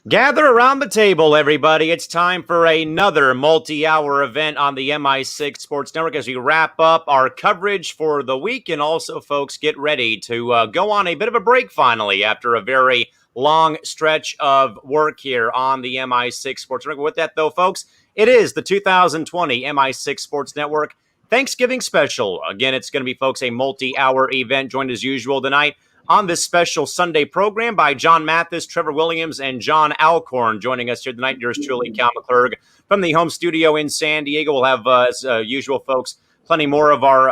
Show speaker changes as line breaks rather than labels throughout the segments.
Gather around the table, everybody. It's time for another multi-hour event on the MI6 Sports Network as we wrap up our coverage for the week. And also, folks, get ready to go on a bit of a break finally after a very long stretch of work here on the MI6 Sports Network. With that, though, folks, it is the 2020 MI6 Sports Network Thanksgiving Special. Again, it's going to be, folks, a multi-hour event, joined as usual tonight on this special Sunday program by John Mathis, Trevor Williams, and John Alcorn. Joining us here tonight, yours truly, Cal McClurg, from the home studio in San Diego. We'll have, as usual, folks, plenty more of our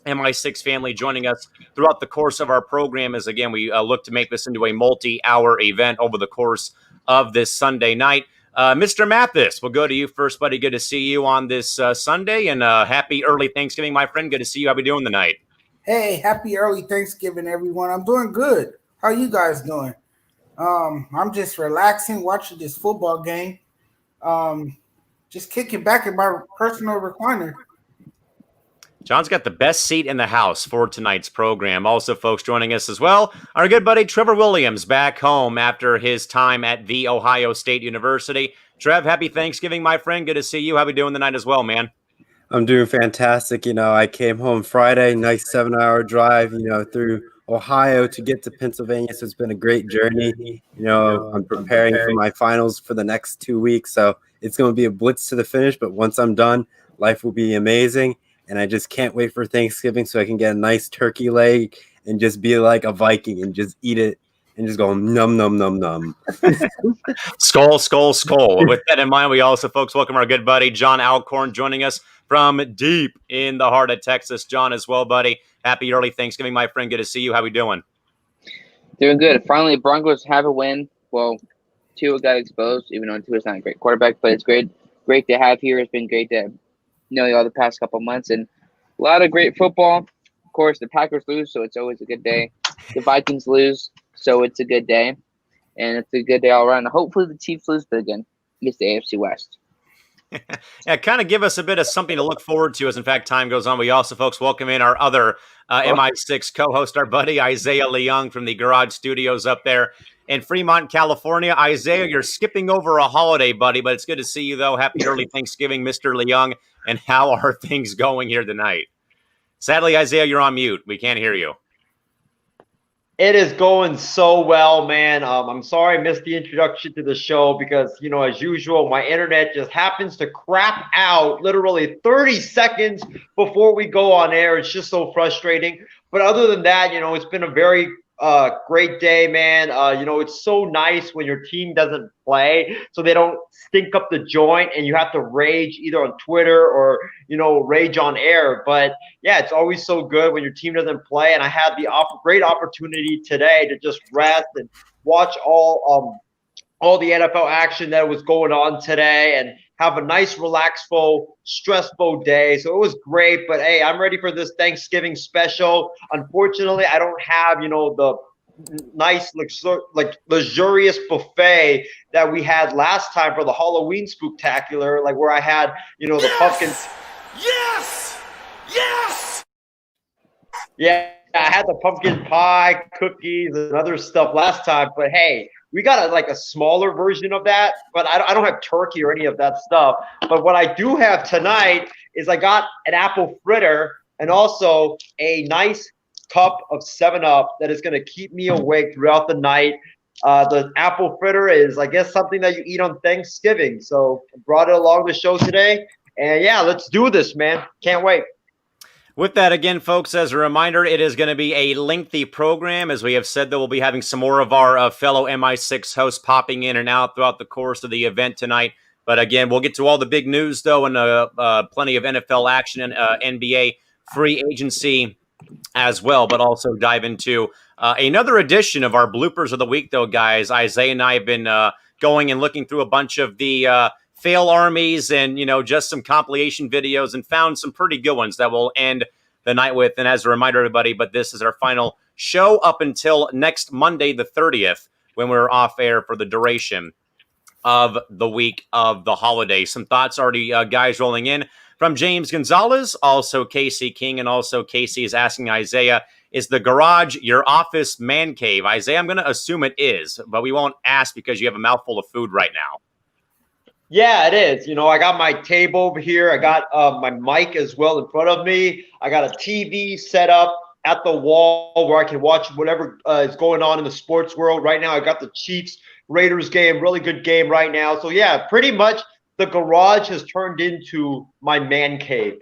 MI6 family joining us throughout the course of our program as, again, we look to make this into a multi-hour event over the course of this Sunday night. Mr. Mathis, we'll go to you first, buddy. Good to see you on this Sunday, and happy early Thanksgiving, my friend. Good to see you. How are we doing tonight?
Hey, happy early Thanksgiving, everyone. I'm doing good. How you guys doing? I'm just relaxing, watching this football game. Just kicking back in my personal recliner.
John's got the best seat in the house for tonight's program. Also, folks, joining us as well, our good buddy Trevor Williams, back home after his time at The Ohio State University. Trev, happy Thanksgiving, my friend. Good to see you. How are we doing tonight as well, man?
I'm doing fantastic. I came home Friday, nice 7-hour drive, through Ohio to get to Pennsylvania. So it's been a great journey. I'm preparing for my finals for the next 2 weeks. So it's going to be a blitz to the finish. But once I'm done, life will be amazing. And I just can't wait for Thanksgiving so I can get a nice turkey leg and just be like a Viking and just eat it and just go num, num, num, num.
Skull, skull, skull. With that in mind, we also, folks, welcome our good buddy John Alcorn joining us from deep in the heart of Texas. John as well, buddy. Happy early Thanksgiving, my friend. Good to see you. How we doing?
Doing good. Finally, Broncos have a win. Well, Tua got exposed, even though Tua's not a great quarterback, but it's great to have here. It's been great to know y'all the past couple months, and a lot of great football. Of course, the Packers lose, so it's always a good day. The Vikings lose, so it's a good day, and it's a good day all around. Hopefully, the Chiefs lose, but again, it's the AFC West.
Yeah, kind of give us a bit of something to look forward to as, in fact, time goes on. We also, folks, welcome in our other MI6 co-host, our buddy Isaiah Leung from the Garage Studios up there in Fremont, California. Isaiah, you're skipping over a holiday, buddy, but it's good to see you, though. Happy early Thanksgiving, Mr. Leung. And how are things going here tonight? Sadly, Isaiah, you're on mute. We can't hear you.
It is going so well, man. I'm sorry I missed the introduction to the show because, as usual, my internet just happens to crap out literally 30 seconds before we go on air. It's just so frustrating. But other than that, it's been a very great day, man. It's so nice when your team doesn't play so they don't stink up the joint and you have to rage either on Twitter or, rage on air. But yeah, it's always so good when your team doesn't play. And I had the great opportunity today to just rest and watch all the NFL action that was going on today and have a nice, relaxful, stressful day. So it was great. But hey, I'm ready for this Thanksgiving special. Unfortunately, I don't have, the nice, luxurious buffet that we had last time for the Halloween spooktacular, like where I had, the pumpkins.
Yes! Yes!
Yeah, I had the pumpkin pie, cookies, and other stuff last time. But hey, we got a smaller version of that, but I don't have turkey or any of that stuff. But what I do have tonight is I got an apple fritter and also a nice cup of 7-Up that is going to keep me awake throughout the night. The apple fritter is, I guess, something that you eat on Thanksgiving. So I brought it along the show today. And yeah, let's do this, man. Can't wait.
With that, again, folks, as a reminder, it is going to be a lengthy program. As we have said, that we'll be having some more of our fellow MI6 hosts popping in and out throughout the course of the event tonight. But again, we'll get to all the big news, though, and plenty of NFL action and NBA free agency as well, but also dive into another edition of our bloopers of the week, though, guys. Isaiah and I have been going and looking through a bunch of the fail armies and, just some compilation videos and found some pretty good ones that we'll end the night with. And as a reminder, everybody, but this is our final show up until next Monday, the 30th, when we're off air for the duration of the week of the holiday. Some thoughts already, guys, rolling in from James Gonzalez, also Casey King, and also Casey is asking Isaiah, Is the garage your office man cave? Isaiah, I'm going to assume it is, but we won't ask because you have a mouthful of food right now.
Yeah, it is. I got my table over here. I got my mic as well in front of me. I got a TV set up at the wall where I can watch whatever is going on in the sports world. Right now, I got the Chiefs Raiders game, really good game right now. So, yeah, pretty much the garage has turned into my man cave.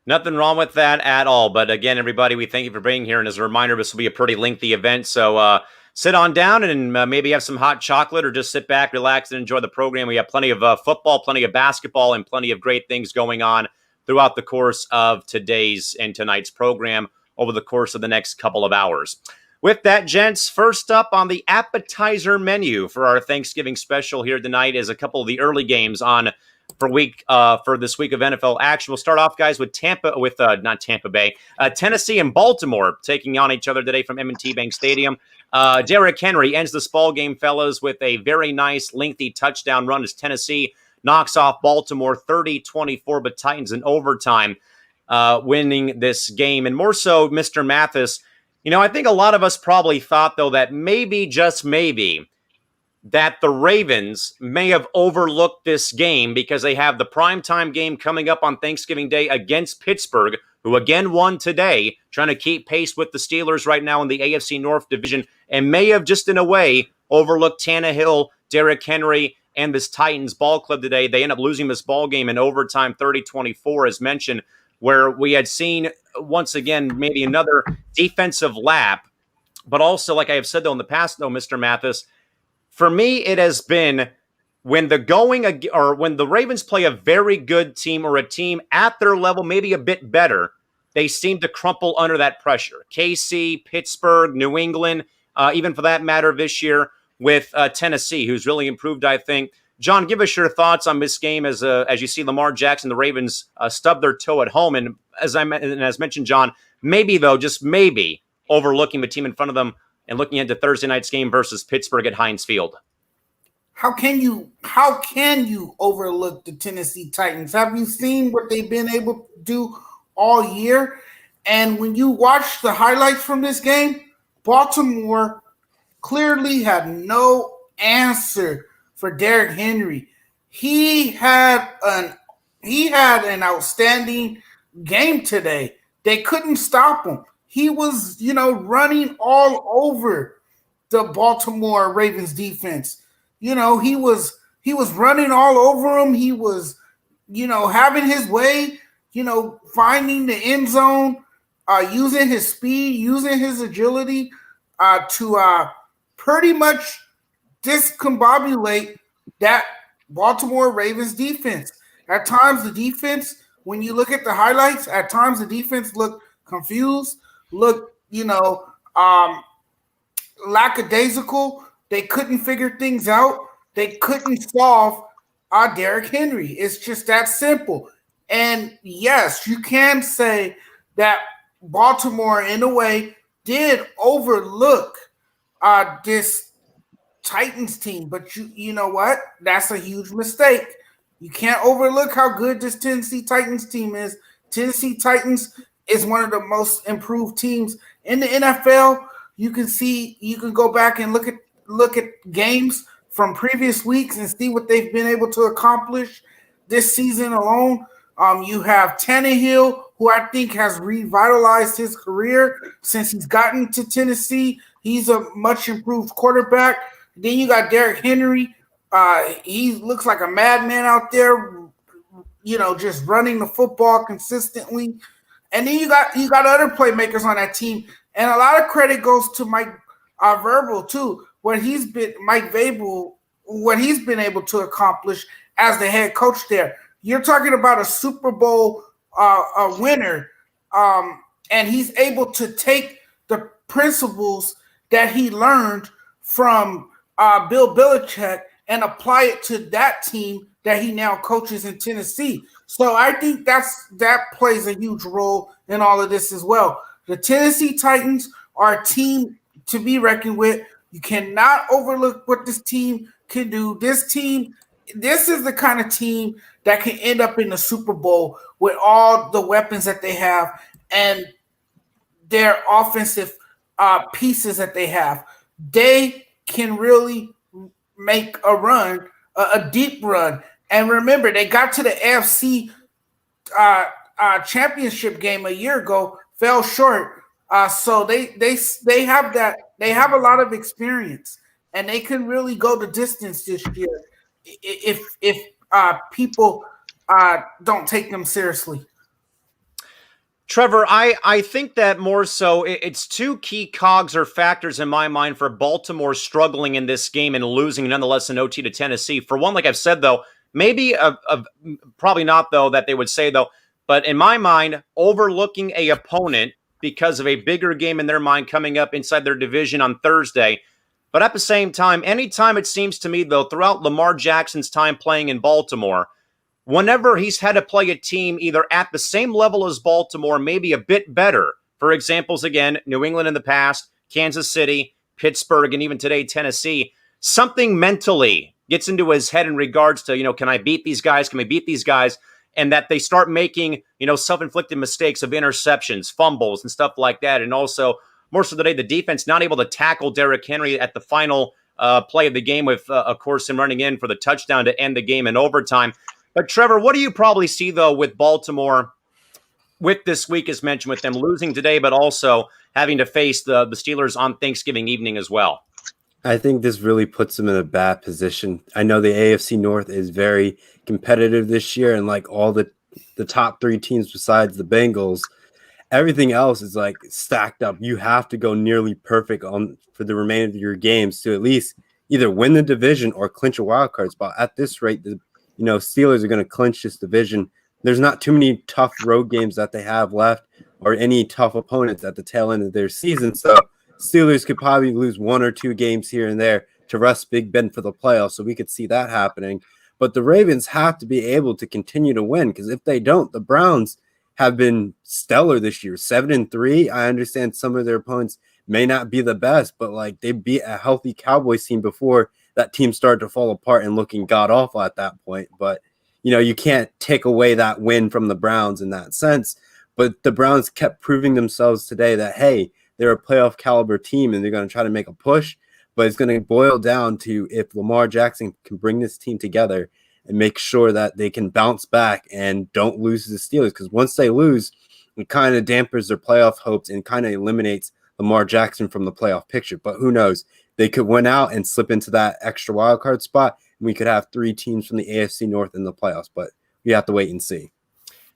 Nothing wrong with that at all. But again, everybody, we thank you for being here. And as a reminder, this will be a pretty lengthy event. So sit on down and maybe have some hot chocolate or just sit back, relax, and enjoy the program. We have plenty of football, plenty of basketball, and plenty of great things going on throughout the course of today's and tonight's program over the course of the next couple of hours. With that, gents, first up on the appetizer menu for our Thanksgiving special here tonight is a couple of the early games on for this week of NFL action. We'll start off, guys, with Tennessee and Baltimore taking on each other today from M&T Bank Stadium. Derrick Henry ends this ball game, fellas, with a very nice, lengthy touchdown run as Tennessee knocks off Baltimore 30-24, but Titans in overtime winning this game. And more so, Mr. Mathis, I think a lot of us probably thought, though, that maybe, just maybe, that the Ravens may have overlooked this game because they have the primetime game coming up on Thanksgiving Day against Pittsburgh, who again won today, trying to keep pace with the Steelers right now in the AFC North division, and may have just in a way overlooked Tannehill, Derrick Henry, and this Titans ball club today. They end up losing this ball game in overtime 30-24, as mentioned, where we had seen once again maybe another defensive lap. But also, like I have said, though, in the past, though, Mr. Mathis, for me, it has been when the Ravens play a very good team or a team at their level, maybe a bit better, they seem to crumple under that pressure. KC, Pittsburgh, New England, even for that matter this year with Tennessee, who's really improved, I think. John, give us your thoughts on this game as you see Lamar Jackson, the Ravens, stub their toe at home. And as mentioned, John, maybe, though, just maybe, overlooking the team in front of them and looking into Thursday night's game versus Pittsburgh at Heinz Field.
How can you overlook the Tennessee Titans? Have you seen what they've been able to do all year? And when you watch the highlights from this game, Baltimore clearly had no answer for Derrick Henry. He had an outstanding game today. They couldn't stop him. He was, running all over the Baltimore Ravens defense. He was running all over him. He was, having his way, finding the end zone, using his speed, using his agility to pretty much discombobulate that Baltimore Ravens defense. At times, the defense, when you look at the highlights, at times the defense looked confused, looked, lackadaisical. They couldn't figure things out. They couldn't solve Derrick Henry. It's just that simple. And yes, you can say that Baltimore, in a way, did overlook this Titans team. But you know what? That's a huge mistake. You can't overlook how good this Tennessee Titans team is. Tennessee Titans is one of the most improved teams in the NFL. You can go back and look at games from previous weeks and see what they've been able to accomplish this season alone. You have Tannehill, who I think has revitalized his career since he's gotten to Tennessee. He's a much improved quarterback. Then you got Derrick Henry. He looks like a madman out there, just running the football consistently. And then you got other playmakers on that team. And a lot of credit goes to Mike Vrabel too. What he's been able to accomplish as the head coach there. You're talking about a Super Bowl winner, and he's able to take the principles that he learned from Bill Belichick and apply it to that team that he now coaches in Tennessee. So I think that plays a huge role in all of this as well. The Tennessee Titans are a team to be reckoned with. You cannot overlook what this team can do. This is the kind of team that can end up in the Super Bowl with all the weapons that they have. And their offensive pieces that they have, they can really make a run, a deep run. And remember, they got to the AFC championship game a year ago, fell short. So they have that. They have a lot of experience, and they can really go the distance this year if people don't take them seriously.
Trevor, I think that more so it's two key cogs or factors in my mind for Baltimore struggling in this game and losing nonetheless in OT to Tennessee. For one, like I've said, though, maybe probably not, though, that they would say, though, but in my mind, overlooking a opponent because of a bigger game in their mind coming up inside their division on Thursday. But at the same time, anytime it seems to me, though, throughout Lamar Jackson's time playing in Baltimore, whenever he's had to play a team either at the same level as Baltimore, maybe a bit better, for examples, again, New England in the past, Kansas City, Pittsburgh, and even today, Tennessee, something mentally gets into his head in regards to, can I beat these guys? Can we beat these guys? And that they start making, self-inflicted mistakes of interceptions, fumbles, and stuff like that. And also, more so today, the defense not able to tackle Derrick Henry at the final play of the game with, of course, him running in for the touchdown to end the game in overtime. But Trevor, what do you probably see, though, with Baltimore with this week, as mentioned, with them losing today, but also having to face the Steelers on Thanksgiving evening as well?
I think this really puts them in a bad position. I know the AFC North is very competitive this year, and like all the top three teams besides the Bengals, everything else is like stacked up. You have to go nearly perfect for the remainder of your games to at least either win the division or clinch a wild card spot. At this rate, Steelers are going to clinch this division. There's not too many tough road games that they have left or any tough opponents at the tail end of their season. So Steelers could probably lose one or two games here and there to rest Big Ben for the playoffs. So we could see that happening. But the Ravens have to be able to continue to win, because if they don't, the Browns have been stellar this year. 7-3. I understand some of their opponents may not be the best, but like they beat a healthy Cowboys team before that team started to fall apart and looking god awful at that point. But, you can't take away that win from the Browns in that sense. But the Browns kept proving themselves today that, hey, they're a playoff caliber team and they're going to try to make a push. But it's going to boil down to if Lamar Jackson can bring this team together and make sure that they can bounce back and don't lose to the Steelers. Because once they lose, it kind of dampers their playoff hopes and kind of eliminates Lamar Jackson from the playoff picture. But who knows? They could win out and slip into that extra wild card spot, and we could have three teams from the AFC North in the playoffs. But we have to wait and see.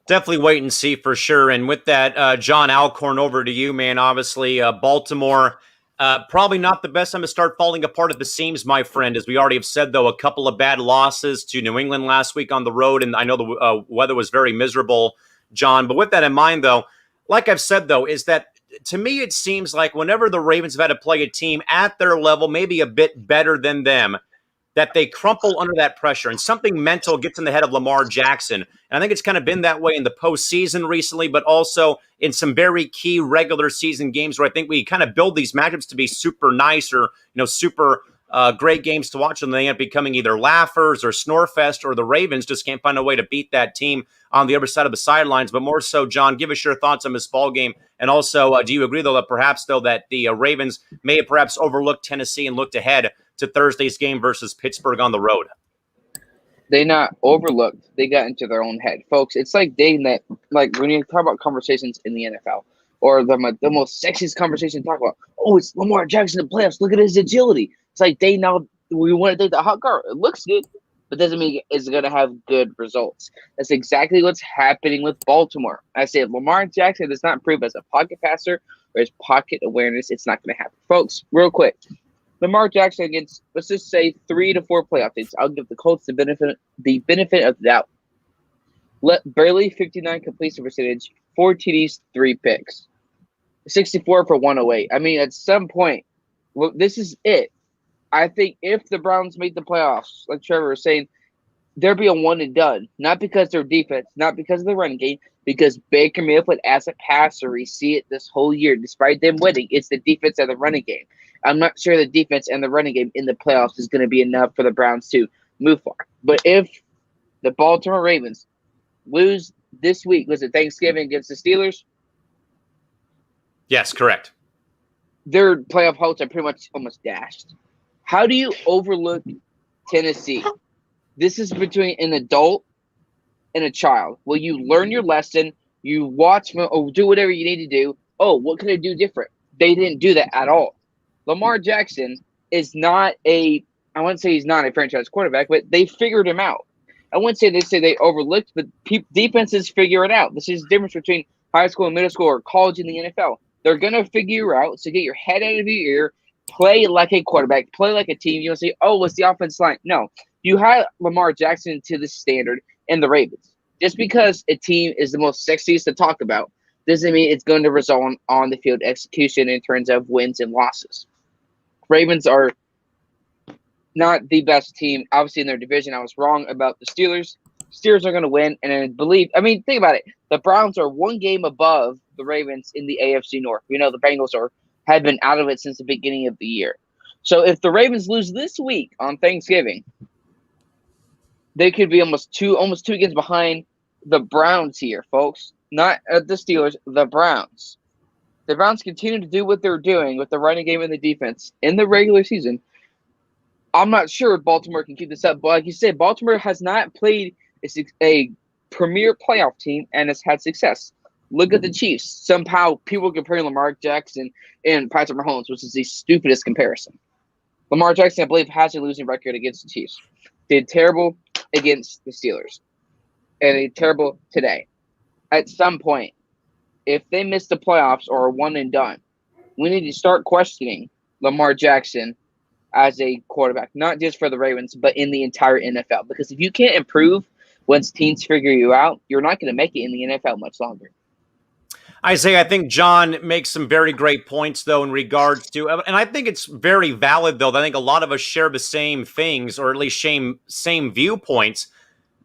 Definitely wait and see for sure. And with that, John Alcorn, over to you, man. Obviously, Baltimore, probably not the best time to start falling apart at the seams, my friend. As we already have said, though, a couple of bad losses to New England last week on the road, and I know the weather was very miserable, John. But with that in mind, though, like I've said, though, is that to me, it seems like whenever the Ravens have had to play a team at their level, maybe a bit better than them, that they crumple under that pressure and something mental gets in the head of Lamar Jackson. And I think it's kind of been that way in the postseason recently, but also in some very key regular season games where I think we kind of build these matchups to be super nice or, super great games to watch, and they end up becoming either laughers or snorefest, or the Ravens just can't find a way to beat that team on the other side of the sidelines. But more so, John, give us your thoughts on this ball game. And also, do you agree, though, that perhaps, though, that the Ravens may have perhaps overlooked Tennessee and looked ahead to Thursday's game versus Pittsburgh on the road?
They not overlooked. They got into their own head, folks. It's like like when you talk about conversations in the NFL, or the most sexiest conversation to talk about. Oh, it's Lamar Jackson in the playoffs. Look at his agility. It's like we want to take the hot car. It looks good, but doesn't mean it's going to have good results. That's exactly what's happening with Baltimore. I say if Lamar Jackson does not improve as a pocket passer or his pocket awareness, it's not going to happen. Folks, real quick. Lamar Jackson against, let's just say, 3 to 4 playoff teams. I'll give the Colts the benefit of the doubt. Barely 59 completion percentage, 4 TDs, 3 picks, 64 for 108. I mean, at some point, this is it. I think if the Browns make the playoffs, like Trevor was saying, there'll be a one and done. Not because their defense, not because of the running game, because Baker Mayfield as a passer, we see it this whole year, despite them winning. It's the defense and the running game. I'm not sure the defense and the running game in the playoffs is going to be enough for the Browns to move far. But if the Baltimore Ravens lose this week, was it Thanksgiving against the Steelers?
Yes, correct.
Their playoff hopes are pretty much almost dashed. How do you overlook Tennessee? This is between an adult and a child. Will you learn your lesson? You watch or do whatever you need to do. Oh, what could I do different? They didn't do that at all. Lamar Jackson is not I wouldn't say he's not a franchise quarterback, but they figured him out. I wouldn't say they overlooked, but defenses figure it out. This is the difference between high school and middle school or college in the NFL. They're going to figure you out. So get your head out of your ear, play like a quarterback, play like a team. You don't say, oh, what's the offense line? No. You had Lamar Jackson to the standard and the Ravens. Just because a team is the most sexiest to talk about doesn't mean it's going to result on the field execution in terms of wins and losses. Ravens are not the best team, obviously, in their division. I was wrong about the Steelers. Steelers are going to win, and think about it. The Browns are one game above the Ravens in the AFC North. We know the Bengals have been out of it since the beginning of the year. So if the Ravens lose this week on Thanksgiving, they could be almost two games behind the Browns here, folks. Not the Steelers, the Browns. The Browns continue to do what they're doing with the running game and the defense in the regular season. I'm not sure if Baltimore can keep this up, but like you said, Baltimore has not played a premier playoff team and has had success. Look at the Chiefs. Somehow people comparing Lamar Jackson and Patrick Mahomes, which is the stupidest comparison. Lamar Jackson, I believe, has a losing record against the Chiefs. Did terrible against the Steelers. And did terrible today. At some point, if they miss the playoffs or are one and done, we need to start questioning Lamar Jackson as a quarterback, not just for the Ravens, but in the entire NFL. Because if you can't improve once teams figure you out, you're not going to make it in the NFL much longer.
Isaiah, I think John makes some very great points, though, in regards to, and I think it's very valid, though. I think a lot of us share the same things, or at least same viewpoints,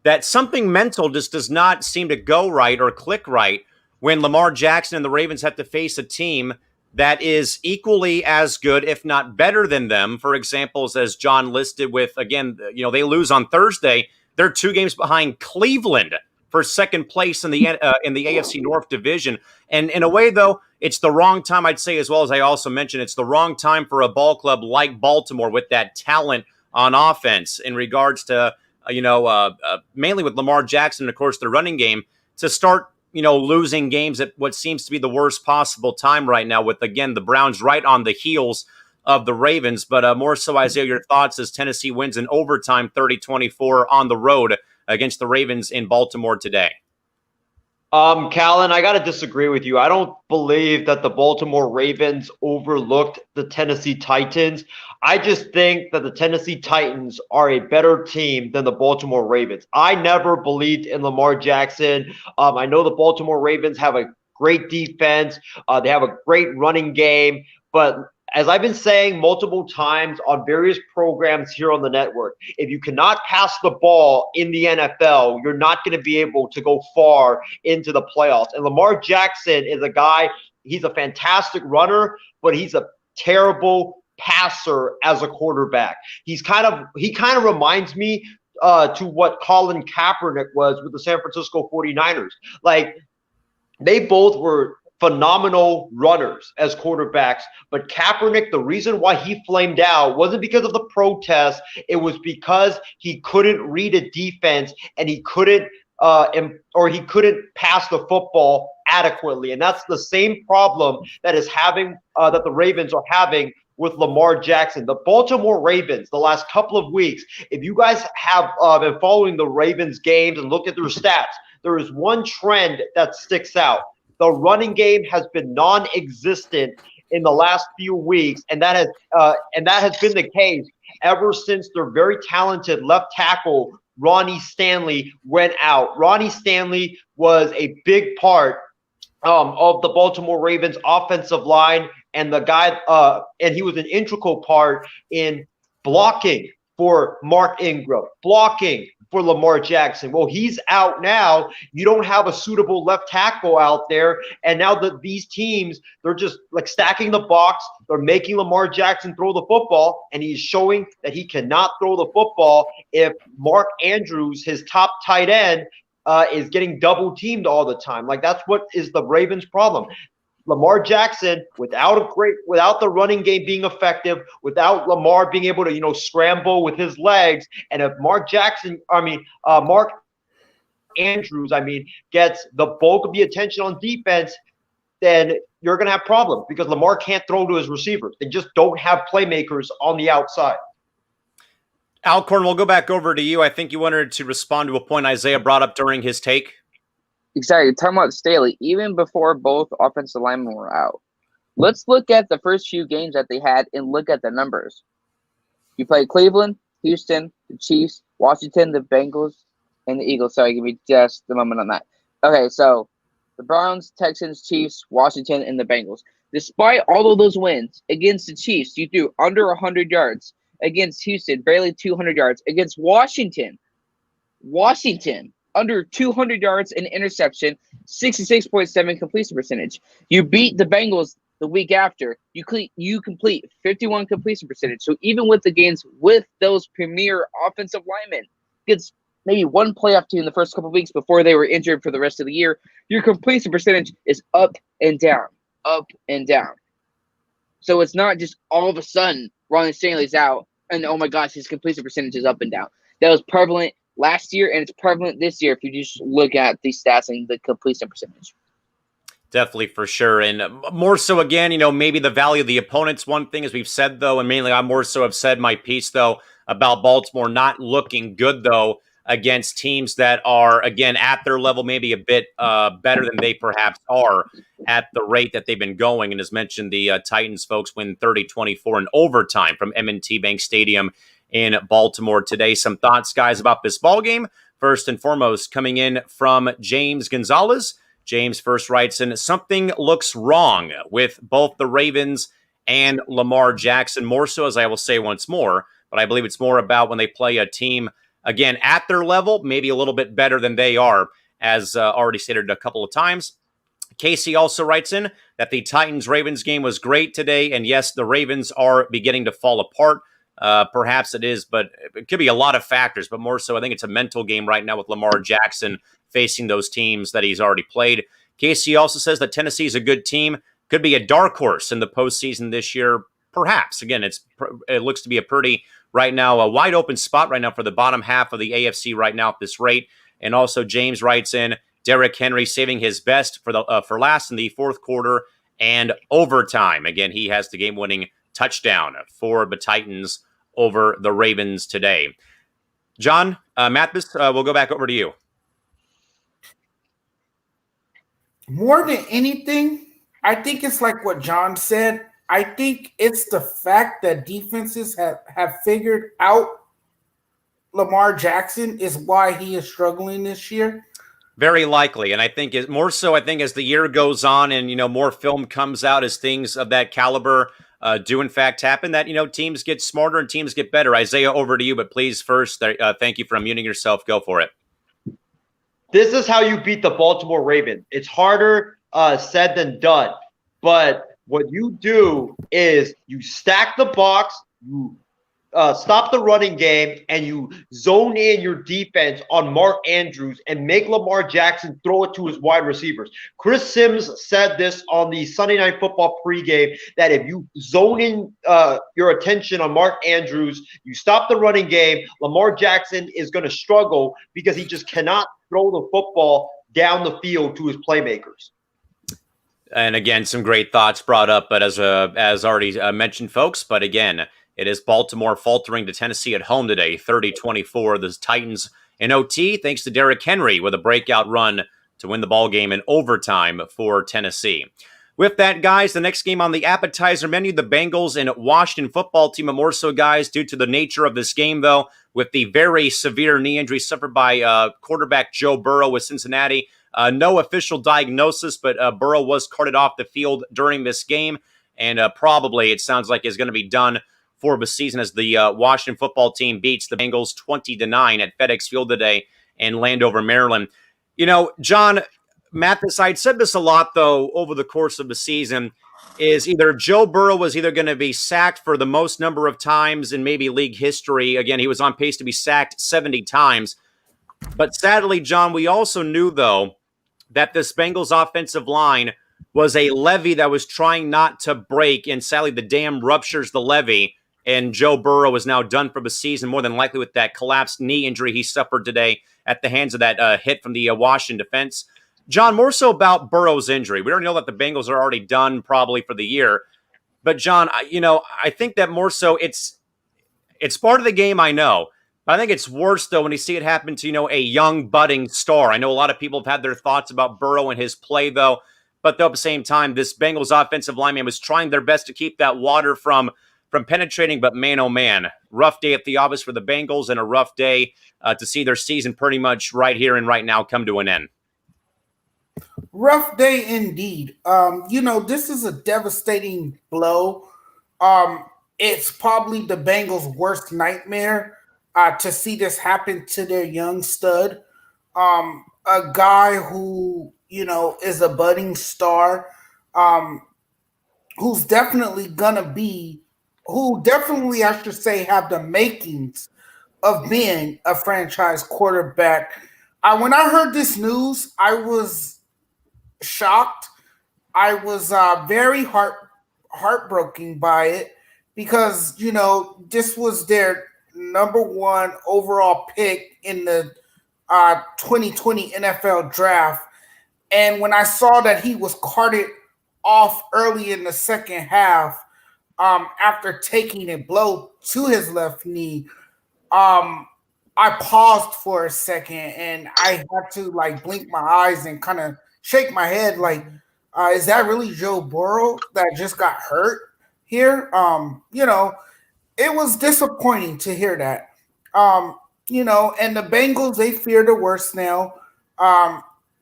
that something mental just does not seem to go right or click right when Lamar Jackson and the Ravens have to face a team that is equally as good, if not better than them. For example, as John listed with, again, they lose on Thursday. They're 2 games behind Cleveland for second place in the AFC North division. And in a way, though, it's the wrong time, I'd say, as well as I also mentioned, it's the wrong time for a ball club like Baltimore with that talent on offense in regards to, mainly with Lamar Jackson, and of course, the running game, to start losing games at what seems to be the worst possible time right now with, again, the Browns right on the heels of the Ravens. But more so, Isaiah, your thoughts as Tennessee wins in overtime 30-24 on the road against the Ravens in Baltimore today.
Callan, I got to disagree with you. I don't believe that the Baltimore Ravens overlooked the Tennessee Titans. I just think that the Tennessee Titans are a better team than the Baltimore Ravens. I never believed in Lamar Jackson. I know the Baltimore Ravens have a great defense. They have a great running game. But as I've been saying multiple times on various programs here on the network, if you cannot pass the ball in the NFL, you're not going to be able to go far into the playoffs. And Lamar Jackson is a guy, he's a fantastic runner, but he's a terrible passer as a quarterback. He kind of reminds me to what Colin Kaepernick was with the San Francisco 49ers. Like, they both were phenomenal runners as quarterbacks, but Kaepernick, the reason why he flamed out wasn't because of the protests. It was because he couldn't read a defense and he couldn't pass the football adequately. And that's the same problem that the Ravens are having with Lamar Jackson. The Baltimore Ravens, the last couple of weeks, if you guys have been following the Ravens games and look at their stats, there is one trend that sticks out. The running game has been non-existent in the last few weeks, and that has been the case ever since their very talented left tackle Ronnie Stanley went out. Ronnie Stanley was a big part of the Baltimore Ravens offensive line, and he was an integral part in blocking for Mark Ingram, blocking for Lamar Jackson. Well, he's out now. You don't have a suitable left tackle out there. And now that these teams, they're just like stacking the box. They're making Lamar Jackson throw the football, and he's showing that he cannot throw the football if Mark Andrews, his top tight end, is getting double teamed all the time. Like, that's what is the Ravens' problem. Lamar Jackson, without the running game being effective, without Lamar being able to, scramble with his legs, and if Mark Andrews, gets the bulk of the attention on defense, then you're going to have problems because Lamar can't throw to his receivers. They just don't have playmakers on the outside.
Alcorn, we'll go back over to you. I think you wanted to respond to a point Isaiah brought up during his take.
Exactly. Talking about Staley, even before both offensive linemen were out. Let's look at the first few games that they had and look at the numbers. You played Cleveland, Houston, the Chiefs, Washington, the Bengals, and the Eagles. Sorry, give me just a moment on that. Okay, so the Browns, Texans, Chiefs, Washington, and the Bengals. Despite all of those wins against the Chiefs, you threw under 100 yards. Against Houston, barely 200 yards. Against Washington, under 200 yards and interception, 66.7 completion percentage. You beat the Bengals the week after. You complete 51 completion percentage. So even with the games with those premier offensive linemen, it's maybe one playoff team in the first couple of weeks before they were injured for the rest of the year, your completion percentage is up and down, up and down. So it's not just all of a sudden Ronnie Stanley's out and, oh my gosh, his completion percentage is up and down. That was prevalent last year, and it's prevalent this year if you just look at the stats and the completion percentage.
Definitely, for sure. And more so, again, maybe the value of the opponent's one thing, as we've said, though, and mainly I more so have said my piece, though, about Baltimore not looking good, though, against teams that are, again, at their level, maybe a bit better than they perhaps are at the rate that they've been going. And as mentioned, the Titans folks win 30-24 in overtime from M&T Bank Stadium in Baltimore today. Some thoughts, guys, about this ball game. First and foremost, coming in from James Gonzalez. James first writes in, something looks wrong with both the Ravens and Lamar Jackson, more so, as I will say once more, but I believe it's more about when they play a team, again, at their level, maybe a little bit better than they are, as already stated a couple of times. Casey also writes in that the Titans-Ravens game was great today, and yes, the Ravens are beginning to fall apart. Perhaps it is, but it could be a lot of factors, but more so I think it's a mental game right now with Lamar Jackson facing those teams that he's already played. Casey also says that Tennessee is a good team, could be a dark horse in the postseason this year, perhaps. Again, it looks to be a pretty, right now, a wide open spot right now for the bottom half of the AFC right now at this rate. And also James writes in, Derrick Henry saving his best for last in the fourth quarter and overtime. Again, he has the game-winning touchdown for the Titans over the Ravens today. John, Mathis, we'll go back over to you.
More than anything, I think it's like what John said. I think it's the fact that defenses have figured out Lamar Jackson is why he is struggling this year.
Very likely. And I think more so, I think as the year goes on and, more film comes out as things of that caliber do in fact happen, that, teams get smarter and teams get better. Isaiah, over to you, but please first, thank you for unmuting yourself. Go for it.
This is how you beat the Baltimore Ravens. It's harder said than done. But what you do is you stack the box, you stop the running game, and you zone in your defense on Mark Andrews and make Lamar Jackson throw it to his wide receivers. Chris Sims said this on the Sunday Night Football pregame, that if you zone in your attention on Mark Andrews, you stop the running game, Lamar Jackson is going to struggle because he just cannot throw the football down the field to his playmakers.
And again, some great thoughts brought up, but as already mentioned, folks, but again, it is Baltimore faltering to Tennessee at home today, 30-24. The Titans in OT, thanks to Derrick Henry with a breakout run to win the ball game in overtime for Tennessee. With that, guys, the next game on the appetizer menu, the Bengals and Washington football team. More so, guys, due to the nature of this game, though, with the very severe knee injury suffered by quarterback Joe Burrow with Cincinnati. No official diagnosis, but Burrow was carted off the field during this game, and probably it sounds like is going to be done for the season as the Washington football team beats the Bengals 20-9 at FedEx Field today in Landover, Maryland. John, Mathis, I'd said this a lot, though, over the course of the season, is either Joe Burrow was either going to be sacked for the most number of times in maybe league history. Again, he was on pace to be sacked 70 times. But sadly, John, we also knew, though, that this Bengals offensive line was a levee that was trying not to break, and sadly the dam ruptures the levee, and Joe Burrow is now done for the season, more than likely with that collapsed knee injury he suffered today at the hands of that hit from the Washington defense. John, more so about Burrow's injury. We already know that the Bengals are already done probably for the year. But, John, I think that more so it's part of the game, I know. But I think it's worse, though, when you see it happen to, a young, budding star. I know a lot of people have had their thoughts about Burrow and his play, though. But, though, at the same time, this Bengals offensive lineman was trying their best to keep that water from penetrating. But, man, oh, man, rough day at the office for the Bengals and a rough day to see their season pretty much right here and right now come to an end.
Rough day indeed. This is a devastating blow. It's probably the Bengals' worst nightmare to see this happen to their young stud. A guy who, is a budding star, who definitely, I should say, have the makings of being a franchise quarterback. When I heard this news, I was shocked. I was very heartbroken by it because, this was their number one overall pick in the 2020 NFL draft. And when I saw that he was carted off early in the second half after taking a blow to his left knee, I paused for a second and I had to blink my eyes and kind of shake my head is that really Joe Burrow that just got hurt here? It was disappointing to hear that. And the Bengals, they fear the worst now.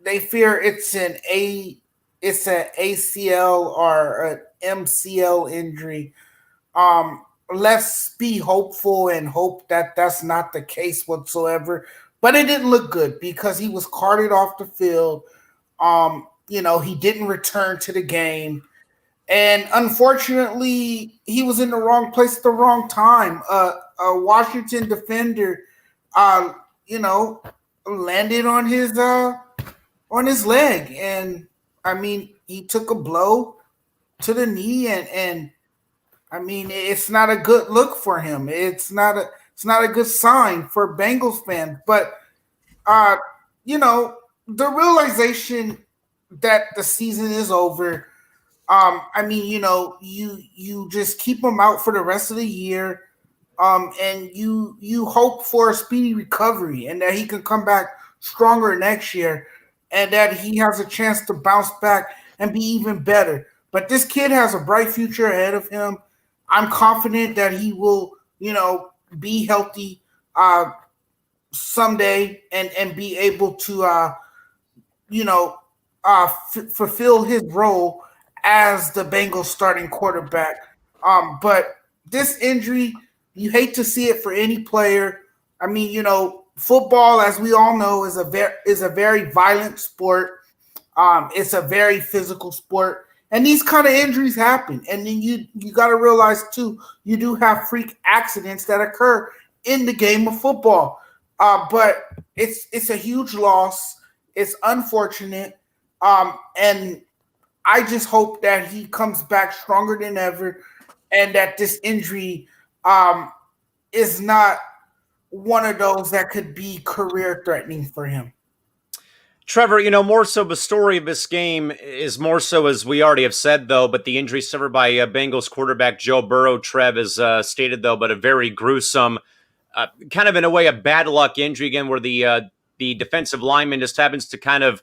They fear it's an ACL or an MCL injury. Let's be hopeful and hope that that's not the case whatsoever. But it didn't look good because he was carted off the field. He didn't return to the game. And unfortunately, he was in the wrong place at the wrong time. A Washington defender, landed on his leg. And, he took a blow to the knee. And it's not a good look for him. It's not a good sign for Bengals fans. But, the realization that the season is over, you just keep him out for the rest of the year, and you hope for a speedy recovery and that he can come back stronger next year and that he has a chance to bounce back and be even better. But this kid has a bright future ahead of him. I'm confident that he will, be healthy someday and be able to, fulfill his role as the Bengals starting quarterback. But this injury, you hate to see it for any player. Football, as we all know, is a very violent sport. It's a very physical sport. And these kind of injuries happen. And then you got to realize, too, you do have freak accidents that occur in the game of football. But it's a huge loss. It's unfortunate. And I just hope that he comes back stronger than ever and that this injury is not one of those that could be career-threatening for him.
Trevor, more so the story of this game is more so, as we already have said, though, but the injury suffered by Bengals quarterback Joe Burrow, Trev, is stated, though, but a very gruesome, kind of in a way, a bad luck injury again, where the defensive lineman just happens to kind of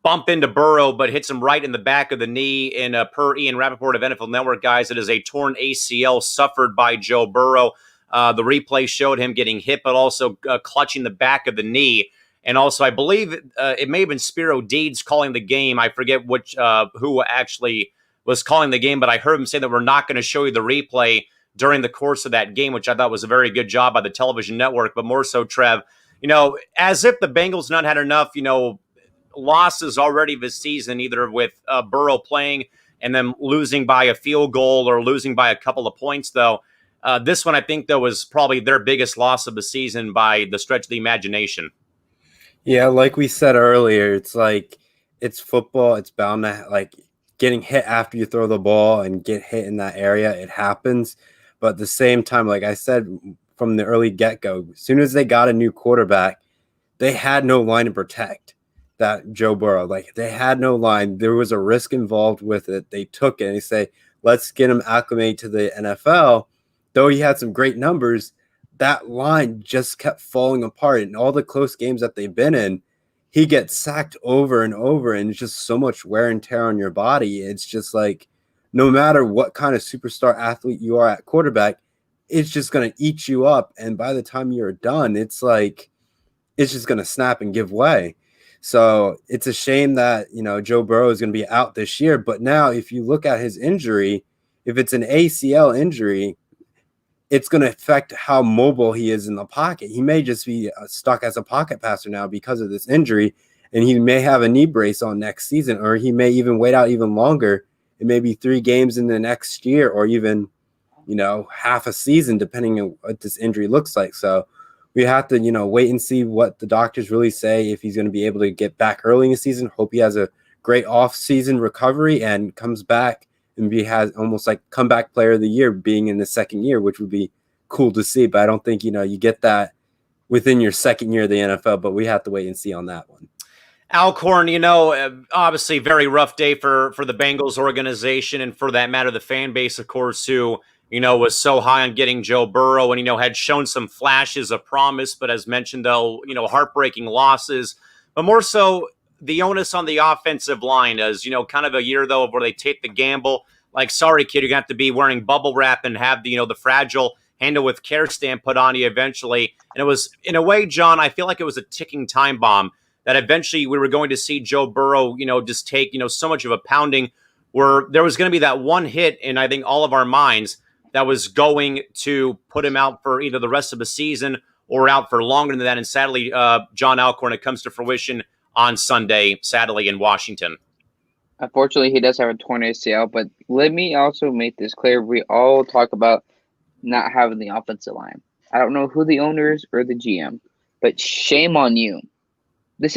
bump into Burrow, but hits him right in the back of the knee. And per Ian Rappaport of NFL Network, guys, it is a torn ACL suffered by Joe Burrow. The replay showed him getting hit, but also clutching the back of the knee. And also, I believe it may have been Spiro Deeds calling the game. I forget who actually was calling the game, but I heard him say that we're not going to show you the replay during the course of that game, which I thought was a very good job by the television network. But more so, Trev, as if the Bengals not had enough, losses already this season, either with Burrow playing and then losing by a field goal or losing by a couple of points, though. This one, I think, though, was probably their biggest loss of the season by the stretch of the imagination.
Yeah, like we said earlier, it's football. It's bound to getting hit after you throw the ball and get hit in that area. It happens. But at the same time, like I said from the early get-go, as soon as they got a new quarterback, they had no line to protect that Joe Burrow. Like, they had no line. There was a risk involved with it. They took it and they say, let's get him acclimated to the NFL. Though he had some great numbers, that line just kept falling apart. In all the close games that they've been in, he gets sacked over and over, and it's just so much wear and tear on your body. It's just like, no matter what kind of superstar athlete you are at quarterback, it's just going to eat you up. And by the time you're done, it's like, it's just going to snap and give way. So it's a shame that, Joe Burrow is going to be out this year. But now if you look at his injury, if it's an ACL injury, it's going to affect how mobile he is in the pocket. He may just be stuck as a pocket passer now because of this injury, and he may have a knee brace on next season, or he may even wait out even longer. It may be 3 games in the next year, or even, half a season, depending on what this injury looks like. So we have to, wait and see what the doctors really say, if he's going to be able to get back early in the season. Hope he has a great off-season recovery and comes back and has almost like comeback player of the year being in the second year, which would be cool to see. But I don't think, you get that within your second year of the NFL, but we have to wait and see on that one.
Alcorn, obviously very rough day for the Bengals organization, and for that matter, the fan base, of course, who, was so high on getting Joe Burrow and, had shown some flashes of promise, but as mentioned, though, heartbreaking losses, but more so the onus on the offensive line as, kind of a year, though, where they take the gamble. Like, sorry, kid, you're going to have to be wearing bubble wrap and have the, the fragile handle with care stamp put on you eventually. And it was, in a way, John, I feel like it was a ticking time bomb that eventually we were going to see Joe Burrow, just take, so much of a pounding, where there was going to be that one hit in, I think, all of our minds that was going to put him out for either the rest of the season or out for longer than that. And sadly, John Alcorn, it comes to fruition on Sunday, sadly, in Washington.
Unfortunately, he does have a torn ACL, but let me also make this clear. We all talk about not having the offensive line. I don't know who the owner is or the GM, but shame on you. This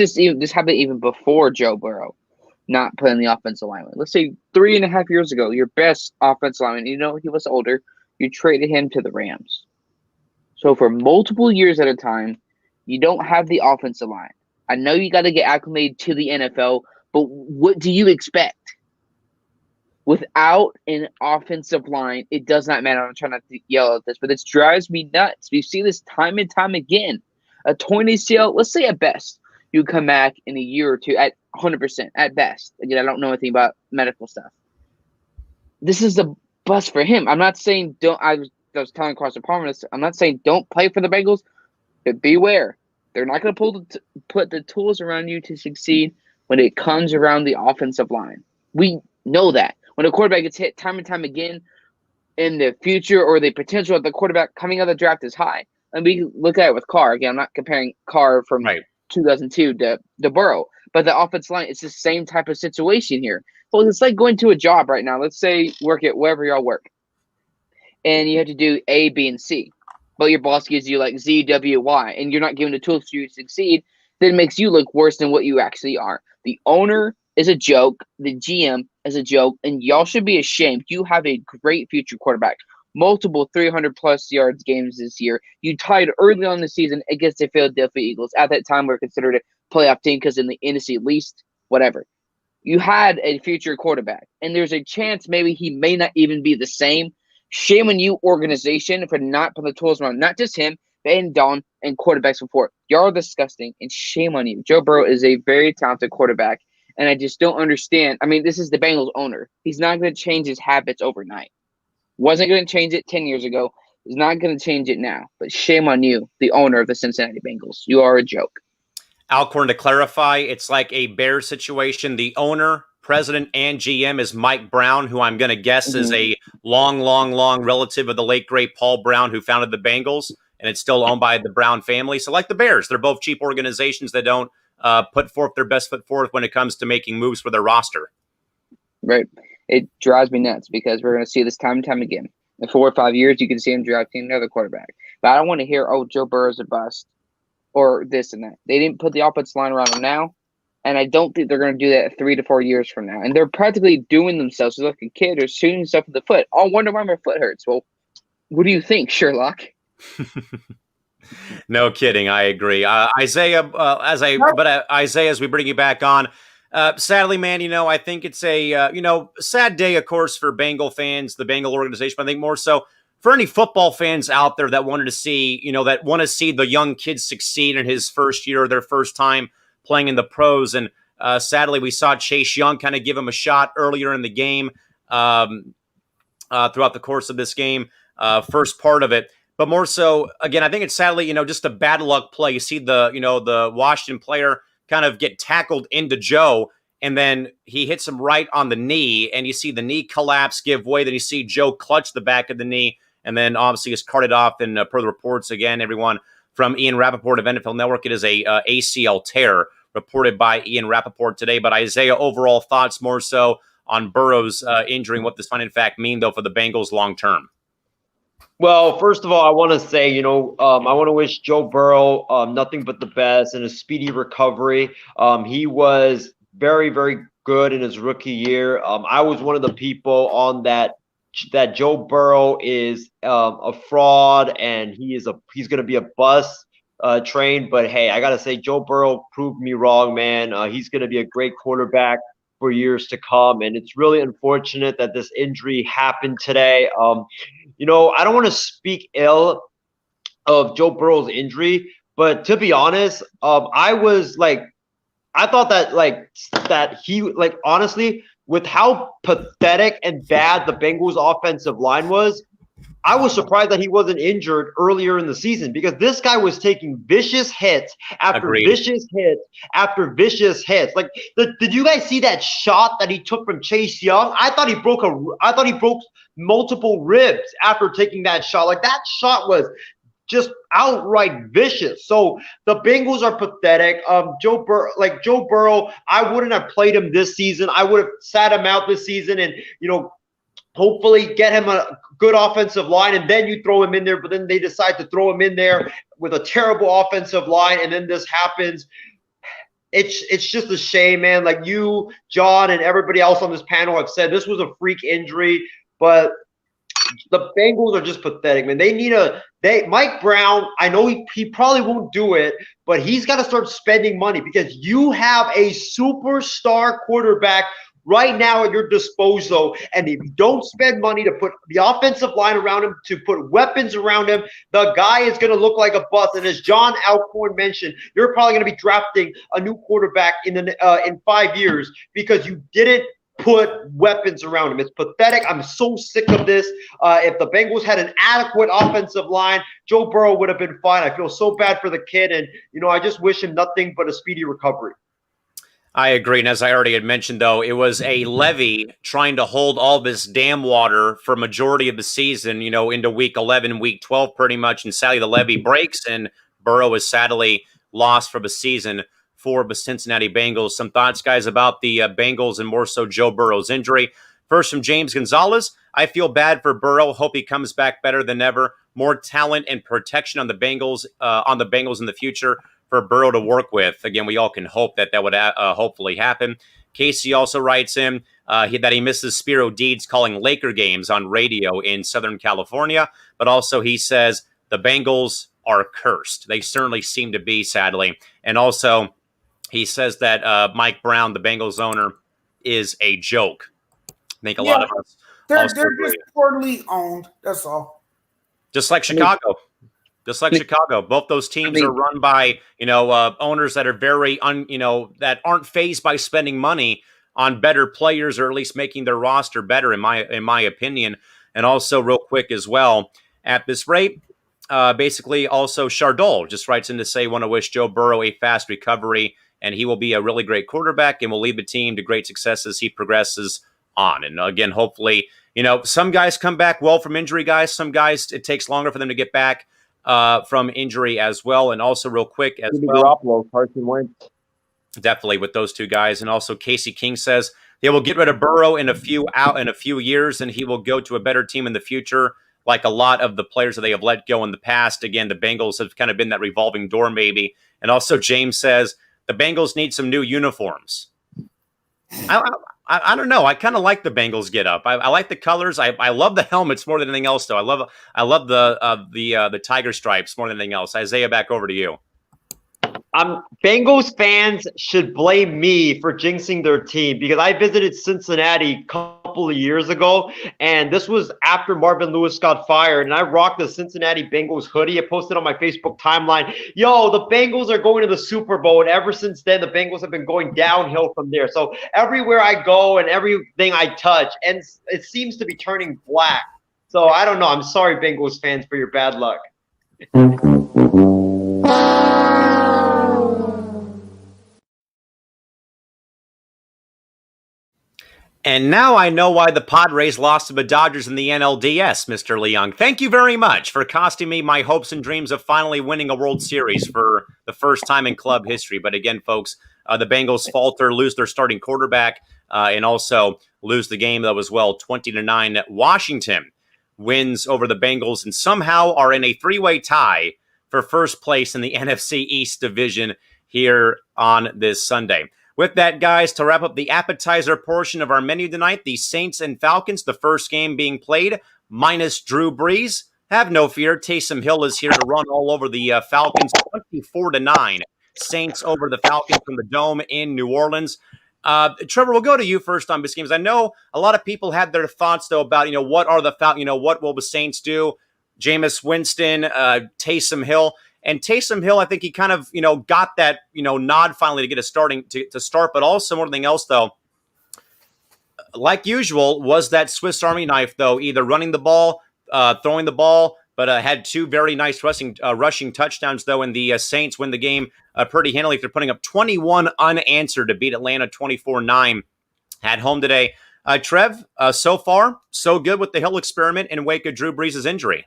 happened even before Joe Burrow not putting the offensive lineman. Let's say 3.5 years ago, your best offensive lineman, he was older, you traded him to the Rams. So for multiple years at a time, you don't have the offensive line. I know you got to get acclimated to the NFL, but what do you expect? Without an offensive line, it does not matter. I'm trying not to yell at this, but this drives me nuts. We see this time and time again. A torn ACL, let's say at best, you come back in a year or two at 100% at best. Again, I don't know anything about medical stuff. This is the bust for him. I'm not saying don't. I was telling Cross Department, I'm not saying don't play for the Bengals, but beware. They're not going to put the tools around you to succeed when it comes around the offensive line. We know that. When a quarterback gets hit time and time again, in the future or the potential of the quarterback coming out of the draft is high. And we look at it with Carr. Again, I'm not comparing Carr from 2002 to Burrow, but the offensive line, it's the same type of situation here. Well, it's like going to a job right now. Let's say work at wherever y'all work, and you have to do A, B, and C, but your boss gives you like Z, W, Y, and you're not given the tools for you to succeed. Then it makes you look worse than what you actually are. The owner is a joke. The GM is a joke, and y'all should be ashamed. You have a great future quarterback. Multiple 300-plus yards games this year. You tied early on in the season against the Philadelphia Eagles. At that time, we were considered a playoff team because in the NFC least, whatever. You had a future quarterback, and there's a chance maybe he may not even be the same. Shame on you, organization, for not putting the tools around, not just him, and Don and quarterbacks before. Y'all are disgusting, and shame on you. Joe Burrow is a very talented quarterback, and I just don't understand. I mean, this is the Bengals owner. He's not going to change his habits overnight. Wasn't going to change it 10 years ago. He's not going to change it now. But shame on you, the owner of the Cincinnati Bengals. You are a joke.
Alcorn, to clarify, it's like a Bears situation. The owner, president, and GM is Mike Brown, who I'm going to guess is a long relative of the late, great Paul Brown, who founded the Bengals, and it's still owned by the Brown family. So like the Bears, they're both cheap organizations that don't put forth their best foot forth when it comes to making moves for their roster.
Right. It drives me nuts because we're going to see this time and time again. In 4 or 5 years, you can see him drafting another quarterback. But I don't want to hear, oh, Joe Burrow's a bust or this and that. They didn't put the offensive line around him now, And I don't think they're going to do that 3 to 4 years from now. And they're practically doing themselves like a kid or shooting stuff in the foot. I wonder why my foot hurts. Well, what do you think, Sherlock?
No kidding. I agree. Isaiah, Isaiah, as we bring you back on, sadly, man, I think it's a, sad day, of course, for Bengal fans, the Bengal organization, but I think more so for any football fans out there that wanted to see, that want to see the young kids succeed in his first year, their first time playing in the pros. And sadly, we saw Chase Young kind of give him a shot earlier in the game, throughout the course of this game, first part of it. But more so, again, I think it's sadly, just a bad luck play. You see the Washington player kind of get tackled into Joe, and then he hits him right on the knee, and you see the knee collapse, give way. Then you see Joe clutch the back of the knee, and then obviously is carted off. And per the reports, again, everyone from Ian Rappaport of NFL Network, it is a ACL tear reported by Ian Rappaport today. But Isaiah, overall thoughts more so on Burrow's injury and what this might in fact mean, though, for the Bengals long term?
Well, first of all, I want to say, I want to wish Joe Burrow nothing but the best and a speedy recovery. He was very, very good in his rookie year. I was one of the people on that Joe Burrow is a fraud and he's going to be a bust train. But hey, I got to say, Joe Burrow proved me wrong, man. He's going to be a great quarterback for years to come. And it's really unfortunate that this injury happened today. I don't want to speak ill of Joe Burrow's injury, but to be honest, I thought that he honestly, with how pathetic and bad the Bengals offensive line was, I was surprised that he wasn't injured earlier in the season because this guy was taking vicious hits after vicious hits after vicious hits. Did you guys see that shot that he took from Chase Young? I thought he broke multiple ribs after taking that shot. That shot was just outright vicious. So the Bengals are pathetic. Joe Burrow, I wouldn't have played him this season. I would have sat him out this season and hopefully get him a good offensive line, and then you throw him in there. But then they decide to throw him in there with a terrible offensive line, and then this happens. It's just a shame, man. Like you, John, and everybody else on this panel have said, this was a freak injury, but the Bengals are just pathetic, man. They need Mike Brown, I know he probably won't do it, but he's got to start spending money because you have a superstar quarterback right now at your disposal, and if you don't spend money to put the offensive line around him, to put weapons around him, the guy is going to look like a bust. And as John Alcorn mentioned, you're probably going to be drafting a new quarterback in 5 years because you didn't put weapons around him. It's pathetic. I'm so sick of this. If the Bengals had an adequate offensive line, Joe Burrow would have been fine. I feel so bad for the kid, and I just wish him nothing but a speedy recovery.
I agree. And as I already had mentioned, though, it was a levee trying to hold all this dam water for majority of the season, into week 11, week 12, pretty much. And sadly, the levee breaks and Burrow is sadly lost for the season for the Cincinnati Bengals. Some thoughts, guys, about the Bengals and more so Joe Burrow's injury. First from James Gonzalez. I feel bad for Burrow. Hope he comes back better than ever. More talent and protection on the Bengals in the future for Burrow to work with. Again, we all can hope that would hopefully happen. Casey also writes in that he misses Spiro Deeds calling Laker games on radio in Southern California, but also he says the Bengals are cursed. They certainly seem to be, sadly. And also he says that Mike Brown, the Bengals owner, is a joke. I think a lot of us
they're just poorly owned. That's all.
Just like Chicago. Just like Chicago, both those teams are run by owners that are very that aren't fazed by spending money on better players, or at least making their roster better, in my opinion. And also, real quick as well, at this rate, basically also Chardol just writes in to say, want to wish Joe Burrow a fast recovery, and he will be a really great quarterback and will lead the team to great success as he progresses on. And again, hopefully, some guys come back well from injury, guys. Some guys, it takes longer for them to get back from injury as well. And also real quick as well,
Carson Wentz.
Definitely with those two guys. And also Casey King says they will get rid of Burrow in a few years, and he will go to a better team in the future, like a lot of the players that they have let go in the past. Again, the Bengals have kind of been that revolving door maybe. And also James says the Bengals need some new uniforms. I don't know. I kind of like the Bengals get up. I like the colors. I love the helmets more than anything else, though. I love the tiger stripes more than anything else. Isaiah, back over to you.
Bengals fans should blame me for jinxing their team because I visited Cincinnati a couple of years ago, and this was after Marvin Lewis got fired, and I rocked the Cincinnati Bengals hoodie. I posted on my Facebook timeline, yo, the Bengals are going to the Super Bowl, and ever since then, the Bengals have been going downhill from there. So everywhere I go and everything I touch, and it seems to be turning black. So I don't know. I'm sorry, Bengals fans, for your bad luck.
And now I know why the Padres lost to the Dodgers in the NLDS, Mr. Leung. Thank you very much for costing me my hopes and dreams of finally winning a World Series for the first time in club history. But again, folks, the Bengals falter, lose their starting quarterback, and also lose the game, though, as well, 20-9. Washington wins over the Bengals and somehow are in a three-way tie for first place in the NFC East division here on this Sunday. With that, guys, to wrap up the appetizer portion of our menu tonight, the Saints and Falcons, the first game being played, minus Drew Brees. Have no fear. Taysom Hill is here to run all over the Falcons, 24-9. Saints over the Falcons from the Dome in New Orleans. Trevor, we'll go to you first on this game. I know a lot of people had their thoughts, though, about, what are the Falcons, what will the Saints do? Jameis Winston, Taysom Hill. And Taysom Hill, I think he kind of, got that, nod finally to get to start. But also, more than anything else, though, like usual, was that Swiss Army knife, though, either running the ball, throwing the ball, but had two very nice rushing touchdowns, though, and the Saints win the game pretty handily. They're putting up 21 unanswered to beat Atlanta 24-9 at home today. Trev, so far, so good with the Hill experiment in wake of Drew Brees' injury.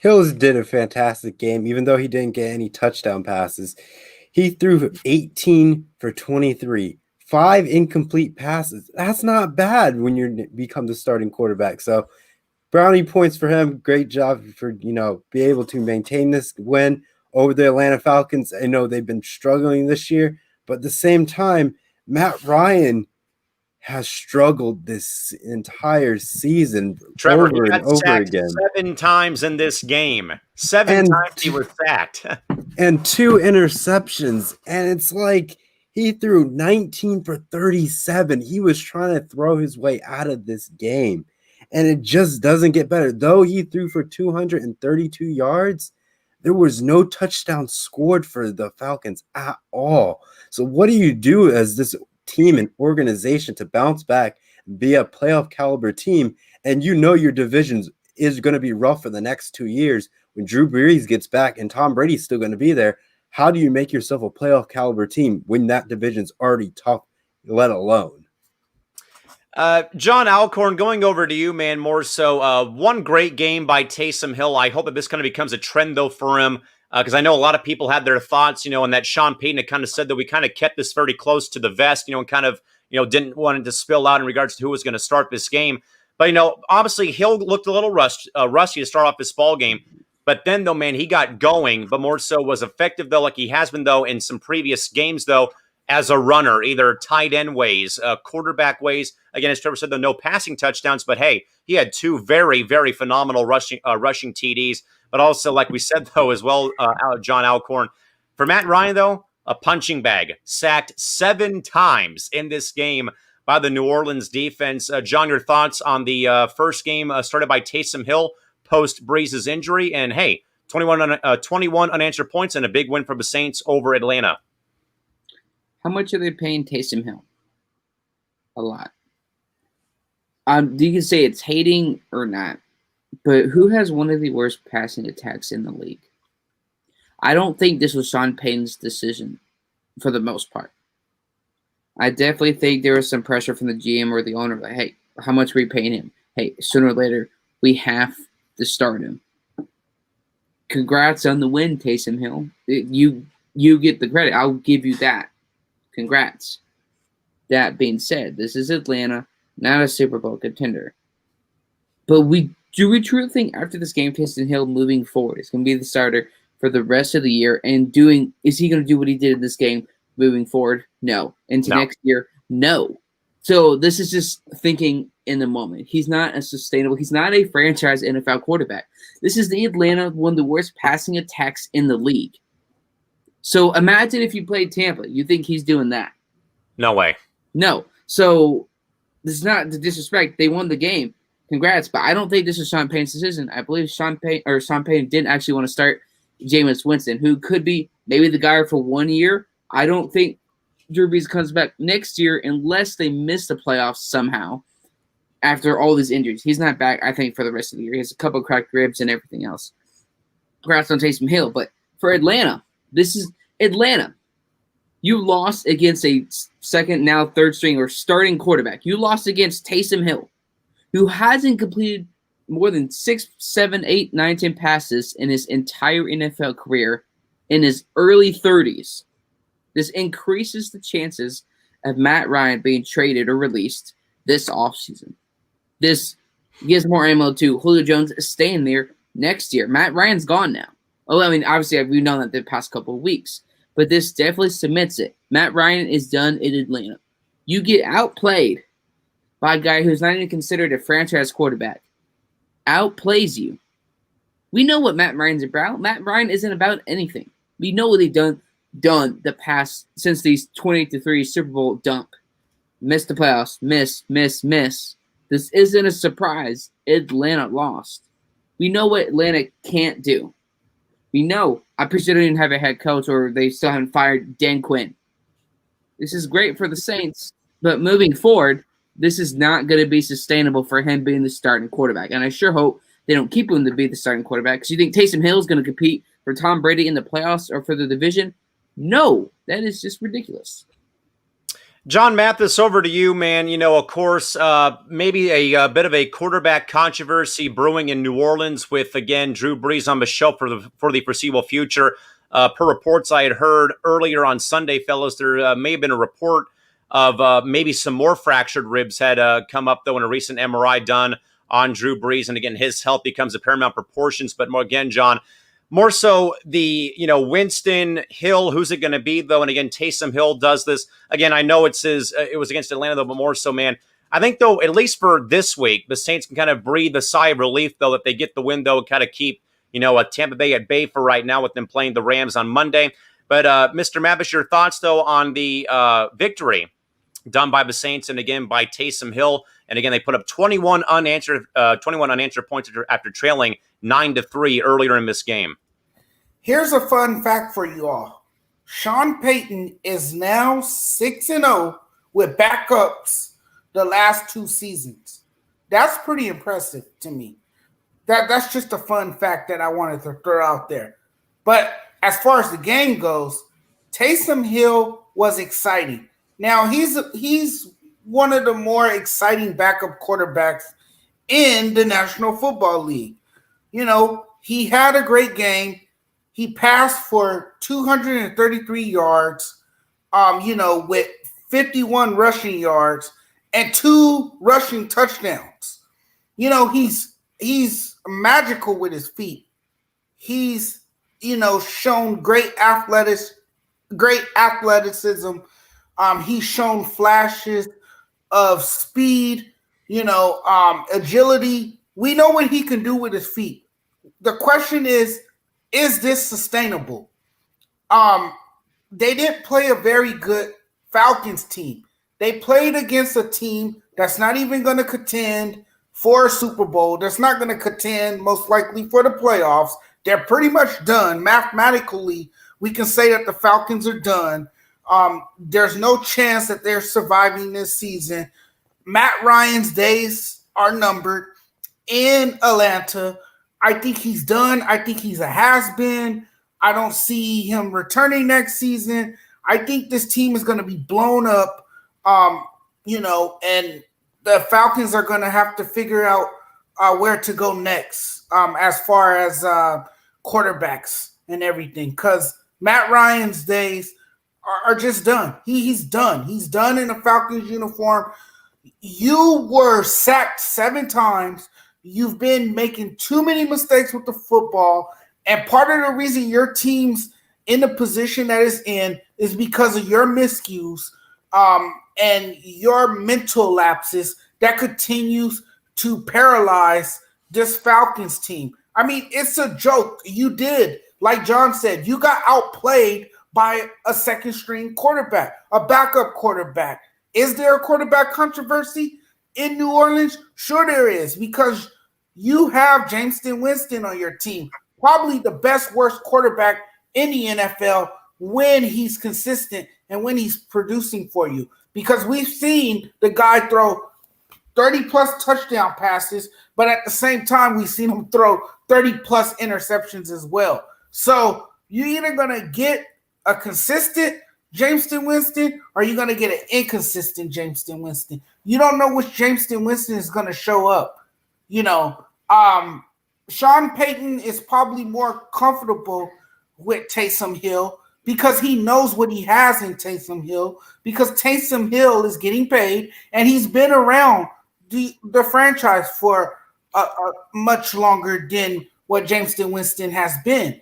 Hills did a fantastic game, even though he didn't get any touchdown passes. He threw 18 for 23, 5 incomplete passes. That's not bad when you become the starting quarterback. So brownie points for him. Great job for, be able to maintain this win over the Atlanta Falcons. I know they've been struggling this year, but at the same time, Matt Ryan has struggled this entire season.
Trevor,
over
he got
and over
sacked
again.
7 times in this game. 7 times he was sacked.
And 2 interceptions. And it's like he threw 19 for 37. He was trying to throw his way out of this game. And it just doesn't get better. Though he threw for 232 yards, there was no touchdown scored for the Falcons at all. So what do you do as this team and organization to bounce back and be a playoff caliber team? And your division is going to be rough for the next 2 years. When Drew Brees gets back and Tom Brady's still going to be there, how do you make yourself a playoff caliber team when that division's already tough, let alone?
John Alcorn, going over to you, man, more so. One great game by Taysom Hill. I hope that this kind of becomes a trend, though, for him, because I know a lot of people had their thoughts, and that Sean Payton had kind of said that we kind of kept this very close to the vest, and kind of, didn't want it to spill out in regards to who was going to start this game. But, obviously Hill looked a little rusty to start off this ball game. But then, though, man, he got going, but more so was effective, though, like he has been, though, in some previous games, though, as a runner, either tight end ways, quarterback ways. Again, as Trevor said, though, no passing touchdowns, but hey, he had 2 very, very phenomenal rushing TDs. But also, like we said, though, as well, John Alcorn, for Matt Ryan, though, a punching bag, sacked 7 times in this game by the New Orleans defense. John, your thoughts on the first game started by Taysom Hill post Brees' injury, and hey, 21 unanswered points and a big win for the Saints over Atlanta.
How much are they paying Taysom Hill? A lot. You can say it's hating or not, but who has one of the worst passing attacks in the league? I don't think this was Sean Payton's decision for the most part. I definitely think there was some pressure from the GM or the owner, like, hey, how much are we paying him? Hey, sooner or later, we have to start him. Congrats on the win, Taysom Hill. You get the credit. I'll give you that. Congrats. That being said, this is Atlanta, not a Super Bowl contender. But do we truly think after this game, Taysom Hill moving forward is going to be the starter for the rest of the year? And is he going to do what he did in this game Moving forward, no. Into
No.
next year, no. So this is just thinking in the moment. He's not he's not a franchise NFL quarterback. This is the Atlanta, one of the worst passing attacks in the league. So imagine if you played Tampa. You think he's doing that?
No way.
No. So this is not the disrespect. They won the game. Congrats. But I don't think this is Sean Payton's decision. I believe Sean Payton didn't actually want to start Jameis Winston, who could be maybe the guy for 1 year. I don't think Drew Brees comes back next year unless they miss the playoffs somehow after all these injuries. He's not back, I think, for the rest of the year. He has a couple cracked ribs and everything else. Congrats on Taysom Hill. But for Atlanta, this is Atlanta. You lost against a second, now third string or starting quarterback. You lost against Taysom Hill, who hasn't completed more than 6, 7, 8, 9, 10 passes in his entire NFL career in his early 30s. This increases the chances of Matt Ryan being traded or released this offseason. This gives more ammo to Julio Jones staying there next year. Matt Ryan's gone now. Well, I mean, obviously, we've known that the past couple of weeks. But this definitely cements it. Matt Ryan is done in Atlanta. You get outplayed by a guy who's not even considered a franchise quarterback. Outplays you. We know what Matt Ryan's about. Matt Ryan isn't about anything. We know what they've done the past since these 28-3 Super Bowl dump. Missed the playoffs. Miss. This isn't a surprise. Atlanta lost. We know what Atlanta can't do. We know. I appreciate they didn't have a head coach or they still haven't fired Dan Quinn. This is great for the Saints, but moving forward, this is not going to be sustainable for him being the starting quarterback. And I sure hope they don't keep him to be the starting quarterback. Because you think Taysom Hill is going to compete for Tom Brady in the playoffs or for the division? No, that is just ridiculous.
John Mathis, over to you, man. You know, of course, maybe a bit of a quarterback controversy brewing in New Orleans with, again, Drew Brees on the shelf for the foreseeable future. Per reports I had heard earlier on Sunday, fellas, there may have been a report of maybe some more fractured ribs had come up, though, in a recent MRI done on Drew Brees. And again, his health becomes of paramount proportions. But more, again, John, more so the, Winston Hill, who's it going to be, though? And again, Taysom Hill does this. Again, I know it was against Atlanta, though, but more so, man. I think, though, at least for this week, the Saints can kind of breathe a sigh of relief, though, that they get the win, though, and kind of keep, Tampa Bay at bay for right now with them playing the Rams on Monday. But, Mr. Mavis, your thoughts, though, on the victory done by the Saints and, again, by Taysom Hill. And, again, they put up 21 unanswered points after trailing 9-3 earlier in this game.
Here's a fun fact for you all. Sean Payton is now 6-0 with backups the last 2 seasons. That's pretty impressive to me. That's just a fun fact that I wanted to throw out there. But as far as the game goes, Taysom Hill was exciting. Now, he's one of the more exciting backup quarterbacks in the National Football League. He had a great game. He passed for 233 yards, with 51 rushing yards and 2 rushing touchdowns. He's magical with his feet. He's, shown great athleticism. He's shown flashes of speed, agility. We know what he can do with his feet. The question is this sustainable? They didn't play a very good Falcons team. They played against a team that's not even going to contend for a Super Bowl. That's not going to contend most likely for the playoffs. They're pretty much done. Mathematically, we can say that the Falcons are done. There's no chance that they're surviving this season. Matt Ryan's days are numbered in Atlanta. I think he's done. I think he's a has-been. I don't see him returning next season. I think this team is going to be blown up, and the Falcons are going to have to figure out where to go next as far as quarterbacks and everything, because Matt Ryan's days are just done. He's done. He's done in a Falcons uniform. You were sacked 7 times. You've been making too many mistakes with the football. And part of the reason your team's in the position that it's in is because of your miscues and your mental lapses that continues to paralyze this Falcons team. I mean, it's a joke. You did, like John said, you got outplayed by a second string quarterback, a backup quarterback. Is there a quarterback controversy in New Orleans? Sure there is, because you have Jameson Winston on your team, probably the best, worst quarterback in the NFL when he's consistent and when he's producing for you. Because we've seen the guy throw 30-plus touchdown passes, but at the same time, we've seen him throw 30-plus interceptions as well. So you're either going to get a consistent Jameson Winston or you're going to get an inconsistent Jameson Winston. You don't know which Jameson Winston is going to show up. You know, Sean Payton is probably more comfortable with Taysom Hill because he knows what he has in Taysom Hill, because Taysom Hill is getting paid and he's been around the franchise for much longer than what Jameson Winston has been.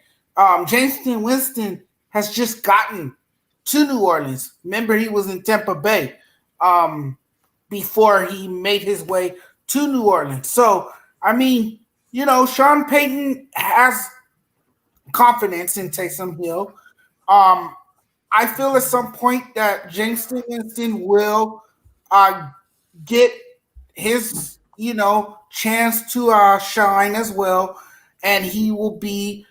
Jameson Winston has just gotten to New Orleans. Remember, he was in Tampa Bay before he made his way to New Orleans. So, I mean, you know, Sean Payton has confidence in Taysom Hill. I feel at some point that Jameson Winston will get his, you know, chance to shine as well, and he will be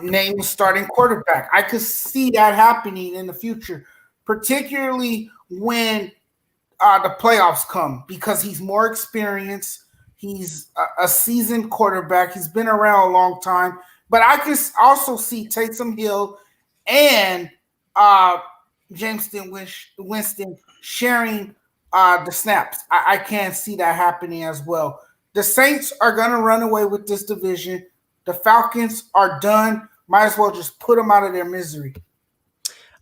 named starting quarterback. I could see that happening in the future, particularly when the playoffs come, because he's more experienced. He's a seasoned quarterback. He's been around a long time. But I can also see Taysom Hill and Jameson Winston sharing the snaps. I can't see that happening as well. The Saints are going to run away with this division. The Falcons are done. Might as well just put them out of their misery.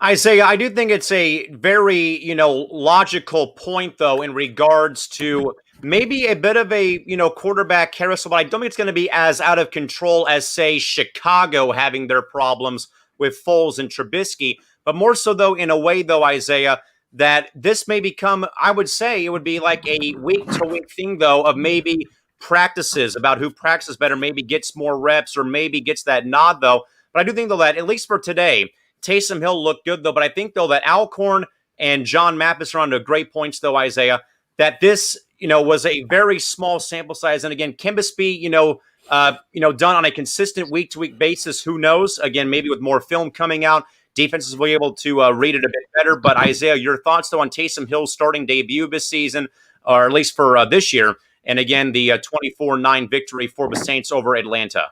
Isaiah, I do think it's a very, logical point, though, in regards to maybe a bit of a, quarterback carousel, but I don't think it's going to be as out of control as, say, Chicago having their problems with Foles and Trubisky, but more so, though, in a way, though, Isaiah, that this may become, I would say, it would be like a week-to-week thing, though, of maybe practices about who practices better, maybe gets more reps or maybe gets that nod, though. But I do think, though, that at least for today, Taysom Hill looked good, though. But I think, though, that Alcorn and John Mappis are on to great points, though, Isaiah, that this, was a very small sample size. And again, can this be, done on a consistent week-to-week basis? Who knows? Again, maybe with more film coming out, defenses will be able to read it a bit better. But Isaiah, your thoughts, though, on Taysom Hill's starting debut this season, or at least for this year, and again, the 24-9 victory for the Saints over Atlanta?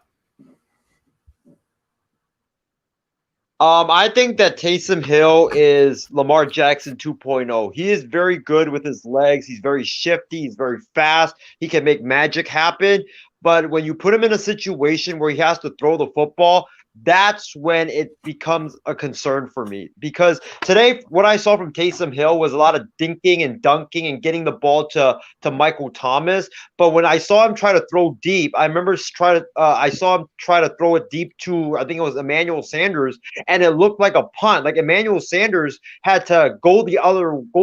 I think that Taysom Hill is Lamar Jackson 2.0. He is very good with his legs. He's very shifty. He's very fast. He can make magic happen. But when you put him in a situation where he has to throw the football, that's when it becomes a concern for me. Because today, what I saw from Taysom Hill was a lot of dinking and dunking and getting the ball to Michael Thomas. But when I saw him try to throw deep, I remember I saw him try to throw it deep to, I think it was Emmanuel Sanders, and it looked like a punt. Like Emmanuel Sanders had to go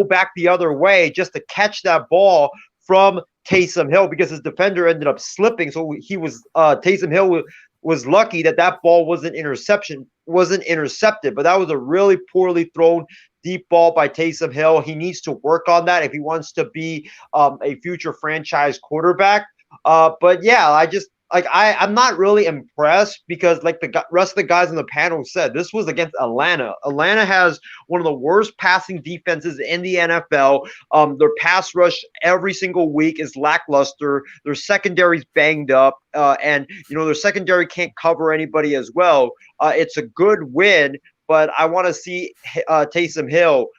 back the other way just to catch that ball from Taysom Hill, because his defender ended up slipping. So Taysom Hill was lucky that ball wasn't intercepted, but that was a really poorly thrown deep ball by Taysom Hill. He needs to work on that if he wants to be a future franchise quarterback. But yeah, I'm not really impressed, because like the rest of the guys on the panel said, this was against Atlanta. Atlanta has one of the worst passing defenses in the NFL. Their pass rush every single week is lackluster. Their secondary's banged up, and their secondary can't cover anybody as well. It's a good win, but I want to see Taysom Hill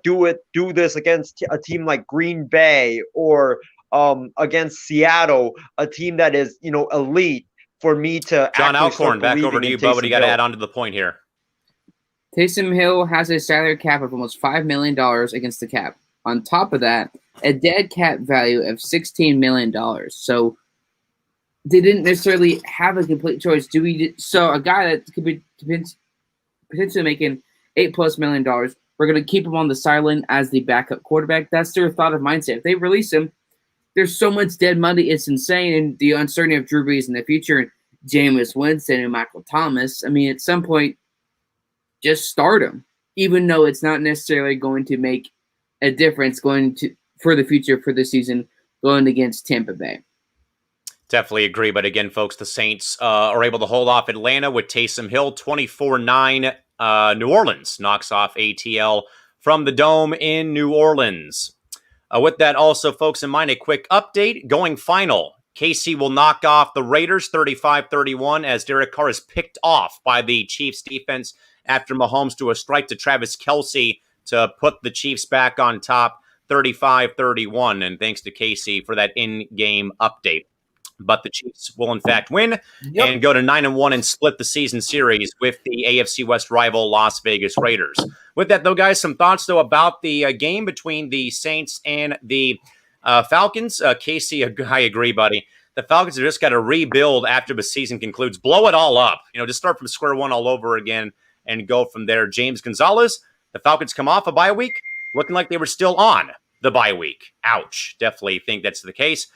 do this against a team like Green Bay or against Seattle, a team that is, elite, for me to
John Alcorn, back over to you, bud. What do you got to add on to the point here?
Taysom Hill has a salary cap of almost $5 million against the cap. On top of that, a dead cap value of $16 million. So they didn't necessarily have a complete choice. So a guy that could be potentially making $8+ million. We're going to keep him on the sideline as the backup quarterback. That's their thought of mindset. If they release him, there's so much dead money. It's insane. And the uncertainty of Drew Brees in the future and Jameis Winston and Michael Thomas. I mean, at some point, just start him, even though it's not necessarily going to make a difference for the future for the season going against Tampa Bay.
Definitely agree. But again, folks, the Saints are able to hold off Atlanta with Taysom Hill 24-9. New Orleans knocks off ATL from the Dome in New Orleans. With that also, folks, in mind, a quick update. Going final, KC will knock off the Raiders 35-31 as Derek Carr is picked off by the Chiefs defense after Mahomes threw a strike to Travis Kelce to put the Chiefs back on top 35-31. And thanks to KC for that in-game update. But the Chiefs will, in fact, win and go to 9-1 and split the season series with the AFC West rival Las Vegas Raiders. With that, though, guys, some thoughts, though, about the game between the Saints and the Falcons. Casey, I agree, buddy. The Falcons have just got to rebuild after the season concludes. Blow it all up. Just start from square one all over again and go from there. James Gonzalez, the Falcons come off a bye week, looking like they were still on the bye week. Ouch. Definitely think that's the case.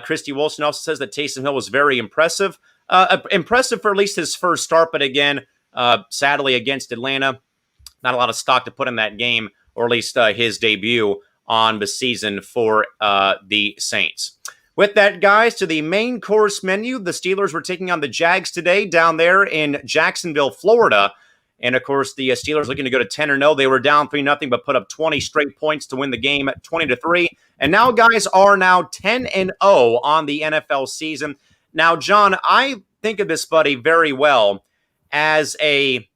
Christy Wilson also says that Taysom Hill was very impressive. Impressive for at least his first start, but again, sadly against Atlanta, not a lot of stock to put in that game, or at least his debut on the season for the Saints. With that, guys, to the main course menu, the Steelers were taking on the Jags today down there in Jacksonville, Florida. And, of course, the Steelers looking to go to 10-0. They were down 3-0, but put up 20 straight points to win the game at 20-3. And now guys are now 10-0 on the NFL season. Now, John, I think of this, buddy, very well think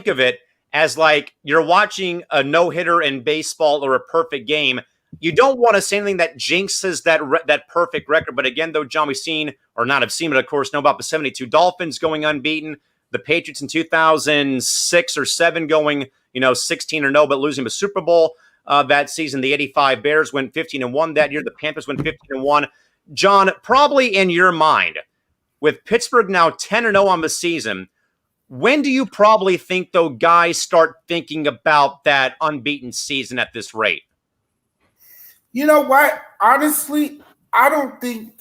of it as like you're watching a no-hitter in baseball or a perfect game. You don't want to say anything that jinxes that perfect record. But again, though, John, but of course, know about the 72 Dolphins going unbeaten. The Patriots in 2006 or 7 going, 16-0, but losing the Super Bowl that season. The 85 Bears went 15-1 that year. The Panthers went 15-1. John, probably in your mind, with Pittsburgh now 10-0 on the season, when do you probably think, though, guys start thinking about that unbeaten season at this rate?
You know what? Honestly, I don't think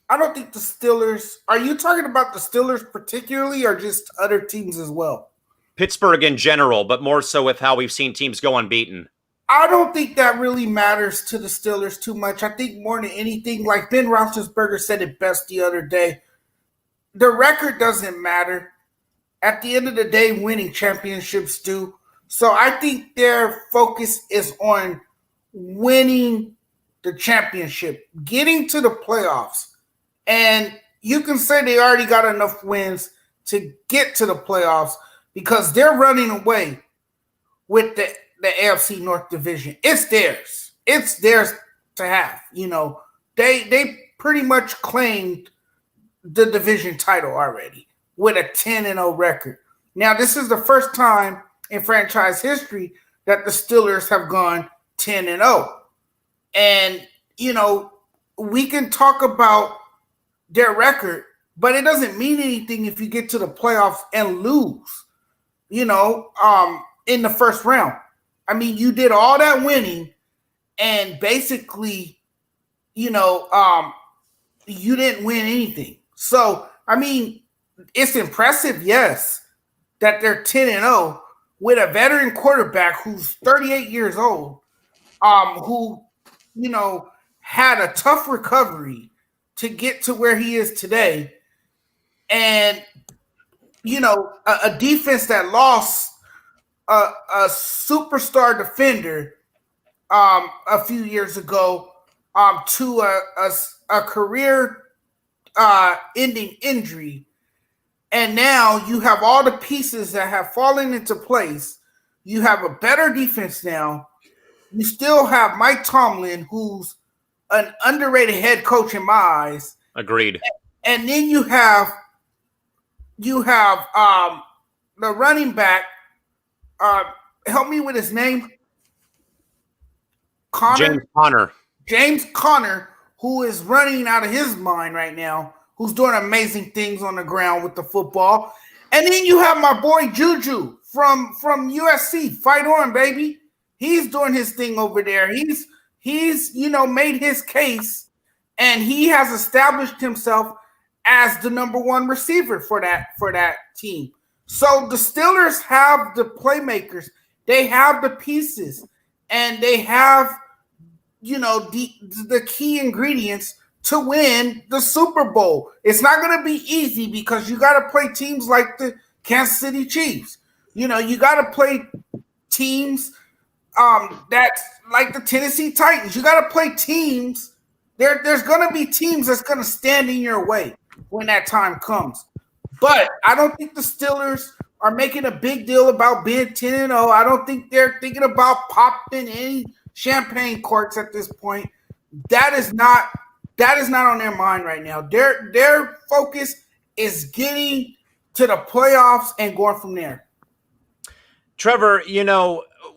the Steelers. Are you talking about the Steelers particularly, or just other teams as well?
Pittsburgh in general, but more so with how we've seen teams go unbeaten.
I don't think that really matters to the Steelers too much. I think more than anything, like Ben Roethlisberger said it best the other day, the record doesn't matter. At the end of the day, winning championships do. So I think their focus is on winning the championship, getting to the playoffs. And you can say they already got enough wins to get to the playoffs because they're running away with the AFC North division. It's theirs. It's theirs to have. They pretty much claimed the division title already with a 10-0 record. Now, this is the first time in franchise history that the Steelers have gone 10-0. And, we can talk about their record, but it doesn't mean anything if you get to the playoffs and lose, in the first round. I mean, you did all that winning and basically, you didn't win anything. So, I mean, it's impressive, yes, that they're 10-0 with a veteran quarterback who's 38 years old, who, had a tough recovery to get to where he is today. And, a defense that lost a superstar defender a few years ago to a career ending injury. And now you have all the pieces that have fallen into place. You have a better defense now. You still have Mike Tomlin, who's an underrated head coach in my eyes.
Agreed.
And then you have the running back. Help me with his name. James Conner, who is running out of his mind right now, who's doing amazing things on the ground with the football. And then you have my boy Juju from USC. Fight on, baby. He's doing his thing over there. He's made his case, and he has established himself as the number one receiver for that team. So the Steelers have the playmakers, they have the pieces, and they have the key ingredients to win the Super Bowl. It's not going to be easy because you got to play teams like the Kansas City Chiefs. You got to play teams that's like the Tennessee Titans. You got to play teams. There's going to be teams that's going to stand in your way when that time comes. But I don't think the Steelers are making a big deal about being 10-0. I don't think they're thinking about popping any champagne corks at this point. That is not on their mind right now. Their focus is getting to the playoffs and going from there.
Trevor,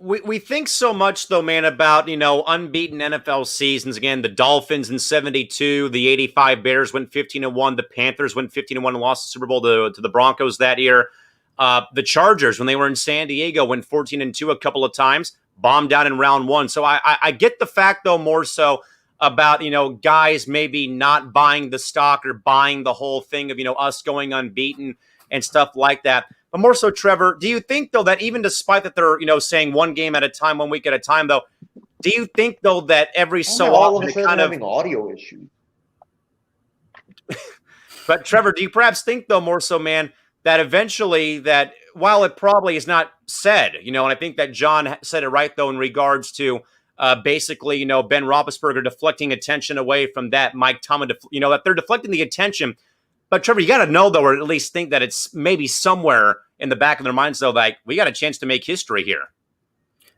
we think so much, though, man, about, unbeaten NFL seasons. Again, the Dolphins in 72, the 85 Bears went 15-1, the Panthers went 15-1 and lost the Super Bowl to the Broncos that year. The Chargers, when they were in San Diego, went 14-2 a couple of times, bombed out in round one. So I get the fact, though, more so about, guys maybe not buying the stock or buying the whole thing of, us going unbeaten and stuff like that. But more so, Trevor, do you think, though, that even despite that they're, saying one game at a time, 1 week at a time, though, do you think, though, that every so
all
often
of a sudden having audio issues?
But, Trevor, do you perhaps think, though, more so, man, that eventually that while it probably is not said, and I think that John said it right, though, in regards to basically, Ben Roethlisberger deflecting attention away from that Mike Tomlin, that they're deflecting the attention. But Trevor, you got to know, though, or at least think that it's maybe somewhere in the back of their minds, though, like we got a chance to make history here.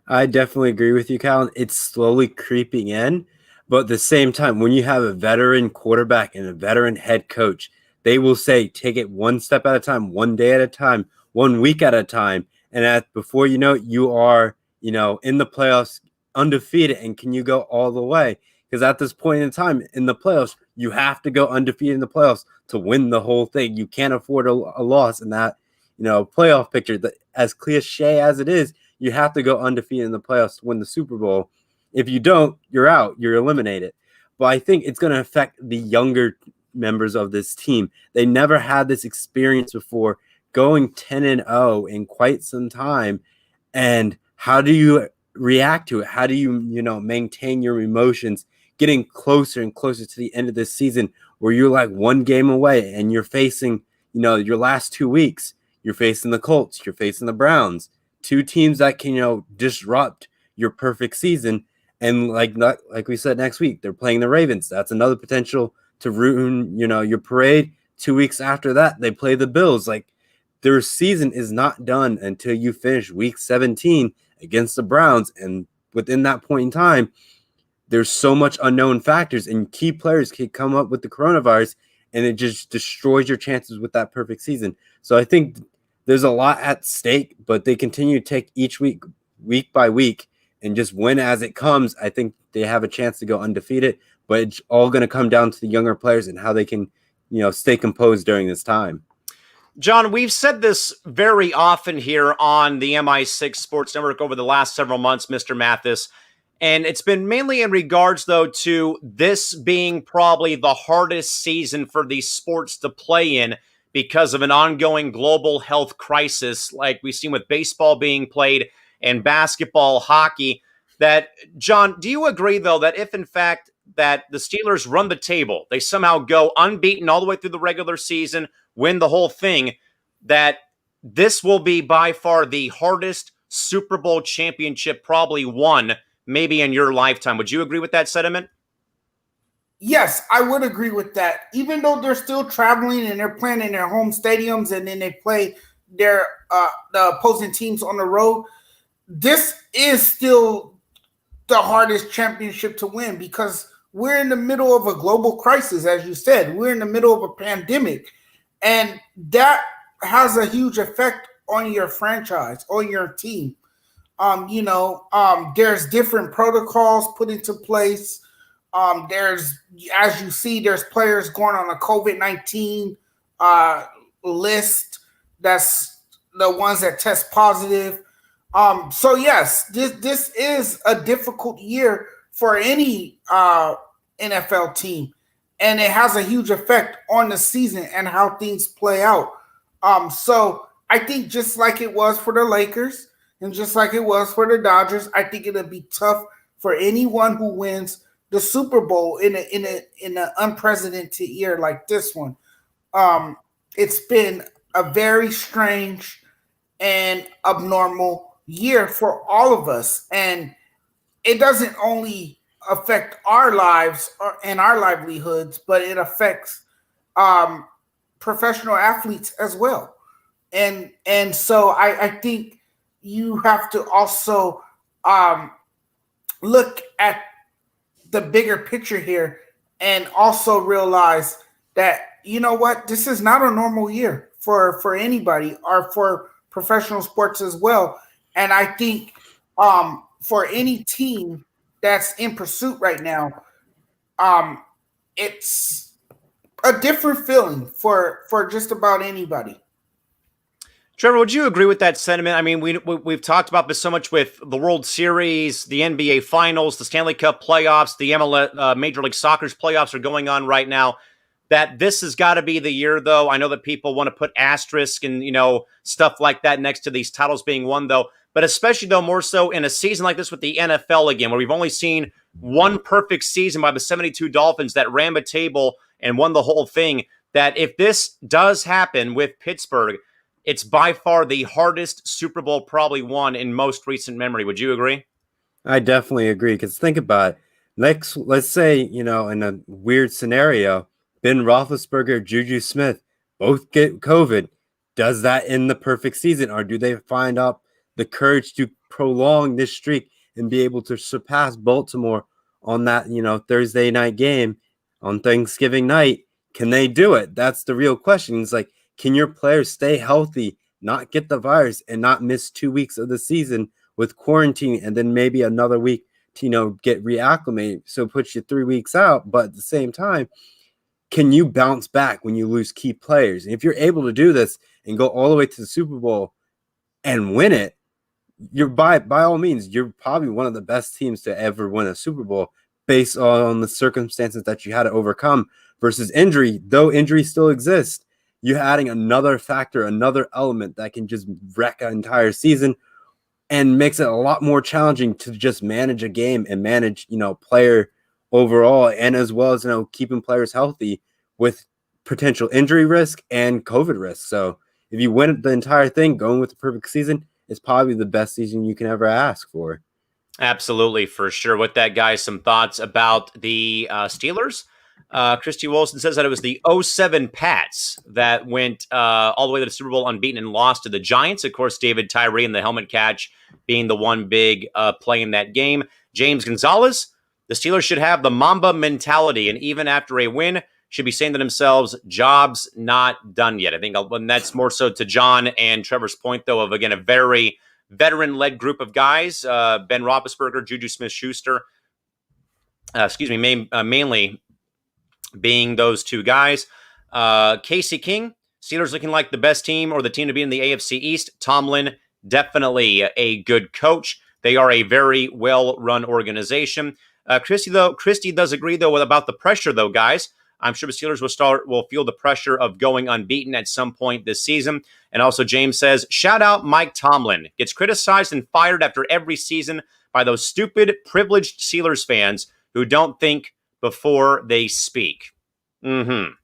I definitely agree with you, Cal. It's slowly creeping in. But at the same time, when you have a veteran quarterback and a veteran head coach, they will say, take it one step at a time, one day at a time, 1 week at a time. And before you know it, you are, in the playoffs undefeated. And can you go all the way? Because at this point in time in the playoffs, you have to go undefeated in the playoffs to win the whole thing. You can't afford a loss in that, playoff picture. As cliche as it is, you have to go undefeated in the playoffs to win the Super Bowl. If you don't, you're out. You're eliminated. But I think it's going to affect the younger members of this team. They never had this experience before, going 10-0 in quite some time. And how do you react to it? How do you, maintain your emotions, getting closer and closer to the end of this season where you're like one game away and you're facing, your last 2 weeks, you're facing the Colts, you're facing the Browns, two teams that can, disrupt your perfect season. And like we said, next week, they're playing the Ravens. That's another potential to ruin, your parade. 2 weeks after that, they play the Bills. Like, their season is not done until you finish week 17 against the Browns. And within that point in time, there's so much unknown factors, and key players can come up with the coronavirus, and it just destroys your chances with that perfect season. So I think there's a lot at stake, but they continue to take each week by week, and just win as it comes. I think they have a chance to go undefeated, but it's all going to come down to the younger players and how they can, stay composed during this time.
John, we've said this very often here on the MI6 Sports Network over the last several months, Mr. Mathis, and it's been mainly in regards, though, to this being probably the hardest season for these sports to play in because of an ongoing global health crisis like we've seen with baseball being played and basketball, hockey. That, John, do you agree, though, that if, in fact, that the Steelers run the table, they somehow go unbeaten all the way through the regular season, win the whole thing, that this will be by far the hardest Super Bowl championship probably won maybe in your lifetime? Would you agree with that sentiment?
Yes, I would agree with that. Even though they're still traveling and they're playing in their home stadiums and then they play their the opposing teams on the road, this is still the hardest championship to win because we're in the middle of a global crisis, as you said. We're in the middle of a pandemic, and that has a huge effect on your franchise, on your team. There's different protocols put into place. There's, as you see, there's players going on a COVID-19 list. that's the ones that test positive. So yes, this is a difficult year for any NFL team, and it has a huge effect on the season and how things play out. So I think just like it was for the Lakers and just like it was for the Dodgers, I think it'll be tough for anyone who wins the Super Bowl in an unprecedented year like this one. It's been a very strange and abnormal year for all of us, and it doesn't only affect our lives and our livelihoods, but it affects um, professional athletes as well. And so I think you have to also um, look at the bigger picture here and also realize that you know what, this is not a normal year for anybody or for professional sports as well. And I think for any team that's in pursuit right now, um, it's a different feeling for just about anybody.
Trevor, would you agree with that sentiment? I mean, we've talked about this so much with the World Series, the NBA Finals, the Stanley Cup playoffs, the MLS, Major League Soccer's playoffs are going on right now. That this has got to be the year, though. I know that people want to put asterisk and stuff like that next to these titles being won, though. But especially though, more so in a season like this with the NFL again, where we've only seen one perfect season by the 72 Dolphins that ran the table and won the whole thing. That if this does happen with Pittsburgh, it's by far the hardest Super Bowl probably won in most recent memory. Would you agree?
I definitely agree, because think about it. Let's say, in a weird scenario, Ben Roethlisberger, Juju Smith both get COVID. Does that end the perfect season, or do they find out the courage to prolong this streak and be able to surpass Baltimore on that, Thursday night game on Thanksgiving night? Can they do it? That's the real question. It's like, can your players stay healthy, not get the virus, and not miss 2 weeks of the season with quarantine and then maybe another week to, get reacclimated? So it puts you 3 weeks out. But at the same time, can you bounce back when you lose key players? And if you're able to do this and go all the way to the Super Bowl and win it, you're by all means, you're probably one of the best teams to ever win a Super Bowl based on the circumstances that you had to overcome versus injury. Though injury still exists, you're adding another factor, another element that can just wreck an entire season and makes it a lot more challenging to just manage a game and manage, player overall, and as well as, keeping players healthy with potential injury risk and COVID risk. So if you win the entire thing, going with the perfect season is probably the best season you can ever ask for.
Absolutely, for sure. With that, guys, some thoughts about the Steelers. Christy Wilson says that it was the 07 Pats that went all the way to the Super Bowl unbeaten and lost to the Giants. Of course, David Tyree and the helmet catch being the one big play in that game. James Gonzalez, the Steelers should have the Mamba mentality, and even after a win, should be saying to themselves, job's not done yet. I think and that's more so to John and Trevor's point, though, of, again, a very veteran-led group of guys. Ben Roethlisberger, Juju Smith-Schuster, mainly being those two guys. Casey King, Steelers looking like the best team or the team to be in the AFC East. Tomlin, definitely a good coach. They are a very well-run organization. Christy does agree, though, about the pressure, though, guys. I'm sure the Steelers will feel the pressure of going unbeaten at some point this season. And also, James says, shout out Mike Tomlin. Gets criticized and fired after every season by those stupid, privileged Steelers fans who don't think before they speak. To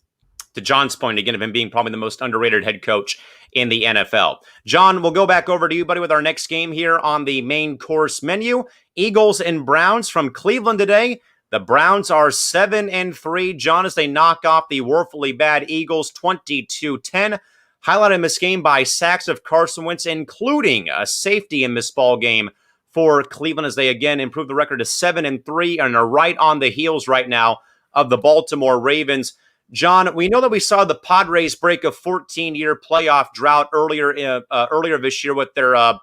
John's point, again, of him being probably the most underrated head coach in the NFL. John, we'll go back over to you, buddy, with our next game here on the main course menu. Eagles and Browns from Cleveland today. The Browns are 7-3, John, as they knock off the woefully bad Eagles 22-10. Highlighted in this game by sacks of Carson Wentz, including a safety in this ball game for Cleveland, as they again improve the record to 7-3 and are right on the heels right now of the Baltimore Ravens. John, we know that we saw the Padres break a 14-year playoff drought earlier this year with their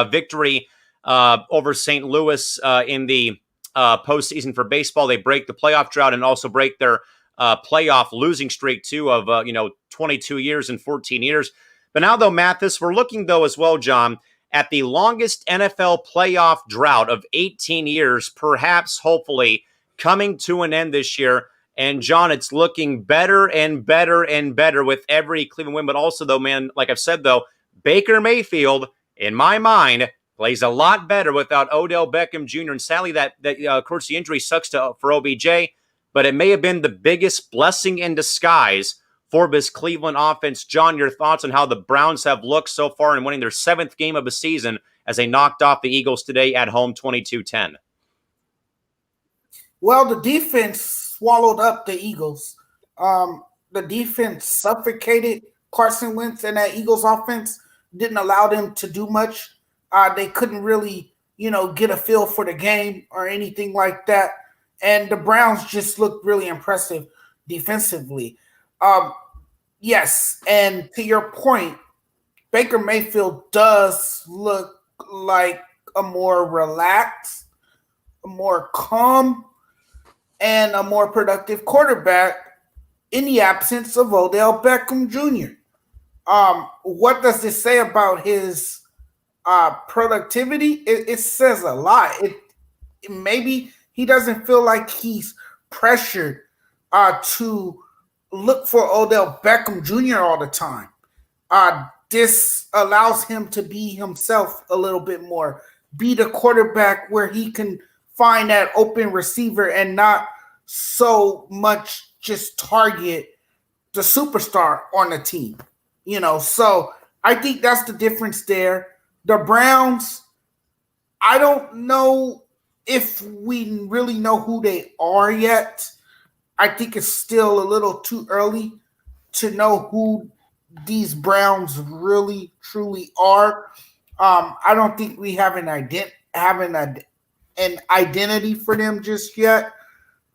victory over St. Louis in the postseason for baseball. They break the playoff drought and also break their playoff losing streak too of 22 years and 14 years. But now, though, Mathis, we're looking, though, as well, John, at the longest NFL playoff drought of 18 years, perhaps, hopefully, coming to an end this year. And, John, it's looking better and better and better with every Cleveland win. But also, though, man, like I've said, though, Baker Mayfield, in my mind, plays a lot better without Odell Beckham Jr. And sadly, that of course, the injury sucks for OBJ, but it may have been the biggest blessing in disguise for this Cleveland offense. John, your thoughts on how the Browns have looked so far in winning their 7th game of the season as they knocked off the Eagles today at home 22-10?
Well, the defense swallowed up the Eagles. The defense suffocated Carson Wentz, and that Eagles offense didn't allow them to do much. They couldn't really, get a feel for the game or anything like that. And the Browns just looked really impressive defensively. Yes, and to your point, Baker Mayfield does look like a more relaxed, a more calm, and a more productive quarterback in the absence of Odell Beckham Jr. What does this say about his productivity? It says a lot. Maybe he doesn't feel like he's pressured to look for Odell Beckham Jr. all the time. This allows him to be himself a little bit more, be the quarterback where he can find that open receiver and not so much just target the superstar on the team. So I think that's the difference there. The Browns, I don't know if we really know who they are yet. I think it's still a little too early to know who these Browns really, truly are. I don't think we have an identity for them just yet.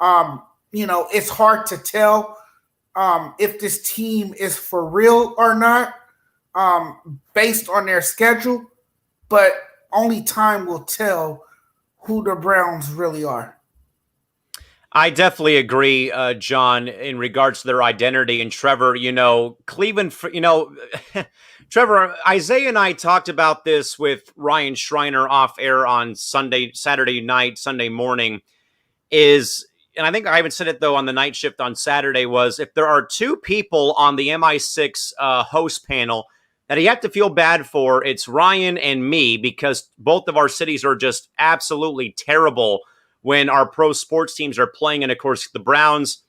It's hard to tell if this team is for real or not based on their schedule, but only time will tell who the Browns really are.
I definitely agree, John, in regards to their identity. And Trevor, Cleveland, Trevor, Isaiah and I talked about this with Ryan Schreiner off air on Saturday night, Sunday morning, and I think I even said it, though, on the night shift on Saturday, was if there are two people on the MI6 host panel that you have to feel bad for, it's Ryan and me, because both of our cities are just absolutely terrible when our pro sports teams are playing. And, of course, the Browns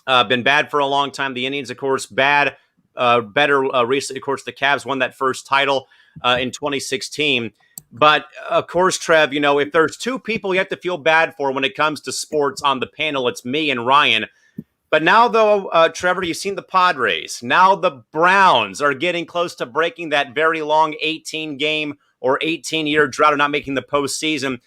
been bad for a long time. The Indians, of course, bad. Better recently, of course, the Cavs won that first title in 2016. But, of course, Trev, if there's two people you have to feel bad for when it comes to sports on the panel, it's me and Ryan. But now, though, Trevor, you've seen the Padres. Now the Browns are getting close to breaking that very long 18-game or 18-year drought of not making the postseason.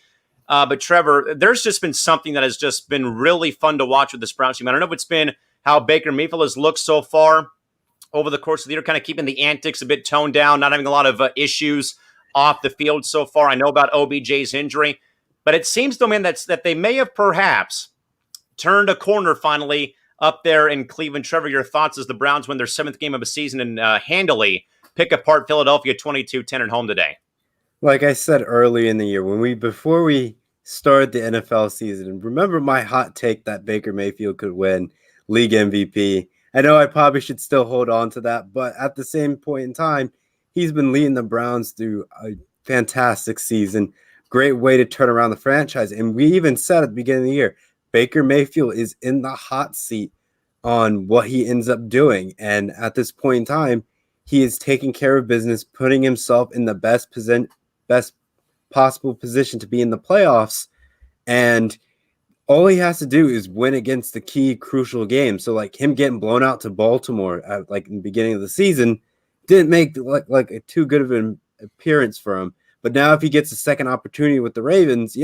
But, Trevor, there's just been something that has just been really fun to watch with this Browns team. I don't know if it's been how Baker Mayfield has looked so far over the course of the year, kind of keeping the antics a bit toned down, not having a lot of issues off the field so far. I know about OBJ's injury, but it seems, though, man, that they may have perhaps turned a corner finally up there in Cleveland. Trevor, your thoughts as the Browns win their 7th game of the season and handily pick apart Philadelphia 22-10 at home today?
Like I said early in the year, before we started the NFL season, remember my hot take that Baker Mayfield could win league MVP. I know I probably should still hold on to that, but at the same point in time, he's been leading the Browns through a fantastic season. Great way to turn around the franchise. And we even said at the beginning of the year, Baker Mayfield is in the hot seat on what he ends up doing. And at this point in time, he is taking care of business, putting himself in the best possible position to be in the playoffs. And all he has to do is win against the key crucial game. So like him getting blown out to Baltimore at in the beginning of the season didn't make like a too good of an appearance for him. But now if he gets a second opportunity with the Ravens,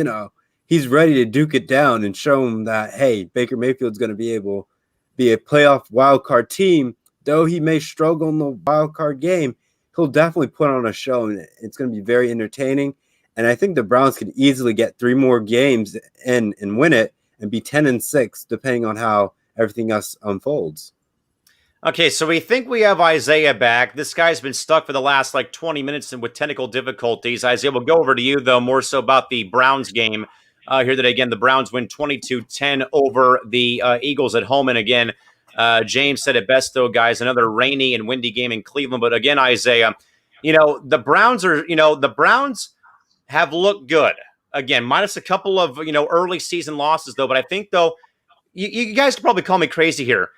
he's ready to duke it down and show him that, hey, Baker Mayfield's going to be able to be a playoff wildcard team. Though he may struggle in the wildcard game, he'll definitely put on a show, and it's going to be very entertaining. And I think the Browns could easily get 3 more games in and win it and be 10-6, depending on how everything else unfolds.
Okay, so we think we have Isaiah back. This guy's been stuck for the last 20 minutes and with technical difficulties. Isaiah, we'll go over to you, though, more so about the Browns game here today. Again, the Browns win 22-10 over the Eagles at home. And again, James said it best, though, guys, another rainy and windy game in Cleveland. But again, Isaiah, the Browns have looked good. Again, minus a couple of, early season losses, though. But I think, though, you guys could probably call me crazy here.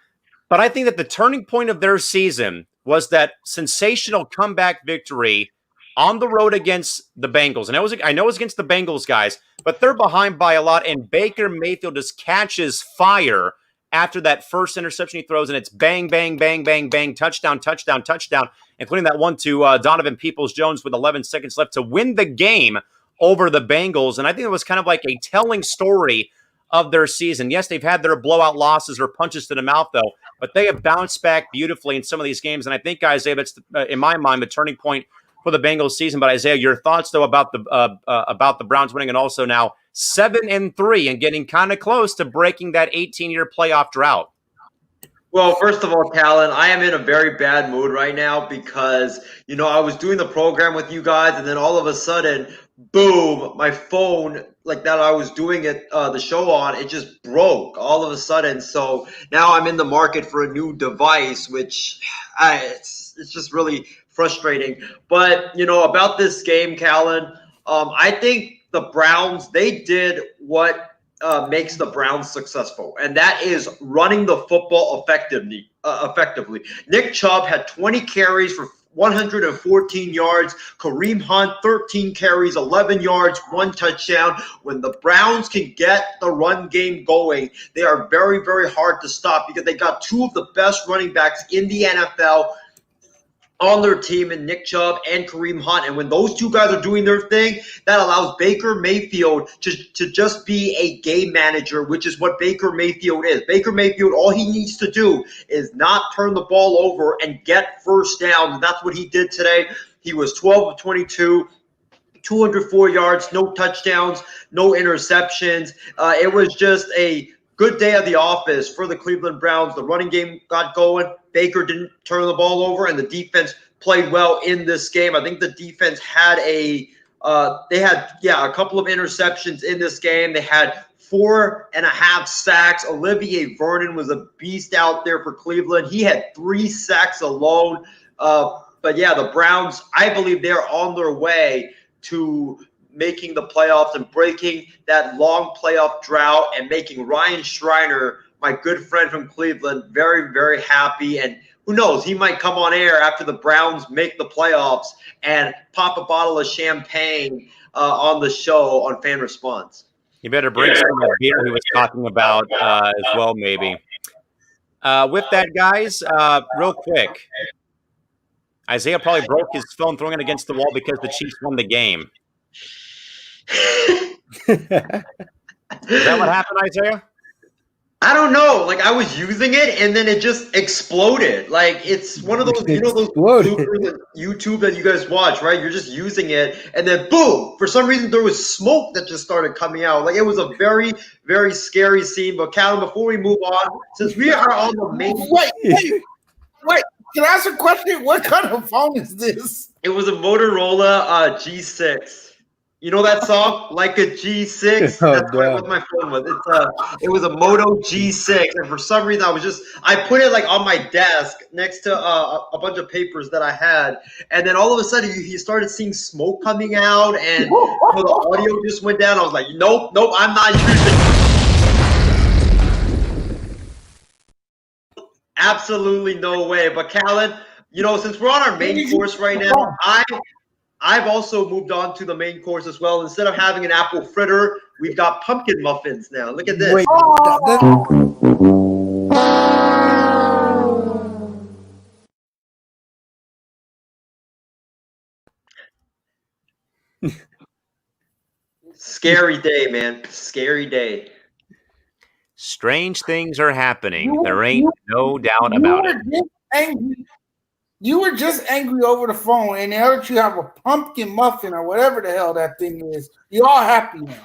But I think that the turning point of their season was that sensational comeback victory on the road against the Bengals. And I know it was against the Bengals, guys, but they're behind by a lot. And Baker Mayfield just catches fire after that first interception he throws, and it's bang, bang, bang, bang, bang, touchdown, touchdown, touchdown, including that one to Donovan Peoples-Jones with 11 seconds left to win the game over the Bengals. And I think it was kind of like a telling story of their season. Yes, they've had their blowout losses or punches to the mouth, though, but they have bounced back beautifully in some of these games. And I think, Isaiah, that's, in my mind, the turning point for the Bengals season. But, Isaiah, your thoughts, though, about the Browns winning and also now 7-3 and getting kind of close to breaking that 18-year playoff drought.
Well, first of all, Callan, I am in a very bad mood right now because, I was doing the program with you guys, and then all of a sudden, boom, my phone, like that I was doing it, the show on, it just broke all of a sudden. So now I'm in the market for a new device, which it's just really frustrating. But, about this game, Callan, I think the Browns, they did what makes the Browns successful, and that is running the football effectively. Nick Chubb had 20 carries for 114 yards. Kareem Hunt, 13 carries, 11 yards, 1 touchdown. When the Browns can get the run game going, they are very, very hard to stop because they got two of the best running backs in the NFL on their team in Nick Chubb and Kareem Hunt. And when those two guys are doing their thing, that allows Baker Mayfield to just be a game manager, which is what Baker Mayfield is. Baker Mayfield, all he needs to do is not turn the ball over and get first down. And that's what he did today. He was 12 of 22. 204 yards, no touchdowns, no interceptions. It was just a good day at the office for the Cleveland Browns. The running game got going. Baker didn't turn the ball over, and the defense played well in this game. I think the defense had a couple of interceptions in this game. They had 4.5 sacks. Olivier Vernon was a beast out there for Cleveland. He had 3 sacks alone. But yeah, the Browns, I believe they're on their way to making the playoffs and breaking that long playoff drought and making Ryan Schreiner, my good friend from Cleveland, very, very happy. And who knows, he might come on air after the Browns make the playoffs and pop a bottle of champagne on the show on Fan Response.
You better bring some of that beer he was talking about as well, maybe. With that, guys, real quick, Isaiah probably broke his phone throwing it against the wall because the Chiefs won the game. Is that what happened, Isaiah?
I don't know. Like, I was using it and then it just exploded. Like, it's one of those, those bloopers on YouTube that you guys watch, right? You're just using it and then boom, for some reason there was smoke that just started coming out. Like, it was a very, very scary scene. But Callum, before we move on, since we are on the main
Wait. Can I ask a question? What kind of phone is this?
It was a Motorola G6. You know that song, Like a G6? That's what my phone was. It was a Moto G6, and for some reason I put it like on my desk next to a bunch of papers that I had, and then all of a sudden he started seeing smoke coming out, and the audio just went down. I was like, nope, I'm not using it. Absolutely no way. But Callan, since we're on our main course right now, I've also moved on to the main course as well. Instead of having an apple fritter, we've got pumpkin muffins now. Look at this.
Wait,
Scary day, man. Scary day.
Strange things are happening. There ain't no doubt about it.
You were just angry over the phone, and now that you have a pumpkin muffin or whatever the hell that thing is, you're all happy now.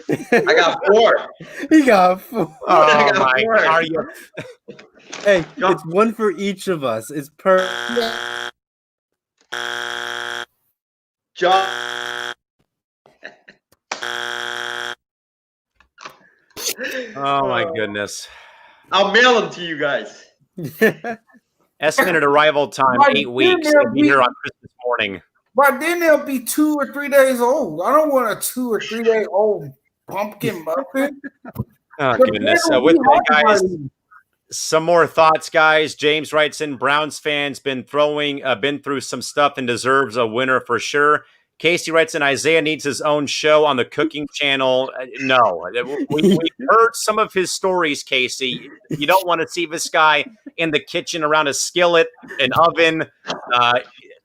I got 4.
He got 4.
Oh
I got
my!
4.
Are you?
Hey, it's one for each of us. It's per.
John.
Oh my goodness!
I'll mail them to you guys.
Estimated arrival time
By
8
then
weeks.
they'll
It'll be
be-
here on Christmas morning.
But then they'll be 2 or 3 days old. I don't want a 2 or 3 day old pumpkin muffin.
Oh
The
goodness!
bread will
With
be
that,
hard
guys.
by then.
Some more thoughts, guys. James writes in, Browns fans been through some stuff and deserves a winner for sure. Casey writes in, Isaiah needs his own show on the cooking channel. No, we've heard some of his stories, Casey. You don't want to see this guy in the kitchen around a skillet, an oven, a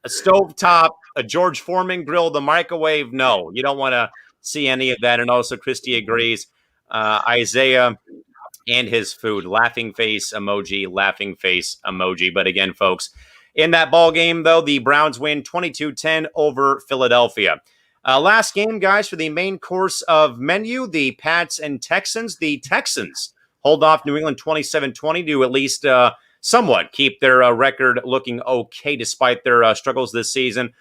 stovetop, a George Foreman grill, the microwave. No, you don't want to see any of that. And also, Christy agrees. Isaiah and his food. Laughing face emoji, laughing face emoji. But again, folks, in that ball game, though, the Browns win 22-10 over Philadelphia. Last game, guys, for the main course of menu, the Pats and Texans. The Texans hold off New England 27-20 to at least somewhat keep their record looking okay despite their struggles this season.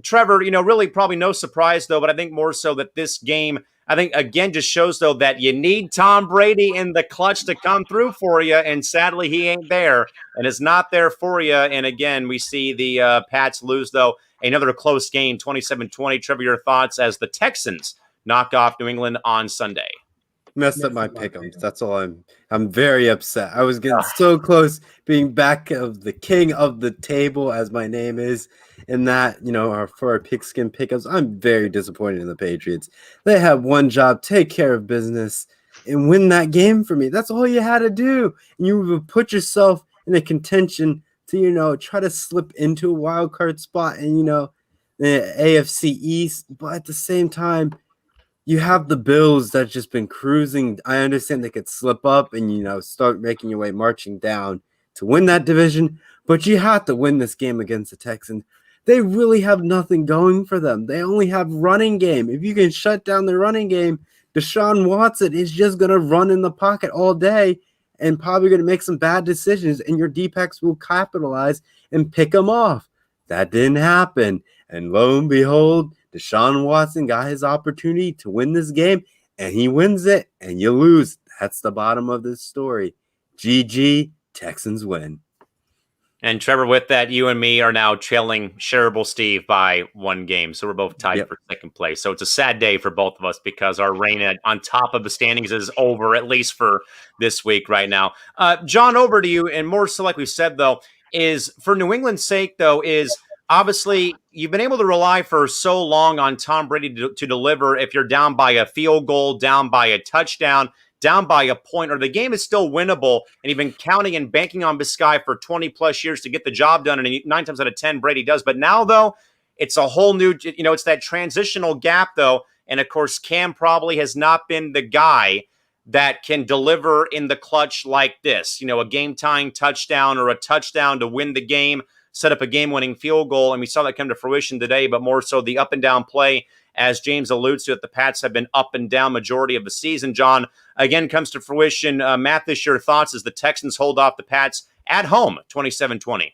Trevor, really probably no surprise, though, but I think more so that this game, I think, again, just shows, though, that you need Tom Brady in the clutch to come through for you, and sadly, he ain't there and is not there for you. And again, we see the Pats lose, though, another close game, 27-20. Trevor, your thoughts as the Texans knock off New England on Sunday?
Messed up my pick'ems. That's all. I'm very upset. I was getting so close being back of the king of the table, as my name is, in that, for our pigskin pick'ems. I'm very disappointed in the Patriots. They have one job: take care of business and win that game for me. That's all you had to do. And you would put yourself in a contention to, try to slip into a wild card spot and, the AFC East. But at the same time, you have the Bills that's just been cruising. I understand they could slip up and, start making your way marching down to win that division, but you have to win this game against the Texans. They really have nothing going for them. They only have running game. If you can shut down the running game, Deshaun Watson is just going to run in the pocket all day and probably going to make some bad decisions, and your D-backs will capitalize and pick them off. That didn't happen. And lo and behold, Deshaun Watson got his opportunity to win this game, and he wins it, and you lose. That's the bottom of this story. GG, Texans win.
And Trevor, with that, you and me are now trailing Shareable Steve by 1 game. So we're both tied for second place. So it's a sad day for both of us because our reign on top of the standings is over, at least for this week right now. John, over to you. And more so, like we said, though, is for New England's sake, though, is obviously you've been able to rely for so long on Tom Brady to deliver if you're down by a field goal, down by a touchdown, down by a point, or the game is still winnable, and you've been counting and banking on this guy for 20 plus years to get the job done, and 9 times out of 10 Brady does. But now, though, it's a whole new, it's that transitional gap, though, and of course Cam probably has not been the guy that can deliver in the clutch like this, a game-tying touchdown or a touchdown to win the game, set up a game-winning field goal, and we saw that come to fruition today, but more so the up-and-down play, as James alludes to, that the Pats have been up and down majority of the season. John, again, comes to fruition. Mathis, your thoughts as the Texans hold off the Pats at home, 27-20.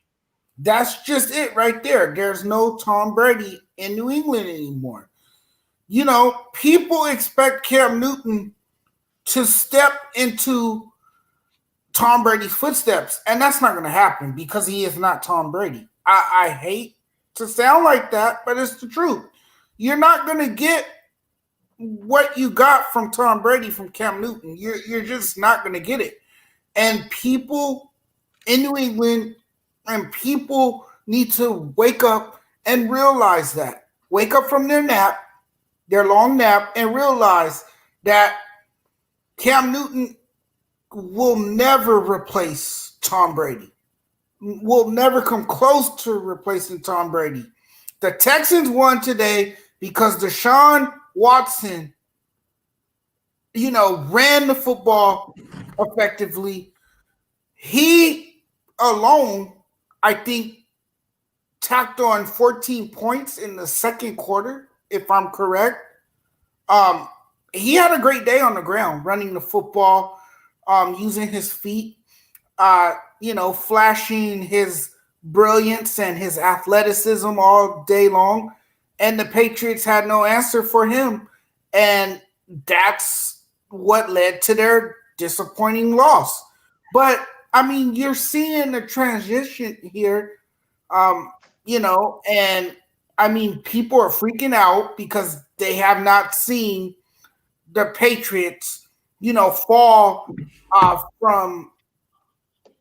That's just it right there. There's no Tom Brady in New England anymore. People expect Cam Newton to step into Tom Brady's footsteps, and that's not going to happen because he is not Tom Brady. I hate to sound like that, but it's the truth. You're not going to get what you got from Tom Brady from Cam Newton. You're just not going to get it. And people in New England and people need to wake up and realize that. Wake up from their nap, their long nap, and realize that Cam Newton will never replace Tom Brady. Will never come close to replacing Tom Brady. The Texans won today because Deshaun Watson, ran the football effectively. He alone, I think, tacked on 14 points in the second quarter, if I'm correct. he had a great day on the ground, running the football, using his feet, flashing his brilliance and his athleticism all day long. And the Patriots had no answer for him. And that's what led to their disappointing loss. But, I mean, you're seeing the transition here, and I mean, people are freaking out because they have not seen the Patriots, fall from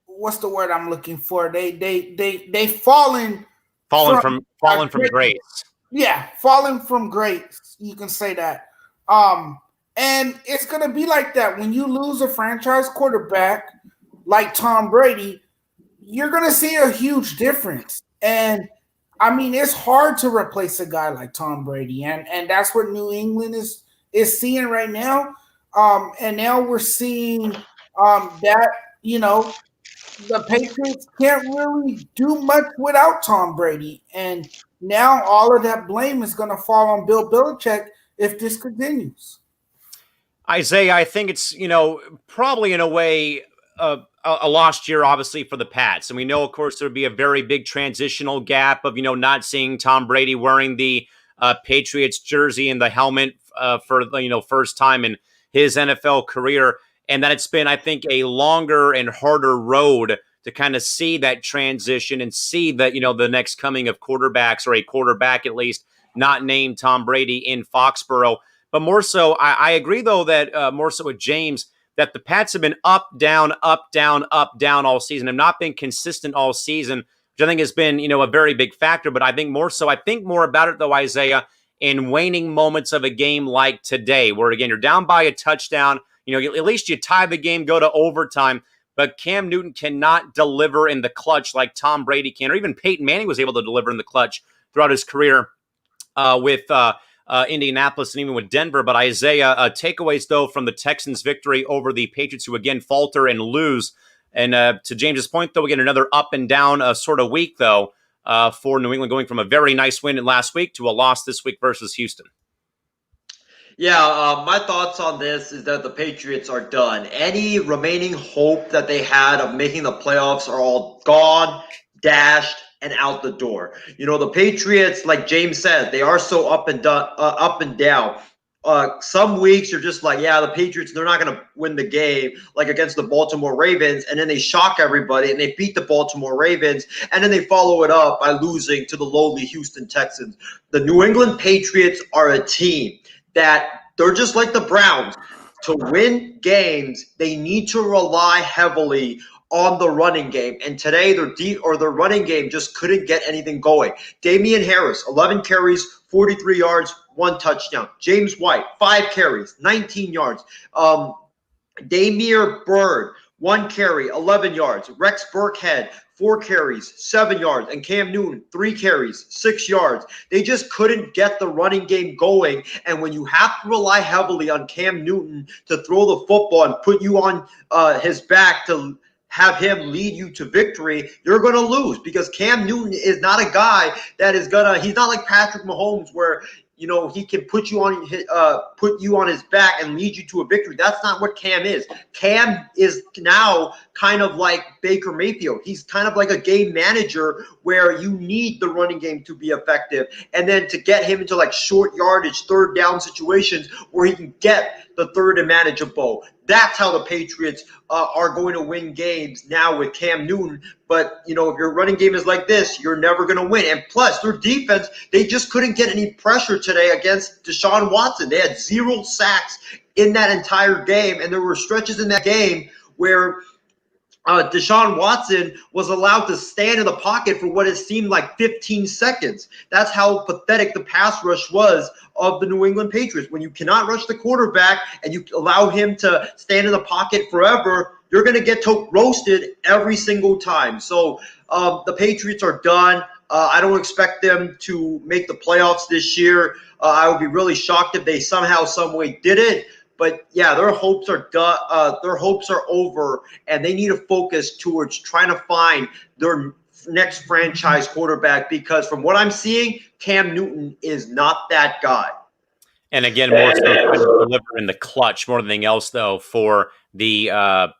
what's the word I'm looking for? They fallen
from grace.
Yeah, fallen from grace. You can say that. And it's gonna be like that when you lose a franchise quarterback like Tom Brady. You're gonna see a huge difference. And I mean, it's hard to replace a guy like Tom Brady, and that's what New England is seeing right now. And now we're seeing that the Patriots can't really do much without Tom Brady, and now all of that blame is going to fall on Bill Belichick if this continues.
Isaiah, I think it's, probably in a way a lost year, obviously, for the Pats. And we know, of course, there'd be a very big transitional gap of, not seeing Tom Brady wearing the Patriots jersey and the helmet for the, first time in his NFL career. And that it's been, I think, a longer and harder road to kind of see that transition and see that, the next coming of quarterbacks, or a quarterback at least, not named Tom Brady in Foxborough. But more so, I agree, though, that more so with James, that the Pats have been up, down, up, down, up, down all season, have not been consistent all season, which I think has been, a very big factor. But I think more about it, though, Isaiah, in waning moments of a game like today, where, again, you're down by a touchdown, at least you tie the game, go to overtime, but Cam Newton cannot deliver in the clutch like Tom Brady can, or even Peyton Manning was able to deliver in the clutch throughout his career with Indianapolis and even with Denver. But Isaiah, takeaways, though, from the Texans' victory over the Patriots, who again falter and lose. And to James's point, though, again, another up and down sort of week, though, for New England, going from a very nice win last week to a loss this week versus Houston.
Yeah, my thoughts on this is that the Patriots are done. Any remaining hope that they had of making the playoffs are all gone, dashed, and out the door. The Patriots, like James said, they are so up and down. Some weeks you're just like, yeah, the Patriots, they're not going to win the game, like against the Baltimore Ravens, and then they shock everybody and they beat the Baltimore Ravens, and then they follow it up by losing to the lowly Houston Texans. The New England Patriots are a team that they're just like the Browns. To win games, they need to rely heavily on the running game. And today, their running game just couldn't get anything going. Damian Harris, 11 carries, 43 yards, 1 touchdown. James White, 5 carries, 19 yards. Damier Byrd, 1 carry, 11 yards. Rex Burkhead, 4 carries, 7 yards. And Cam Newton, 3 carries, 6 yards. They just couldn't get the running game going. And when you have to rely heavily on Cam Newton to throw the football and put you on his back to have him lead you to victory, you're going to lose, because Cam Newton is not a guy that is he's not like Patrick Mahomes, where he can put you on his back and lead you to a victory. That's not what Cam is. Cam is now kind of like Baker Mayfield. He's kind of like a game manager, where you need the running game to be effective, and then to get him into like short yardage, third down situations where he can get the third and manageable. That's how the Patriots are going to win games now with Cam Newton. But, if your running game is like this, you're never going to win. And plus, their defense, they just couldn't get any pressure today against Deshaun Watson. They had 0 sacks in that entire game, and there were stretches in that game where Deshaun Watson was allowed to stand in the pocket for what it seemed like 15 seconds. That's how pathetic the pass rush was of the New England Patriots. When you cannot rush the quarterback and you allow him to stand in the pocket forever, you're going to get roasted every single time. So the Patriots are done. I don't expect them to make the playoffs this year. I would be really shocked if they somehow, some way did it. But yeah, their hopes are done. Their hopes are over, and they need to focus towards trying to find their next franchise quarterback, because from what I'm seeing, Cam Newton is not that guy.
And again, more so trying to deliver in the clutch more than anything else, though, for the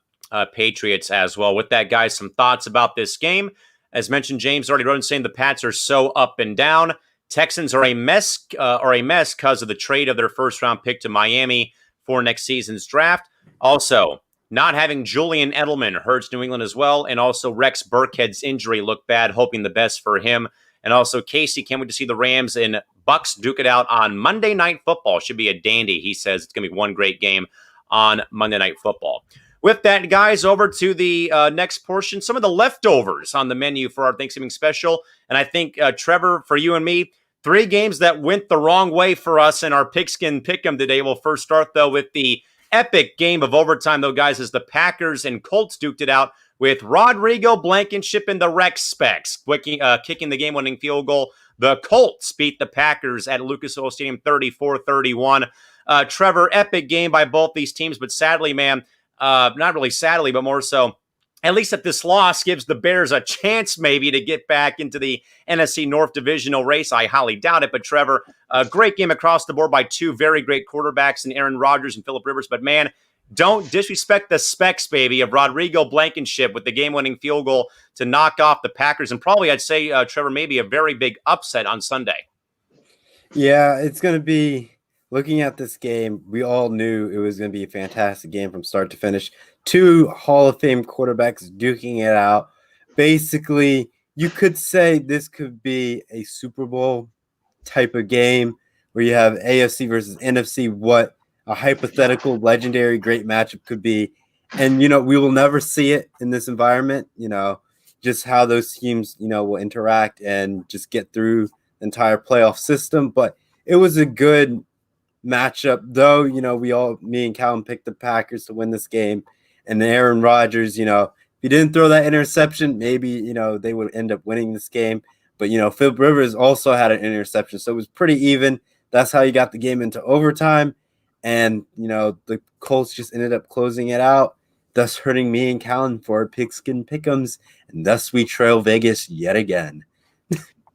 Patriots as well. With that, guys, some thoughts about this game. As mentioned, James already wrote in saying the Pats are so up and down. Texans are a mess because of the trade of their first-round pick to Miami for next season's draft. Also, not having Julian Edelman hurts New England as well, and also Rex Burkhead's injury looked bad, hoping the best for him. And also, Casey, can't wait to see the Rams and Bucks duke it out on Monday Night Football. Should be a dandy. He says it's going to be one great game on Monday Night Football. With that, guys, over to the next portion, some of the leftovers on the menu for our Thanksgiving special. And I think, Trevor, for you and me, 3 games that went the wrong way for us in our Pigskin Pick'em today. We'll first start, though, with the epic game of overtime, though, guys, as the Packers and Colts duked it out with Rodrigo Blankenship and the Rex Specs kicking the game-winning field goal. The Colts beat the Packers at Lucas Oil Stadium 34-31. Trevor, epic game by both these teams, but sadly, man, not really sadly, but more so, at least that this loss gives the Bears a chance maybe to get back into the NFC North divisional race. I highly doubt it, but Trevor, a great game across the board by 2 very great quarterbacks in Aaron Rodgers and Phillip Rivers. But man, don't disrespect the specs, baby, of Rodrigo Blankenship with the game-winning field goal to knock off the Packers. And probably, I'd say, Trevor, maybe a very big upset on Sunday.
Yeah, it's going to be, looking at this game, we all knew it was going to be a fantastic game from start to finish. 2 Hall of Fame quarterbacks duking it out. Basically, you could say this could be a Super Bowl type of game where you have AFC versus NFC, what a hypothetical, legendary, great matchup could be. And, we will never see it in this environment, just how those teams, will interact and just get through the entire playoff system. But it was a good matchup, though. Me and Calvin picked the Packers to win this game. And Aaron Rodgers, if he didn't throw that interception, maybe, they would end up winning this game. But, Phillip Rivers also had an interception. So it was pretty even. That's how you got the game into overtime. And, the Colts just ended up closing it out, thus hurting me and Callan for our Pigskin Pick'ems. And thus we trail Vegas yet again.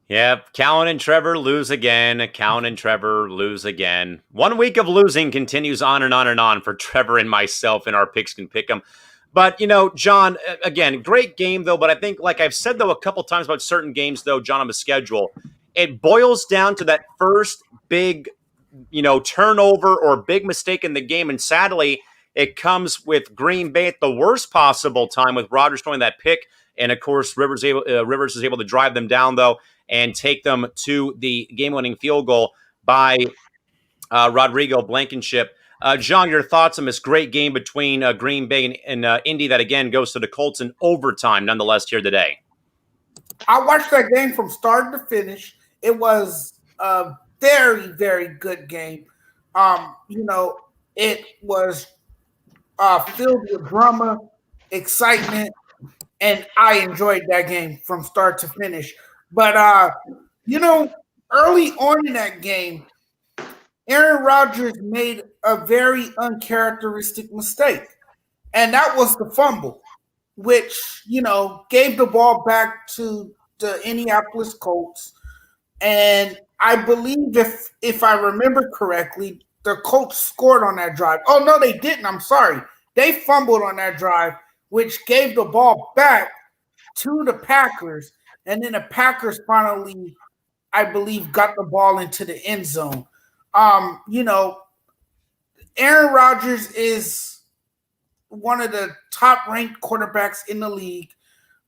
Yep, Callan and Trevor lose again. Callan and Trevor lose again. 1 week of losing continues on and on and on for Trevor and myself in our Pigskin Pick'em. But, John, again, great game, though. But I think, like I've said, though, a couple times about certain games, though, John, on the schedule, it boils down to that first big turnover or big mistake in the game. And sadly, it comes with Green Bay at the worst possible time with Rodgers throwing that pick. And of course, Rivers is able to drive them down, though, and take them to the game-winning field goal by Rodrigo Blankenship. John, your thoughts on this great game between Green Bay and Indy that, again, goes to the Colts in overtime, nonetheless, here today?
I watched that game from start to finish. It was very, very good game. It was filled with drama, excitement, and I enjoyed that game from start to finish. But, early on in that game, Aaron Rodgers made a very uncharacteristic mistake, and that was the fumble, which, gave the ball back to the Indianapolis Colts. And I believe if I remember correctly, the Colts scored on that drive. Oh, no, they didn't. I'm sorry. They fumbled on that drive, which gave the ball back to the Packers. And then the Packers finally, I believe, got the ball into the end zone. Aaron Rodgers is one of the top-ranked quarterbacks in the league.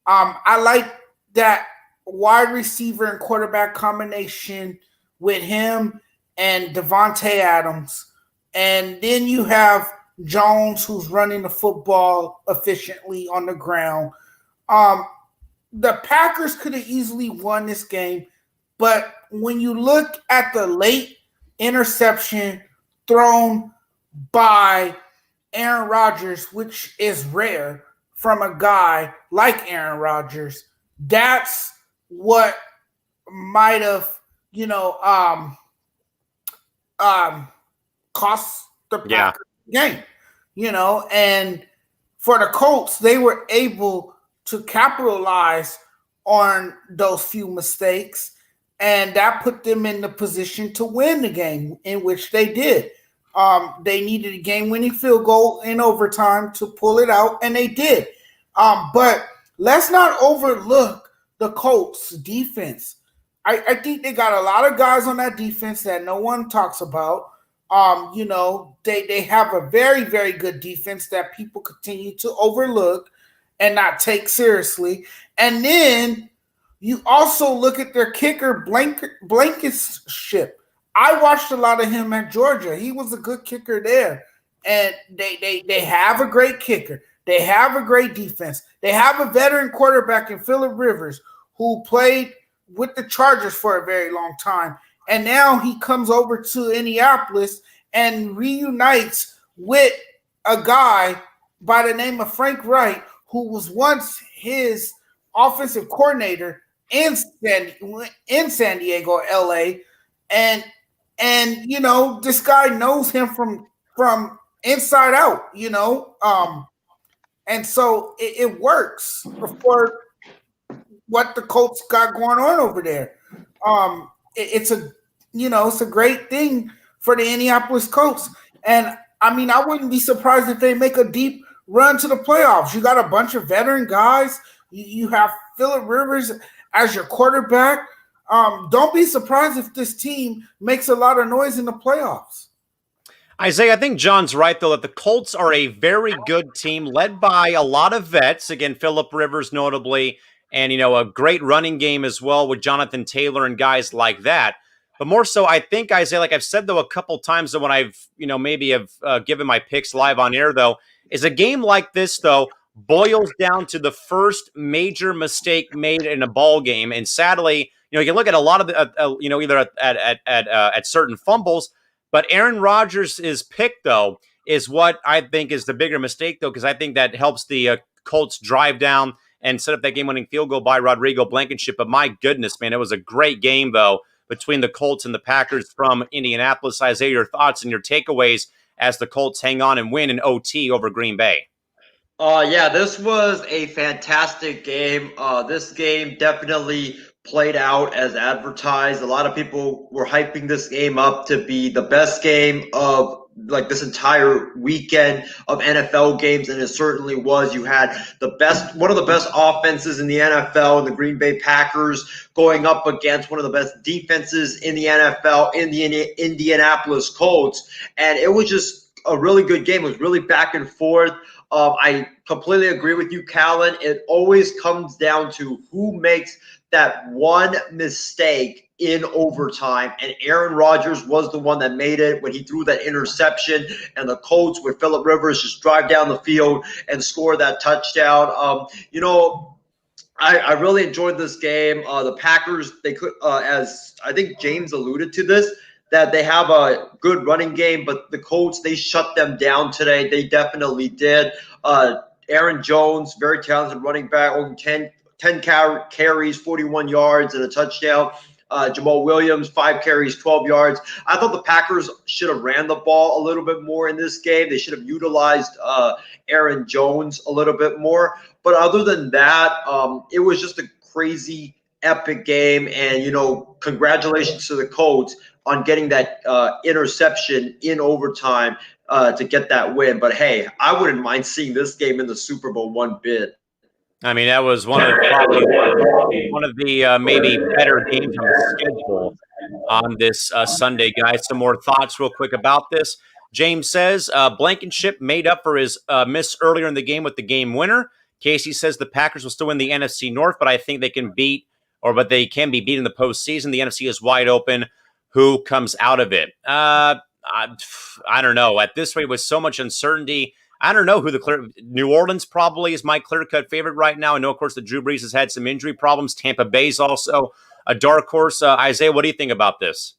I like that wide receiver and quarterback combination with him and Devontae Adams. And then you have Jones, who's running the football efficiently on the ground. The Packers could have easily won this game, but when you look at the late interception thrown by Aaron Rodgers, which is rare from a guy like Aaron Rodgers, that's what might have, cost the Packers game, and for the Colts, they were able to capitalize on those few mistakes and that put them in the position to win the game, in which they did. They needed a game-winning field goal in overtime to pull it out, and they did. But let's not overlook the Colts' defense. I think they got a lot of guys on that defense that no one talks about. They have a very, very good defense that people continue to overlook and not take seriously. And then you also look at their kicker, Blankenship. I watched a lot of him at Georgia. He was a good kicker there. And they have a great kicker. They have a great defense. They have a veteran quarterback in Phillip Rivers who played with the Chargers for a very long time. And now he comes over to Indianapolis and reunites with a guy by the name of Frank Wright, who was once his offensive coordinator in San Diego, LA. And this guy knows him from inside out, and so it works for what the Colts got going on over there. It's a great thing for the Indianapolis Colts. And I mean, I wouldn't be surprised if they make a deep run to the playoffs. You got a bunch of veteran guys. You have Phillip Rivers as your quarterback. Don't be surprised if this team makes a lot of noise in the playoffs.
Isaiah, I think John's right, though, that the Colts are a very good team led by a lot of vets. Again, Phillip Rivers notably, and, a great running game as well with Jonathan Taylor and guys like that. But more so, I think, Isaiah, like I've said, though, a couple times when I've, maybe have given my picks live on air, though, is a game like this, though, boils down to the first major mistake made in a ball game. And sadly, you can look at a lot of the, either at certain fumbles, but Aaron Rodgers' pick, though, is what I think is the bigger mistake, though, because I think that helps the Colts drive down and set up that game-winning field goal by Rodrigo Blankenship. But my goodness, man, it was a great game, though, between the Colts and the Packers from Indianapolis. Isaiah, your thoughts and your takeaways as the Colts hang on and win in OT over Green Bay.
Yeah, this was a fantastic game. This game definitely played out as advertised. A lot of people were hyping this game up to be the best game of this entire weekend of NFL games, and it certainly was. You had one of the best offenses in the NFL, in the Green Bay Packers, going up against one of the best defenses in the NFL, in the Indianapolis Colts, and it was just a really good game. It was really back and forth. I completely agree with you, Callan. It always comes down to who makes that one mistake in overtime, and Aaron Rodgers was the one that made it when he threw that interception, and the Colts with Phillip Rivers just drive down the field and score that touchdown. I really enjoyed this game. The Packers, they could, as I think James alluded to this, that they have a good running game, but the Colts, they shut them down today. They definitely did. Aaron Jones, very talented running back, only 10 carries, 41 yards, and a touchdown. Jamal Williams, 5 carries, 12 yards. I thought the Packers should have ran the ball a little bit more in this game. They should have utilized Aaron Jones a little bit more. But other than that, it was just a crazy, epic game. And, congratulations to the Colts on getting that interception in overtime to get that win. But, hey, I wouldn't mind seeing this game in the Super Bowl one bit.
I mean, that was one of the maybe better games on the schedule on this Sunday, guys. Some more thoughts real quick about this. James says Blankenship made up for his miss earlier in the game with the game winner. Casey says the Packers will still win the NFC North, but I think they can be beat in the postseason. The NFC is wide open. Who comes out of it? I don't know. At this rate, with so much uncertainty, I don't know who New Orleans probably is my clear-cut favorite right now. I know, of course, that Drew Brees has had some injury problems. Tampa Bay's also a dark horse. Isaiah, what do you think about this?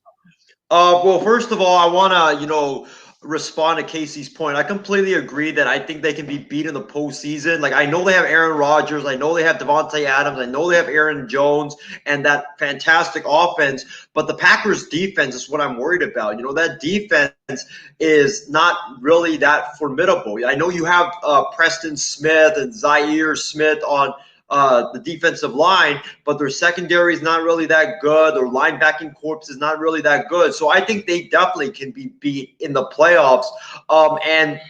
Well, first of all, I want to, respond to Casey's point. I completely agree that I think they can be beat in the postseason. I know they have Aaron Rodgers. I know they have Devontae Adams. I know they have Aaron Jones and that fantastic offense. But the Packers' defense is what I'm worried about. That defense is not really that formidable. I know you have Preston Smith and Zaire Smith on the defensive line, but their secondary is not really that good. Their linebacking corps is not really that good. So I think they definitely can be beat in the playoffs. And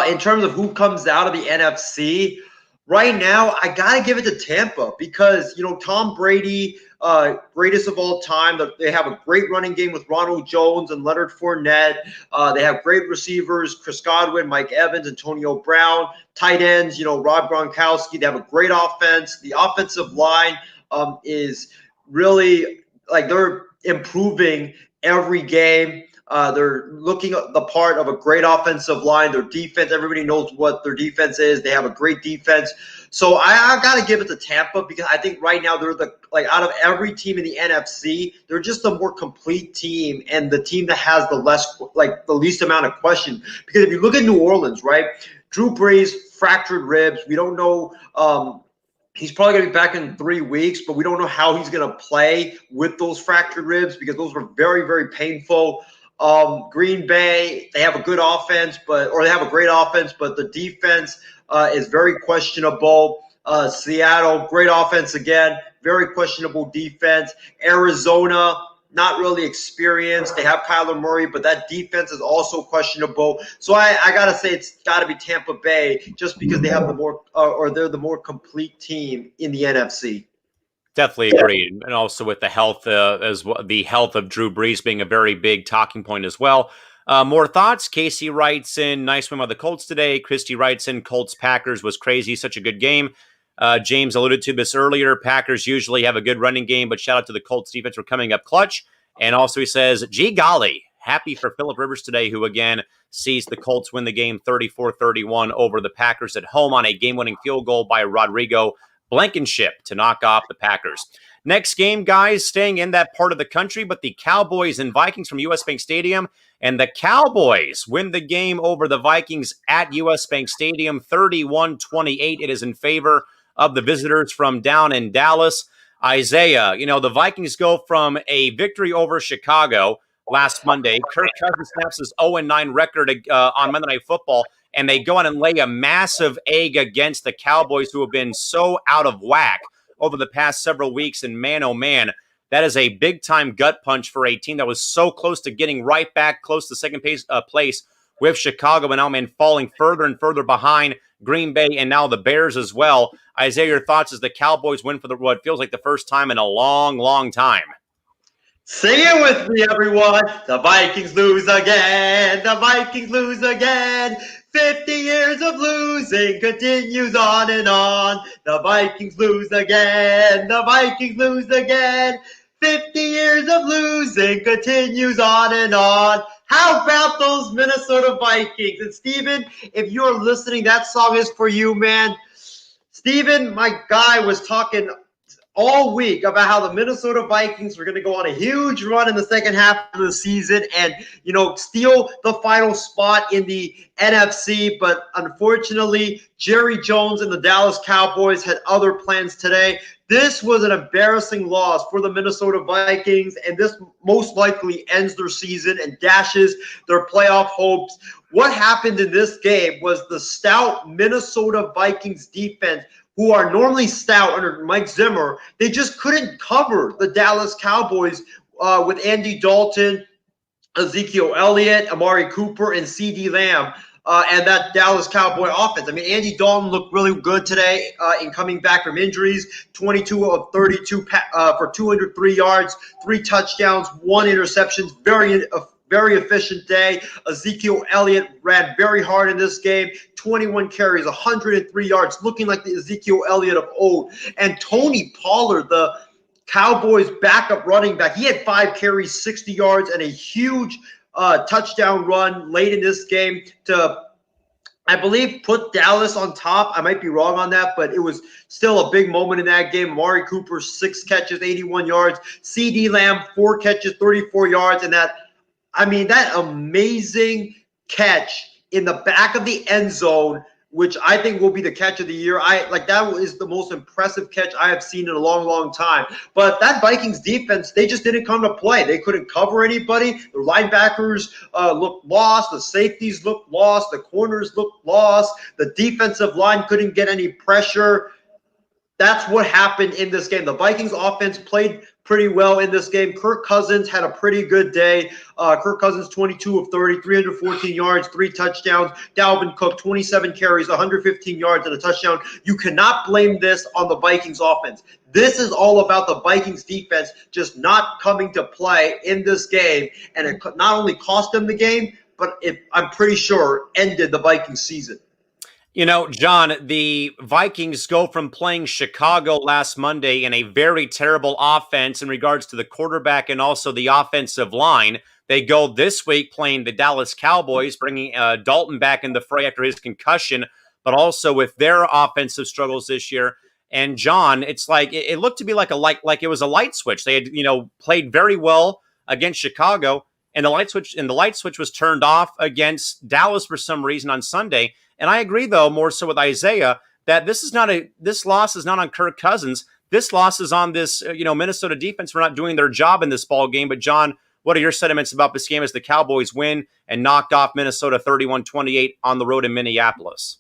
in terms of who comes out of the NFC, right now, I got to give it to Tampa because, Tom Brady, greatest of all time. They have a great running game with Ronald Jones and Leonard Fournette. They have great receivers, Chris Godwin, Mike Evans, Antonio Brown. Tight ends, Rob Gronkowski. They have a great offense. The offensive line is really, they're improving every game. They're looking at the part of a great offensive line. Their defense, everybody knows what their defense is. They have a great defense. So I got to give it to Tampa because I think right now they're out of every team in the NFC, they're just a more complete team and the team that has the least amount of question. Because if you look at New Orleans, right, Drew Brees, fractured ribs. We don't know. He's probably going to be back in 3 weeks, but we don't know how he's going to play with those fractured ribs because those were very, very painful. Green Bay, they have a good offense, they have a great offense, but the defense is very questionable. Seattle, great offense again, very questionable defense. Arizona, not really experienced. They have Kyler Murray, but that defense is also questionable. So I got to say it's got to be Tampa Bay just because they have they're the more complete team in the NFC.
Definitely agreed. And also with the health the health of Drew Brees being a very big talking point as well. More thoughts? Casey writes in, nice win by the Colts today. Christy writes in, Colts-Packers was crazy. Such a good game. James alluded to this earlier. Packers usually have a good running game, but shout out to the Colts defense for coming up clutch. And also he says, gee golly, happy for Phillip Rivers today, who again sees the Colts win the game 34-31 over the Packers at home on a game-winning field goal by Rodrigo Blankenship to knock off the Packers. Next game, guys, staying in that part of the country, but the Cowboys and Vikings from US Bank Stadium. And the Cowboys win the game over the Vikings at US Bank Stadium 31-28. It is in favor of the visitors from down in Dallas. Isaiah, the Vikings go from a victory over Chicago last Monday. Kirk Cousins snaps his 0-9 record on Monday Night Football, and they go on and lay a massive egg against the Cowboys, who have been so out of whack over the past several weeks. And man, oh man, that is a big-time gut punch for a team that was so close to getting right back close to second place with Chicago, and now, man, falling further and further behind Green Bay and now the Bears as well. Isaiah, your thoughts as the Cowboys win for what feels like the first time in a long, long time?
Sing it with me, everyone. The Vikings lose again. The Vikings lose again. 50 years of losing continues on and on. The Vikings lose again. The Vikings lose again. 50 years of losing continues on and on. How about those Minnesota Vikings? And Steven, if you're listening, that song is for you, man. Steven, my guy, was talking all week about how the Minnesota Vikings were going to go on a huge run in the second half of the season and, steal the final spot in the NFC. But unfortunately, Jerry Jones and the Dallas Cowboys had other plans today. This was an embarrassing loss for the Minnesota Vikings, and this most likely ends their season and dashes their playoff hopes. What happened in this game was the stout Minnesota Vikings defense, who are normally stout under Mike Zimmer, they just couldn't cover the Dallas Cowboys with Andy Dalton, Ezekiel Elliott, Amari Cooper, and CeeDee Lamb, and that Dallas Cowboy offense. I mean, Andy Dalton looked really good today in coming back from injuries, 22 of 32 for 203 yards, 3 touchdowns, 1 interception, very efficient day. Ezekiel Elliott ran very hard in this game. 21 carries, 103 yards, looking like the Ezekiel Elliott of old. And Tony Pollard, the Cowboys' backup running back, he had 5 carries, 60 yards, and a huge touchdown run late in this game to, I believe, put Dallas on top. I might be wrong on that, but it was still a big moment in that game. Amari Cooper, 6 catches, 81 yards. CeeDee Lamb, 4 catches, 34 yards, and that amazing catch in the back of the end zone, which I think will be the catch of the year. That is the most impressive catch I have seen in a long, long time. But that Vikings defense, they just didn't come to play. They couldn't cover anybody. The linebackers looked lost. The safeties looked lost. The corners looked lost. The defensive line couldn't get any pressure. That's what happened in this game. The Vikings offense played pretty well in this game. Kirk Cousins had a pretty good day. Kirk Cousins, 22 of 30, 314 yards, 3 touchdowns. Dalvin Cook, 27 carries, 115 yards, and a touchdown. You cannot blame this on the Vikings offense. This is all about the Vikings defense just not coming to play in this game, and it not only cost them the game, but I'm pretty sure ended the Vikings season.
You know, John, the Vikings go from playing Chicago last Monday in a very terrible offense in regards to the quarterback and also the offensive line. They go this week playing the Dallas Cowboys, bringing Dalton back in the fray after his concussion, but also with their offensive struggles this year. And John, it's like it looked to be like it was a light switch. They had played very well against Chicago, and the light switch was turned off against Dallas for some reason on Sunday. And I agree, though, more so with Isaiah, that this loss is not on Kirk Cousins. This loss is on this, Minnesota defense for not doing their job in this ball game. But John, what are your sentiments about this game as the Cowboys win and knocked off Minnesota 31-28 on the road in Minneapolis?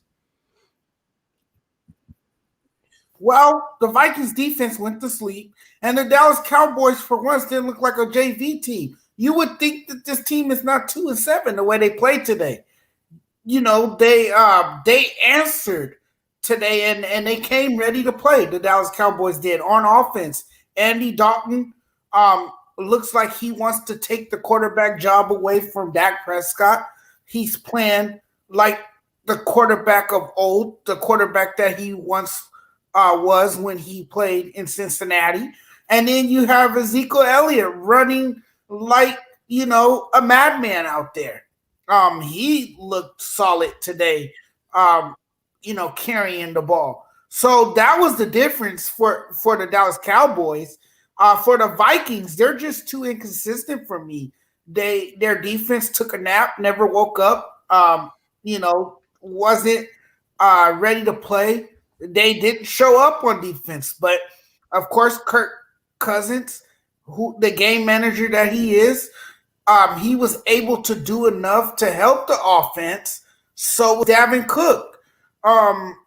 Well, the Vikings defense went to sleep, and the Dallas Cowboys, for once, didn't look like a JV team. You would think that this team is not 2-7 the way they played today. They answered today and they came ready to play. The Dallas Cowboys did on offense. Andy Dalton looks like he wants to take the quarterback job away from Dak Prescott. He's playing like the quarterback of old, the quarterback that he once was when he played in Cincinnati. And then you have Ezekiel Elliott running like, a madman out there. He looked solid today, carrying the ball. So that was the difference for the Dallas Cowboys. For the Vikings, they're just too inconsistent for me. Their defense took a nap, never woke up, wasn't ready to play. They didn't show up on defense. But, of course, Kirk Cousins, the game manager that he is, he was able to do enough to help the offense. So was Dalvin Cook.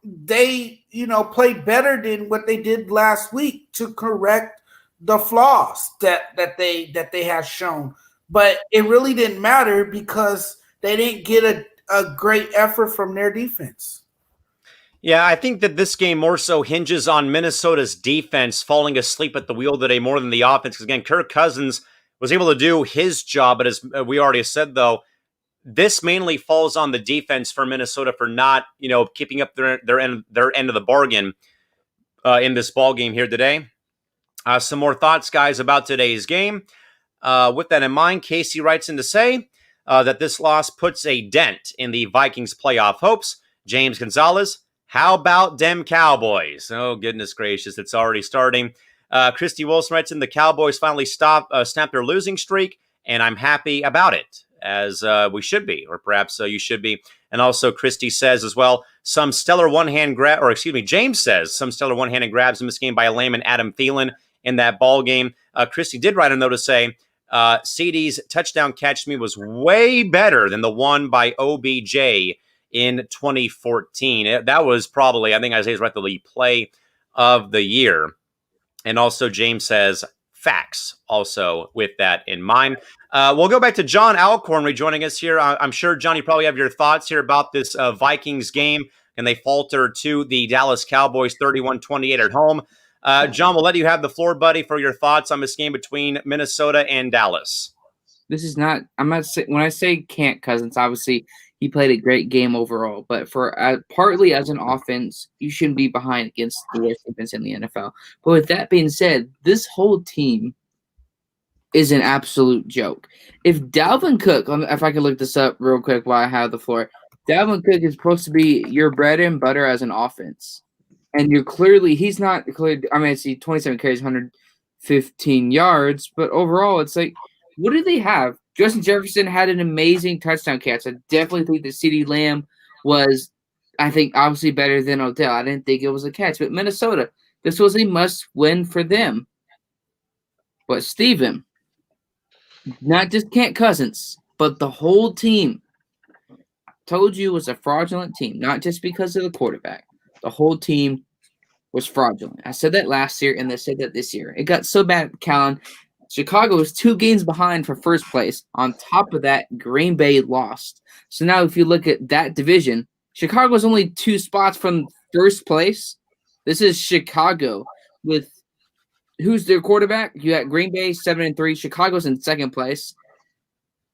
They, played better than what they did last week to correct the flaws that they have shown. But it really didn't matter because they didn't get a great effort from their defense.
Yeah, I think that this game more so hinges on Minnesota's defense falling asleep at the wheel today more than the offense. Because again, Kirk Cousins was able to do his job, but as we already said, though, this mainly falls on the defense for Minnesota for not, keeping up their end of the bargain in this ball game here today. Some more thoughts, guys, about today's game. With that in mind, Casey writes in to say that this loss puts a dent in the Vikings' playoff hopes. James Gonzalez, how about them Cowboys? Oh, goodness gracious, it's already starting. Christy Wilson writes in, the Cowboys finally snapped their losing streak, and I'm happy about it, as we should be, or perhaps you should be. And also Christy says as well, James says, some stellar one-handed grabs in this game by Lamb and Adam Thielen in that ball game. Christy did write a note to say, CD's touchdown catch to me was way better than the one by OBJ in 2014. That was probably, I think Isaiah's right, the play of the year. And also James says, facts also with that in mind. We'll go back to John Alcorn rejoining us here. I'm sure, John, you probably have your thoughts here about this Vikings game, and they falter to the Dallas Cowboys 31-28 at home. John, we'll let you have the floor, buddy, for your thoughts on this game between Minnesota and Dallas.
This is not – I'm not saying – when I say can't Cousins, obviously – he played a great game overall, but for partly as an offense, you shouldn't be behind against the worst defense in the NFL. But with that being said, this whole team is an absolute joke. If Dalvin Cook, if I could look this up real quick while I have the floor, Dalvin Cook is supposed to be your bread and butter as an offense. And he's not clear. I mean, I see 27 carries, 115 yards, but overall, it's like, what do they have? Justin Jefferson had an amazing touchdown catch. I definitely think that CeeDee Lamb was, obviously better than Odell. I didn't think it was a catch. But Minnesota, this was a must-win for them. But Steven, not just Kent Cousins, but the whole team, I told you, was a fraudulent team, not just because of the quarterback. The whole team was fraudulent. I said that last year, and they said that this year. It got so bad, Callan. Chicago was 2 games behind for first place. On top of that, Green Bay lost. So now if you look at that division, Chicago's only 2 spots from first place. This is Chicago with who's their quarterback? You got Green Bay 7-3. Chicago's in second place.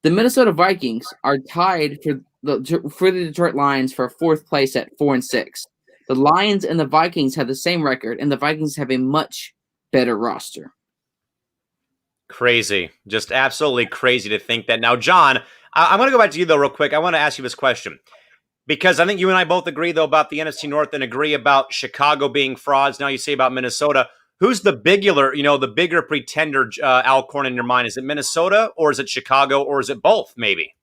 The Minnesota Vikings are tied for the Detroit Lions for fourth place at 4-6. The Lions and the Vikings have the same record, and the Vikings have a much better roster.
Crazy. Just absolutely crazy to think that. Now, John, I'm going to go back to you, though, real quick. I want to ask you this question. Because I think you and I both agree, though, about the NFC North and agree about Chicago being frauds. Now you say about Minnesota. Who's the bigger pretender, Alcorn, in your mind? Is it Minnesota, or is it Chicago, or is it both, maybe?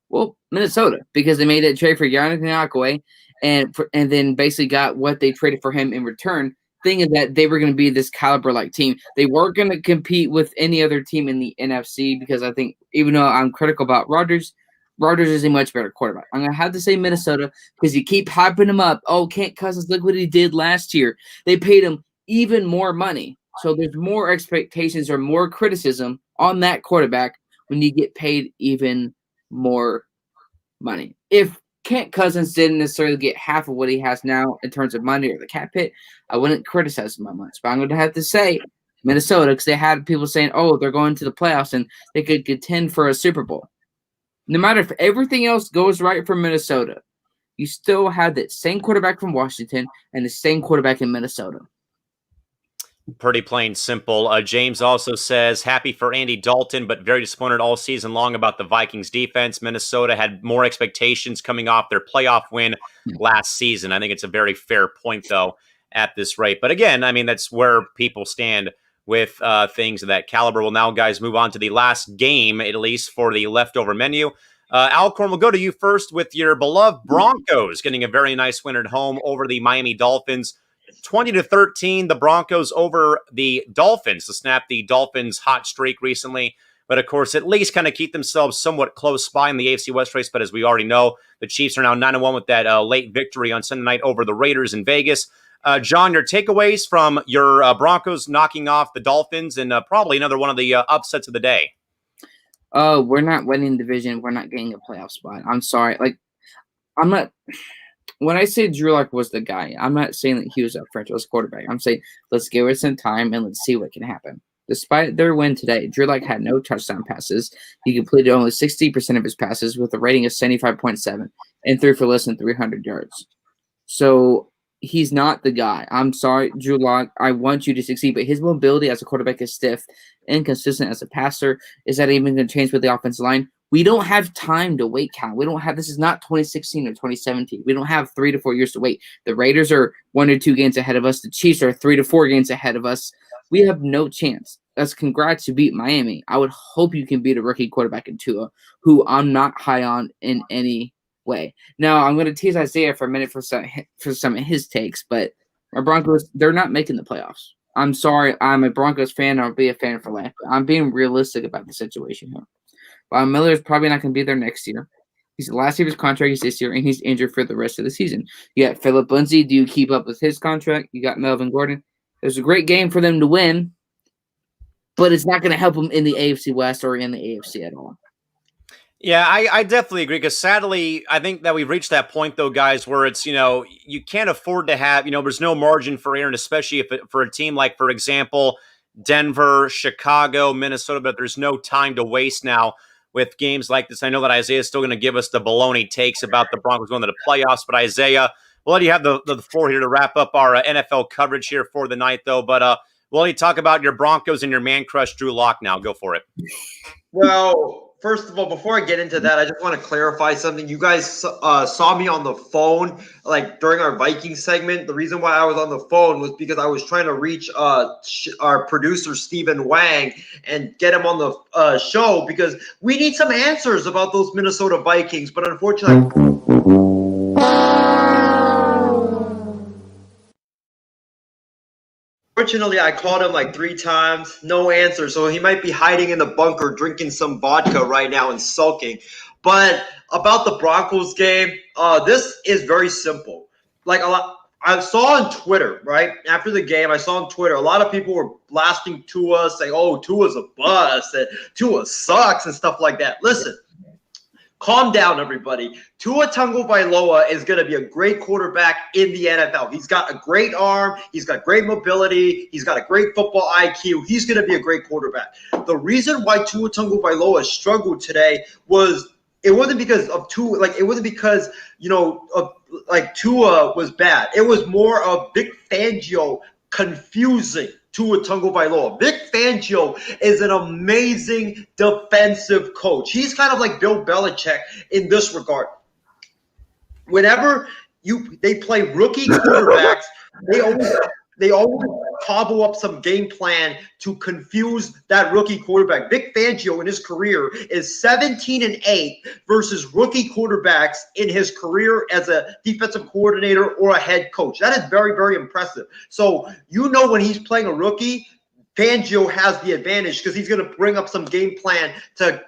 Well, Minnesota, because they made that trade for Yannick Ngakoue and then basically got what they traded for him in return, thinking that they were going to be this caliber-like team. They weren't going to compete with any other team in the NFC because I think, even though I'm critical about Rodgers is a much better quarterback. I'm going to have to say Minnesota because you keep hyping him up. Oh, Kirk Cousins, look what he did last year. They paid him even more money. So there's more expectations or more criticism on that quarterback when you get paid even more money. If Kirk Cousins didn't necessarily get half of what he has now in terms of money or the cap hit, I wouldn't criticize him much. But I'm going to have to say Minnesota because they had people saying, oh, they're going to the playoffs and they could contend for a Super Bowl. No matter if everything else goes right for Minnesota, you still have that same quarterback from Washington and the same quarterback in Minnesota.
Pretty plain simple. James also says, happy for Andy Dalton, but very disappointed all season long about the Vikings defense. Minnesota had more expectations coming off their playoff win last season. I think it's a very fair point, though, at this rate. But again, I mean, that's where people stand with things of that caliber. Well, now, guys, move on to the last game, at least for the leftover menu. Alcorn, we'll go to you first with your beloved Broncos getting a very nice win at home over the Miami Dolphins. 20-13, the Broncos over the Dolphins to snap the Dolphins' hot streak recently. But, of course, at least kind of keep themselves somewhat close by in the AFC West race. But as we already know, the Chiefs are now 9-1 with that late victory on Sunday night over the Raiders in Vegas. John, your takeaways from your Broncos knocking off the Dolphins and probably another one of the upsets of the day.
We're not winning the division. We're not getting a playoff spot. I'm sorry. I'm not – when I say Drew Lock was the guy, I'm not saying that he was a franchise quarterback. I'm saying let's give it some time and let's see what can happen. Despite their win today, Drew Lock had no touchdown passes. He completed only 60% of his passes with a rating of 75.7 and threw for less than 300 yards. So he's not the guy. I'm sorry, Drew Lock. I want you to succeed, but his mobility as a quarterback is stiff, inconsistent as a passer. Is that even going to change with the offensive line? We don't have time to wait, Cal. This is not 2016 or 2017. We don't have 3 to 4 years to wait. The Raiders are 1 or 2 games ahead of us. The Chiefs are 3 to 4 games ahead of us. We have no chance. That's congrats to beat Miami. I would hope you can beat a rookie quarterback in Tua, who I'm not high on in any way. Now, I'm going to tease Isaiah for a minute for some of his takes, but my Broncos, they're not making the playoffs. I'm sorry. I'm a Broncos fan. I'll be a fan for life. I'm being realistic about the situation here. Von Miller is probably not going to be there next year. He's the last year of his contract is this year, and he's injured for the rest of the season. You got Phillip Lindsay. Do you keep up with his contract? You got Melvin Gordon. There's a great game for them to win, but it's not going to help them in the AFC West or in the AFC at all.
Yeah, I definitely agree because sadly, I think that we've reached that point, though, guys, where it's, you can't afford to have, there's no margin for error, especially for a team like, for example, Denver, Chicago, Minnesota, but there's no time to waste now with games like this. I know that Isaiah is still going to give us the baloney takes about the Broncos going to the playoffs, but Isaiah, we'll let you have the floor here to wrap up our NFL coverage here for the night, though. But we'll let you talk about your Broncos and your man crush, Drew Lock now. Go for it.
Well, first of all, before I get into that, I just want to clarify something. You guys saw me on the phone, during our Viking segment. The reason why I was on the phone was because I was trying to reach our producer, Stephen Wang, and get him on the show because we need some answers about those Minnesota Vikings. But unfortunately, I called him 3 times, no answer. So he might be hiding in the bunker, drinking some vodka right now and sulking. But about the Broncos game, this is very simple. I saw on Twitter, right, after the game, I saw on Twitter, a lot of people were blasting Tua, saying, oh, Tua's a bust, and Tua sucks, and stuff like that. Listen, calm down, everybody. Tua Tagovailoa is going to be a great quarterback in the NFL. He's got a great arm. He's got great mobility. He's got a great football IQ. He's going to be a great quarterback. The reason why Tua Tagovailoa struggled today was it wasn't because of Tua, like it wasn't because, Tua was bad. It was more of Vic Fangio confusing Tua Tagovailoa. Vic Fangio is an amazing defensive coach. He's kind of like Bill Belichick in this regard. Whenever they play rookie quarterbacks, they always cobble up some game plan to confuse that rookie quarterback. Vic Fangio in his career is 17-8 versus rookie quarterbacks in his career as a defensive coordinator or a head coach. That is very, very impressive. So when he's playing a rookie, Fangio has the advantage because he's going to bring up some game plan to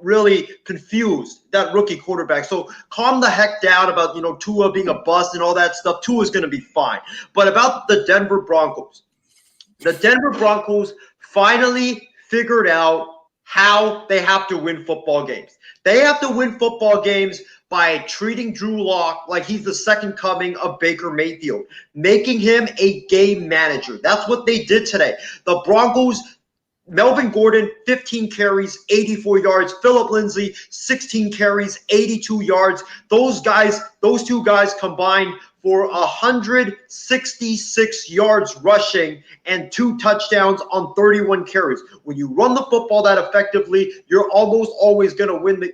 really confuse that rookie quarterback. So calm the heck down about, Tua being a bust and all that stuff. Tua is going to be fine. But about the Denver Broncos finally figured out how they have to win football games. They have to win football games by treating Drew Lock like he's the second coming of Baker Mayfield, making him a game manager. That's what they did today. The Broncos, Melvin Gordon, 15 carries, 84 yards. Phillip Lindsay, 16 carries, 82 yards. Those two guys combined for 166 yards rushing and 2 touchdowns on 31 carries. When you run the football that effectively, you're almost always going to win the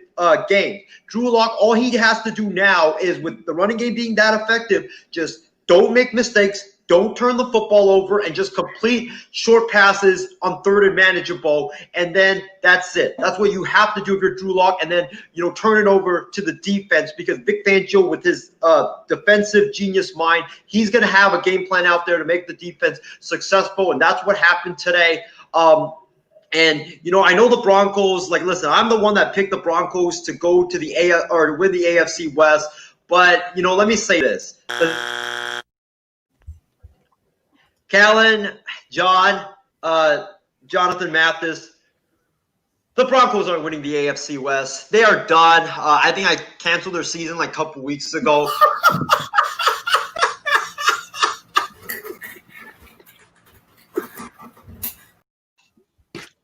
game. Drew Lock, all he has to do now is, with the running game being that effective, just don't make mistakes. Don't turn the football over and just complete short passes on third and manageable, and then that's it. That's what you have to do if you're Drew Lock, and then turn it over to the defense because Vic Fangio, with his defensive genius mind, he's going to have a game plan out there to make the defense successful, and that's what happened today. I know the Broncos. Listen, I'm the one that picked the Broncos to go to the or win the AFC West, but let me say this. Callan, John, Jonathan Mathis, the Broncos aren't winning the AFC West. They are done. I think I canceled their season a couple weeks ago.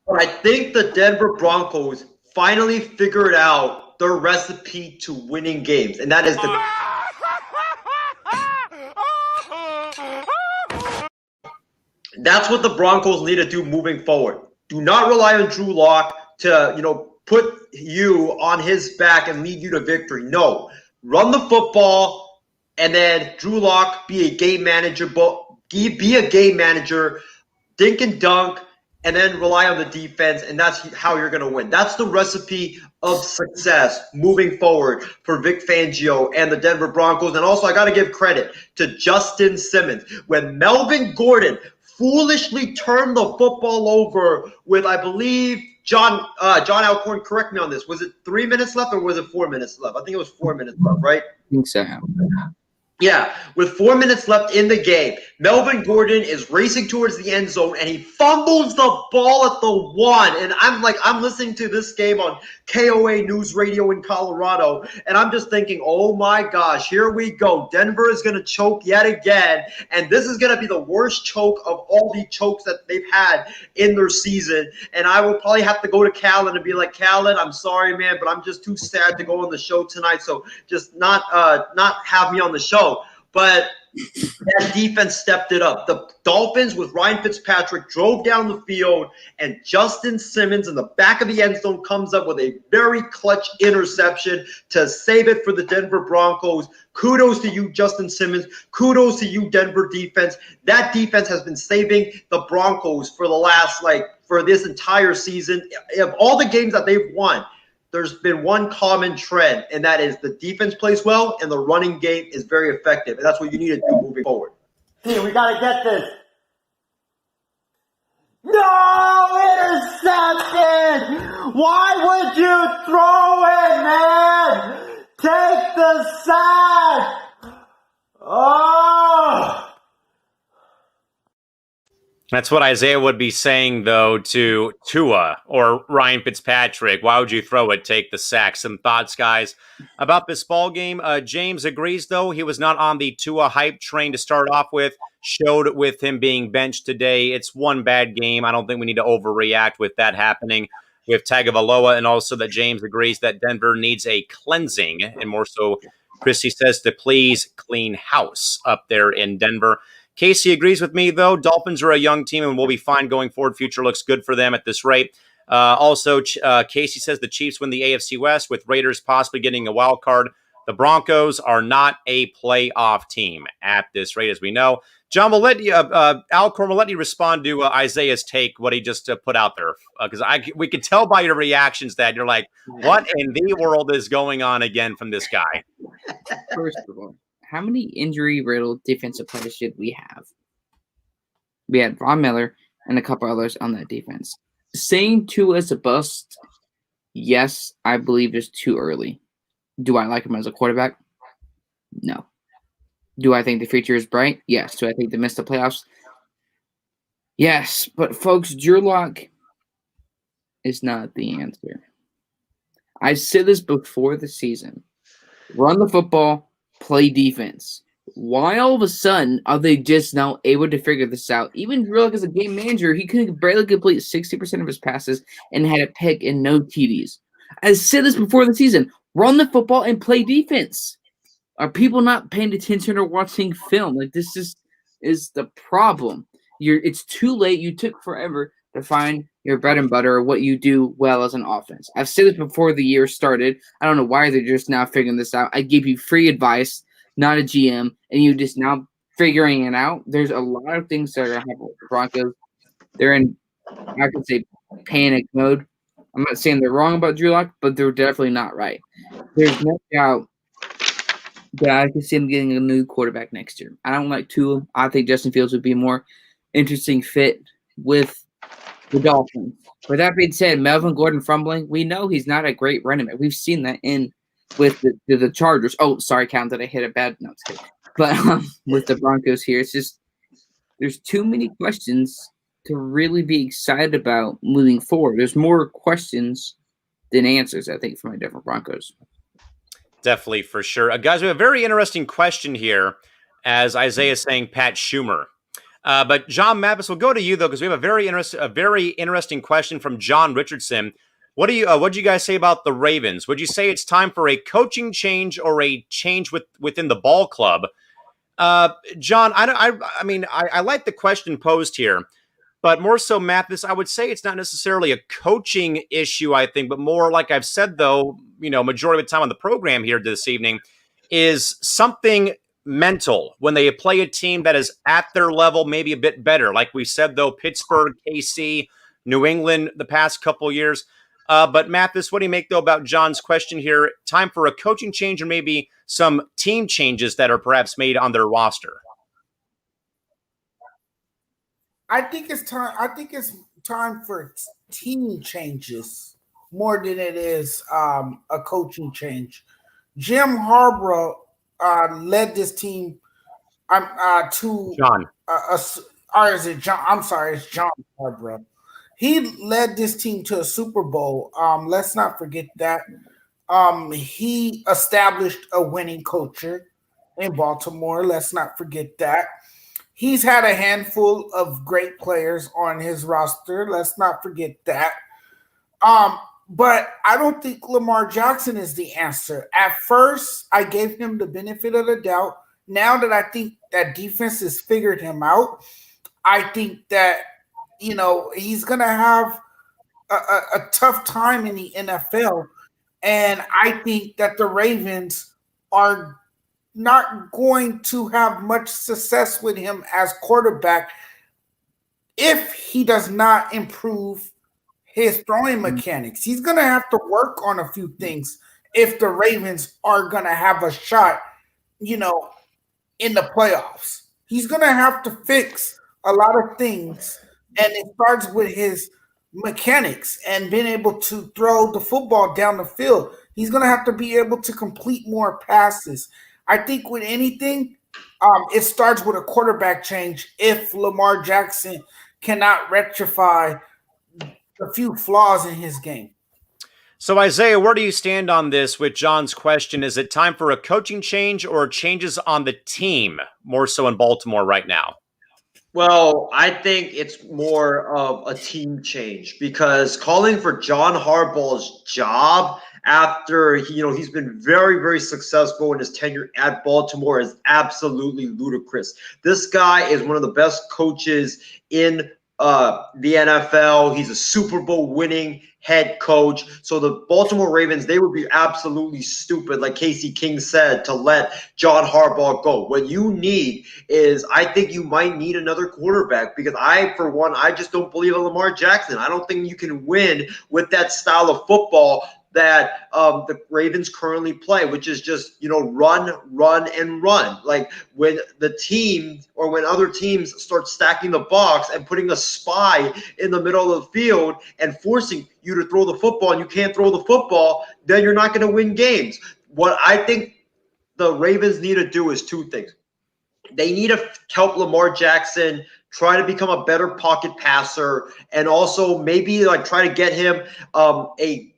But I think the Denver Broncos finally figured out their recipe to winning games, and that is That's what the Broncos need to do moving forward. Do not rely on Drew Lock to, put you on his back and lead you to victory. No, run the football, and then Drew Lock be a game manager. Be a game manager, dink and dunk, and then rely on the defense, and that's how you're going to win. That's the recipe of success moving forward for Vic Fangio and the Denver Broncos. And also, I got to give credit to Justin Simmons. When Melvin Gordon foolishly turned the football over with, I believe, John Alcorn, correct me on this. Was it 3 minutes left or was it 4 minutes left? I think it was 4 minutes left, right?
I think so.
Yeah, with 4 minutes left in the game, Melvin Gordon is racing towards the end zone, and he fumbles the ball at the 1. And I'm listening to this game on KOA News Radio in Colorado, and I'm just thinking, oh my gosh, here we go. Denver is going to choke yet again, and this is going to be the worst choke of all the chokes that they've had in their season. And I will probably have to go to Callan and be like, Callan, I'm sorry, man, but I'm just too sad to go on the show tonight, so just not have me on the show. But that defense stepped it up. The Dolphins with Ryan Fitzpatrick drove down the field, and Justin Simmons in the back of the end zone comes up with a very clutch interception to save it for the Denver Broncos. Kudos to you, Justin Simmons. Kudos to you, Denver defense. That defense has been saving the Broncos for the last, for this entire season. Of all the games that they've won, there's been one common trend, and that is the defense plays well and the running game is very effective. And that's what you need to do moving forward.
Hey, we got to get this. No interception! Why would you throw it, man? Take the sack! Oh!
That's what Isaiah would be saying, though, to Tua or Ryan Fitzpatrick. Why would you throw it? Take the sack. Some thoughts, guys, about this ball game. James agrees, though. He was not on the Tua hype train to start off with. Showed with him being benched today. It's one bad game. I don't think we need to overreact with that happening with Tagovailoa, and also that James agrees that Denver needs a cleansing, and more so, Christy says to please clean house up there in Denver. Casey agrees with me, though. Dolphins are a young team and will be fine going forward. Future looks good for them at this rate. Casey says the Chiefs win the AFC West with Raiders possibly getting a wild card. The Broncos are not a playoff team at this rate, as we know. John, Alcorn, will let you respond to Isaiah's take, what he just put out there. Because we could tell by your reactions that you're like, what in the world is going on again from this guy?
First of all, how many injury-riddled defensive players did we have? We had Von Miller and a couple others on that defense. Saying Tua is a bust, yes, I believe it's too early. Do I like him as a quarterback? No. Do I think the future is bright? Yes. Do I think they missed the playoffs? Yes. But, folks, Drew Lock is not the answer. I said this before the season. Run the football, play defense. Why all of a sudden are they just now able to figure this out? Even Drew Lock as a game manager, he could barely complete 60% of his passes and had a pick and no TDs. I said this before the season. Run the football and play defense. Are people not paying attention or watching film? Like, this is the problem. It's too late. You took forever to find your bread and butter or what you do well as an offense. I've said this before the year started. I don't know why they're just now figuring this out. I gave you free advice, not a GM, and you just now figuring it out. There's a lot of things that are happening with the Broncos. They're in, I could say, panic mode. I'm not saying they're wrong about Drew Lock, but they're definitely not right. There's no doubt that I can see him getting a new quarterback next year. I don't like Tua. I think Justin Fields would be a more interesting fit with the Dolphins. With that being said, Melvin Gordon fumbling, we know he's not a great running back. We've seen that with the Chargers. Oh, sorry, Count, that I hit a bad note. But with the Broncos here, it's just there's too many questions to really be excited about moving forward. There's more questions than answers, I think, for my different Broncos.
Definitely, for sure. Guys, we have a very interesting question here, as Isaiah is saying Pat Schumer. But John Mappis, we'll go to you, though, because we have a very interesting question from John Richardson. What do you guys say about the Ravens? Would you say it's time for a coaching change or a change within the ball club? John, I like the question posed here. But more so, Mathis, I would say it's not necessarily a coaching issue, I think, but more like I've said, though, majority of the time on the program here this evening, is something mental when they play a team that is at their level, maybe a bit better. Like we said, though, Pittsburgh, KC, New England the past couple years. But Mathis, what do you make, though, about John's question here? Time for a coaching change or maybe some team changes that are perhaps made on their roster?
I think it's time for team changes more than it is a coaching change. Jim Harbaugh led this team to
John.
Or is it John? I'm sorry, it's John Harbaugh. He led this team to a Super Bowl. Let's not forget that. He established a winning culture in Baltimore. Let's not forget that. He's had a handful of great players on his roster. Let's not forget that. But I don't think Lamar Jackson is the answer. At first, I gave him the benefit of the doubt. Now that I think that defense has figured him out, I think that, he's going to have a tough time in the NFL. And I think that the Ravens are not going to have much success with him as quarterback if he does not improve his throwing mechanics. He's going to have to work on a few things if the Ravens are going to have a shot, in the playoffs. He's going to have to fix a lot of things, and it starts with his mechanics and being able to throw the football down the field. He's going to have to be able to complete more passes. I think with anything, It starts with a quarterback change if Lamar Jackson cannot rectify the few flaws in his game.
So, Isaiah, where do you stand on this with John's question? Is it time for a coaching change or changes on the team, more so in Baltimore right now?
Well, I think it's more of a team change because calling for John Harbaugh's job after he's been very, very successful in his tenure at Baltimore is absolutely ludicrous. This guy is one of the best coaches in the NFL. He's a Super Bowl winning head coach. So the Baltimore Ravens, they would be absolutely stupid, like Casey King said, to let John Harbaugh go. What you need is, I think you might need another quarterback because for one, I just don't believe in Lamar Jackson. I don't think you can win with that style of football that the Ravens currently play, which is just, run, and run. Like when the team or when other teams start stacking the box and putting a spy in the middle of the field and forcing you to throw the football and you can't throw the football, then you're not going to win games. What I think the Ravens need to do is two things. They need to help Lamar Jackson try to become a better pocket passer and also maybe try to get him a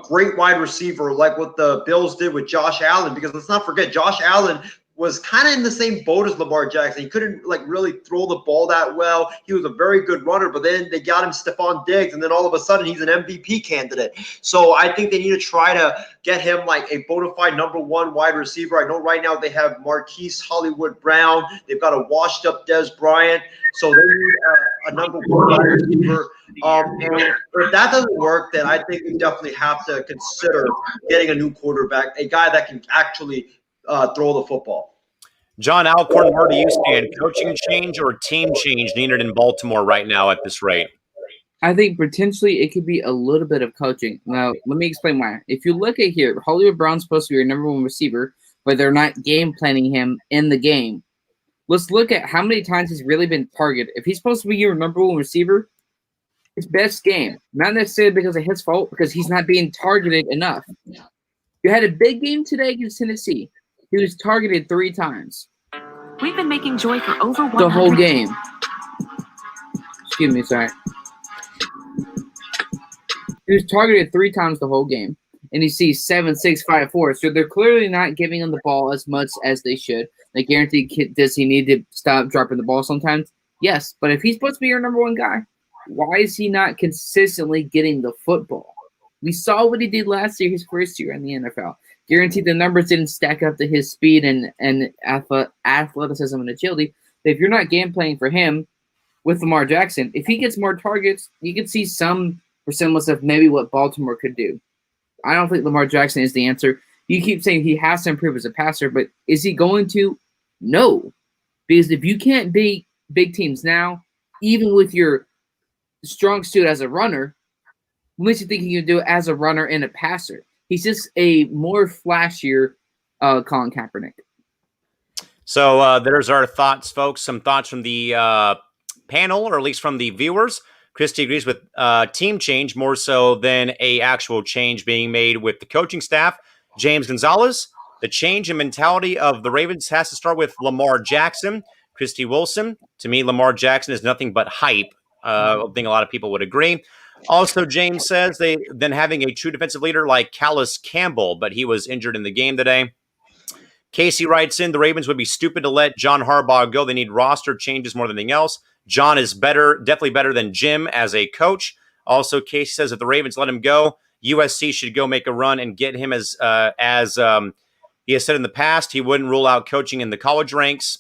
great wide receiver like what the Bills did with Josh Allen, because let's not forget Josh Allen was kind of in the same boat as Lamar Jackson. He couldn't really throw the ball that well. He was a very good runner, but then they got him Stephon Diggs, and then all of a sudden he's an MVP candidate. So I think they need to try to get him like a bona fide number one wide receiver. I know right now they have Marquise Hollywood Brown. They've got a washed up Des Bryant. So they need a number one wide receiver. And if that doesn't work, then I think we definitely have to consider getting a new quarterback, a guy that can actually throw the football.
John Alcorn, where do you stand? Coaching change or team change needed in Baltimore right now at this rate?
I think potentially it could be a little bit of coaching. Now, let me explain why. If you look at here, Hollywood Brown's supposed to be your number one receiver, but they're not game planning him in the game. Let's look at how many times he's really been targeted. If he's supposed to be your number one receiver, his best game, not necessarily because of his fault, because he's not being targeted enough. You had a big game today against Tennessee. He was targeted 3 times.
We've been making joy for over 100
the whole game. Excuse me, sorry. He was targeted 3 times the whole game, and he sees 7, 6, 5, 4. So they're clearly not giving him the ball as much as they should. They guarantee, does he need to stop dropping the ball sometimes? Yes, but if he's supposed to be your number one guy, why is he not consistently getting the football? We saw what he did last year, his first year in the NFL. Guaranteed the numbers didn't stack up to his speed and athleticism and agility. But if you're not game playing for him with Lamar Jackson, if he gets more targets, you can see some resemblance of maybe what Baltimore could do. I don't think Lamar Jackson is the answer. You keep saying he has to improve as a passer, but is he going to? No. Because if you can't beat big teams now, even with your strong suit as a runner, what makes you think you can do it as a runner and a passer? He's just a more flashier Colin Kaepernick.
So there's our thoughts, folks. Some thoughts from the panel, or at least from the viewers. Christy agrees with team change more so than a actual change being made with the coaching staff. James Gonzalez, the change in mentality of the Ravens has to start with Lamar Jackson. Christy Wilson, to me, Lamar Jackson is nothing but hype. I think a lot of people would agree. Also, James says they then having a true defensive leader like Calais Campbell, but he was injured in the game today. Casey writes in, the Ravens would be stupid to let John Harbaugh go. They need roster changes more than anything else. John is better, definitely better than Jim as a coach. Also, Casey says if the Ravens let him go, USC should go make a run and get him as he has said in the past, he wouldn't rule out coaching in the college ranks.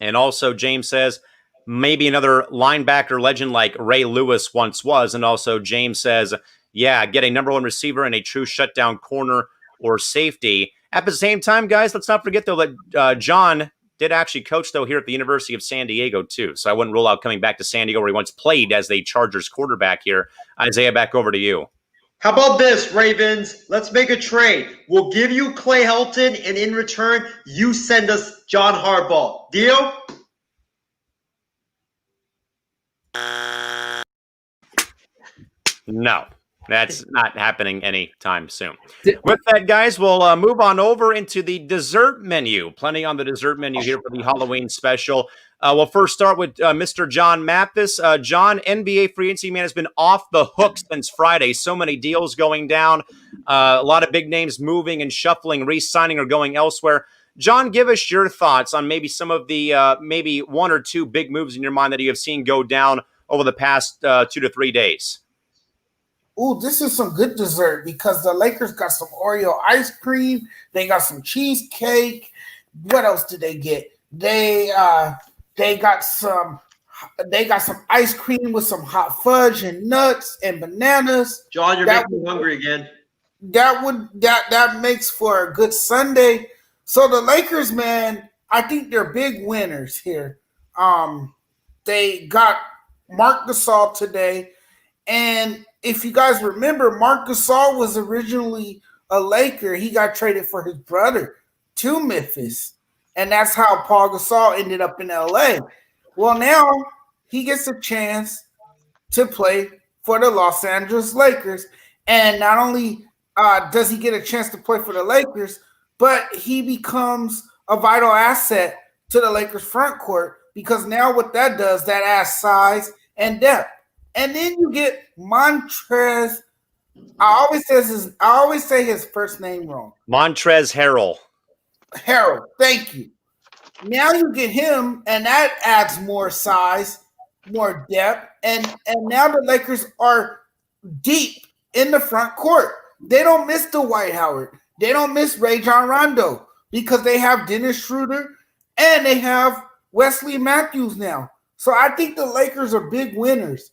And also, James says, maybe another linebacker legend like Ray Lewis once was. And also James says, yeah, get a number one receiver and a true shutdown corner or safety. At the same time, guys, let's not forget, though, that John did actually coach, though, here at the University of San Diego, too. So I wouldn't rule out coming back to San Diego, where he once played as the Chargers quarterback here. Isaiah, back over to you.
How about this, Ravens? Let's make a trade. We'll give you Clay Helton, and in return, you send us John Harbaugh. Deal?
No. That's not happening anytime soon. With that, guys, we'll move on over into the dessert menu. Plenty on the dessert menu here for the Halloween special. We'll first start with Mr. John Mathis. John, NBA free agency man has been off the hook since Friday. So many deals going down. A lot of big names moving and shuffling, re-signing or going elsewhere. John, give us your thoughts on maybe some of the maybe one or two big moves in your mind that you have seen go down over the past 2 to 3 days.
Ooh, this is some good dessert because the Lakers got some Oreo ice cream. They got some cheesecake. What else did they get? They got some ice cream with some hot fudge and nuts and bananas.
John, you're making me hungry again.
That makes for a good Sunday. So the Lakers, man, I think they're big winners here. They got Marc Gasol today, and if you guys remember, Marc Gasol was originally a Laker. He got traded for his brother to Memphis, and that's how Paul Gasol ended up in LA. Well, now he gets a chance to play for the Los Angeles Lakers, and not only does he get a chance to play for the Lakers, but he becomes a vital asset to the Lakers front court because now what that does, that adds size and depth. And then you get Montrezl. I always say his first name wrong.
Montrezl Harrell.
Harrell, thank you. Now you get him, and that adds more size, more depth, and now the Lakers are deep in the front court. They don't miss Dwight Howard. They don't miss Rajon Rondo because they have Dennis Schroeder and they have Wesley Matthews now. So I think the Lakers are big winners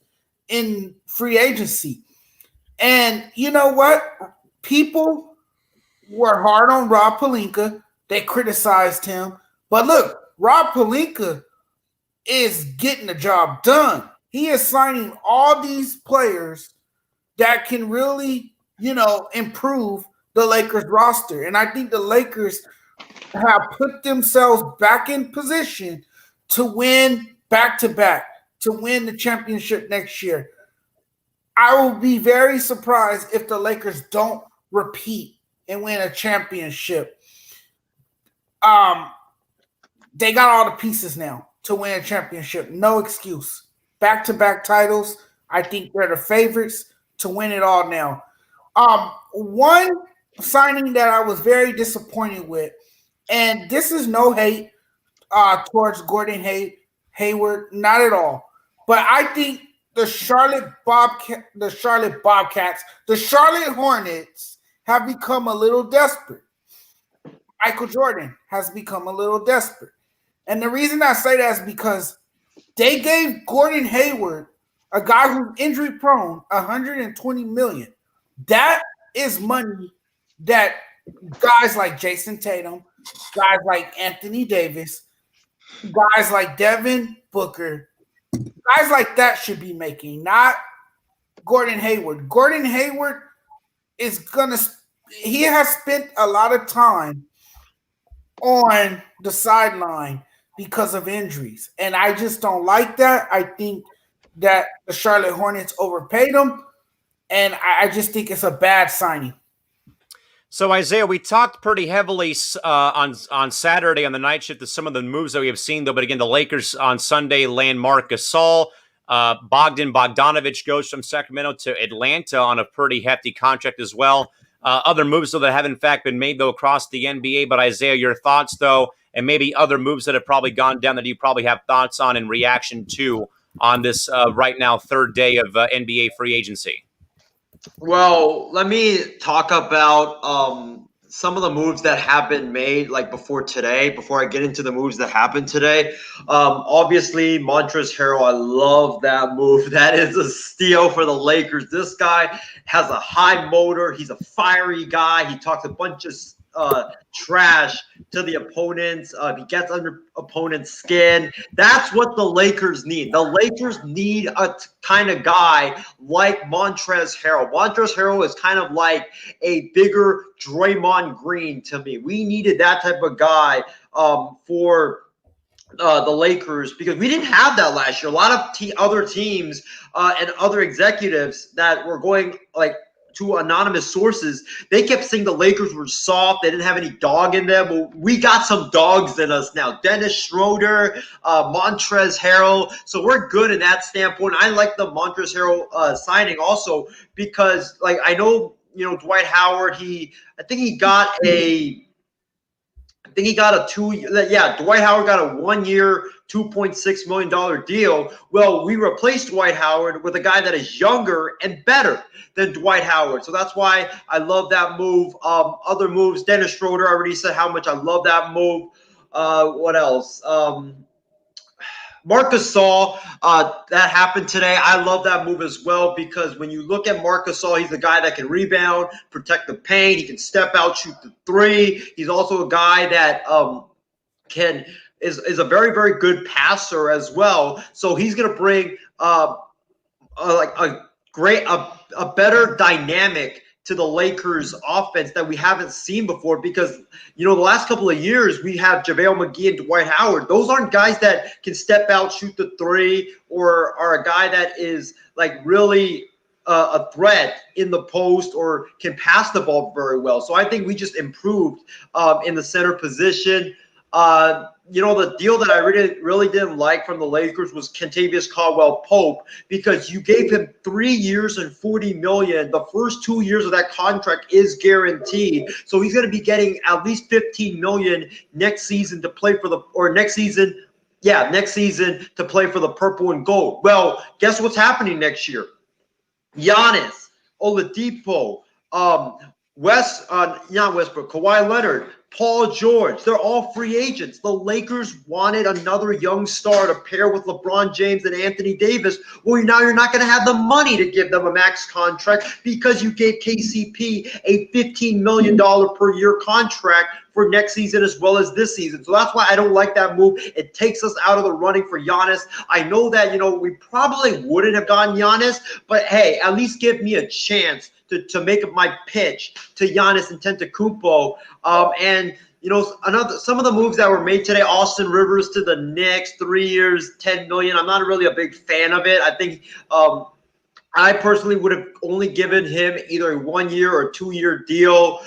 in free agency. And you know what? People were hard on Rob Pelinka. They criticized him. But look, Rob Pelinka is getting the job done. He is signing all these players that can really, improve the Lakers roster. And I think the Lakers have put themselves back in position to win back-to-back, to win the championship next year. I will be very surprised if the Lakers don't repeat and win a championship. They got all the pieces now to win a championship. No excuse. Back-to-back titles. I think they're the favorites to win it all now. One signing that I was very disappointed with, and this is no hate towards Gordon Hayward, not at all. But I think the Charlotte Hornets have become a little desperate. Michael Jordan has become a little desperate. And the reason I say that is because they gave Gordon Hayward, a guy who's injury prone, $120 million. That is money that guys like Jason Tatum, guys like Anthony Davis, guys like Devin Booker, guys like that should be making, not Gordon Hayward. Gordon Hayward he has spent a lot of time on the sideline because of injuries. And I just don't like that. I think that the Charlotte Hornets overpaid him. And I just think it's a bad signing.
So, Isaiah, we talked pretty heavily on Saturday on the night shift to some of the moves that we have seen, though. But again, the Lakers on Sunday land Marc Gasol. Bogdan Bogdanović goes from Sacramento to Atlanta on a pretty hefty contract as well. Other moves, though, that have in fact been made, though, across the NBA. But, Isaiah, your thoughts, though, and maybe other moves that have probably gone down that you probably have thoughts on in reaction to on this right now third day of NBA free agency.
Well, let me talk about some of the moves that have been made before I get into the moves that happened today. Obviously, Montrezl Harrell, I love that move. That is a steal for the Lakers. This guy has a high motor. He's a fiery guy. He talks a bunch of trash to the opponents. He gets under opponents' skin. That's what the Lakers need. The Lakers need a kind of guy like Montrezl Harrell. Montrezl Harrell is kind of like a bigger Draymond Green to me. We needed that type of guy for the Lakers, because we didn't have that last year. A lot of other teams and other executives that were going like to anonymous sources, they kept saying the Lakers were soft. They didn't have any dog in them. Well, we got some dogs in us now. Dennis Schroeder, Montrezl Harrell. So we're good in that standpoint. I like the Montrezl Harrell signing also because, like, I know, Dwight Howard, I think he got a 2-year. Yeah, Dwight Howard got a 1-year, $2.6 million deal. Well, we replaced Dwight Howard with a guy that is younger and better than Dwight Howard. So that's why I love that move. Other moves, Dennis Schroeder, I already said how much I love that move. What else? Marc Gasol, that happened today. I love that move as well because when you look at Marc Gasol, he's a guy that can rebound, protect the paint. He can step out, shoot the three. He's also a guy that is a very, very good passer as well. So he's going to bring a better dynamic to the Lakers offense that we haven't seen before because, the last couple of years we have JaVale McGee and Dwight Howard. Those aren't guys that can step out, shoot the three, or are a guy that is like really a threat in the post or can pass the ball very well. So I think we just improved in the center position. The deal that I really didn't like from the Lakers was Kentavious Caldwell-Pope because you gave him 3 years and $40 million. The first 2 years of that contract is guaranteed, so he's going to be getting at least $15 million next season to play for next season to play for the purple and gold. Well, guess what's happening next year? Giannis, Oladipo, not Westbrook, Kawhi Leonard, Paul George, they're all free agents. The Lakers wanted another young star to pair with LeBron James and Anthony Davis. Well, now you're not going to have the money to give them a max contract because you gave KCP a $15 million per year contract for next season as well as this season. So that's why I don't like that move. It takes us out of the running for Giannis. I know that, we probably wouldn't have gotten Giannis, but hey, at least give me a chance to make my pitch to Giannis Antetokounmpo. Some of the moves that were made today, Austin Rivers to the Knicks, 3 years, $10 million. I'm not really a big fan of it. I think I personally would have only given him either a 1 year or 2 year deal.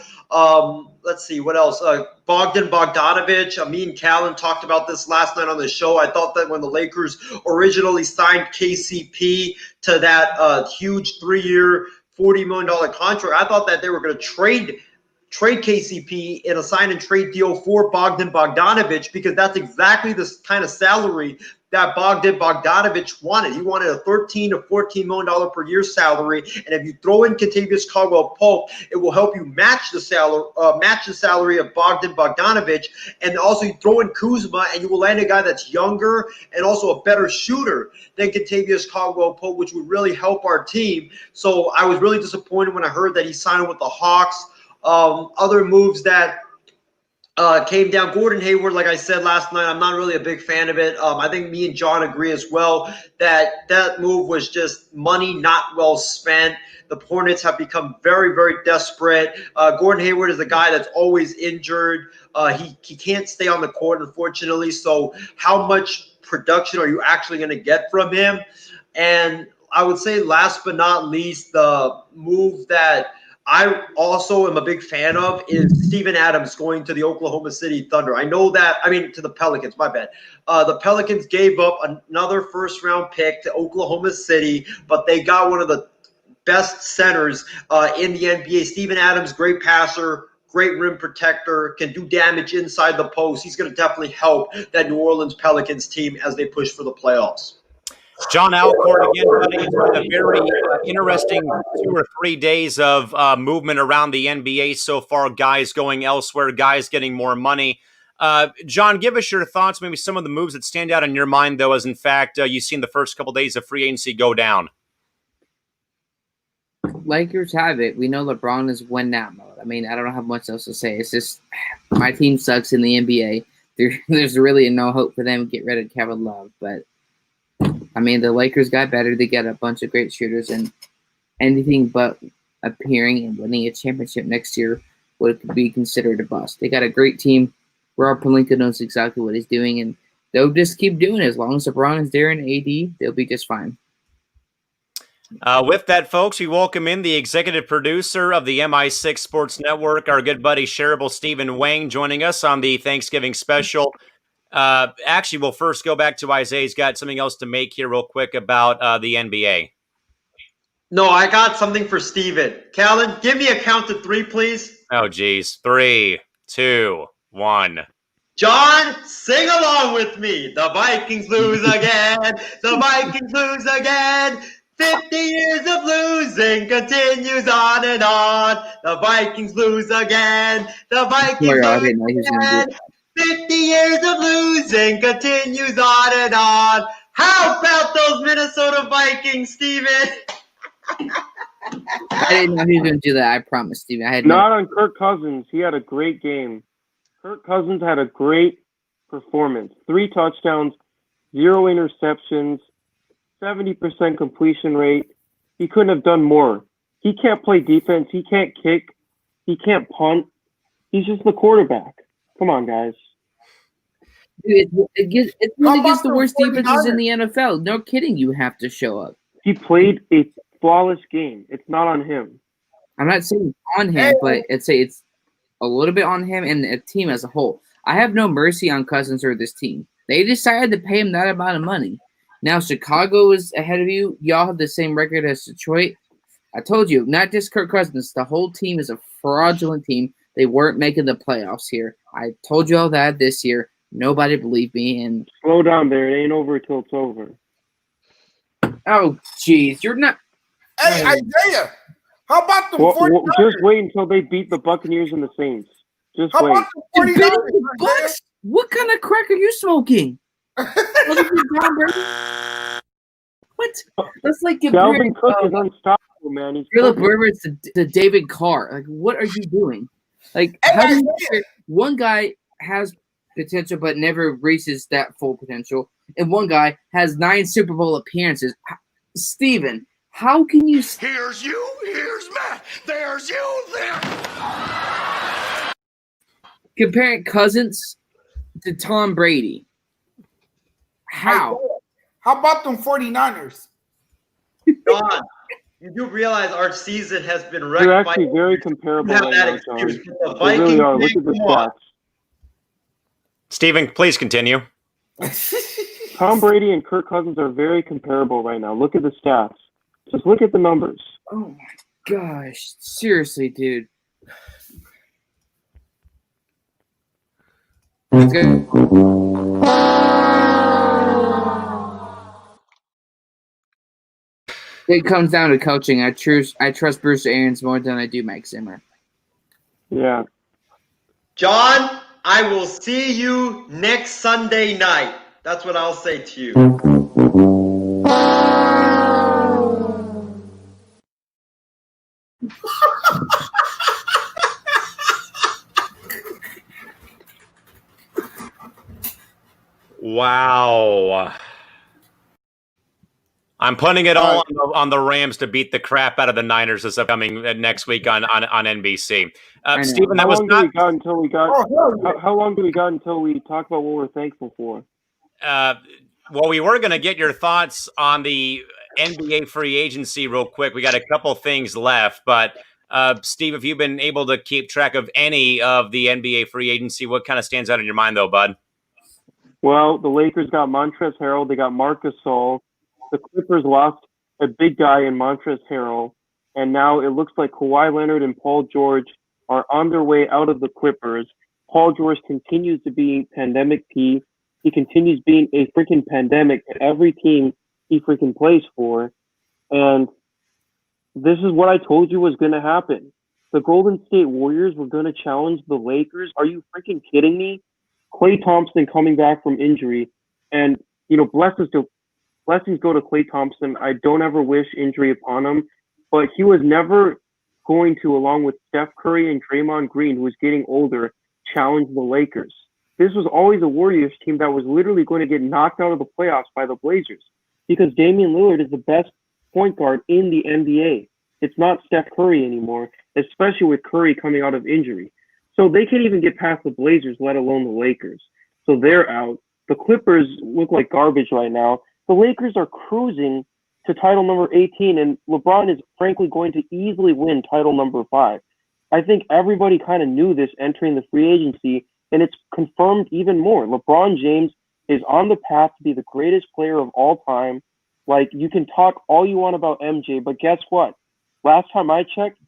Let's see what else. Bogdan Bogdanovic. Me and Callan talked about this last night on the show. I thought that when the Lakers originally signed KCP to that huge 3 year, $40 million contract, I thought that they were going to trade KCP in a sign and trade deal for Bogdan Bogdanovic because that's exactly the kind of salary that Bogdan Bogdanovic wanted. He wanted a $13 to $14 million per year salary, and if you throw in Kentavious Caldwell-Pope, it will help you match the salary of Bogdan Bogdanovic, and also you throw in Kuzma, and you will land a guy that's younger and also a better shooter than Kentavious Caldwell-Pope, which would really help our team. So I was really disappointed when I heard that he signed with the Hawks. Other moves that came down, Gordon Hayward, like I said last night, I'm not really a big fan of it. I think me and John agree as well that move was just money not well spent. The Hornets have become very, very desperate. Gordon Hayward is a guy that's always injured. He can't stay on the court, unfortunately. So how much production are you actually going to get from him? And I would say last but not least, the move that I also am a big fan of is Steven Adams going to the Oklahoma City Thunder. To the Pelicans, my bad. The Pelicans gave up another first-round pick to Oklahoma City, but they got one of the best centers in the NBA. Steven Adams, great passer, great rim protector, can do damage inside the post. He's going to definitely help that New Orleans Pelicans team as they push for the playoffs.
John Alcourt again, buddy. It's been a very interesting 2 or 3 days of movement around the NBA so far. Guys going elsewhere, guys getting more money. John, give us your thoughts, maybe some of the moves that stand out in your mind, though, as in fact you've seen the first couple days of free agency go down.
Lakers have it. We know LeBron is win now mode. I don't have much else to say. It's just my team sucks in the NBA. There's really no hope for them to get rid of Kevin Love, but the Lakers got better. They got a bunch of great shooters, and anything but appearing and winning a championship next year would be considered a bust. They got a great team. Rob Pelinka knows exactly what he's doing, and they'll just keep doing it. As long as LeBron is there and AD, they'll be just fine.
With that, folks, we welcome in the executive producer of the MI6 Sports Network, our good buddy, shareable Stephen Wang, joining us on the Thanksgiving special. Actually, we'll first go back to Isaiah. He's got something else to make here real quick about the NBA.
No, I got something for Steven. Callan, give me a count to 3, please.
Oh, geez. 3, 2, 1.
John, sing along with me. The Vikings lose again. The Vikings lose again. 50 years of losing continues on and on. The Vikings lose again. The Vikings lose again. 50 years of losing continues on and on. How about those Minnesota Vikings, Steven?
I didn't know he was going to do that. I promise, Steven. I had
Not on Kirk Cousins. He had a great game. Kirk Cousins had a great performance. 3 touchdowns, 0 interceptions, 70% completion rate. He couldn't have done more. He can't play defense. He can't kick. He can't punt. He's just the quarterback. Come on, guys.
Dude, it's one against the worst defenses in the NFL. No kidding, you have to show up.
He played a flawless game. It's not on him.
I'm not saying on him, but it's a little bit on him and the team as a whole. I have no mercy on Cousins or this team. They decided to pay him that amount of money. Now Chicago is ahead of you. Y'all have the same record as Detroit. I told you, not just Kirk Cousins. The whole team is a fraudulent team. They weren't making the playoffs here. I told you all that this year. Nobody believed me. And
slow down there. It ain't over till it's over.
Oh, jeez. You're not.
Hey, Isaiah. How about the 49ers?
Just wait until they beat the Buccaneers and the Saints. Just
How
wait.
about the 49ers,
Bucks? What kind of crack are you smoking? What? That's like
Dalvin Cook is unstoppable, man. He's
Philip Rivers to David Carr. Like, what are you doing? Like, how do you, one guy has potential but never reaches that full potential, and one guy has 9 Super Bowl appearances. Steven, how can you?
Here's you, here's Matt, there's you, there.
Comparing Cousins to Tom Brady. How?
How about them 49ers?
John, you do realize our season has been wrecked.
You're actually very comparable right now, John. They really are. Look at the stats.
Steven, please continue.
Tom Brady and Kirk Cousins are very comparable right now. Look at the stats. Just look at the numbers.
Oh my gosh. Seriously, dude. It comes down to coaching. I trust Bruce Arians more than I do Mike Zimmer.
Yeah.
John, I will see you next Sunday night. That's what I'll say to you.
Wow. I'm putting it all on the Rams to beat the crap out of the Niners this upcoming next week on NBC. Steven, that was not.
How long do we got until we talk about what we're thankful for?
Well, we were going to get your thoughts on the NBA free agency real quick. We got a couple things left, but Steve, if you've been able to keep track of any of the NBA free agency, what kind of stands out in your mind, though, bud?
Well, the Lakers got Montrezl Harrell. They got Marc Gasol. The Clippers lost a big guy in Montrezl Harrell, and now it looks like Kawhi Leonard and Paul George are on their way out of the Clippers. Paul George continues to be pandemic P. He continues being a freaking pandemic to every team he freaking plays for. And this is what I told you was going to happen. The Golden State Warriors were going to challenge the Lakers. Are you freaking kidding me? Klay Thompson coming back from injury. And, you know, blessings go to Klay Thompson. I don't ever wish injury upon him. But he was never going to, along with Steph Curry and Draymond Green, who was getting older, challenge the Lakers. This was always a Warriors team that was literally going to get knocked out of the playoffs by the Blazers because Damian Lillard is the best point guard in the NBA. It's not Steph Curry anymore, especially with Curry coming out of injury. So they can't even get past the Blazers, let alone the Lakers. So they're out. The Clippers look like garbage right now. The Lakers are cruising to title number 18, and LeBron is frankly going to easily win title number 5. I think everybody kind of knew this entering the free agency, and it's confirmed even more. LeBron James is on the path to be the greatest player of all time. Like, you can talk all you want about MJ, but guess what? Last time I checked,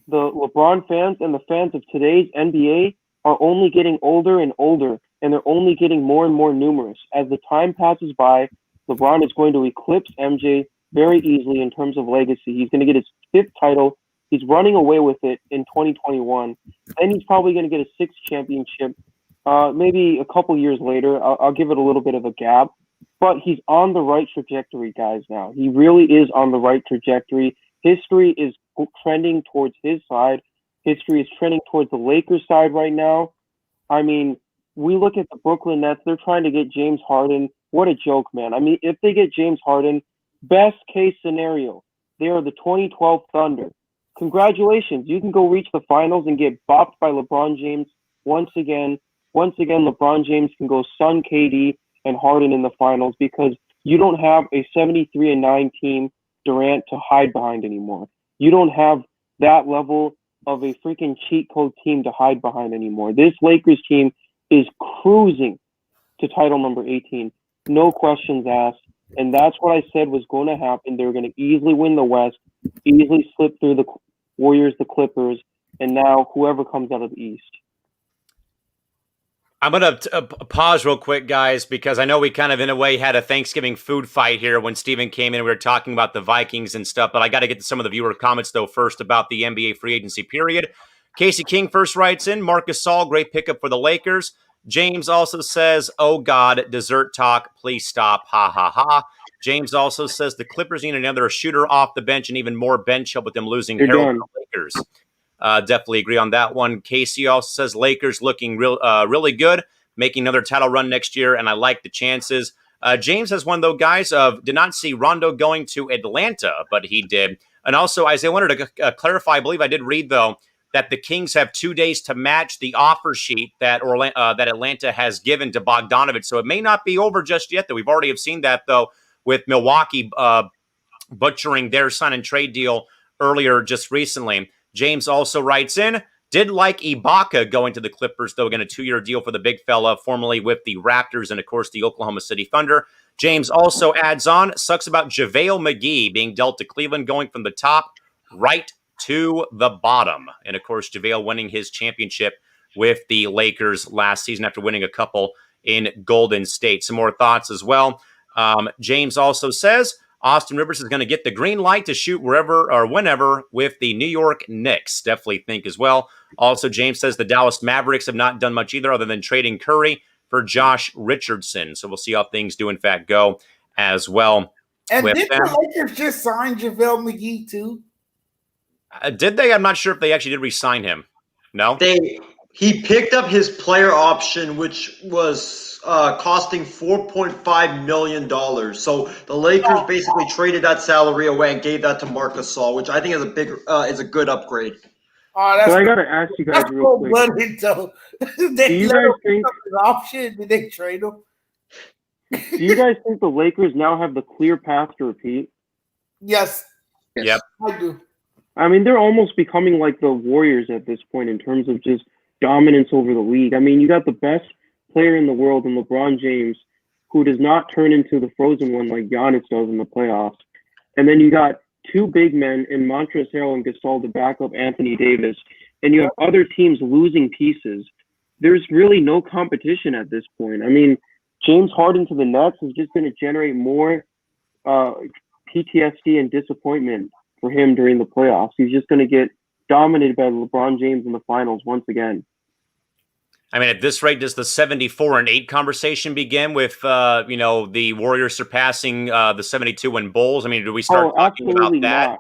the LeBron fans and the fans of today's NBA are only getting older and older, and they're only getting more and more numerous. As the time passes by, LeBron is going to eclipse MJ very easily in terms of legacy. He's going to get his 5th title. He's running away with it in 2021. Then he's probably going to get a 6th championship maybe a couple years later. I'll give it a little bit of a gap. But he's on the right trajectory, guys, now. He really is on the right trajectory. History is trending towards his side. History is trending towards the Lakers side right now. I mean, we look at the Brooklyn Nets. They're trying to get James Harden. What a joke, man. I mean, if they get James Harden, best case scenario, they are the 2012 Thunder. Congratulations. You can go reach the finals and get bopped by LeBron James once again. Once again, LeBron James can go Sun KD and Harden in the finals because you don't have a 73-9 team Durant to hide behind anymore. You don't have that level of a freaking cheat code team to hide behind anymore. This Lakers team is cruising to title number 18. No questions asked. And that's what I said was going to happen. They were going to easily win the West, easily slip through the Warriors, the Clippers, and now whoever comes out of the East.
I'm going to pause real quick, guys, because I know we kind of, in a way, had a Thanksgiving food fight here when Steven came in and we were talking about the Vikings and stuff, but I got to get to some of the viewer comments, though, first about the NBA free agency period. Casey King first writes in, Marcus Saul, great pickup for the Lakers. James also says, oh, God, dessert talk, please stop, ha, ha, ha. James also says the Clippers need another shooter off the bench and even more bench help with them losing Harold to the Lakers. Definitely agree on that one. Casey also says Lakers looking really good, making another title run next year, and I like the chances. James has one, though, guys, did not see Rondo going to Atlanta, but he did. And also, Isaiah, I wanted to clarify, I believe I did read, though, that the Kings have 2 days to match the offer sheet that Atlanta has given to Bogdanovich. So it may not be over just yet, though. We've already have seen that, though, with Milwaukee butchering their sign and trade deal earlier just recently. James also writes in, did like Ibaka going to the Clippers, though, again, a 2-year deal for the big fella, formerly with the Raptors and, of course, the Oklahoma City Thunder. James also adds on, sucks about JaVale McGee being dealt to Cleveland, going from the top right to the bottom. And, of course, JaVale winning his championship with the Lakers last season after winning a couple in Golden State. Some more thoughts as well. James also says, Austin Rivers is going to get the green light to shoot wherever or whenever with the New York Knicks. Definitely think as well. Also, James says the Dallas Mavericks have not done much either other than trading Curry for Josh Richardson. So we'll see how things do, in fact, go as well.
And did the Lakers just sign JaVale McGee, too?
Did they? I'm not sure if they actually did re-sign him. No?
He picked up his player option, which was costing $4.5 million. So the Lakers basically traded that salary away and gave that to Marc Gasol, which I think is a good upgrade.
That's
so I got to ask you guys real quick.
Do you guys think an option? Did they trade him?
Do you guys think the Lakers now have the clear path to repeat?
Yes.
Yep.
I do.
I mean, they're almost becoming like the Warriors at this point in terms of just dominance over the league. I mean, you got the best player in the world in LeBron James, who does not turn into the frozen one like Giannis does in the playoffs. And then you got two big men in Montrezl Harrell and Gasol to back up Anthony Davis. And you have other teams losing pieces. There's really no competition at this point. I mean, James Harden to the Nets is just going to generate more PTSD and disappointment for him during the playoffs. He's just going to get dominated by LeBron James in the finals once again.
I mean, at this rate, does the 74-8 conversation begin with, the Warriors surpassing the 72-win Bulls? I mean, do we start talking about that?
Not.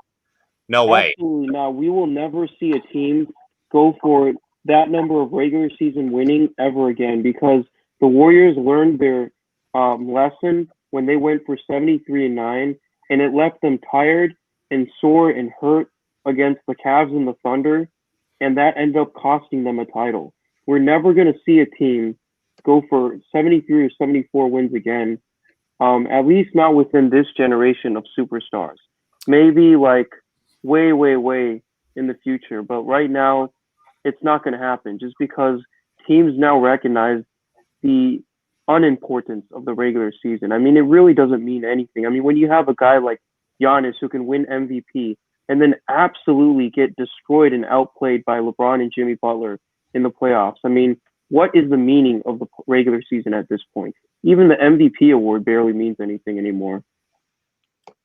No way.
Absolutely not. We will never see a team go for that number of regular season winning ever again, because the Warriors learned their lesson when they went for 73-9, and it left them tired and sore and hurt against the Cavs and the Thunder, and that ended up costing them a title. We're never going to see a team go for 73 or 74 wins again. At least not within this generation of superstars. Maybe like way in the future, but right now it's not going to happen just because teams now recognize the unimportance of the regular season. I mean, it really doesn't mean anything. I mean, when you have a guy like Giannis who can win MVP and then absolutely get destroyed and outplayed by LeBron and Jimmy Butler in the playoffs, I mean, what is the meaning of the regular season at this point? Even the MVP award barely means anything anymore.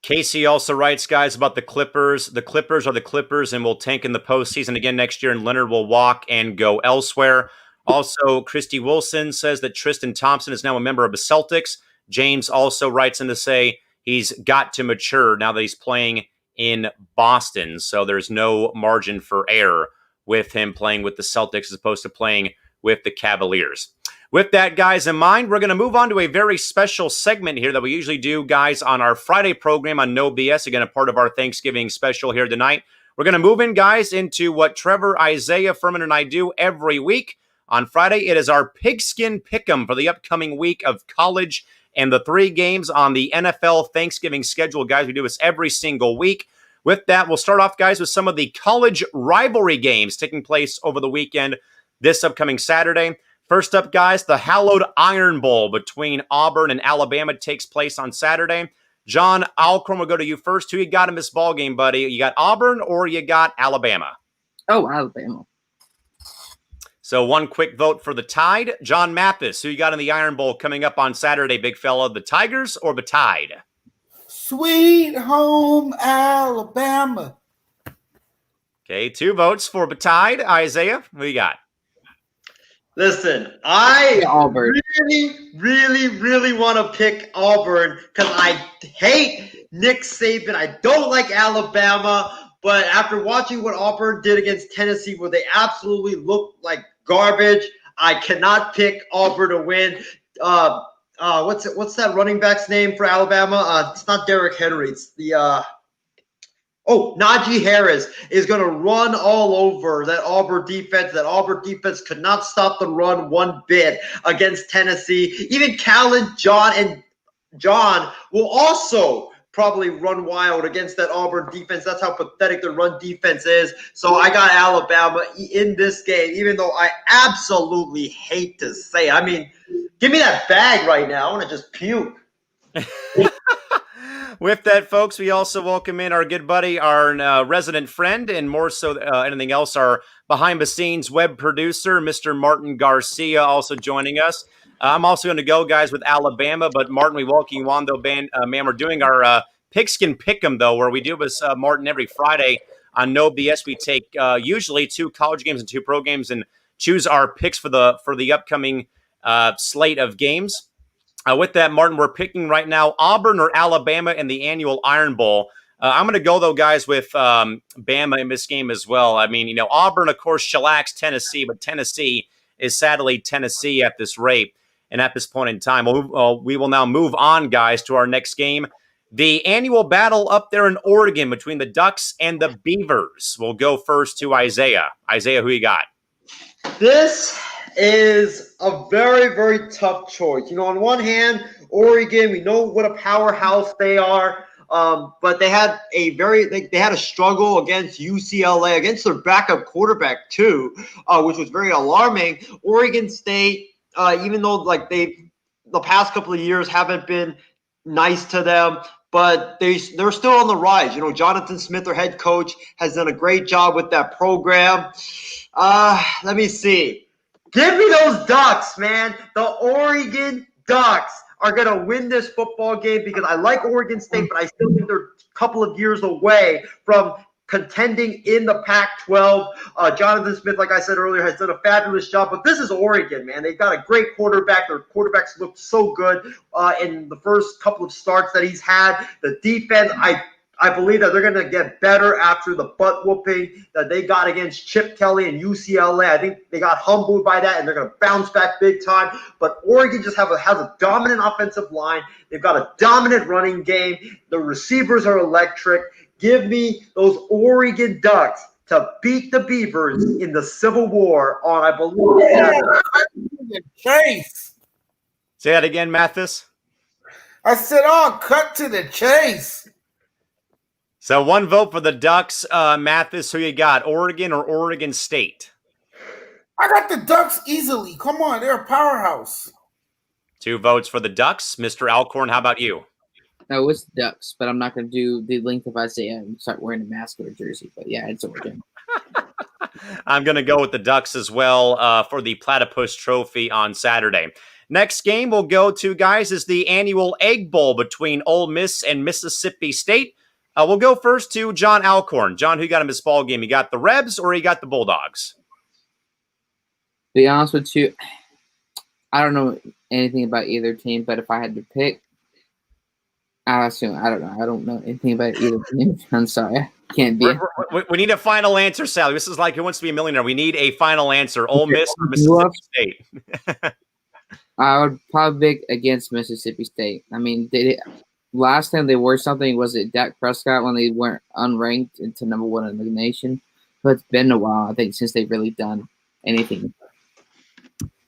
Casey also writes, guys, about the Clippers. The Clippers are the Clippers and will tank in the postseason again next year, and Leonard will walk and go elsewhere. Also, Christy Wilson says that Tristan Thompson is now a member of the Celtics. James also writes in to say he's got to mature now that he's playing in Boston. So there's no margin for error with him playing with the Celtics as opposed to playing with the Cavaliers. With that, guys, in mind, we're going to move on to a very special segment here that we usually do, guys, on our Friday program on No BS. Again, a part of our Thanksgiving special here tonight. We're going to move in, guys, into what Trevor, Isaiah, Furman, and I do every week. On Friday, it is our Pigskin Pick'em for the upcoming week of college and the 3 games on the NFL Thanksgiving schedule. Guys, we do this every single week. With that, we'll start off, guys, with some of the college rivalry games taking place over the weekend this upcoming Saturday. First up, guys, the hallowed Iron Bowl between Auburn and Alabama takes place on Saturday. John Alcorn, we'll go to you first. Who you got in this ball game, buddy? You got Auburn or you got Alabama?
Oh, Alabama.
So one quick vote for the Tide. John Mathis, who you got in the Iron Bowl coming up on Saturday, big fella? The Tigers or the Tide?
Sweet home Alabama.
Okay, 2 votes for the Tide. Isaiah, who you got?
Listen, I really want to pick Auburn because I hate Nick Saban. I don't like Alabama, but after watching what Auburn did against Tennessee, where they absolutely looked like garbage, I cannot pick Auburn to win. What's that running back's name for Alabama? It's not Derrick Henry. It's the Najee Harris is going to run all over that Auburn defense. That Auburn defense could not stop the run one bit against Tennessee. Even Callan, John will also probably run wild against that Auburn defense. That's how pathetic the run defense is. So I got Alabama in this game, even though I absolutely hate to say it. I mean, give me that bag right now. I want to just puke.
With that, folks, we also welcome in our good buddy, our resident friend, and more so anything else, our behind-the-scenes web producer, Mr. Martin Garcia, also joining us. I'm also going to go, guys, with Alabama, but Martin, we welcome you on, though, man. We're doing our Pigskin Pick'em, though, where we do this, Martin, every Friday on No BS. We take usually 2 college games and 2 pro games and choose our picks for the upcoming slate of games. With that, Martin, we're picking right now Auburn or Alabama in the annual Iron Bowl. I'm going to go, though, guys, with Bama in this game as well. I mean, Auburn, of course, shellacks Tennessee, but Tennessee is sadly Tennessee at this rate and at this point in time. We will now move on, guys, to our next game. The annual battle up there in Oregon between the Ducks and the Beavers. We'll go first to Isaiah. Isaiah, who you got?
This is a very, very tough choice. On one hand, Oregon, we know what a powerhouse they are, but they had a struggle against UCLA, against their backup quarterback too, which was very alarming. Oregon State, even though the past couple of years haven't been nice to them, but they're still on the rise. Jonathan Smith, their head coach, has done a great job with that program. Let me see. Give me those Ducks, man. The Oregon Ducks are going to win this football game because I like Oregon State, but I still think they're a couple of years away from contending in the Pac-12. Jonathan Smith, like I said earlier, has done a fabulous job, but this is Oregon, man. They've got a great quarterback. Their quarterbacks looked so good in the first couple of starts that he's had. The defense, I believe that they're going to get better after the butt whooping that they got against Chip Kelly and UCLA. I think they got humbled by that, and they're going to bounce back big time. But Oregon just has a dominant offensive line. They've got a dominant running game. The receivers are electric. Give me those Oregon Ducks to beat the Beavers in the Civil War on, I believe, Saturday.
Chase.
Say that again, Mathis.
I said, cut to the chase.
So one vote for the Ducks. Mathis, who you got? Oregon or Oregon State?
I got the Ducks easily. Come on, they're a powerhouse.
2 votes for the Ducks. Mr. Alcorn, how about you?
No, it's the Ducks, but I'm not going to do the length of Isaiah and start wearing a mask or a jersey. But yeah, it's Oregon.
I'm going to go with the Ducks as well for the Platypus Trophy on Saturday. Next game we'll go to, guys, is the annual Egg Bowl between Ole Miss and Mississippi State. We'll go first to John Alcorn. John, who got him his ball game? You got the Rebs or you got the Bulldogs?
To be honest with you, I don't know anything about either team, but if I had to pick, I assume I don't know. I don't know anything about either team. I'm sorry, I can't be.
We need a final answer, Sally. This is like Who Wants to Be a Millionaire. We need a final answer. Ole Miss or Mississippi State?
I would probably pick against Mississippi State. I mean, last time they were something, was it Dak Prescott when they weren't unranked into number 1 in the nation? But it's been a while, I think, since they've really done anything.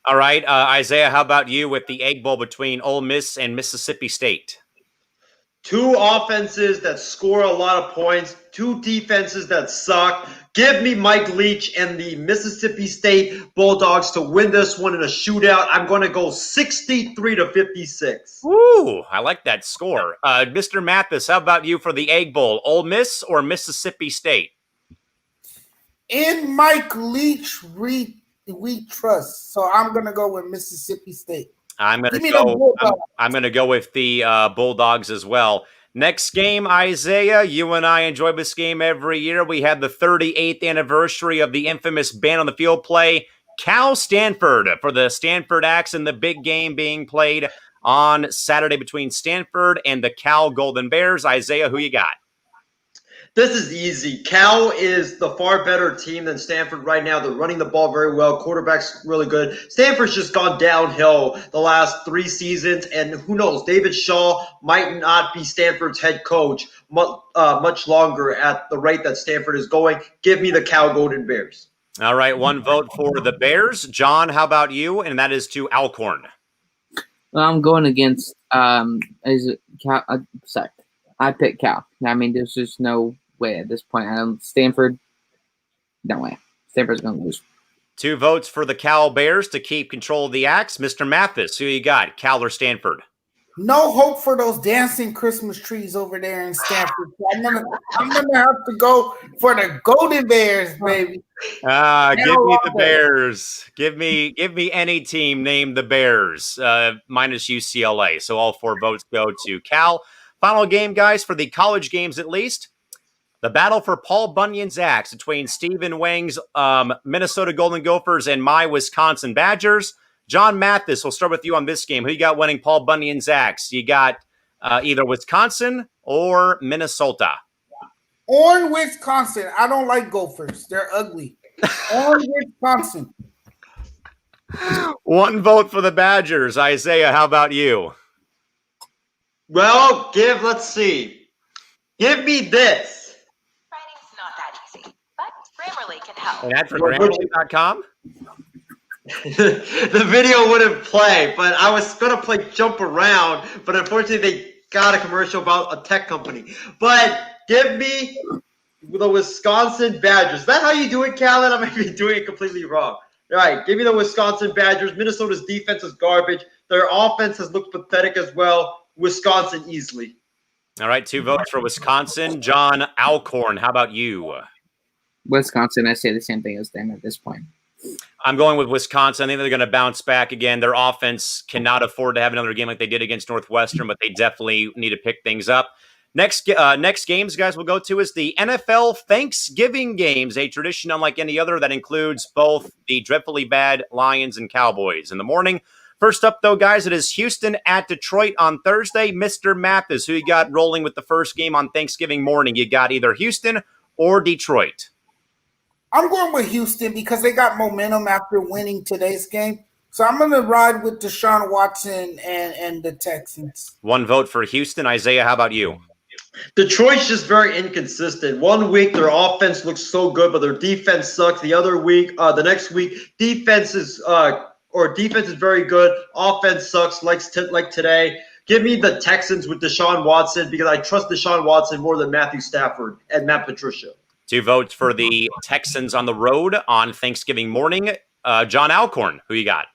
All right, Isaiah, how about you with the Egg Bowl between Ole Miss and Mississippi State?
2 offenses that score a lot of points, 2 defenses that suck. Give me Mike Leach and the Mississippi State Bulldogs to win this one in a shootout. I'm going to go 63-56.
Ooh, I like that score. Mr. Mathis, how about you for the Egg Bowl? Ole Miss or Mississippi State?
In Mike Leach, we trust. So I'm going to go with Mississippi State.
I'm going to go with the Bulldogs as well. Next game, Isaiah, you and I enjoy this game every year. We had the 38th anniversary of the infamous ban on the field play, Cal Stanford, for the Stanford Axe and the big game being played on Saturday between Stanford and the Cal Golden Bears. Isaiah, who you got?
This is easy. Cal is the far better team than Stanford right now. They're running the ball very well. Quarterback's really good. Stanford's just gone downhill the last 3 seasons, and who knows? David Shaw might not be Stanford's head coach much longer at the rate that Stanford is going. Give me the Cal Golden Bears.
All right, 1 vote for the Bears. John, how about you? And that is to Alcorn.
Well, I'm going against is it Cal? Sorry, I picked Cal. I mean, there's just no way at this point. Stanford, no way. Stanford's going to lose.
2 votes for the Cal Bears to keep control of the Axe. Mr. Mathis, who you got? Cal or Stanford?
No hope for those dancing Christmas trees over there in Stanford. So I'm gonna have to go for the Golden Bears, baby.
Give me the Bears. Give me any team named the Bears, minus UCLA. So all 4 votes go to Cal. Final game, guys, for the college games at least. The battle for Paul Bunyan's axe between Stephen Wang's Minnesota Golden Gophers and my Wisconsin Badgers. John Mathis, we'll start with you on this game. Who you got winning Paul Bunyan's axe? You got either Wisconsin or Minnesota.
On Wisconsin. I don't like Gophers. They're ugly. On Wisconsin.
1 vote for the Badgers. Isaiah, how about you?
Well, let's see. Give me this.
Writing's not that easy, but Grammarly can help.
And that's for Grammarly.com?
The video wouldn't play, but I was going to play Jump Around, but unfortunately they got a commercial about a tech company. But give me the Wisconsin Badgers. Is that how you do it, Callan? I might be doing it completely wrong. All right, give me the Wisconsin Badgers. Minnesota's defense is garbage. Their offense has looked pathetic as well. Wisconsin easily.
All right, 2 votes for Wisconsin. John Alcorn, how about you?
Wisconsin, I say the same thing as them at this point.
I'm going with Wisconsin. I think they're going to bounce back again. Their offense cannot afford to have another game like they did against Northwestern, but they definitely need to pick things up. Next games, guys, we'll go to is the NFL Thanksgiving games, a tradition unlike any other that includes both the dreadfully bad Lions and Cowboys in the morning. First up, though, guys, it is Houston at Detroit on Thursday. Mr. Mathis, who you got rolling with the first game on Thanksgiving morning? You got either Houston or Detroit.
I'm going with Houston because they got momentum after winning today's game. So I'm going to ride with Deshaun Watson and the Texans.
1 vote for Houston. Isaiah, how about you?
Detroit's just very inconsistent. One week their offense looks so good, but their defense sucks. The next week, defense is very good. Offense sucks, like today. Give me the Texans with Deshaun Watson because I trust Deshaun Watson more than Matthew Stafford and Matt Patricia.
2 votes for the Texans on the road on Thanksgiving morning. John Alcorn, who you got?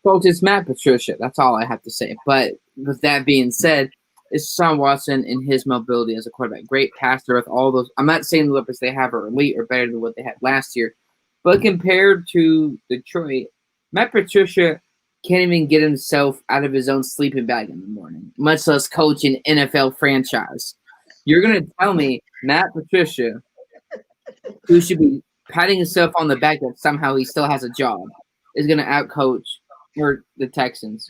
Folks, it's Matt Patricia. That's all I have to say. But with that being said, it's Deshaun Watson and his mobility as a quarterback. Great passer with all those. I'm not saying the weapons they have are elite or better than what they had last year. But compared to Detroit, Matt Patricia can't even get himself out of his own sleeping bag in the morning, much less coach an NFL franchise. You're going to tell me Matt Patricia, who should be patting himself on the back that somehow he still has a job, is going to outcoach the Texans.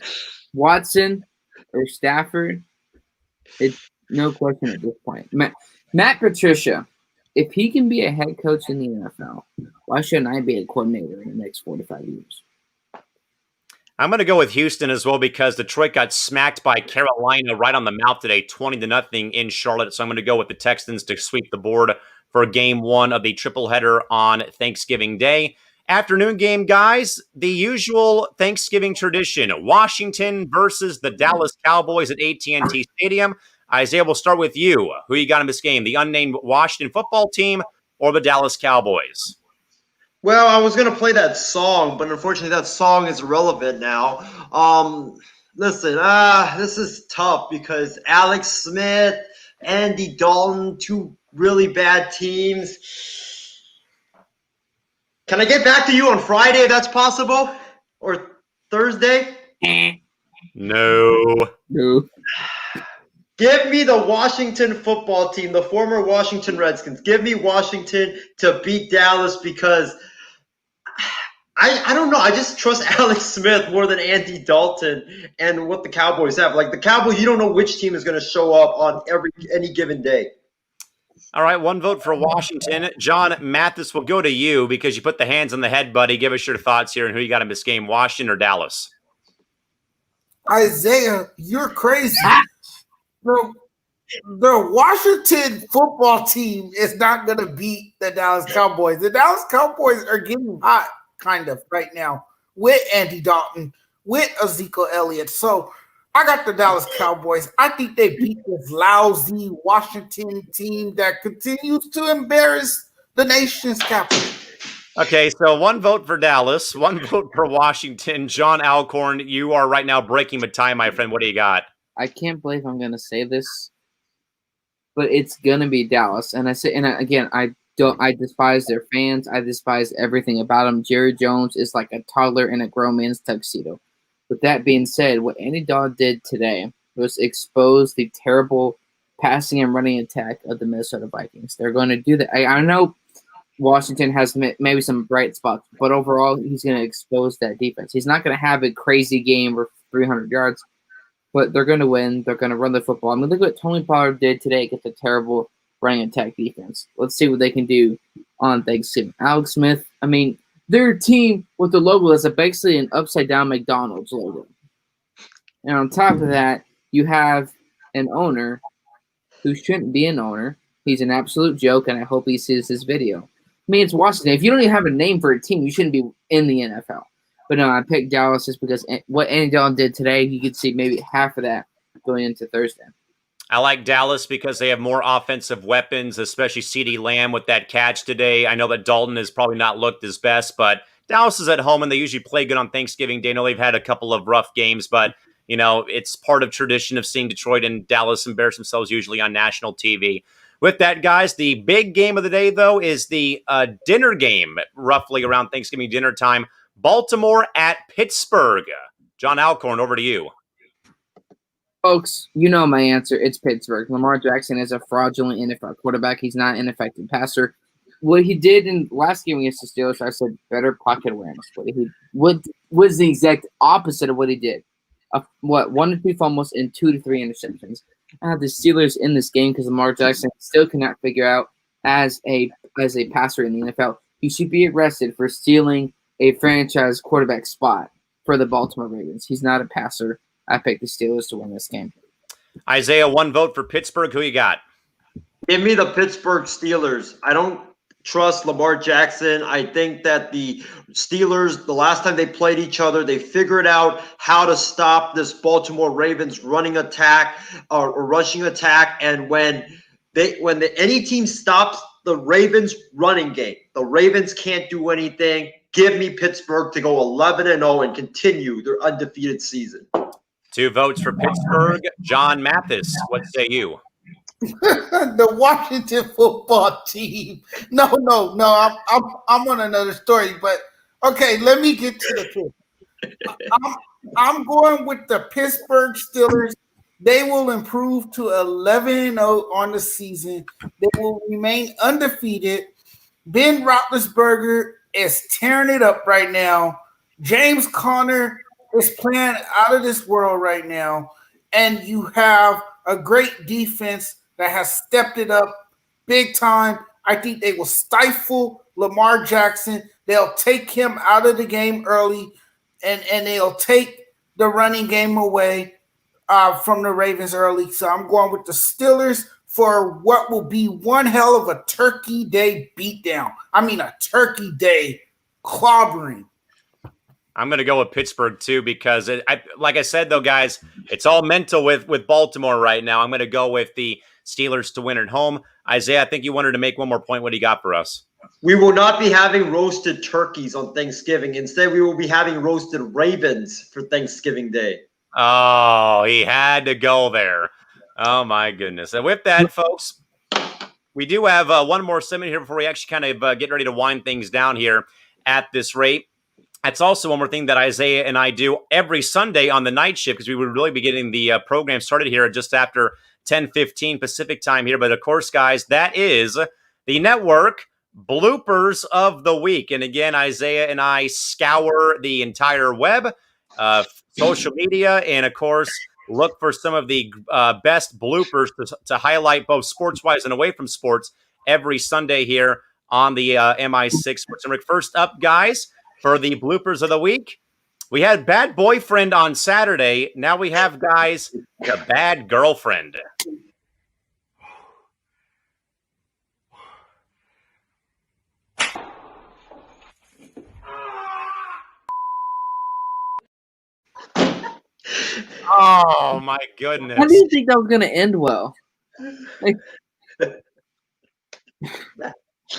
Watson or Stafford, it's no question at this point. Matt Patricia, if he can be a head coach in the NFL, why shouldn't I be a coordinator in the next 4 to 5 years?
I'm going to go with Houston as well because Detroit got smacked by Carolina right on the mouth today, 20-0 in Charlotte. So I'm going to go with the Texans to sweep the board for game 1 of the triple header on Thanksgiving Day. Afternoon game, guys, the usual Thanksgiving tradition, Washington versus the Dallas Cowboys at AT&T Stadium. Isaiah, we'll start with you. Who you got in this game, the unnamed Washington football team or the Dallas Cowboys?
Well, I was going to play that song, but unfortunately that song is irrelevant now. Listen, this is tough because Alex Smith, Andy Dalton, 2 really bad teams. Can I get back to you on Friday if that's possible? Or Thursday?
No.
Give me the Washington football team, the former Washington Redskins. Give me Washington to beat Dallas because I don't know. I just trust Alex Smith more than Andy Dalton and what the Cowboys have. Like the Cowboys, you don't know which team is going to show up on any given day.
All right, 1 vote for Washington. John Mathis, will go to you because you put the hands on the head, buddy. Give us your thoughts here and who you got in this game, Washington or Dallas?
Isaiah, you're crazy. The Washington football team is not going to beat the Dallas Cowboys. The Dallas Cowboys are getting hot, kind of, right now with Andy Dalton, with Ezekiel Elliott. So I got the Dallas Cowboys. I think they beat this lousy Washington team that continues to embarrass the nation's capital.
Okay, so 1 vote for Dallas, 1 vote for Washington. John Alcorn, you are right now breaking the tie, my friend. What do you got?
I can't believe I'm going to say this, but it's going to be Dallas. And I despise their fans. I despise everything about them. Jerry Jones is like a toddler in a grown man's tuxedo. With that being said, what Andy Dalton did today was expose the terrible passing and running attack of the Minnesota Vikings. They're going to do that. I know Washington has maybe some bright spots, but overall, he's going to expose that defense. He's not going to have a crazy game for 300 yards, but they're going to win. They're going to run the football. I mean, look what Tony Pollard did today against a terrible running attack defense. Let's see what they can do on Thanksgiving. Alex Smith, I mean, their team with the logo is basically an upside-down McDonald's logo. And on top of that, you have an owner who shouldn't be an owner. He's an absolute joke, and I hope he sees this video. I mean, it's Washington. If you don't even have a name for a team, you shouldn't be in the NFL. But no, I picked Dallas just because what Andy Dalton did today, you could see maybe half of that going into Thursday.
I like Dallas because they have more offensive weapons, especially CeeDee Lamb with that catch today. I know that Dalton has probably not looked his best, but Dallas is at home, and they usually play good on Thanksgiving Day. I know they've had a couple of rough games, but, you know, it's part of tradition of seeing Detroit and Dallas embarrass themselves usually on national TV. With that, guys, the big game of the day, though, is the dinner game, roughly around Thanksgiving dinner time. Baltimore at Pittsburgh. John Alcorn, over to you.
Folks, you know my answer. It's Pittsburgh. Lamar Jackson is a fraudulent NFL quarterback. He's not an effective passer. What he did in last game against the Steelers, I said better pocket awareness. What was the exact opposite of what he did? 1 to 2 fumbles and 2 to 3 interceptions. I have the Steelers in this game because Lamar Jackson still cannot figure out as a passer in the NFL. He should be arrested for stealing a franchise quarterback spot for the Baltimore Ravens. He's not a passer. I picked the Steelers to win this game.
Isaiah, 1 vote for Pittsburgh. Who you got?
Give me the Pittsburgh Steelers. I don't trust Lamar Jackson. I think that the Steelers, the last time they played each other, they figured out how to stop this Baltimore Ravens running attack or rushing attack. And when any team stops the Ravens running game, the Ravens can't do anything. Give me Pittsburgh to go 11-0 and continue their undefeated season.
2 votes for Pittsburgh. John Mathis, what say you?
The Washington football team. No. I'm on another story, but okay. Let me get to the pitch. I'm going with the Pittsburgh Steelers. They will improve to 11-0 on the season. They will remain undefeated. Ben Roethlisberger is tearing it up right now. James Conner is playing out of this world right now, and you have a great defense that has stepped it up big time. I think they will stifle Lamar Jackson. They'll take him out of the game early, and they'll take the running game away from the Ravens early. So I'm going with the Steelers for what will be one hell of a Turkey Day beatdown. I mean, a Turkey Day clobbering.
I'm going to go with Pittsburgh too because, like I said, though, guys, it's all mental with Baltimore right now. I'm going to go with the Steelers to win at home. Isaiah, I think you wanted to make one more point. What do you got for us?
We will not be having roasted turkeys on Thanksgiving. Instead, we will be having roasted ravens for Thanksgiving Day.
Oh, he had to go there. Oh, my goodness. And with that, folks, we do have one more segment here before we actually kind of get ready to wind things down here at this rate. That's also one more thing that Isaiah and I do every Sunday on the night shift because we would really be getting the program started here just after 10:15 Pacific time here. But of course, guys, that is the network bloopers of the week. And again, Isaiah and I scour the entire web, social media, and of course, look for some of the best bloopers to highlight both sports-wise and away from sports every Sunday here on the MI6 Sports Network. First up, guys, for the bloopers of the week, we had bad boyfriend on Saturday. Now we have, guys, the bad girlfriend. Oh my goodness!
How do you think that was going to end well?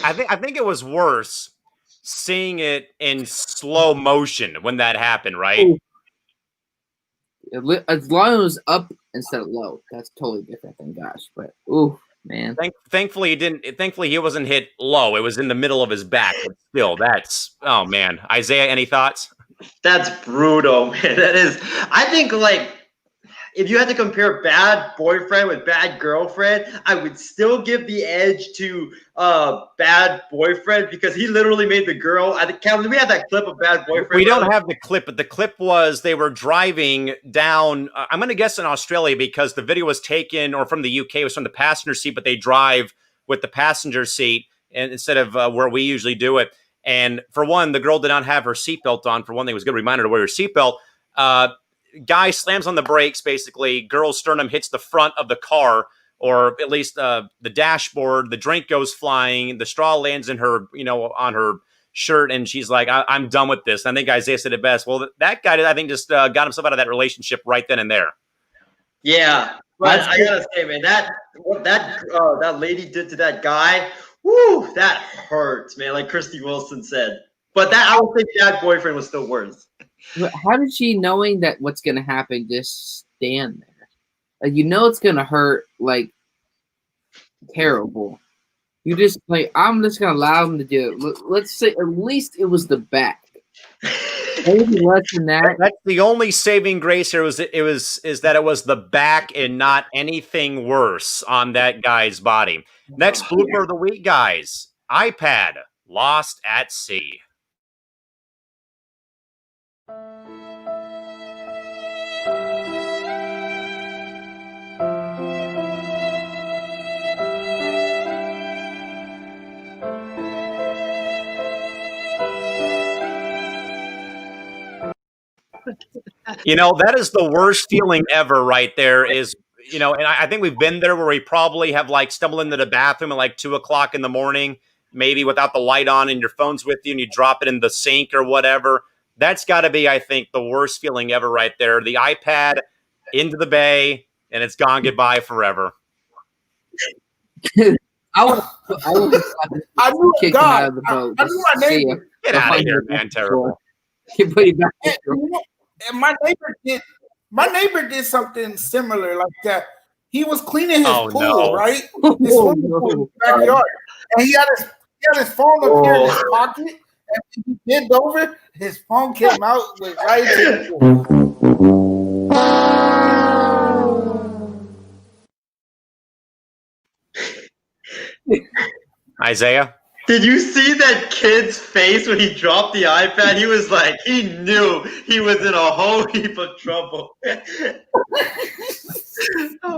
I think it was worse seeing it in slow motion when that happened, right?
As long as it was up instead of low, that's totally different than gosh. But ooh, man.
Thankfully he didn't. Thankfully he wasn't hit low. It was in the middle of his back. But still, that's man. Isaiah, any thoughts?
That's brutal, man. That is. I think if you had to compare bad boyfriend with bad girlfriend, I would still give the edge to bad boyfriend because he literally made the girl. I think, Calvin, we have that clip of bad boyfriend.
We don't have the clip, but the clip was they were driving down. I'm going to guess in Australia because the video was taken, or from the UK, it was from the passenger seat, but they drive with the passenger seat and instead of where we usually do it. And for one, the girl did not have her seatbelt on. For one thing, it was a good reminder to wear your seatbelt. Guy slams on the brakes, basically. Girl's sternum hits the front of the car, or at least the dashboard. The drink goes flying. The straw lands in her, on her shirt, and she's like, I'm done with this. And I think Isaiah said it best. Well, that guy, I think, just got himself out of that relationship right then and there.
Yeah. But I got to say, man, that lady did to that guy, whoo, that hurts, man, like Christy Wilson said. But I would think that boyfriend was still worse.
But how did she, knowing that what's going to happen, just stand there? It's going to hurt, terrible. You just, I'm just going to allow him to do it. Let's say at least it was the back. Maybe less than that.
That's the only saving grace here is that it was the back and not anything worse on that guy's body. Next blooper of the week, guys. iPad lost at sea. That is the worst feeling ever right there is you know, and I think we've been there where we probably have like stumbled into the bathroom at like 2:00 in the morning, maybe without the light on, and your phone's with you, and you drop it in the sink or whatever. That's got to be, I think, the worst feeling ever, right there. The iPad into the bay, and it's gone goodbye forever.
I
knew
kick him out of the boat.
I knew my neighbor.
Get out of here, man! Terrible.
Put him back.
And my neighbor did something similar like that. He was cleaning his pool, right? His swimming pool in the backyard, and he had his phone up here in his pocket. And when he bent over, his phone came out with right into the pool.
Isaiah?
Did you see that kid's face when he dropped the iPad? He was like, he knew he was in a whole heap of trouble.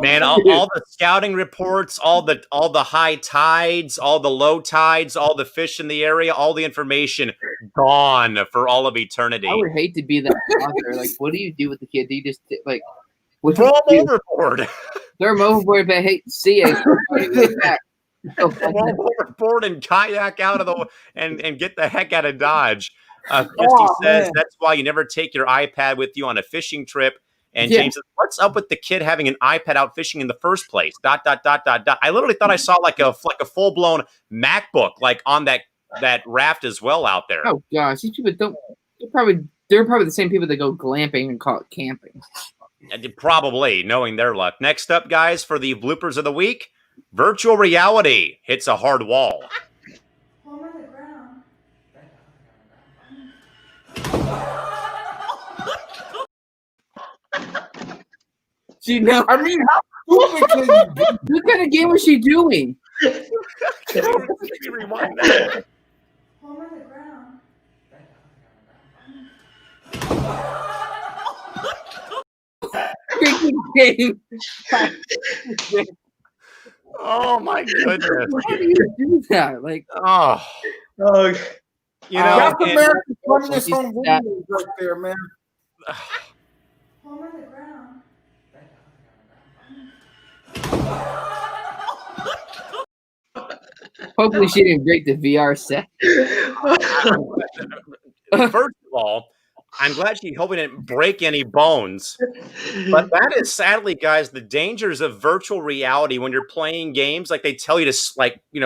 Man, all the scouting reports, all the high tides, all the low tides, all the fish in the area, all the information gone for all of eternity.
I would hate to be that father. Like, what do you do with the kid? Do you just like
throw him overboard?
Throw him overboard, but hey, see ya.
Throw him overboard and kayak out of the and get the heck out of Dodge. Christy says that's why you never take your iPad with you on a fishing trip. And James says, what's up with the kid having an iPad out fishing in the first place? ... I literally thought I saw like a full blown MacBook like on that raft as well out there.
Oh gosh, these people don't. They're probably the same people that go glamping and call it camping.
Probably, knowing their luck. Next up, guys, for the bloopers of the week, virtual reality hits a hard wall.
Home on the ground.
I mean, how stupid can you be?
What kind of game was she doing?
Can you rewind that?
Home on the ground.
Game.
Oh my goodness!
How do you do that? Like,
you know,
that's America's funniest home videos right there, man.
Home on the ground.
hopefully she didn't break the VR set.
First of all, I'm glad she hope we didn't break any bones. But that is sadly, guys, the dangers of virtual reality when you're playing games. Like they tell you to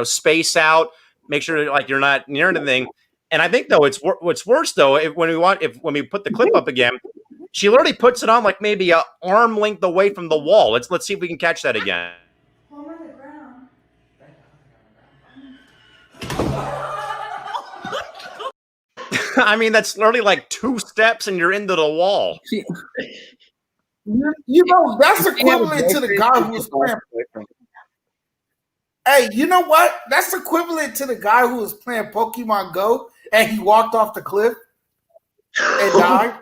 space out, make sure like you're not near anything. And I think though what's worse though when we put the clip up again, she literally puts it on like maybe an arm length away from the wall. Let's see if we can catch that again.
Home on the ground.
I mean, that's literally like 2 steps and you're into the wall.
You know, that's equivalent to the guy who was playing. Hey, you know what? That's equivalent to the guy who was playing Pokemon Go and he walked off the cliff and died.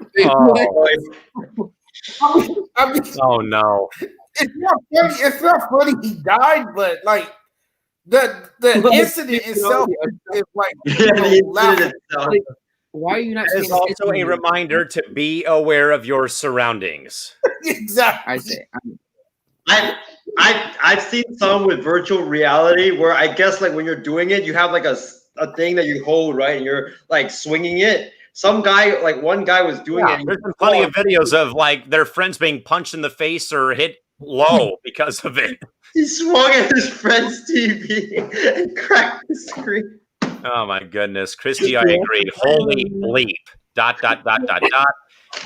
I mean,
oh no!
It's not funny. It's not funny he died, but like the incident itself is like
like, why are you not?
It's also a reminder to be aware of your surroundings.
Exactly.
I say.
I've seen some with virtual reality where I guess like when you're doing it, you have like a thing that you hold, right, and you're like swinging it. One guy was doing it.
There's been plenty of videos of like their friends being punched in the face or hit low because of it.
He swung at his friend's TV and cracked the screen.
Oh my goodness, Christy, I agree. Holy bleep! ...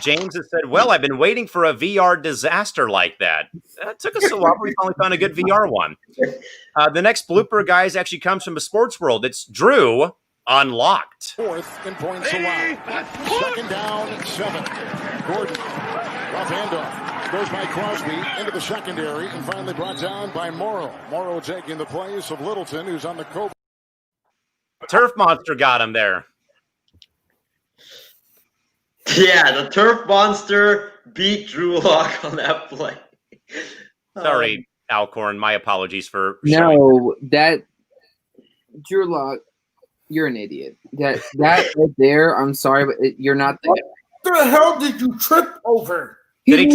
James has said, well, I've been waiting for a VR disaster like that. It took us a while, but we finally found a good VR one. The next blooper, guys, actually comes from a sports world. It's Drew unlocked.
4th in points allowed. 2nd down, 7. Gordon, rough handoff. Goes by Crosby into the secondary and finally brought down by Morrow. Morrow taking the place of Littleton, who's on the Cobra.
Turf Monster got him there.
Yeah, the Turf Monster beat Drew Lock on that play.
Sorry, Alcorn. My apologies for
no, that Drew Lock, you're an idiot. That right there, I'm sorry, but you're not the
What the hell did you trip over?
Did he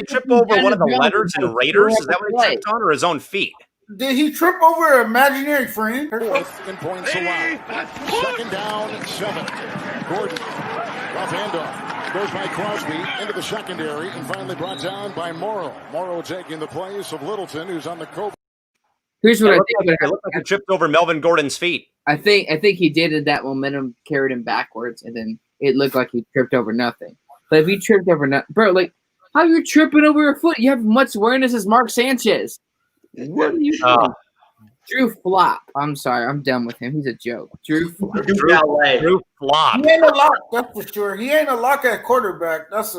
trip over one of the letters in Raiders? Is that what he tripped on, or his own feet?
Did he trip over an imaginary friend?
Fourth in points allowed. Second down, 7. Gordon, rough handoff. Goes by Crosby into the secondary and finally brought down by Morrow. Morrow taking the place of Littleton, who's on the Cobra.
Here's what I think.
It looked like he tripped over Melvin Gordon's feet.
I think he did, and that momentum carried him backwards, and then it looked like he tripped over nothing. But if he tripped over nothing, bro, like, how are you tripping over your foot? You have much awareness as Mark Sanchez. What are you doing? Drew Flop. I'm sorry. I'm done with him. He's a joke. Drew Flop.
Drew Flop.
He ain't a lock, that's for sure. He ain't a lock at quarterback. That's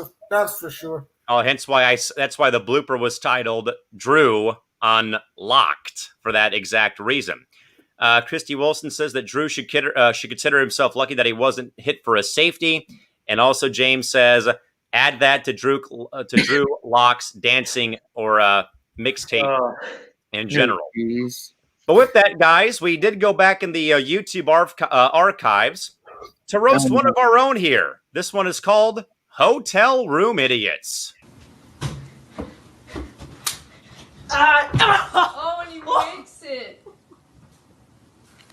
for sure.
Oh, that's why the blooper was titled Drew Unlocked for that exact reason. Christy Wilson says that Drew should consider himself lucky that he wasn't hit for a safety. And also James says, add that to Drew Lock's dancing or mixtape in general. But with that, guys, we did go back in the YouTube archives to roast one of our own here. This one is called Hotel Room Idiots.
Oh, and you mix it.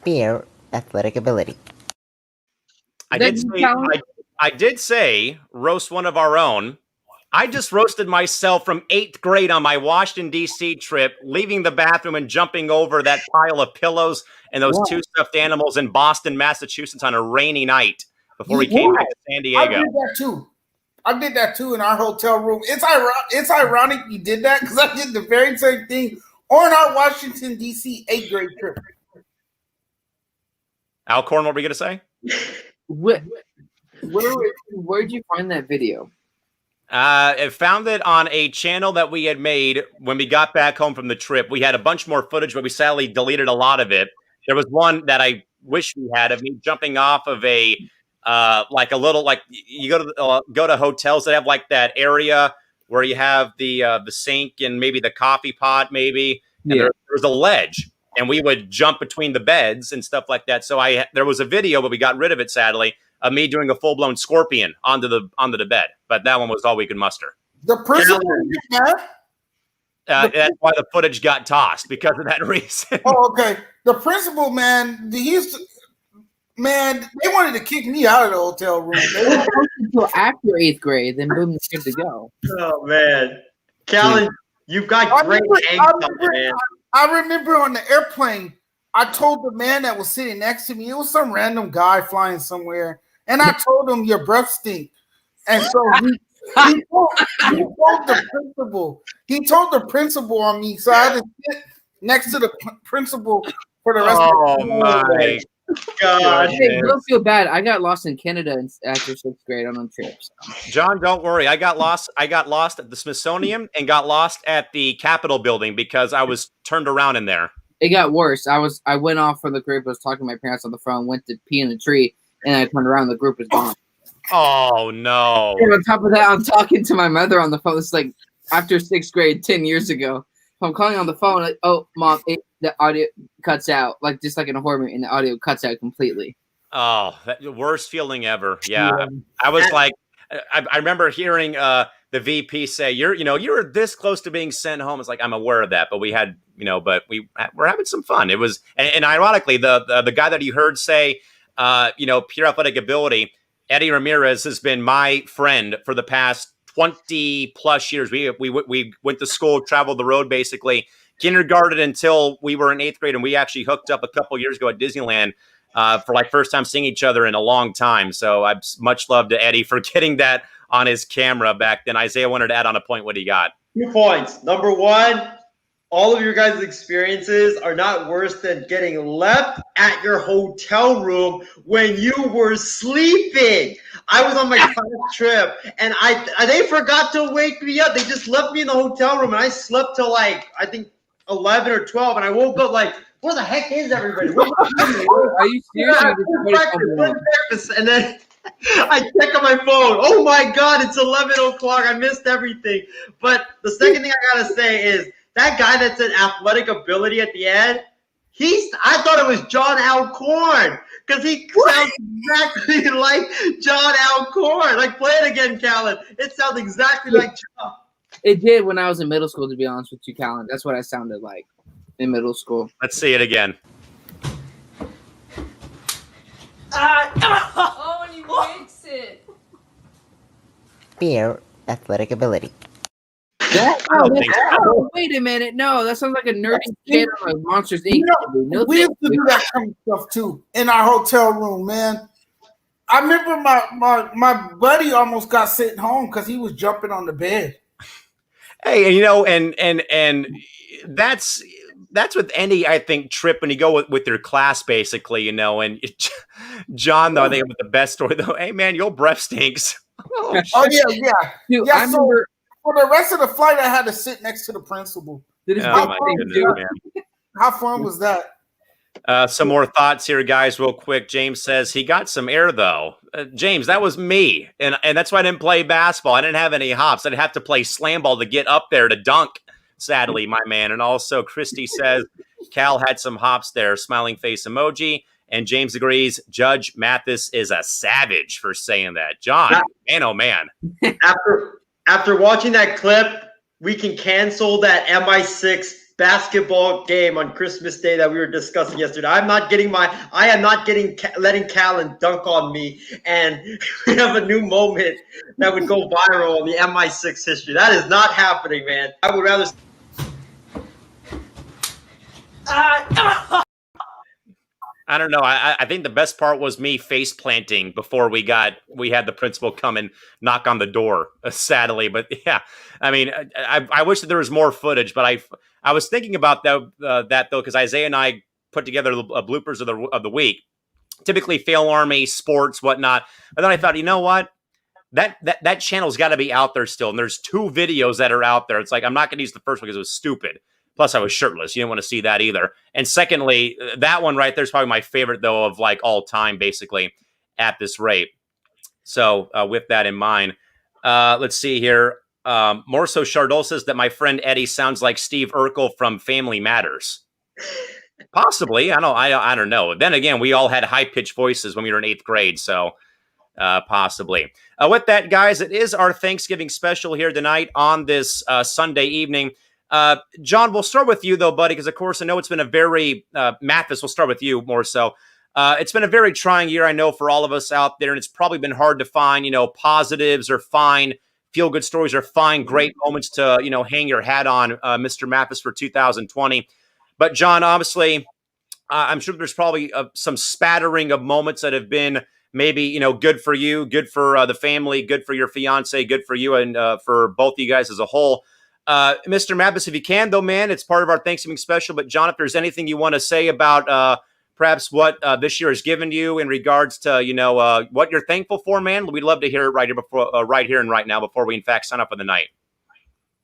Beer athletic ability.
I did say roast one of our own. I just roasted myself from 8th grade on my Washington, D.C. trip, leaving the bathroom and jumping over that pile of pillows and those two stuffed animals in Boston, Massachusetts on a rainy night before we came back to San Diego.
I did that too in our hotel room. It's ironic you did that because I did the very same thing on our Washington, D.C. 8th grade trip.
Alcorn, what were you going to say?
Where'd you find that video?
I found it on a channel that we had made when we got back home from the trip. We had a bunch more footage, but we sadly deleted a lot of it. There was one that I wish we had of me jumping off of a you go to hotels that have like that area where you have the sink and maybe the coffee pot maybe. And there was a ledge, and we would jump between the beds and stuff like that. So there was a video, but we got rid of it sadly, of me doing a full-blown scorpion onto the bed. But that one was all we could muster.
The principal,
that's why the footage got tossed, because of that reason.
Oh, okay. The principal, man, they wanted to kick me out of the hotel room. They were
until after 8th grade, then boom, it's good to go.
Oh, man. Callan, you've got great angst, man.
I remember on the airplane, I told the man that was sitting next to me, it was some random guy flying somewhere, and I told him, your breath stink. And so he told the principal. He told the principal on me, so I had to sit next to the principal for the rest of the day.
My
God.
Hey, don't feel bad. I got lost in Canada after 6th grade on trips.
John, don't worry. I got lost at the Smithsonian and got lost at the Capitol building because I was turned around in there.
It got worse. I went off from the group. I was talking to my parents on the phone, went to pee in the tree, and I turned around. The group was gone.
Oh, no.
And on top of that, I'm talking to my mother on the phone. It's like after 6th grade, 10 years ago. I'm calling on the phone, like, oh, Mom, the audio cuts out, like just like in a horror movie, and the audio cuts out completely.
Oh, the worst feeling ever. Yeah. I was like, I remember hearing the VP say, you're this close to being sent home. It's like, I'm aware of that, but we had, but we're having some fun. It was, and ironically, the guy that you heard say, pure athletic ability, Eddie Ramirez has been my friend for the past 20 plus years. We went to school, traveled the road, basically kindergarten until we were in 8th grade. And we actually hooked up a couple years ago at Disneyland for like first time seeing each other in a long time. So I've much love to Eddie for getting that on his camera back then. Isaiah wanted to add on a point. What do you got?
2 points. Number one, all of your guys' experiences are not worse than getting left at your hotel room when you were sleeping. I was on my class trip, and they forgot to wake me up. They just left me in the hotel room, and I slept till like, I think, 11 or 12, and I woke up like, where the heck is everybody?
Are you serious?
Breakfast, and then I check on my phone. Oh my God, it's 11 o'clock. I missed everything. But the second thing I gotta say is that guy that said athletic ability at the end, I thought it was John Alcorn. because he sounds exactly like John Alcorn. Like, play it again, Callan. It sounds exactly like John.
It did when I was in middle school, to be honest with you, Callan. That's what I sounded like in middle school.
Let's see it again.
Oh, and you makes it.
Beer athletic ability.
Wait a minute. No, that sounds like a nerdy kid on a Monsters Inc.
We used to do that kind of stuff too in our hotel room, man. I remember my buddy almost got sent home because he was jumping on the bed.
Hey, you know, and that's with any, I think, trip when you go with your class, basically, you know. And John, though, I think with the best story, though. Hey, man, your breath stinks.
Oh yeah.
Dude,
yeah.
I remember
for the rest of the flight, I had to sit next to the principal.
My goodness, man.
How fun was that?
Some more thoughts here, guys, real quick. James says he got some air, though. James, that was me. And that's why I didn't play basketball. I didn't have any hops. I didn't have to play slam ball to get up there to dunk, sadly, my man. And also, Christy says Cal had some hops there, smiling face emoji. And James agrees, Judge Mathis is a savage for saying that. John, man, oh, man.
After watching that clip, we can cancel that MI6 basketball game on Christmas Day that we were discussing yesterday. I am not letting Callan dunk on me, and we have a new moment that would go viral in the MI6 history. That is not happening, man. I would rather.
I don't know. I think the best part was me face planting before we had the principal come and knock on the door, sadly. But yeah, I mean, I wish that there was more footage, but I was thinking about that though, because Isaiah and I put together bloopers of the week, typically Fail Army, sports, whatnot. And then I thought, you know what? That channel's got to be out there still. And there's 2 videos that are out there. It's like, I'm not going to use the first one because it was stupid. Plus, I was shirtless. You didn't want to see that either. And secondly, that one right there is probably my favorite, though, of like all time, basically, at this rate. So with that in mind, let's see here. More so, Chardol says that my friend Eddie sounds like Steve Urkel from Family Matters. Possibly. I don't know. Then again, we all had high-pitched voices when we were in 8th grade, so possibly. With that, guys, it is our Thanksgiving special here tonight on this Sunday evening. John, we'll start with you, though, buddy, because, of course, I know it's been a very Mathis, we'll start with you more so. It's been a very trying year, I know, for all of us out there, and it's probably been hard to find, positives or find feel-good stories or find great moments to, hang your hat on, Mr. Mathis, for 2020. But, John, obviously, I'm sure there's probably some spattering of moments that have been maybe, good for you, good for the family, good for your fiance, good for you, and for both of you guys as a whole. Mr. Mathis, if you can, though, man, it's part of our Thanksgiving special. But, John, if there's anything you want to say about perhaps what this year has given you in regards to, what you're thankful for, man, we'd love to hear it right here and right now before we, in fact, sign up for the night.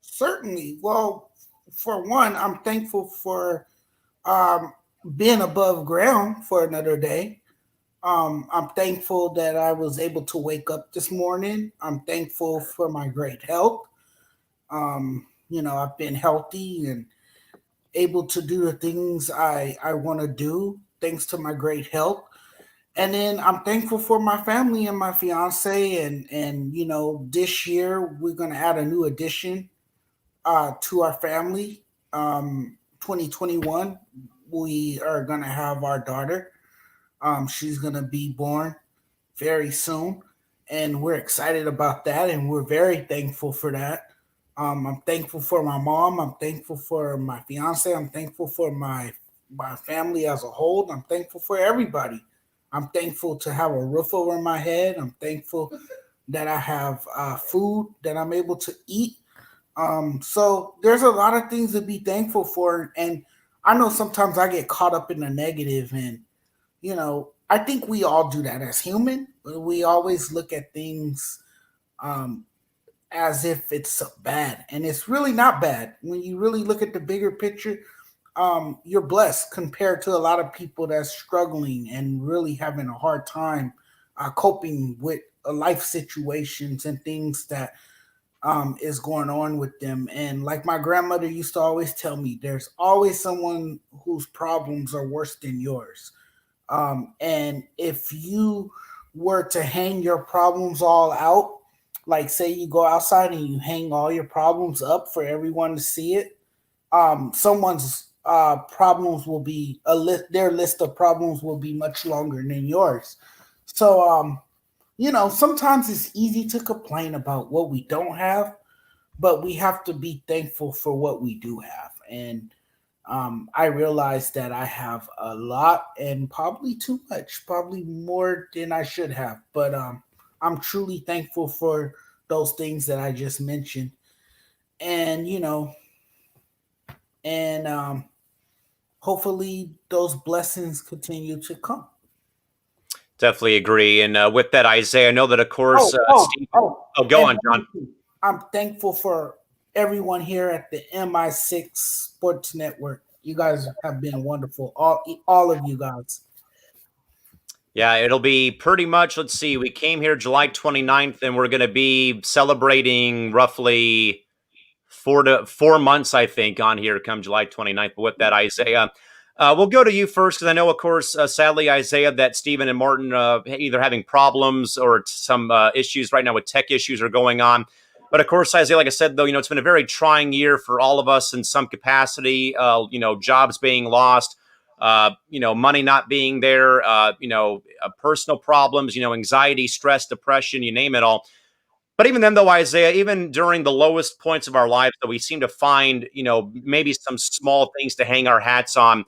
Certainly. Well, for one, I'm thankful for being above ground for another day. I'm thankful that I was able to wake up this morning. I'm thankful for my great health. I've been healthy and able to do the things I want to do thanks to my great health. And then I'm thankful for my family and my fiance. And this year we're going to add a new addition to our family. 2021, we are going to have our daughter. She's going to be born very soon. And we're excited about that. And we're very thankful for that. I'm thankful for my mom. I'm thankful for my fiance. I'm thankful for my family as a whole. I'm thankful for everybody. I'm thankful to have a roof over my head. I'm thankful that I have food that I'm able to eat. So there's a lot of things to be thankful for. And I know sometimes I get caught up in the negative. And, I think we all do that as human. We always look at things as if it's bad, and it's really not bad. When you really look at the bigger picture, you're blessed compared to a lot of people that's struggling and really having a hard time coping with life situations and things that is going on with them. And like my grandmother used to always tell me, there's always someone whose problems are worse than yours. And if you were to hang your problems all out, like say you go outside and you hang all your problems up for everyone to see it, someone's problems will be their list of problems will be much longer than yours. So sometimes it's easy to complain about what we don't have, but we have to be thankful for what we do have. And I realize that I have a lot and probably too much, probably more than I should have. But I'm truly thankful for those things that I just mentioned. And, hopefully those blessings continue to come.
Definitely agree. And with that, Isaiah, I know that, of course, Steve. Go on, John.
I'm thankful for everyone here at the MI6 Sports Network. You guys have been wonderful, all of you guys.
Yeah, it'll be pretty much, let's see, we came here July 29th, and we're going to be celebrating roughly 4 months, I think, on here come July 29th. But with that, Isaiah, we'll go to you first, because I know, of course, sadly, Isaiah, that Stephen and Martin either having problems or some issues right now with tech issues are going on. But of course, Isaiah, like I said, though, it's been a very trying year for all of us in some capacity. Jobs being lost, money not being there, personal problems, anxiety, stress, depression, you name it all. But even then, though, Isaiah, even during the lowest points of our lives, that we seem to find, maybe some small things to hang our hats on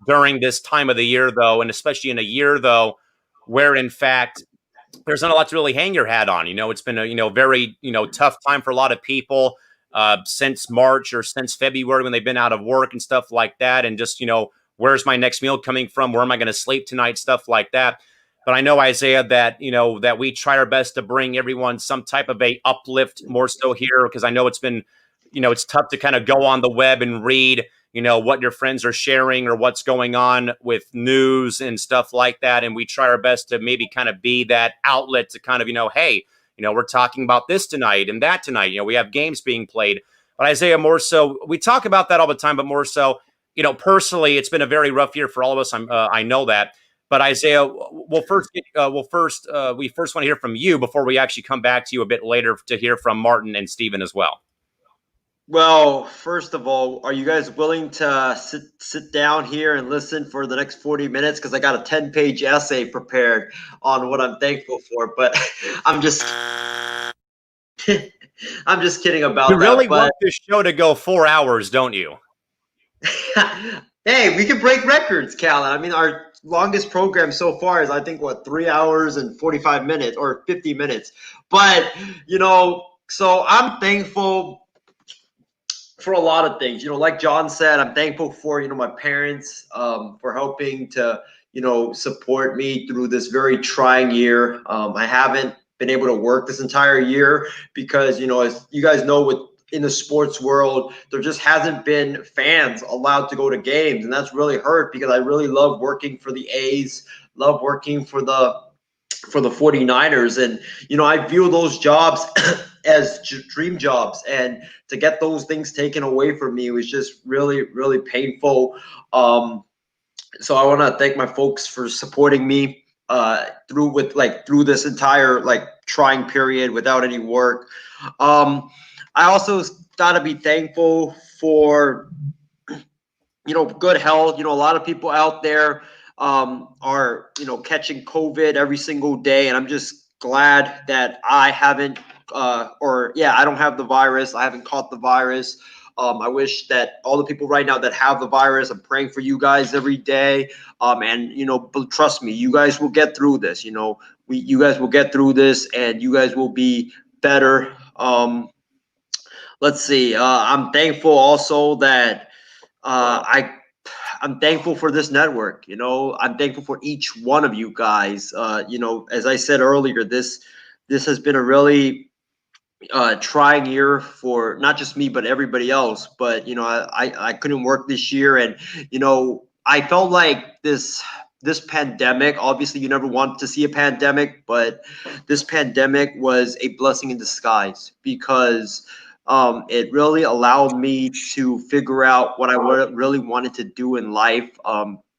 during this time of the year, though, and especially in a year, though, where in fact there's not a lot to really hang your hat on. It's been a very tough time for a lot of people since March or since February when they've been out of work and stuff like that, and just where's my next meal coming from? Where am I going to sleep tonight? Stuff like that. But I know, Isaiah, that that we try our best to bring everyone some type of a uplift more so here, because I know it's been it's tough to kind of go on the web and read what your friends are sharing or what's going on with news and stuff like that. And we try our best to maybe kind of be that outlet to kind of, hey, we're talking about this tonight and that tonight. We have games being played. But Isaiah, more so, we talk about that all the time, but more so, personally, it's been a very rough year for all of us. I know that. But Isaiah, we first want to hear from you before we actually come back to you a bit later to hear from Martin and Stephen as well.
Well, first of all, are you guys willing to sit down here and listen for the next 40 minutes? Because I got a 10-page essay prepared on what I'm thankful for. But I'm just kidding about that.
You really want this show to go 4 hours, don't you?
Hey, we can break records, Callan. I mean, our longest program so far is, I think, 3 hours and 45 minutes or 50 minutes. But, so I'm thankful for a lot of things. Like John said, I'm thankful for, my parents for helping to, support me through this very trying year. I haven't been able to work this entire year because, as you guys know, in the sports world, there just hasn't been fans allowed to go to games. And that's really hurt because I really love working for the A's, love working for the 49ers. And, I view those jobs as dream jobs. And to get those things taken away from me was just really, really painful. So I want to thank my folks for supporting me through this entire trying period without any work. I also got to be thankful for, good health. A lot of people out there are, catching COVID every single day. And I'm just glad that I haven't, I don't have the virus. I haven't caught the virus. I wish that all the people right now that have the virus, I'm praying for you guys every day. And trust me, you guys will get through this. You guys will get through this and you guys will be better. Let's see. I'm thankful also that I'm thankful for this network. I'm thankful for each one of you guys. As I said earlier, this has been a really trying year for not just me but everybody else. But I couldn't work this year, and I felt like this pandemic. Obviously, you never want to see a pandemic, but this pandemic was a blessing in disguise because it really allowed me to figure out what I really wanted to do in life.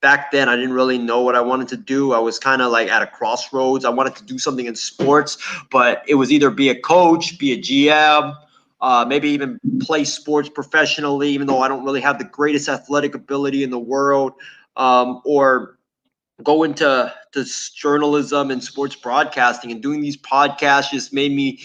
back then I didn't really know what I wanted to do. I was kind of like at a crossroads. I wanted to do something in sports, but it was either be a coach, be a GM, maybe even play sports professionally, even though I don't really have the greatest athletic ability in the world, or go into journalism and sports broadcasting. And doing these podcasts just made me,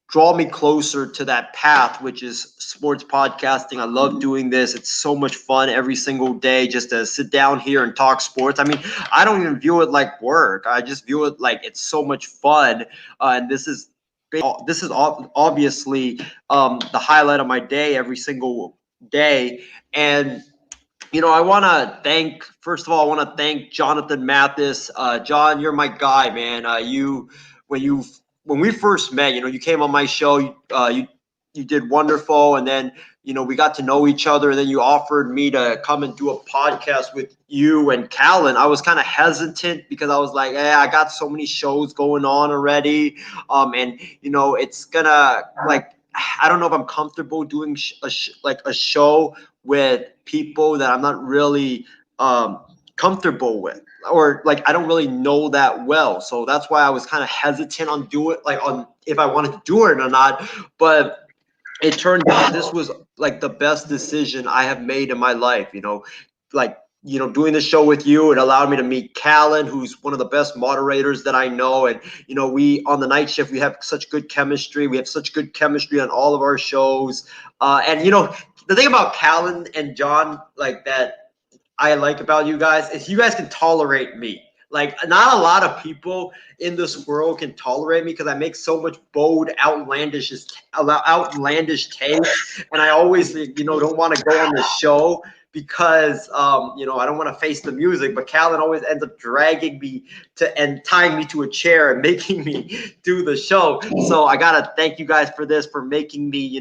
draw me closer to that path, which is sports podcasting. I love doing this. It's so much fun every single day just to sit down here and talk sports. I mean, I don't even view it like work. I just view it like it's so much fun. And this is obviously the highlight of my day every single day. And I want to thank, first of all, I want to thank Jonathan Mathis. John, you're my guy, man. When we first met, you came on my show, you did wonderful. And then, we got to know each other. And then you offered me to come and do a podcast with you and Callan. I was kind of hesitant because I was like, I got so many shows going on already. And, it's gonna, like, I don't know if I'm comfortable doing a show with people that I'm not really comfortable with, or like I don't really know that well. So that's why I was kind of hesitant on if I wanted to do it or not. But it turned out this was like the best decision I have made in my life. Doing the show with you, it allowed me to meet Callan, who's one of the best moderators that I know. And, we on the night shift, we have such good chemistry. We have such good chemistry on all of our shows. The thing about Callan and John, like, that I like about you guys is you guys can tolerate me. Like, not a lot of people in this world can tolerate me because I make so much bold, outlandish takes, and I always, don't want to go on the show because, I don't want to face the music. But Callan always ends up dragging me and tying me to a chair and making me do the show. So I gotta thank you guys for this, for making me,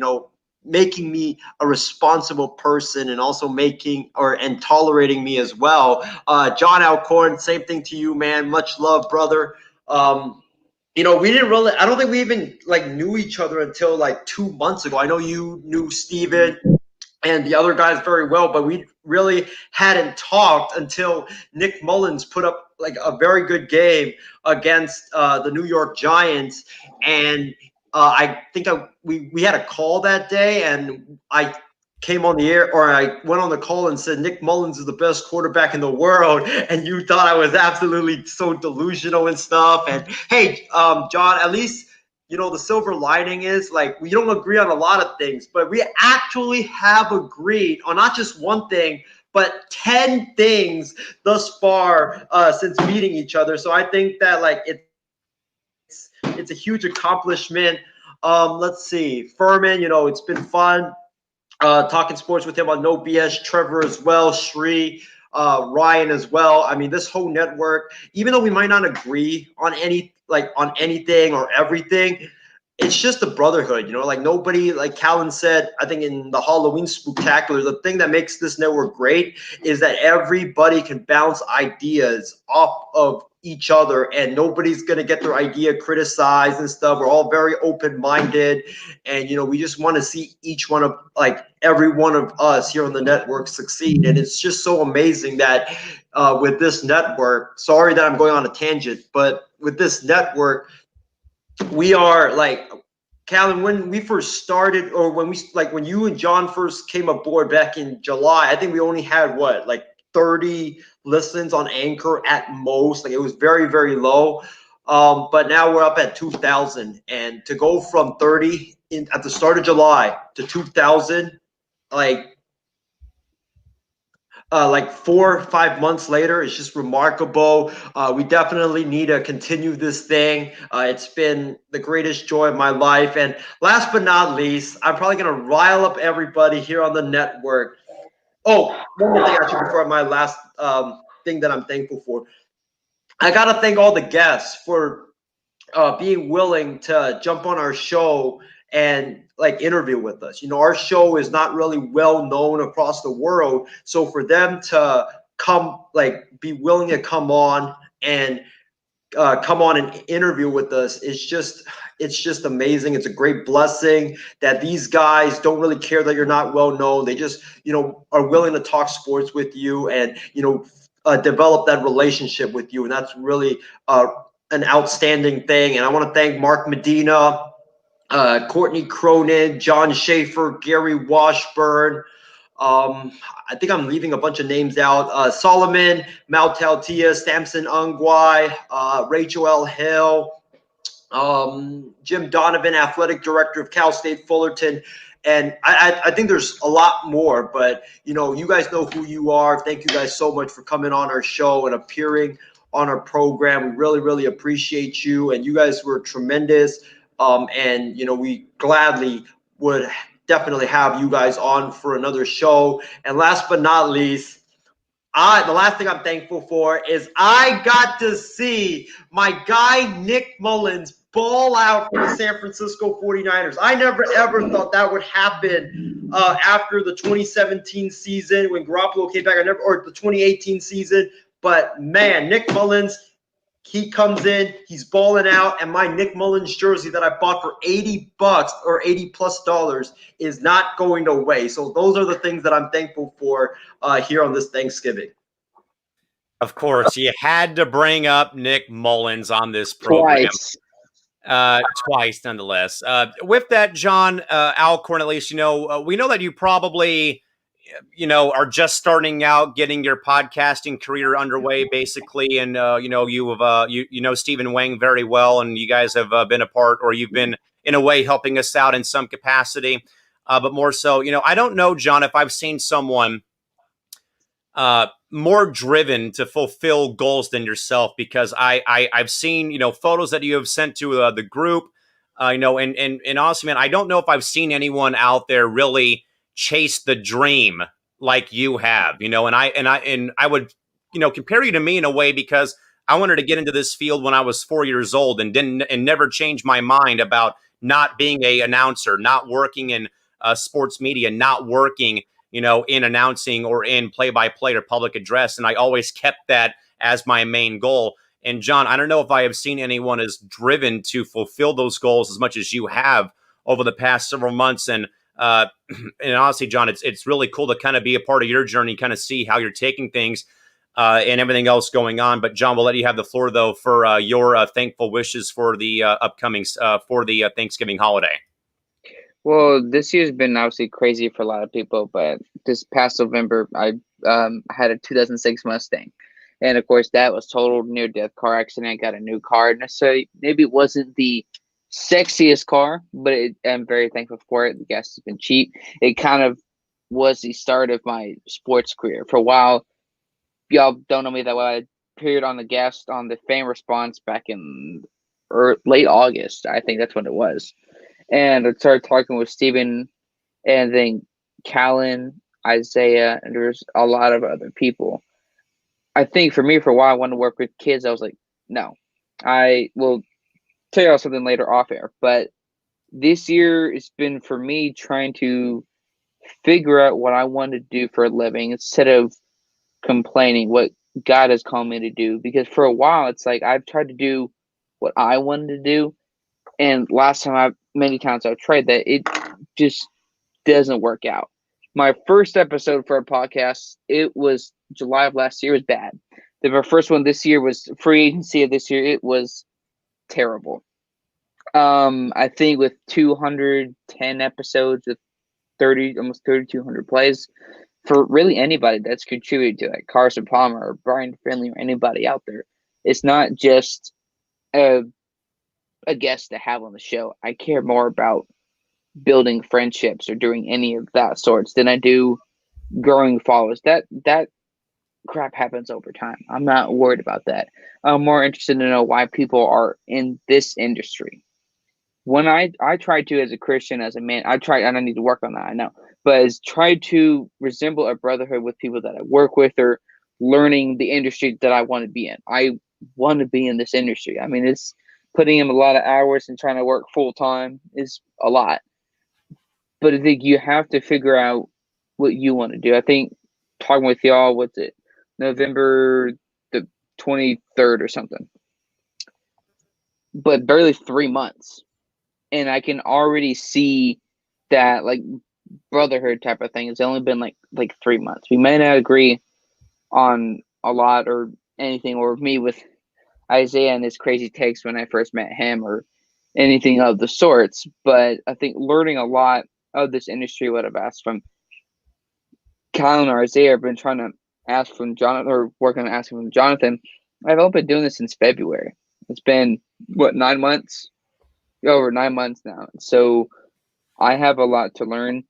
making me a responsible person, and also and tolerating me as well. John Alcorn, same thing to you, man. Much love, brother. We didn't really, I don't think we even knew each other until 2 months ago. I know you knew Steven and the other guys very well, but we really hadn't talked until Nick Mullins put up a very good game against the New York Giants. And I think we had a call that day, and I came on the air, or I went on the call and said Nick Mullins is the best quarterback in the world, and you thought I was absolutely so delusional and stuff. And hey, John, at least the silver lining is we don't agree on a lot of things, but we actually have agreed on not just one thing, but 10 things thus far since meeting each other. So I think that it's a huge accomplishment. Let's see, Furman, it's been fun talking sports with him on No BS, Trevor as well, Shree, Ryan as well. I mean, this whole network, even though we might not agree on anything or everything, it's just a brotherhood, nobody, like Callan said, I think in the Halloween Spooktacular, the thing that makes this network great is that everybody can bounce ideas off of each other, and nobody's going to get their idea criticized and stuff. We're all very open-minded, and, we just want to see every one of us here on the network succeed. And it's just so amazing that with this network, sorry that I'm going on a tangent, but with this network, we are Callan, when we first started, or when you and John first came aboard back in July, I think we only had 30 listens on Anchor at most. It was very, very low. But now we're up at 2,000, and to go from 30 at the start of July to 2,000, 4 or 5 months later, it's just remarkable. We definitely need to continue this thing. It's been the greatest joy of my life. And last but not least, I'm probably going to rile up everybody here on the network. Oh, one more thing actually before my last thing that I'm thankful for. I got to thank all the guests for being willing to jump on our show and interview with us. Our show is not really well known across the world. So for them to come, be willing to come on and come on and interview with us. It's just amazing. It's a great blessing that these guys don't really care that you're not well known. They just, are willing to talk sports with you and, develop that relationship with you. And that's really an outstanding thing. And I want to thank Mark Medina, Courtney Cronin, John Schaefer, Gary Washburn. I think I'm leaving a bunch of names out. Solomon, Maltaltia, Samson Ungwai, Rachel L. Hill, Jim Donovan, Athletic Director of Cal State Fullerton. And I think there's a lot more, but, you guys know who you are. Thank you guys so much for coming on our show and appearing on our program. We really, really appreciate you. And you guys were tremendous. And, we gladly would definitely have you guys on for another show. And last but not least, the last thing I'm thankful for is I got to see my guy Nick Mullins ball out for the San Francisco 49ers. I never, ever thought that would happen after the 2017 season when Garoppolo came back, or the 2018 season. But, man, Nick Mullins, he comes in, he's balling out, and my Nick Mullins jersey that I bought for $80 or $80+ is not going away. So those are the things that I'm thankful for here on this Thanksgiving.
Of course, you had to bring up Nick Mullins on this program. Twice, nonetheless. With that, John, Al Cornelius, we know that you probably, are just starting out, getting your podcasting career underway, basically, and you know Stephen Wang very well, and you guys have been a part, or you've been in a way helping us out in some capacity, but more so, I don't know, John, if I've seen someone more driven to fulfill goals than yourself, because I've seen, photos that you have sent to the group, and honestly, man, I don't know if I've seen anyone out there really chase the dream like you have, and I would, compare you to me in a way, because I wanted to get into this field when I was 4 years old and never changed my mind about not being a announcer, not working in sports media, not working in announcing or in play-by-play or public address. And I always kept that as my main goal. And John, I don't know if I have seen anyone as driven to fulfill those goals as much as you have over the past several months. And honestly, John, it's really cool to kind of be a part of your journey, kind of see how you're taking things and everything else going on. But John, we'll let you have the floor, though, for your thankful wishes for the upcoming for the Thanksgiving holiday.
Well, this year's been obviously crazy for a lot of people, but this past November, I had a 2006 Mustang. And, of course, that was total near-death car accident. I got a new car. Necessarily, maybe it wasn't the sexiest car, but I'm very thankful for it. The gas has been cheap. It kind of was the start of my sports career. For a while, y'all don't know me that well. I appeared on the guest on the Fan Response back in late August. I think that's when it was. And I started talking with Steven, and then Callan, Isaiah, and there's a lot of other people. I think for me, for a while, I wanted to work with kids. I was like, no. I will tell you all something later off air. But this year, it's been for me trying to figure out what I want to do for a living instead of complaining what God has called me to do. Because for a while, it's like I've tried to do what I wanted to do. And many times I've tried that, it just doesn't work out. My first episode for a podcast, it was July of last year, was bad. My first one this year was free agency of this year. It was terrible. I think with 210 episodes with almost 3,200 plays, for really anybody that's contributed to it, Carson Palmer or Brian Finley or anybody out there, it's not just a guest to have on the show. I care more about building friendships or doing any of that sorts than I do growing followers. That crap happens over time. I'm not worried about that. I'm more interested to know why people are in this industry. When I try to, as a Christian, as a man, and I need to work on that, I know, but as try to resemble a brotherhood with people that I work with, or learning the industry that I want to be in. I want to be in this industry. I mean, it's putting in a lot of hours and trying to work full time is a lot. But I think you have to figure out what you want to do. I think talking with y'all, what's it, November the 23rd or something, but barely 3 months. And I can already see that like brotherhood type of thing. It's only been like 3 months. We may not agree on a lot or anything, or me with Isaiah and his crazy takes when I first met him or anything of the sorts. But I think learning a lot of this industry, what I've asked from Colin or Isaiah, I've been trying to ask from Jonathan or working on asking from Jonathan. I've only been doing this since February. It's been what, 9 months? Over 9 months now. So I have a lot to learn,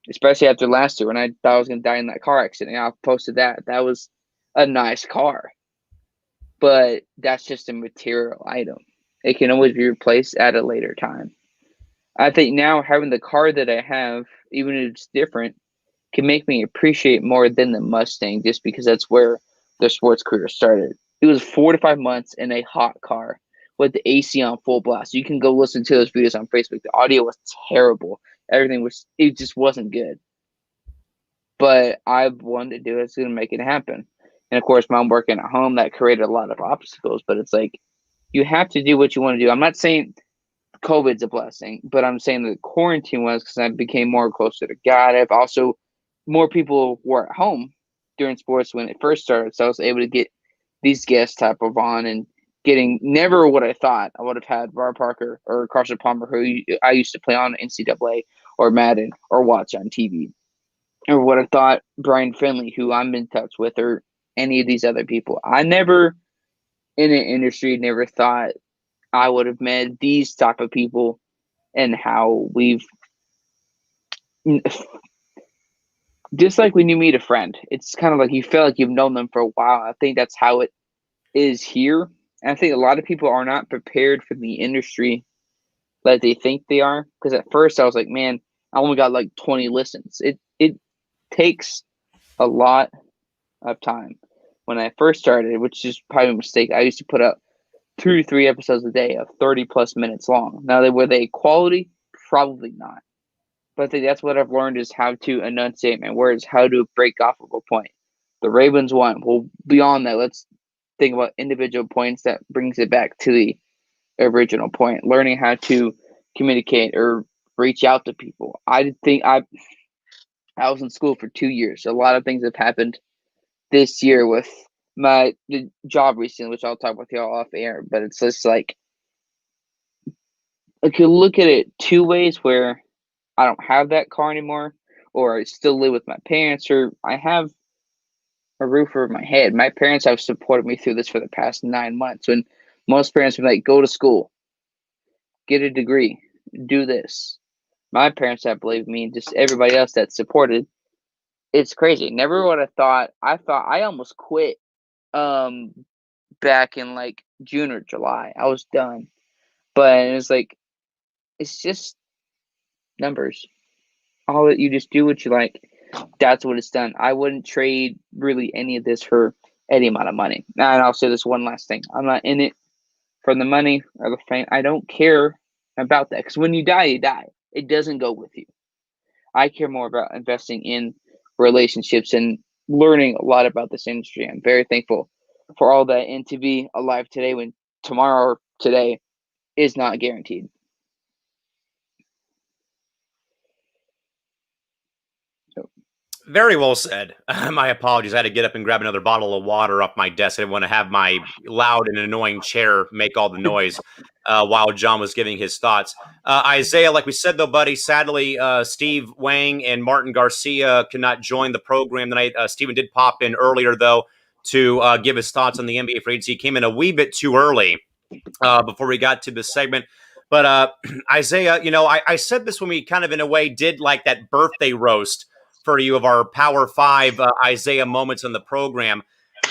especially after last year when I thought I was going to die in that car accident. I posted that. That was a nice car. But that's just a material item. It can always be replaced at a later time. I think now having the car that I have, even if it's different, can make me appreciate more than the Mustang just because that's where the sports career started. It was 4 to 5 months in a hot car with the AC on full blast. You can go listen to those videos on Facebook. The audio was terrible. It just wasn't good. But I wanted to do it. It's going to make it happen. And of course, Mom working at home, that created a lot of obstacles. But it's like, you have to do what you want to do. I'm not saying COVID's a blessing, but I'm saying that quarantine was because I became more closer to God. I've also, more people were at home during sports when it first started. So I was able to get these guests type of on and getting never what I thought I would have had Var Parker or Carson Palmer, who I used to play on NCAA or Madden or watch on TV, or what I thought Brian Finley, who I'm in touch with, or any of these other people. I never in an industry never thought I would have met these type of people and how we've just like when you meet a friend, it's kind of like you feel like you've known them for a while. I think that's how it is here. And I think a lot of people are not prepared for the industry like they think they are. Because at first I was like, man, I only got like 20 listens. It takes a lot of time. When I first started, which is probably a mistake, I used to put up 2 to 3 episodes a day of 30 plus minutes long. Now, were they quality? Probably not. But I think that's what I've learned is how to enunciate my words, how to break off of a point. The Ravens won. Well, beyond that, let's think about individual points that brings it back to the original point. Learning how to communicate or reach out to people. I think I was in school for 2 years. A lot of things have happened this year with the job recently, which I'll talk with y'all off air. But it's just like I could look at it 2 ways where I don't have that car anymore, or I still live with my parents, or I have a roof over my head. My parents have supported me through this for the past 9 months. When most parents would be like, go to school, get a degree, do this. My parents have believed me, and just everybody else that's supported. It's crazy. Never would have thought. I thought I almost quit back in like June or July. I was done. But it was like, it's just numbers. All that you just do what you like. That's what it's done. I wouldn't trade really any of this for any amount of money. And I'll say this one last thing. I'm not in it for the money or the fame. I don't care about that. Because when you die, you die. It doesn't go with you. I care more about investing in relationships and learning a lot about this industry. I'm very thankful for all that and to be alive today when tomorrow or today is not guaranteed.
Very well said. My apologies. I had to get up and grab another bottle of water off my desk. I didn't want to have my loud and annoying chair make all the noise while John was giving his thoughts. Isaiah, like we said, though, buddy, sadly, Steve Wang and Martin Garcia could not join the program tonight. Steven did pop in earlier, though, to give his thoughts on the NBA free agency. He came in a wee bit too early before we got to this segment. But Isaiah, you know, I said this when we kind of, in a way, did like that birthday roast for you of our Power 5 Isaiah moments on the program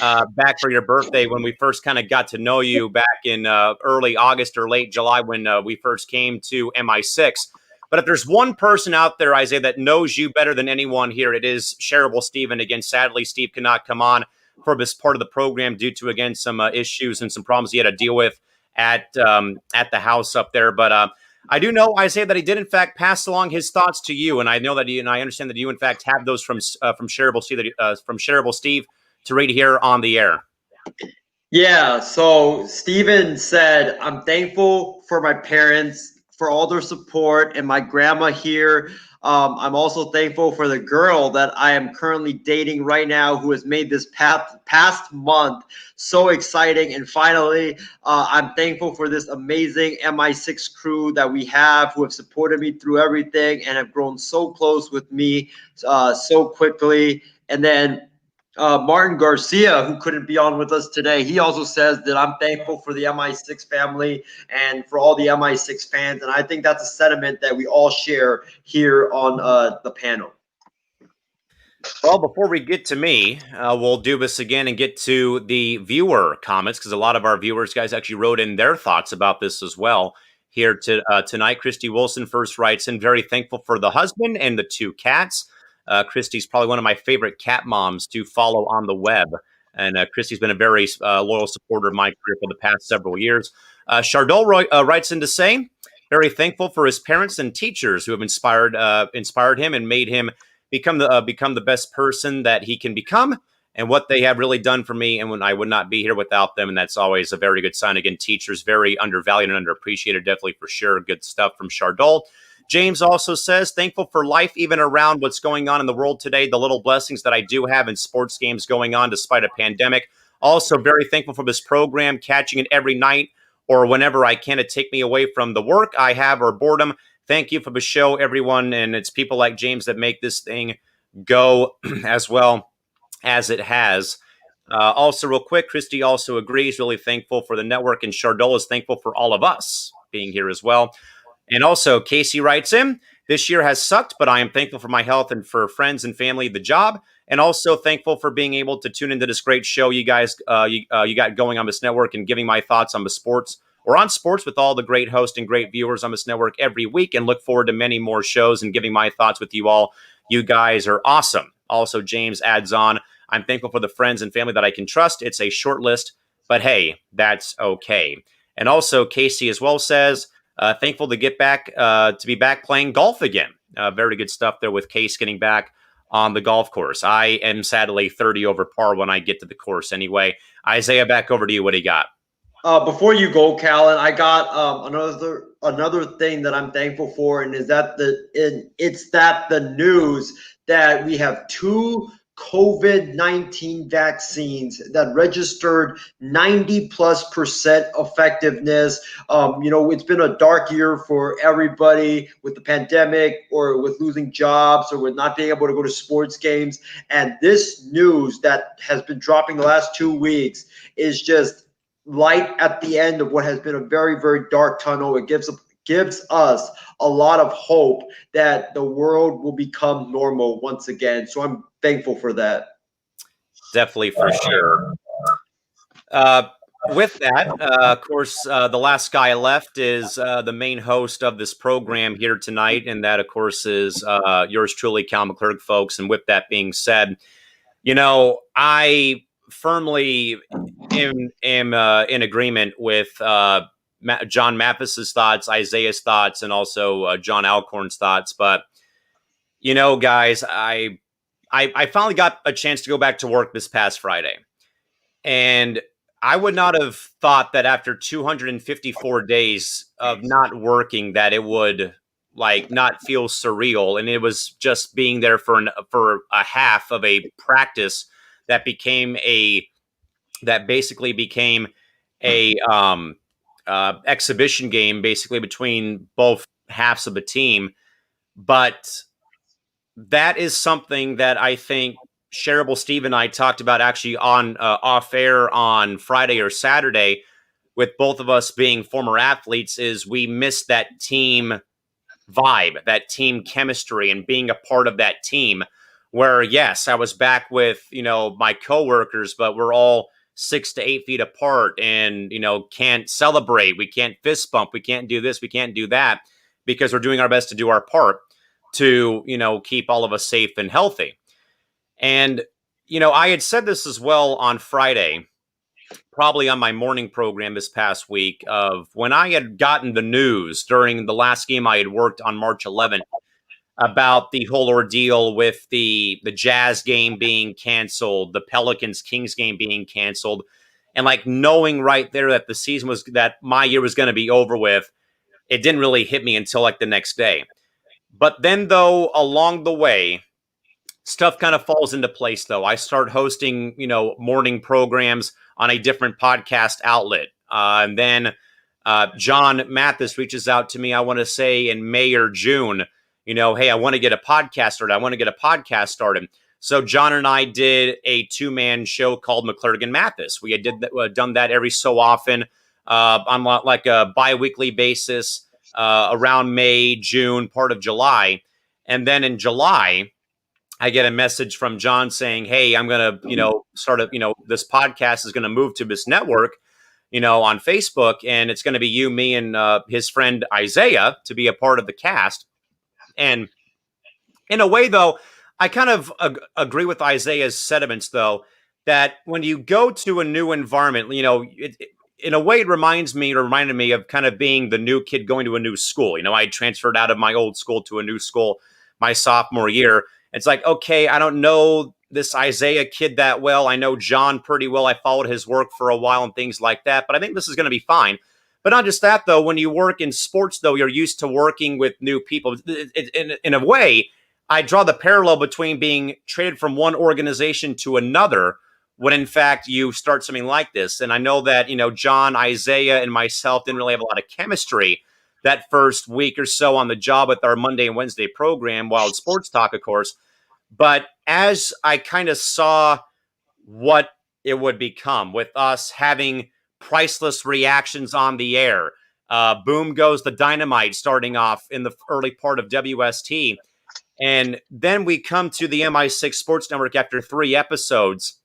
back for your birthday when we first kind of got to know you back in early August or late July when we first came to MI6. But if there's one person out there, Isaiah, that knows you better than anyone here, it is Shareable Steven. Again, sadly, Steve cannot come on for this part of the program due to, again, some issues and some problems he had to deal with at the house up there. But I do know, Isaiah, that he did in fact pass along his thoughts to you, and I know that and I understand that you in fact have those from Shareable Steve, to read here on the air.
Yeah, so Steven said, I'm thankful for my parents for all their support and my grandma here. I'm also thankful for the girl that I am currently dating right now who has made this past month so exciting. And finally, I'm thankful for this amazing MI6 crew that we have who have supported me through everything and have grown so close with me so quickly. And then Martin Garcia, who couldn't be on with us today, he also says that I'm thankful for the MI6 family and for all the MI6 fans. And I think that's a sentiment that we all share here on the panel.
Well, before we get to me, we'll do this again and get to the viewer comments because a lot of our viewers, guys, actually wrote in their thoughts about this as well. Here tonight, Christy Wilson first writes in, very thankful for the husband and the 2 cats. Christy's probably one of my favorite cat moms to follow on the web. And Christy's been a very loyal supporter of my career for the past several years. Chardol writes in to say, very thankful for his parents and teachers who have inspired him and made him become the best person that he can become, and what they have really done for me, and when I would not be here without them. And that's always a very good sign. Again, teachers very undervalued and underappreciated, definitely for sure. Good stuff from Chardol. James also says, thankful for life, even around what's going on in the world today, the little blessings that I do have in sports games going on despite a pandemic. Also very thankful for this program, catching it every night or whenever I can to take me away from the work I have or boredom. Thank you for the show, everyone. And it's people like James that make this thing go as well as it has. Also, real quick, Christy also agrees, really thankful for the network. And Chardol is thankful for all of us being here as well. And also, Casey writes in, this year has sucked, but I am thankful for my health and for friends and family, the job, and also thankful for being able to tune into this great show you guys you got going on this network and giving my thoughts on the sports or on sports with all the great hosts and great viewers on this network every week, and look forward to many more shows and giving my thoughts with you all. You guys are awesome. Also, James adds on, I'm thankful for the friends and family that I can trust. It's a short list, but hey, that's okay. And also, Casey as well says, thankful to get back, to be back playing golf again. Very good stuff there with Case getting back on the golf course. I am sadly 30 over par when I get to the course anyway. Isaiah, back over to you. What do you got?
Before you go, Callan, I got another thing that I'm thankful for, and it's that the news that we have 2 COVID-19 vaccines that registered 90+% effectiveness. It's been a dark year for everybody with the pandemic or with losing jobs or with not being able to go to sports games. And this news that has been dropping the last 2 weeks is just light at the end of what has been a very, very dark tunnel. It gives us a lot of hope that the world will become normal once again. So I'm thankful for that.
Definitely, for sure. With that, of course, the last guy left is the main host of this program here tonight, and that, of course, is yours truly, Cal McClurg, folks. And with that being said, I firmly am in agreement with John Mappis's thoughts, Isaiah's thoughts, and also John Alcorn's thoughts. But guys, I finally got a chance to go back to work this past Friday, and I would not have thought that after 254 days of not working that it would not feel surreal. And it was just being there for a half of a practice that basically became a exhibition game, basically between both halves of the team. But that is something that I think Shareable Steve and I talked about actually on off air on Friday or Saturday, with both of us being former athletes, is we miss that team vibe, that team chemistry, and being a part of that team where, yes, I was back with, my coworkers, but we're all 6 to 8 feet apart and, can't celebrate. We can't fist bump. We can't do this. We can't do that because we're doing our best to do our part to, keep all of us safe and healthy. And, I had said this as well on Friday, probably on my morning program this past week, of when I had gotten the news during the last game I had worked on March 11th about the whole ordeal with the Jazz game being canceled, the Pelicans-Kings game being canceled. And like knowing right there that that my year was going to be over with, it didn't really hit me until like the next day. But then though, along the way, stuff kind of falls into place though. I start hosting, morning programs on a different podcast outlet. And then John Mathis reaches out to me, I want to say in May or June, hey, I want to get a podcast started. So John and I did a 2-man show called McClurgan Mathis. We had done that every so often on like a bi-weekly basis around May, June, part of July. And then in July, I get a message from John saying, hey, I'm going to, start this podcast is going to move to this network, on Facebook, and it's going to be you, me, and his friend Isaiah to be a part of the cast. And in a way, though, I kind of agree with Isaiah's sentiments, though, that when you go to a new environment, in a way, it reminded me of kind of being the new kid going to a new school. I transferred out of my old school to a new school my sophomore year. It's like, okay, I don't know this Isaiah kid that well. I know John pretty well. I followed his work for a while and things like that, but I think this is going to be fine. But not just that, though. When you work in sports, though, you're used to working with new people. In a way, I draw the parallel between being traded from one organization to another when, in fact, you start something like this. And I know that, John, Isaiah, and myself didn't really have a lot of chemistry that first week or so on the job with our Monday and Wednesday program, Wild Sports Talk, of course. But as I kind of saw what it would become with us having priceless reactions on the air, boom goes the dynamite starting off in the early part of WST. And then we come to the MI6 Sports Network after 3 episodes.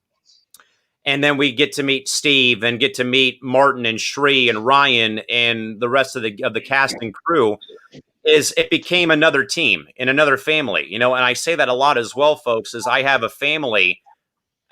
And then we get to meet Steve and get to meet Martin and Shree and Ryan and the rest of the cast and crew. It became another team and another family, and I say that a lot as well, folks, is I have a family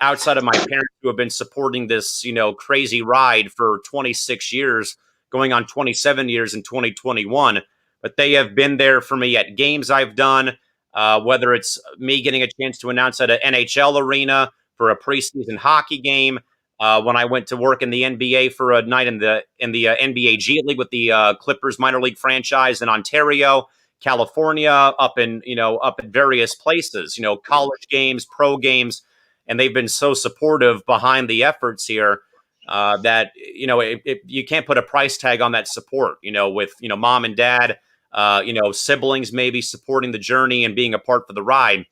outside of my parents who have been supporting this, crazy ride for 26 years, going on 27 years in 2021. But they have been there for me at games I've done, whether it's me getting a chance to announce at an NHL arena for a preseason hockey game, when I went to work in the NBA for a night in the NBA G League with the Clippers minor league franchise in Ontario, California, up in up at various places, college games, pro games, and they've been so supportive behind the efforts here that you can't put a price tag on that support. With mom and dad, siblings maybe supporting the journey and being a part for the ride.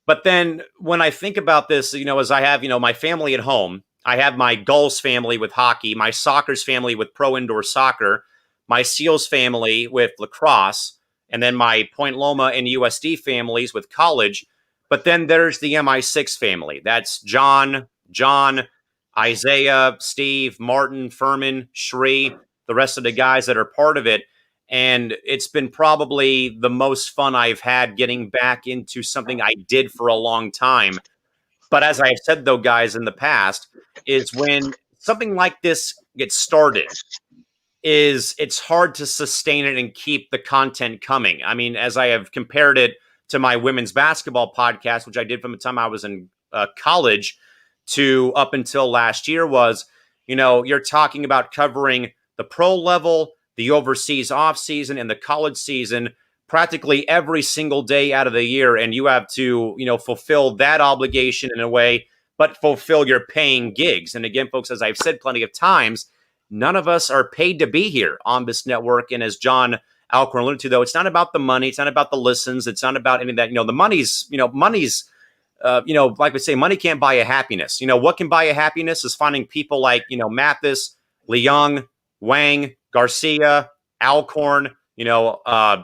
But then when I think about this, as I have, my family at home, I have my Gulls family with hockey, my Sockers family with pro indoor soccer, my Seals family with lacrosse, and then my Point Loma and USD families with college. But then there's the MI6 family. That's John, Isaiah, Steve, Martin, Furman, Shree, the rest of the guys that are part of it. And it's been probably the most fun I've had getting back into something I did for a long time. But as I've said, though, guys, in the past, is when something like this gets started, it's hard to sustain it and keep the content coming. I mean, as I have compared it to my women's basketball podcast, which I did from the time I was in college to up until last year, was, you're talking about covering the pro level, the overseas off season, and the college season practically every single day out of the year. And you have to, fulfill that obligation in a way, but fulfill your paying gigs. And again, folks, as I've said plenty of times, none of us are paid to be here on this network. And as John Alcorn alluded to, though, it's not about the money. It's not about the listens. It's not about any of that. The money's, like we say, money can't buy a happiness. What can buy a happiness is finding people like, Mathis, Leung, Wang, Garcia, Alcorn,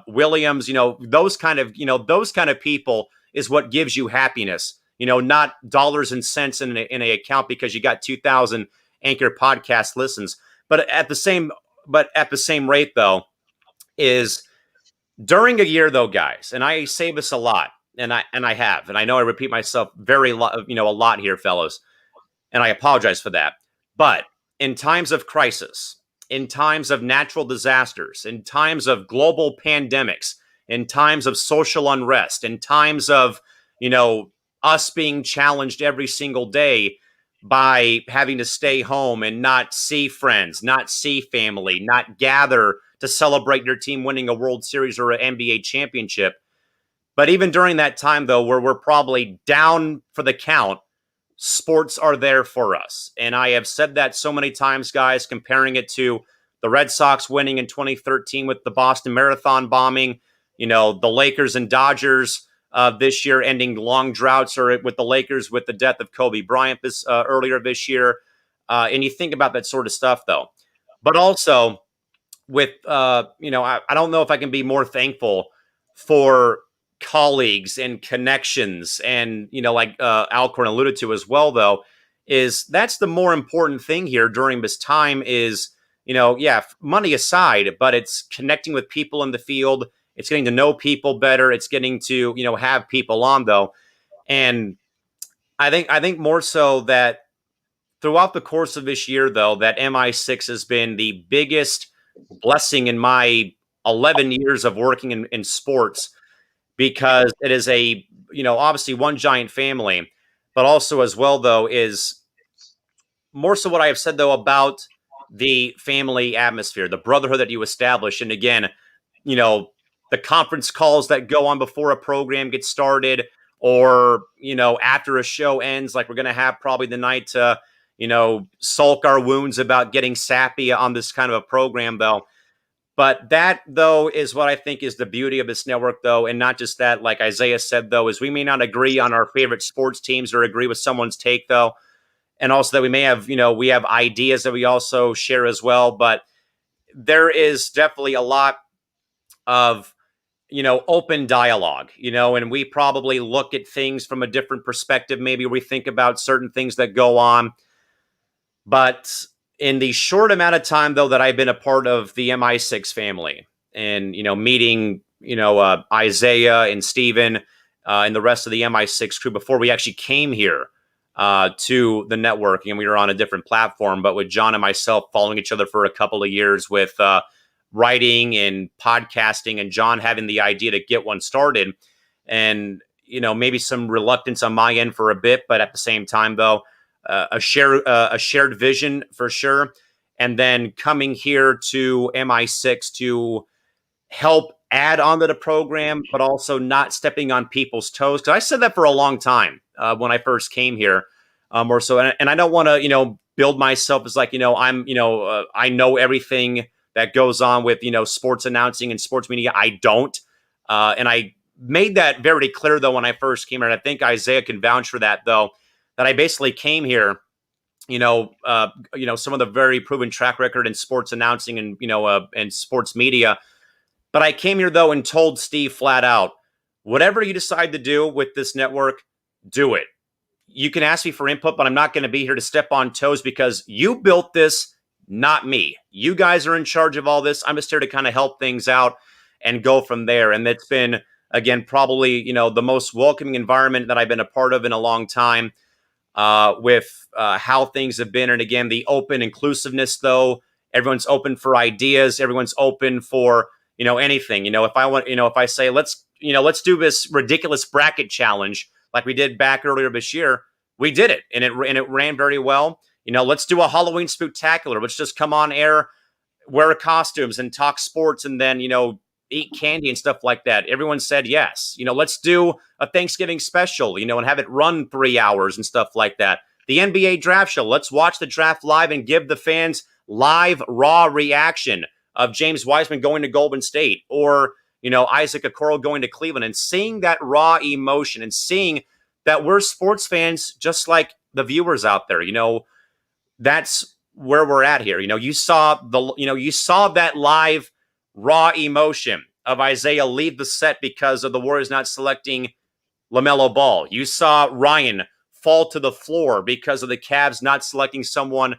Williams, those kind of people is what gives you happiness, not dollars and cents in an account because you got 2,000 Anchor podcast listens. But at the same rate, though, is during a year, though, guys, and I say this a lot, and I know I repeat myself a lot here, fellows, and I apologize for that. But in times of crisis, in times of natural disasters, in times of global pandemics, in times of social unrest, in times of, us being challenged every single day, by having to stay home and not see friends, not see family, not gather to celebrate your team winning a World Series or an NBA championship. But even during that time, though, where we're probably down for the count, sports are there for us. And I have said that so many times, guys, comparing it to the Red Sox winning in 2013 with the Boston Marathon bombing, the Lakers and Dodgers this year ending long droughts, or with the Lakers with the death of Kobe Bryant earlier this year. And you think about that sort of stuff, though. But also with, I don't know if I can be more thankful for colleagues and connections, and like Alcorn alluded to as well, though, is that's the more important thing here during this time is, money aside, but it's connecting with people in the field. It's getting to know people better. It's getting to have people on, though. And I think more so that throughout the course of this year, though, that MI6 has been the biggest blessing in my 11 years of working in sports, because it is obviously one giant family, but also as well, though, is more so what I have said, though, about the family atmosphere, the brotherhood that you establish. And again, the conference calls that go on before a program gets started, or, after a show ends, like we're going to have probably the night to, sulk our wounds about getting sappy on this kind of a program, though. But that, though, is what I think is the beauty of this network, though. And not just that, like Isaiah said, though, is we may not agree on our favorite sports teams or agree with someone's take, though. And also that we may have, we have ideas that we also share as well. But there is definitely a lot of, open dialogue, and we probably look at things from a different perspective. Maybe we think about certain things that go on. But in the short amount of time, though, that I've been a part of the MI6 family and, meeting, Isaiah and Steven and the rest of the MI6 crew before we actually came here to the network, and we were on a different platform, but with John and myself following each other for a couple of years with writing and podcasting, and John having the idea to get one started, and, maybe some reluctance on my end for a bit, but at the same time, though, a shared vision for sure. And then coming here to MI6 to help add on to the program, but also not stepping on people's toes. Because I said that for a long time when I first came here, or so. And I don't want to, build myself as like, I'm, I know everything that goes on with, sports announcing and sports media. I don't. And I made that very clear, though, when I first came here. And I think Isaiah can vouch for that, though, that I basically came here, some of the very proven track record in sports announcing and, and sports media. But I came here, though, and told Steve flat out, whatever you decide to do with this network, do it. You can ask me for input, but I'm not going to be here to step on toes because you built this, not me. You guys are in charge of all this. I'm just here to kind of help things out and go from there. And it's been, again, probably, the most welcoming environment that I've been a part of in a long time. With how things have been. And again, the open inclusiveness, though, everyone's open for ideas. Everyone's open for, anything. If I want, if I say, let's do this ridiculous bracket challenge like we did back earlier this year, we did it. And it ran very well. Let's do a Halloween spectacular. Let's just come on air, wear costumes and talk sports, and then, eat candy and stuff like that. Everyone said yes. Let's do a Thanksgiving special, and have it run 3 hours and stuff like that. The NBA draft show, let's watch the draft live and give the fans live, raw reaction of James Wiseman going to Golden State, or, Isaac Okoro going to Cleveland, and seeing that raw emotion and seeing that we're sports fans just like the viewers out there. That's where we're at here. You saw that live raw emotion of Isaiah leave the set because of the Warriors not selecting LaMelo Ball. You saw Ryan fall to the floor because of the Cavs not selecting someone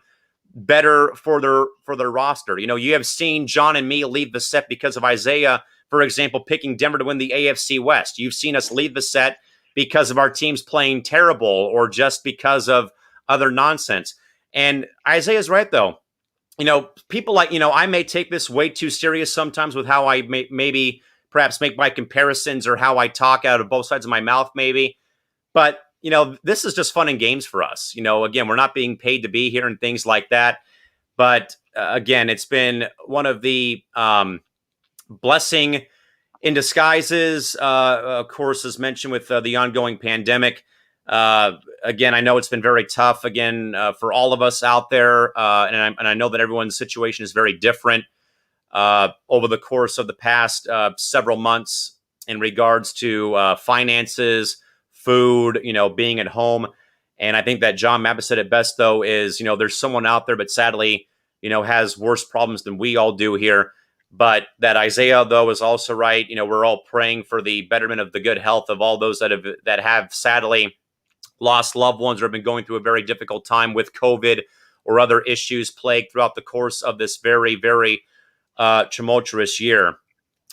better for their roster. You have seen John and me leave the set because of Isaiah, for example, picking Denver to win the AFC West. You've seen us leave the set because of our teams playing terrible or just because of other nonsense. And Isaiah's right, though. People like, I may take this way too serious sometimes with how I maybe perhaps make my comparisons or how I talk out of both sides of my mouth, maybe. But this is just fun and games for us. Again, we're not being paid to be here and things like that. But again, it's been one of the blessing in disguises, of course, as mentioned with the ongoing pandemic. Again, I know it's been very tough, again, for all of us out there. And I know that everyone's situation is very different over the course of the past several months in regards to finances, food, being at home. And I think that John Mappa said it best, though, is, there's someone out there, but sadly, has worse problems than we all do here. But that Isaiah, though, is also right. We're all praying for the betterment of the good health of all those that have sadly lost loved ones or have been going through a very difficult time with COVID or other issues plagued throughout the course of this very, very tumultuous year.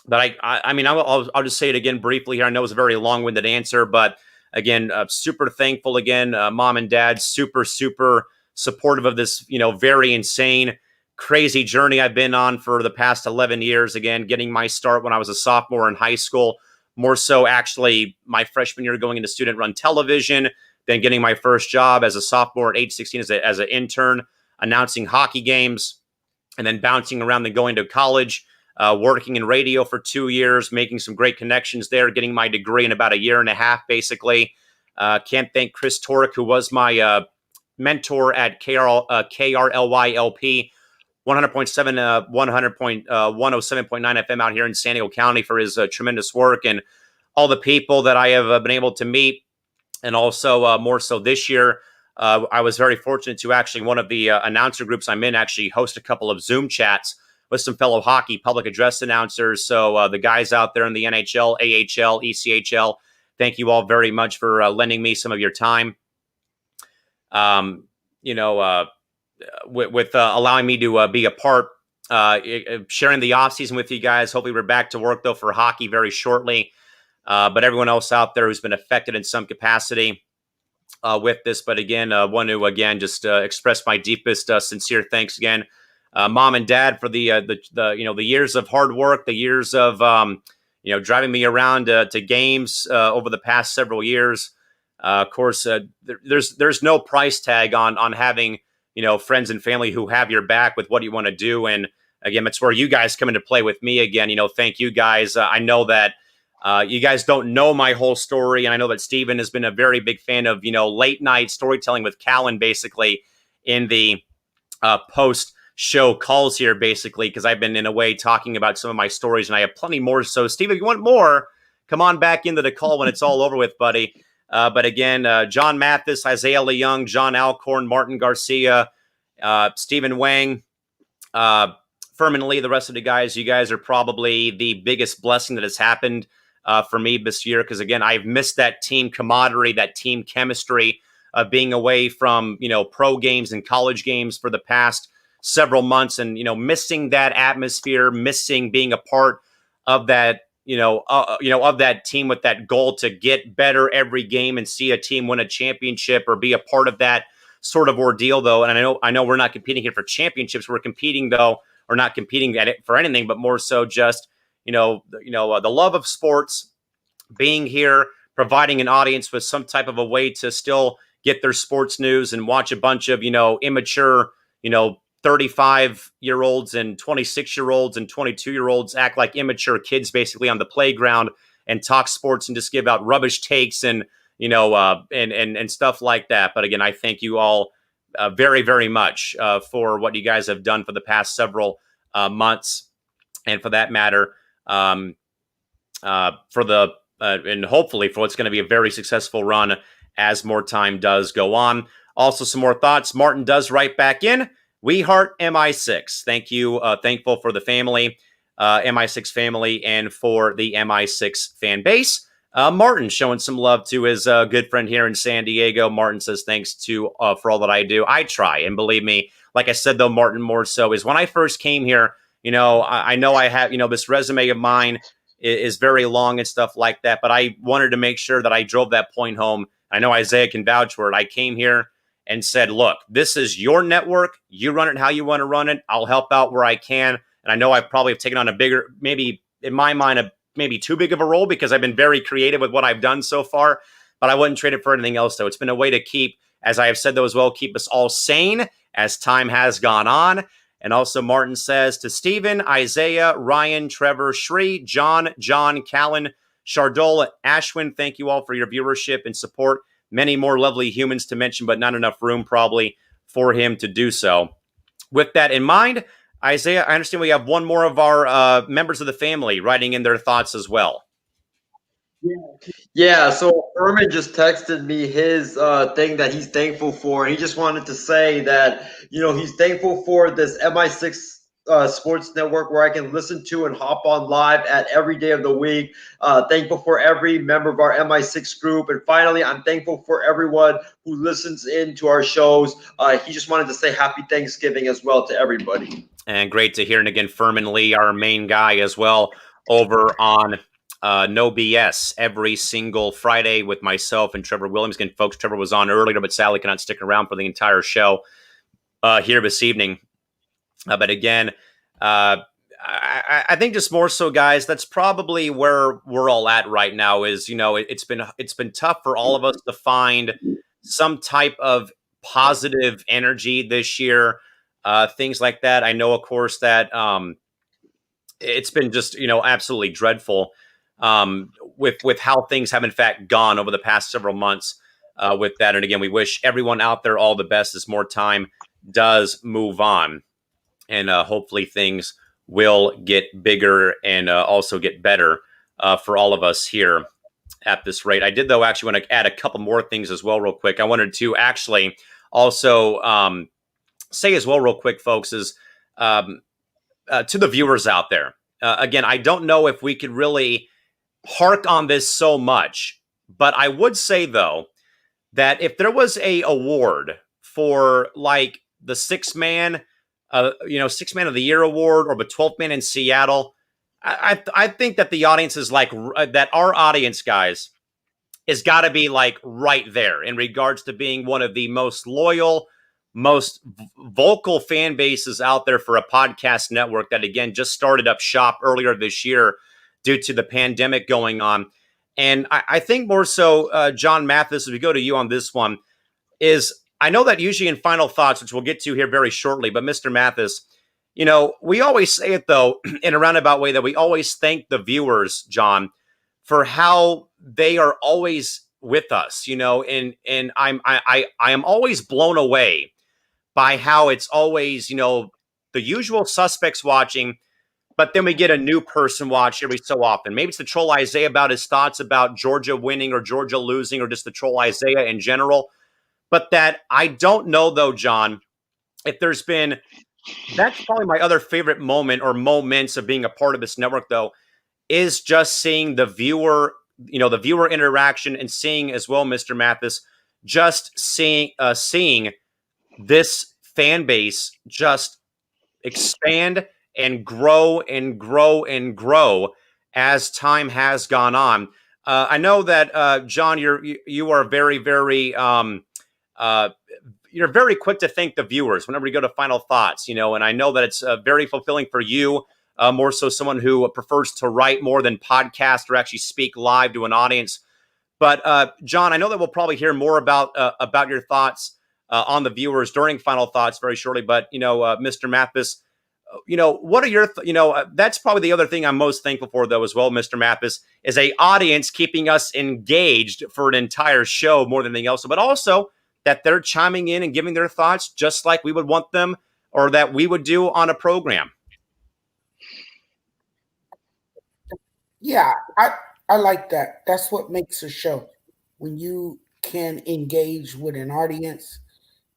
But I'll just say it again briefly here. I know it's a very long-winded answer, but again, super thankful again, mom and dad, super, super supportive of this, very insane, crazy journey I've been on for the past 11 years. Again, getting my start when I was a sophomore in high school, more so actually my freshman year going into student-run television, then getting my first job as a sophomore at age 16 as an intern, announcing hockey games, and then bouncing around and going to college, working in radio for 2 years, making some great connections there, getting my degree in about a year and a half, basically. Can't thank Chris Torek, who was my mentor at KRLYLP, 100.7, 107.9 FM out here in San Diego County for his tremendous work, and all the people that I have been able to meet. And also more so this year, I was very fortunate to actually, one of the announcer groups I'm in, actually host a couple of Zoom chats with some fellow hockey public address announcers. So the guys out there in the NHL, AHL, ECHL, thank you all very much for lending me some of your time. With allowing me to be a part, sharing the offseason with you guys. Hopefully we're back to work, though, for hockey very shortly. But everyone else out there who's been affected in some capacity with this. But again, want to, again, just express my deepest sincere thanks again. Mom and dad for the years of hard work, the years of, driving me around to games over the past several years. Of course, there's no price tag on having, friends and family who have your back with what you want to do. And again, that's where you guys come into play with me again. Thank you guys. I know that you guys don't know my whole story. And I know that Steven has been a very big fan of, late night storytelling with Callan, basically in the post show calls here, basically, because I've been in a way talking about some of my stories and I have plenty more. So Steven, if you want more, come on back into the call when it's all over with, buddy. But again, John Mathis, Isaiah Leung, John Alcorn, Martin Garcia, Stephen Wang, Furman Lee, the rest of the guys, you guys are probably the biggest blessing that has happened for me this year. Because again, I've missed that team camaraderie, that team chemistry of being away from, pro games and college games for the past several months and, missing that atmosphere, missing being a part of that, of that team with that goal to get better every game and see a team win a championship or be a part of that sort of ordeal, though. And I know we're not competing here for championships. We're competing, though, or not competing at it for anything, but more so just, the love of sports, being here, providing an audience with some type of a way to still get their sports news and watch a bunch of, immature, 35-year-olds and 26-year-olds and 22-year-olds act like immature kids basically on the playground and talk sports and just give out rubbish takes and, and stuff like that. But again, I thank you all very, very much for what you guys have done for the past several months. And for that matter, and hopefully for what's going to be a very successful run as more time does go on. Also, some more thoughts. Martin does write back in. We heart MI6. Thank you. Thankful for the family, MI6 family, and for the MI6 fan base. Martin showing some love to his good friend here in San Diego. Martin says, thanks to for all that I do. I try. And believe me, like I said, though, Martin, more so is when I first came here, I know I have, this resume of mine is very long and stuff like that. But I wanted to make sure that I drove that point home. I know Isaiah can vouch for it. I came here and said, look, this is your network. You run it how you want to run it. I'll help out where I can. And I know I probably have taken on a bigger, maybe in my mind, maybe too big of a role because I've been very creative with what I've done so far. but I wouldn't trade it for anything else, though. It's been a way to keep, as I have said, though, as well, keep us all sane as time has gone on. And also, Martin says to Stephen, Isaiah, Ryan, Trevor, Shree, John, Callan, Shardol, Ashwin, thank you all for your viewership and support. Many more lovely humans to mention, but not enough room probably for him to do so. With that in mind, Isaiah, I understand we have one more of our members of the family writing in their thoughts as well.
Yeah, so Herman just texted me his thing that he's thankful for. And he just wanted to say that, he's thankful for this MI6 sports network where I can listen to and hop on live at every day of the week. Thankful for every member of our MI6 group. And finally, I'm thankful for everyone who listens in to our shows. He just wanted to say happy Thanksgiving as well to everybody.
And great to hear. And again, Furman Lee, our main guy as well, over on No BS every single Friday with myself and Trevor Williams. Again, folks, Trevor was on earlier, but sadly cannot stick around for the entire show here this evening. But again, I think just more so, guys, that's probably where we're all at right now is, it's been tough for all of us to find some type of positive energy this year, things like that. I know, of course, that it's been just, absolutely dreadful with how things have in fact gone over the past several months with that. And again, we wish everyone out there all the best as more time does move on. And hopefully things will get bigger and also get better for all of us here at this rate. I did, though, actually want to add a couple more things as well real quick. I wanted to actually also say as well real quick, folks, is to the viewers out there. Again, I don't know if we could really hark on this so much, but I would say, though, that if there was a award for like the sixth man of the year award or the 12th man in Seattle, I think that the audience is like that. Our audience, guys, has got to be like right there in regards to being one of the most loyal, most vocal fan bases out there for a podcast network that, again, just started up shop earlier this year due to the pandemic going on. And I think more so, John Mathis, as we go to you on this one, is I know that usually in final thoughts, which we'll get to here very shortly, but Mr. Mathis, we always say it, though, in a roundabout way that we always thank the viewers, John, for how they are always with us, and I am always blown away by how it's always, the usual suspects watching, but then we get a new person watch every so often. Maybe it's the troll Isaiah about his thoughts about Georgia winning or Georgia losing, or just the troll Isaiah in general. But that I don't know, though, John, if there's been, that's probably my other favorite moment or moments of being a part of this network, though, is just seeing the viewer, the viewer interaction, and seeing as well, Mr. Mathis, just seeing this fan base just expand and grow and grow and grow as time has gone on. I know that, John, you are very, very you're very quick to thank the viewers whenever you go to final thoughts, and I know that it's very fulfilling for you, more so someone who prefers to write more than podcast or actually speak live to an audience. But John, I know that we'll probably hear more about your thoughts on the viewers during final thoughts very shortly. But, Mr. Mathis, what are your, that's probably the other thing I'm most thankful for, though, as well, Mr. Mathis, is a audience keeping us engaged for an entire show more than anything else, but also that they're chiming in and giving their thoughts just like we would want them, or that we would do on a program.
Yeah, I like that. That's what makes a show. When you can engage with an audience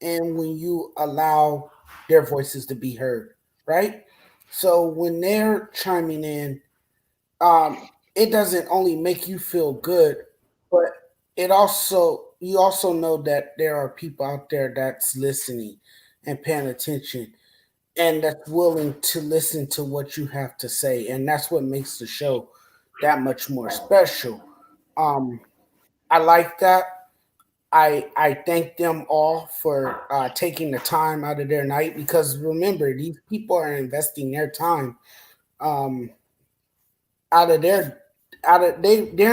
and when you allow their voices to be heard, right? So when they're chiming in, it doesn't only make you feel good, but you also know that there are people out there that's listening and paying attention and that's willing to listen to what you have to say. And that's what makes the show that much more special. I like that. I thank them all for taking the time out of their night, because remember, these people are investing their time they're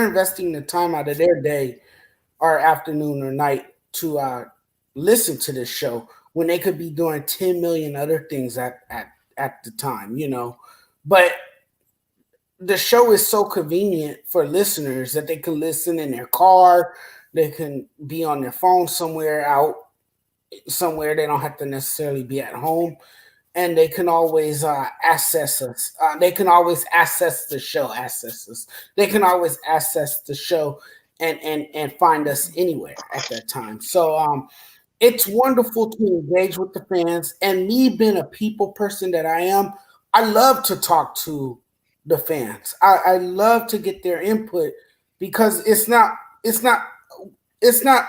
investing the time out of their day or afternoon or night to listen to this show when they could be doing 10 million other things at the time, you know. But the show is so convenient for listeners that they can listen in their car, they can be on their phone somewhere out somewhere, they don't have to necessarily be at home, and they can always access us. They can always access the show. Access us. They can always access the show and find us anywhere at that time. So it's wonderful to engage with the fans. And me being a people person that I am, I love to talk to the fans. I love to get their input because it's not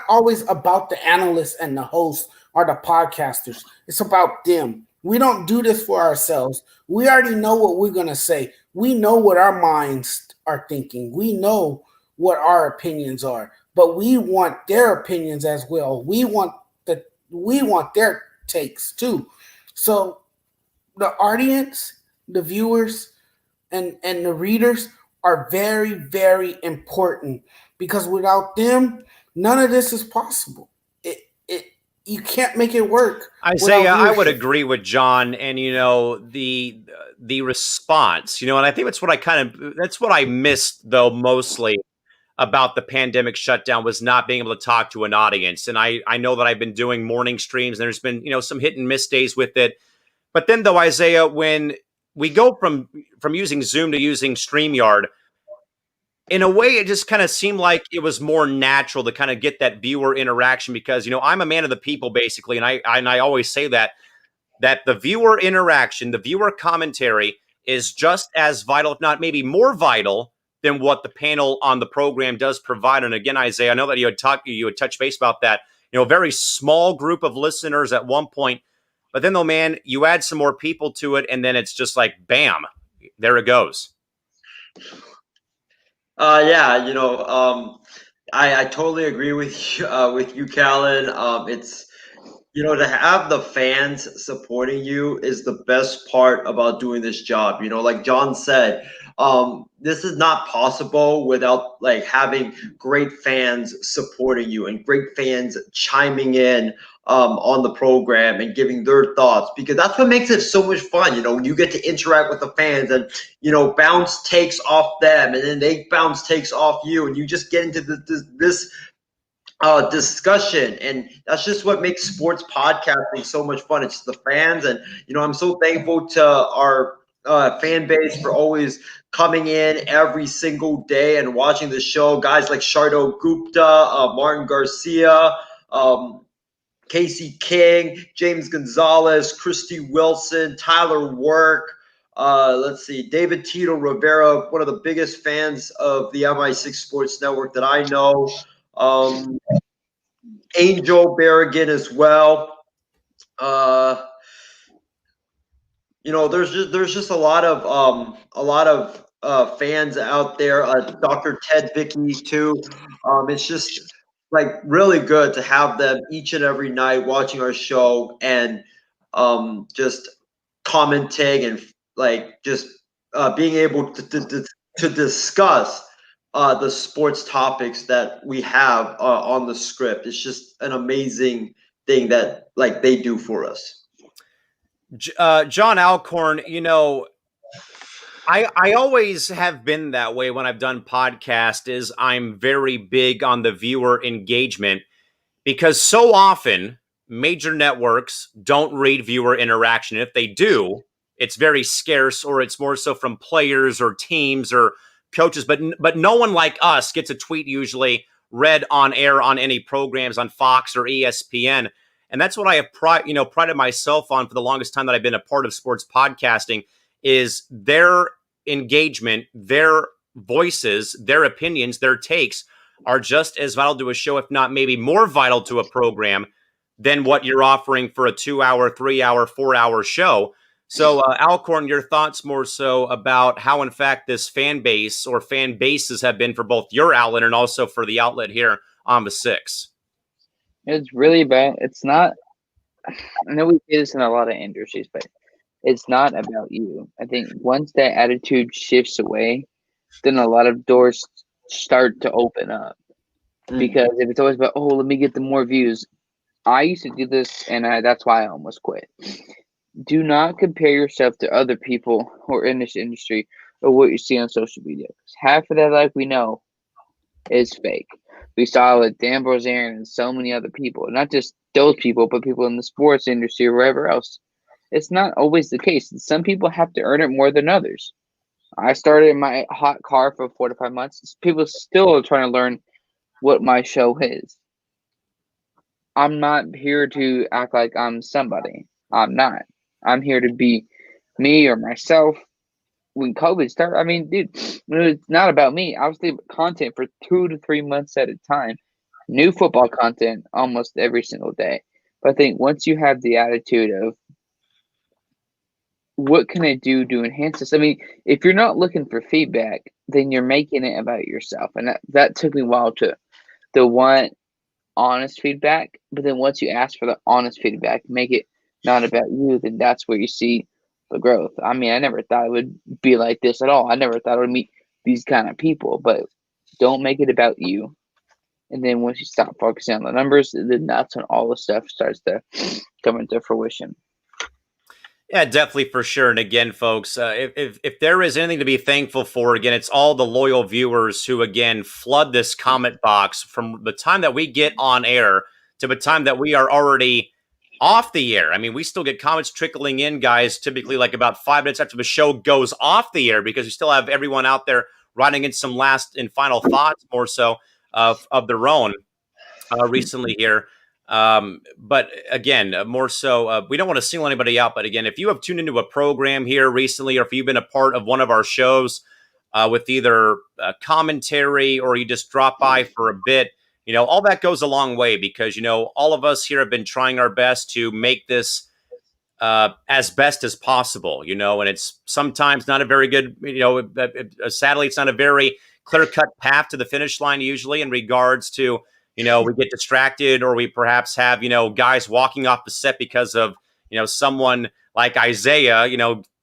always about the analysts and the hosts or the podcasters. It's about them. We don't do this for ourselves. We already know what we're going to say. We know what our minds are thinking. We know what our opinions are, but we want their opinions as well. We want their takes too. So the audience, the viewers, and the readers are very, very important because without them, none of this is possible. You can't make it work.
Isaiah, I would agree with John, and the response, and I think that's what I missed though mostly about the pandemic shutdown was not being able to talk to an audience. And I know that I've been doing morning streams, and there's been some hit and miss days with it. But then though, Isaiah, when we go from using Zoom to using StreamYard, in a way, it just kind of seemed like it was more natural to kind of get that viewer interaction because, I'm a man of the people, basically. And I always say that the viewer interaction, the viewer commentary is just as vital, if not maybe more vital than what the panel on the program does provide. And again, Isaiah, I know that you had touched base about that, a very small group of listeners at one point, but then though, man, you add some more people to it. And then it's just like, bam, there it goes.
I totally agree with you, Callan. It's to have the fans supporting you is the best part about doing this job. Like John said, this is not possible without like having great fans supporting you and great fans chiming in on the program and giving their thoughts, because that's what makes it so much fun. You get to interact with the fans and bounce takes off them, and then they bounce takes off you, and you just get into this discussion, and that's just what makes sports podcasting so much fun. It's the fans, and I'm so thankful to our fan base for always coming in every single day and watching the show. Guys like Shardo Gupta, Martin Garcia, Casey King, James Gonzalez, Christy Wilson, Tyler Work. Let's see, David Tito Rivera, one of the biggest fans of the MI6 Sports Network that I know. Angel Berrigan as well. There's just a lot of fans out there. Dr. Ted Vicky too. It's just like really good to have them each and every night watching our show and just commenting and like just being able to discuss the sports topics that we have on the script. It's just an amazing thing that like they do for us.
John Alcorn, I always have been that way when I've done podcasts. Is I'm very big on the viewer engagement because so often major networks don't read viewer interaction. If they do, it's very scarce, or it's more so from players or teams or coaches. But no one like us gets a tweet usually read on air on any programs on Fox or ESPN. And that's what I have prided myself on for the longest time that I've been a part of sports podcasting, is their engagement, their voices, their opinions, their takes are just as vital to a show, if not maybe more vital to a program than what you're offering for a 2-hour, 3-hour, 4-hour show. So, Alcorn, your thoughts more so about how, in fact, this fan base or fan bases have been for both your outlet and also for the outlet here on the 6.
It's really bad. It's not. I know we see this in a lot of industries, but it's not about you. I think once that attitude shifts away, then a lot of doors start to open up. Because if it's always about, oh, let me get the more views. I used to do this, and that's why I almost quit. Do not compare yourself to other people or in this industry or what you see on social media. Half of that, like we know, is fake. We saw it with Dan Bilzerian and so many other people. Not just those people, but people in the sports industry or wherever else. It's not always the case. Some people have to earn it more than others. I started in my hot car for 4 to 5 months. People still are trying to learn what my show is. I'm not here to act like I'm somebody. I'm not. I'm here to be me or myself. When COVID started, I mean, dude, it's not about me. I was doing content for 2 to 3 months at a time. New football content almost every single day. But I think once you have the attitude of what can I do to enhance this? I mean, if you're not looking for feedback, then you're making it about yourself. And that took me a while to want honest feedback. But then once you ask for the honest feedback, make it not about you, then that's where you see the growth. I mean, I never thought it would be like this at all. I never thought I would meet these kind of people, but don't make it about you. And then once you stop focusing on the numbers, then that's when all the stuff starts to come into fruition.
Yeah, definitely for sure. And again, folks, if there is anything to be thankful for, again, it's all the loyal viewers who, again, flood this comment box from the time that we get on air to the time that we are already off the air. I mean, we still get comments trickling in, guys, typically like about 5 minutes after the show goes off the air, because we still have everyone out there writing in some last and final thoughts, more so of their own recently here. But again, more so, we don't want to single anybody out. But again, if you have tuned into a program here recently, or if you've been a part of one of our shows with either commentary or you just drop by for a bit, all that goes a long way, because, all of us here have been trying our best to make this as best as possible, and it's sometimes not a very good, sadly, it's not a very clear-cut path to the finish line usually in regards to, we get distracted, or we perhaps have, guys walking off the set because of, someone like Isaiah,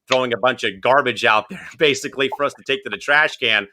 throwing a bunch of garbage out there basically for us to take to the trash can.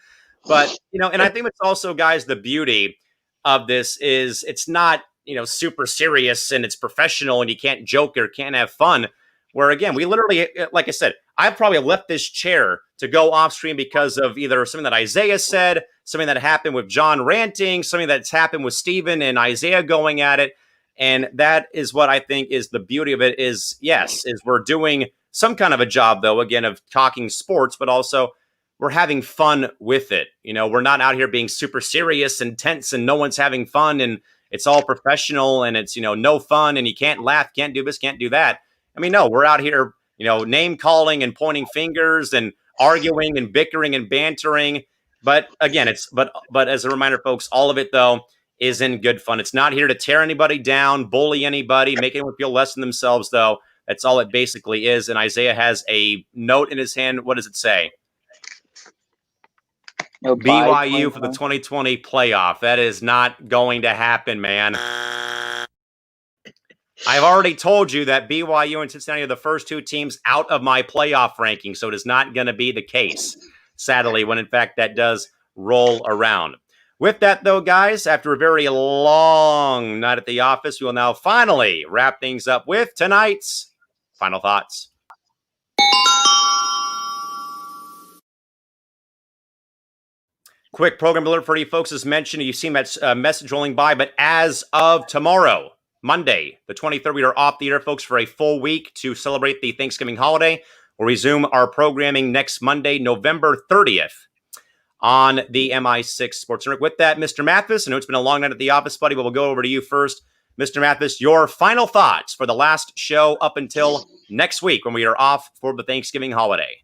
But, and I think it's also, guys, the beauty of this is it's not, super serious and it's professional and you can't joke or can't have fun. Where again, we literally, like I said, I probably left this chair to go off stream because of either something that Isaiah said, something that happened with John ranting, something that's happened with Steven and Isaiah going at it. And that is what I think is the beauty of it is, yes, is we're doing some kind of a job, though, again, of talking sports, but also we're having fun with it. We're not out here being super serious and tense and no one's having fun and it's all professional and it's, no fun and you can't laugh, can't do this, can't do that. I mean, no, we're out here, name calling and pointing fingers and arguing and bickering and bantering. But again, but as a reminder, folks, all of it, though, is in good fun. It's not here to tear anybody down, bully anybody, make anyone feel less than themselves, though. That's all it basically is. And Isaiah has a note in his hand. What does it say? BYU for the 2020 playoff. That is not going to happen, man. I've already told you that BYU and Cincinnati are the first two teams out of my playoff ranking, so it is not going to be the case, sadly, when in fact that does roll around. With that, though, guys, after a very long night at the office, we will now finally wrap things up with tonight's final thoughts. Quick program alert for you folks. As mentioned, you've seen that message rolling by, but as of tomorrow, Monday, the 23rd, we are off the air, folks, for a full week to celebrate the Thanksgiving holiday. We'll resume our programming next Monday, November 30th on the MI6 Sports Network. With that, Mr. Mathis, I know it's been a long night at the office, buddy, but we'll go over to you first. Mr. Mathis, your final thoughts for the last show up until next week when we are off for the Thanksgiving holiday.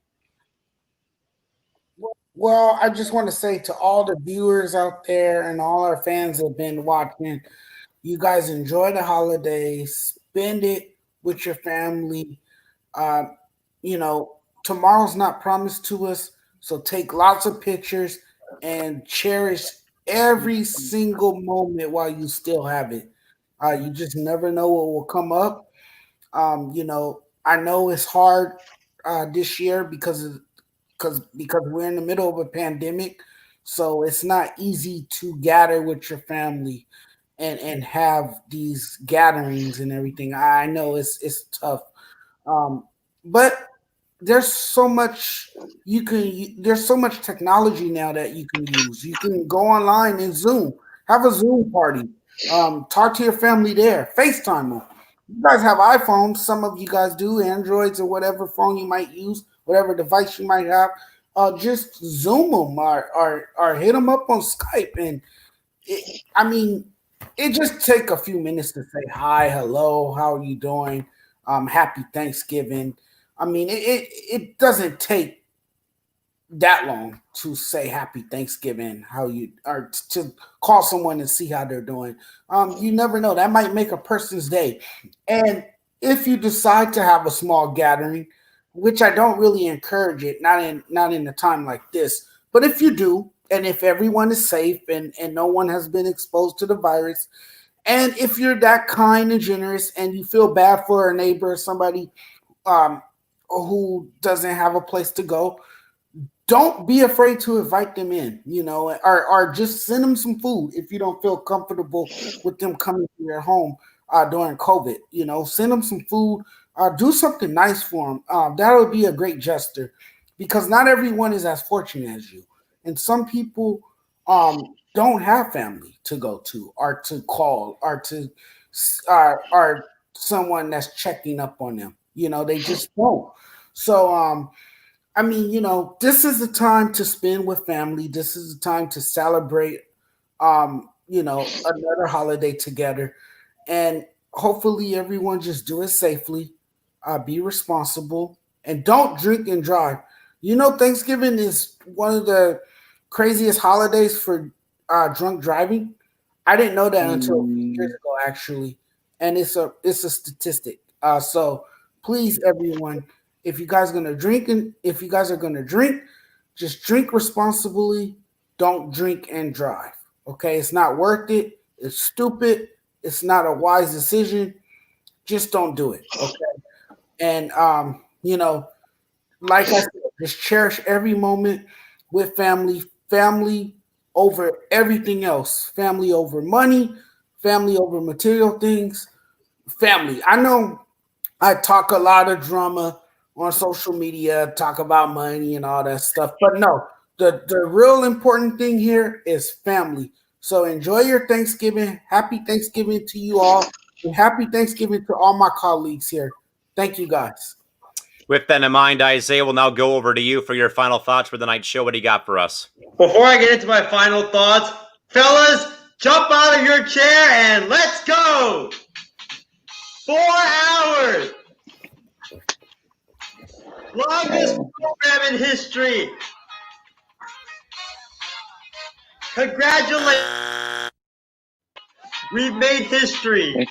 Well, I just want to say to all the viewers out there and all our fans that have been watching, you guys enjoy the holidays, spend it with your family. Tomorrow's not promised to us, so take lots of pictures and cherish every single moment while you still have it. You just never know what will come up. I know it's hard this year because we're in the middle of a pandemic, So it's not easy to gather with your family and have these gatherings and everything. I know it's tough. But there's so much there's so much technology now that you can use. You can go online and Zoom, have a Zoom party, talk to your family there, FaceTime them. You guys have iPhones, some of you guys do, Androids or whatever phone you might use, whatever device you might have. Just Zoom them or hit them up on Skype. And I mean, it just take a few minutes to say hi, hello, how are you doing? Happy Thanksgiving. I mean, it doesn't take that long to say Happy Thanksgiving. How you or to call someone and see how they're doing. You never know, that might make a person's day. And if you decide to have a small gathering, which I don't really encourage it, not in a time like this, but if you do, and if everyone is safe and no one has been exposed to the virus, and if you're that kind and generous and you feel bad for a neighbor or somebody um, who doesn't have a place to go, don't be afraid to invite them in, or just send them some food if you don't feel comfortable with them coming to your home during COVID. Send them some food, do something nice for them. That would be a great gesture because not everyone is as fortunate as you. And some people don't have family to go to or to call or someone that's checking up on them. They just don't. So, I mean, this is the time to spend with family. This is the time to celebrate, another holiday together. And hopefully everyone just do it safely, be responsible, and don't drink and drive. Thanksgiving is one of the craziest holidays for drunk driving. I didn't know that until a few years ago, actually, and it's a statistic. So please, everyone, if you guys are gonna drink, just drink responsibly. Don't drink and drive. Okay, it's not worth it. It's stupid. It's not a wise decision. Just don't do it. Okay, and like I said, just cherish every moment with family. Family over everything else. Family over money. Family over material things. Family. I know I talk a lot of drama on social media, talk about money and all that stuff, but no, the real important thing here is family. So enjoy your Thanksgiving. Happy Thanksgiving to you all, and happy Thanksgiving to all my colleagues here. Thank you, guys.
With that in mind, Isaiah, we'll now go over to you for your final thoughts for the night show. What do you got for us?
Before I get into my final thoughts, fellas, jump out of your chair and let's go! 4 hours! Longest program in history. Congratulations. We've made history.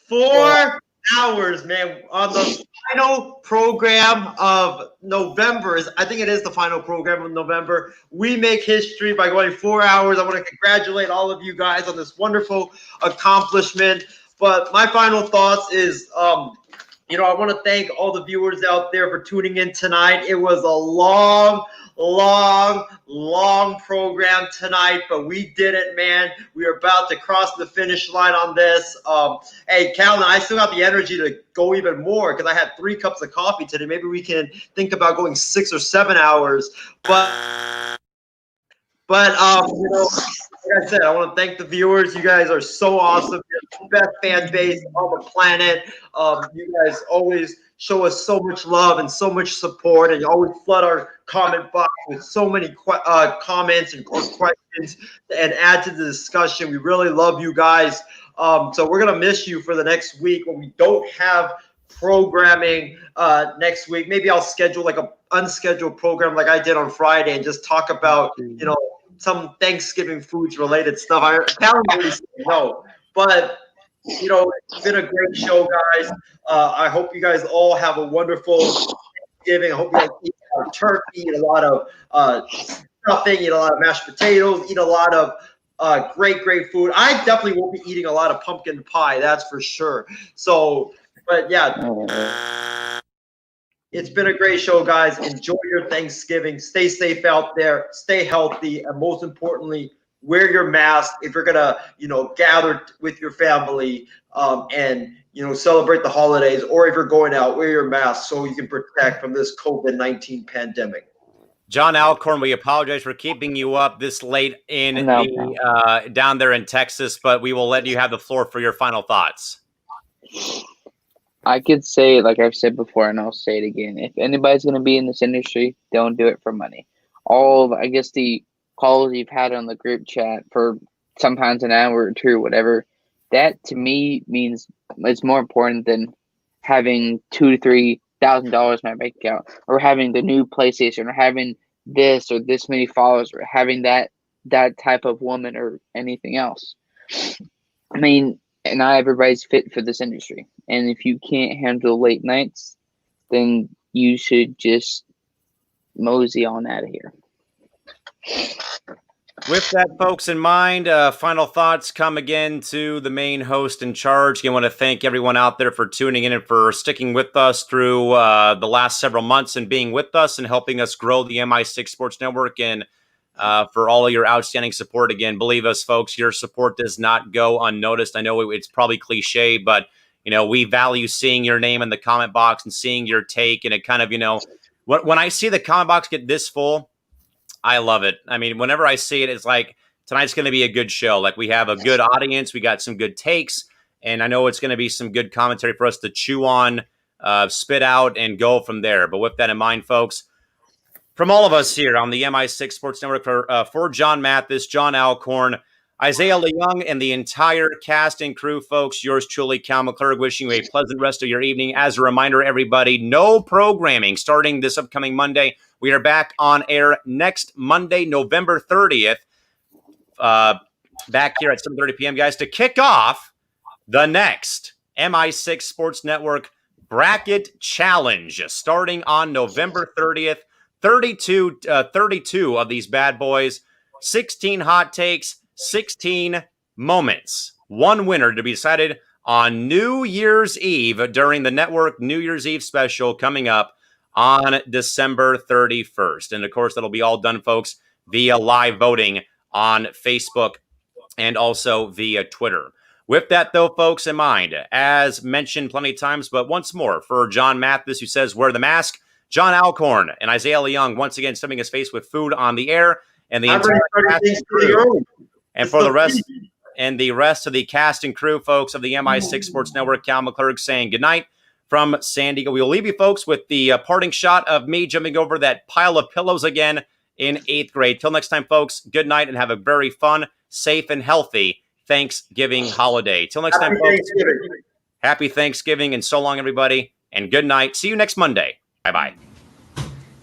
4 hours, man, on the final program of November. I think it is the final program of November. We make history by going 4 hours. I want to congratulate all of you guys on this wonderful accomplishment. But my final thoughts is, I want to thank all the viewers out there for tuning in tonight. It was a long program tonight, but we did it, man. We are about to cross the finish line on this. Hey, Calvin, I still got the energy to go even more because I had 3 cups of coffee today. Maybe we can think about going 6 or 7 hours. But like I said, I want to thank the viewers. You guys are so awesome. You're the best fan base on the planet. You guys always show us so much love and so much support, and you always flood our comment box with so many comments and questions and add to the discussion. We really love you guys. So we're going to miss you for the next week when we don't have programming next week. Maybe I'll schedule like an unscheduled program like I did on Friday and just talk about, some Thanksgiving foods related stuff. I already said no, but it's been a great show, guys. I hope you guys all have a wonderful Thanksgiving. I hope you guys eat a lot of turkey, eat a lot of stuffing, eat a lot of mashed potatoes, eat a lot of great food. I definitely won't be eating a lot of pumpkin pie, that's for sure. So, but yeah. It's been a great show, guys. Enjoy your Thanksgiving. Stay safe out there. Stay healthy. And most importantly, wear your mask if you're going to, gather with your family and, celebrate the holidays. Or if you're going out, wear your mask so you can protect from this COVID-19 pandemic.
John Alcorn, we apologize for keeping you up this late in down there in Texas, but we will let you have the floor for your final thoughts.
I could say, like I've said before, and I'll say it again, if anybody's going to be in this industry, don't do it for money. The calls you've had on the group chat for sometimes an hour or two, whatever, that to me means it's more important than having $2,000 to $3,000 in my bank account, or having the new PlayStation, or having this or this many followers, or having that type of woman or anything else. I mean, and not everybody's fit for this industry. And if you can't handle late nights, then you should just mosey on out of here.
With that, folks, in mind, final thoughts come again to the main host in charge. I want to thank everyone out there for tuning in and for sticking with us through the last several months and being with us and helping us grow the MI6 Sports Network, and for all of your outstanding support. Again, believe us, folks, your support does not go unnoticed. I know it's probably cliche, but we value seeing your name in the comment box and seeing your take. And it kind of, when I see the comment box get this full, I love it. I mean, whenever I see it, it's like tonight's going to be a good show. Like, we have a good audience. We got some good takes, and I know it's going to be some good commentary for us to chew on, spit out, and go from there. But with that in mind, folks, from all of us here on the MI6 Sports Network, for John Mathis, John Alcorn, Isaiah Leung, and the entire cast and crew, folks, yours truly, Cal McClurg, wishing you a pleasant rest of your evening. As a reminder, everybody, no programming starting this upcoming Monday. We are back on air next Monday, November 30th, back here at 7:30 p.m., guys, to kick off the next MI6 Sports Network Bracket Challenge, starting on November 30th. 32 of these bad boys, 16 hot takes, 16 moments. One winner to be decided on New Year's Eve during the network New Year's Eve special coming up on December 31st. And of course, that'll be all done, folks, via live voting on Facebook and also via Twitter. With that, though, folks, in mind, as mentioned plenty of times, but once more, for John Mathis, who says, wear the mask, John Alcorn and Isaiah Leung once again stuffing his face with food on the air, and the entire cast and crew. And for the rest of the cast and crew, folks, of the MI6 Sports Network, Cal McClurg saying goodnight from San Diego. We will leave you, folks, with the parting shot of me jumping over that pile of pillows again in 8th grade. Till next time, folks, good night and have a very fun, safe, and healthy Thanksgiving holiday. Till next time, folks, happy Thanksgiving, and so long, everybody, and good night. See you next Monday. Bye-bye.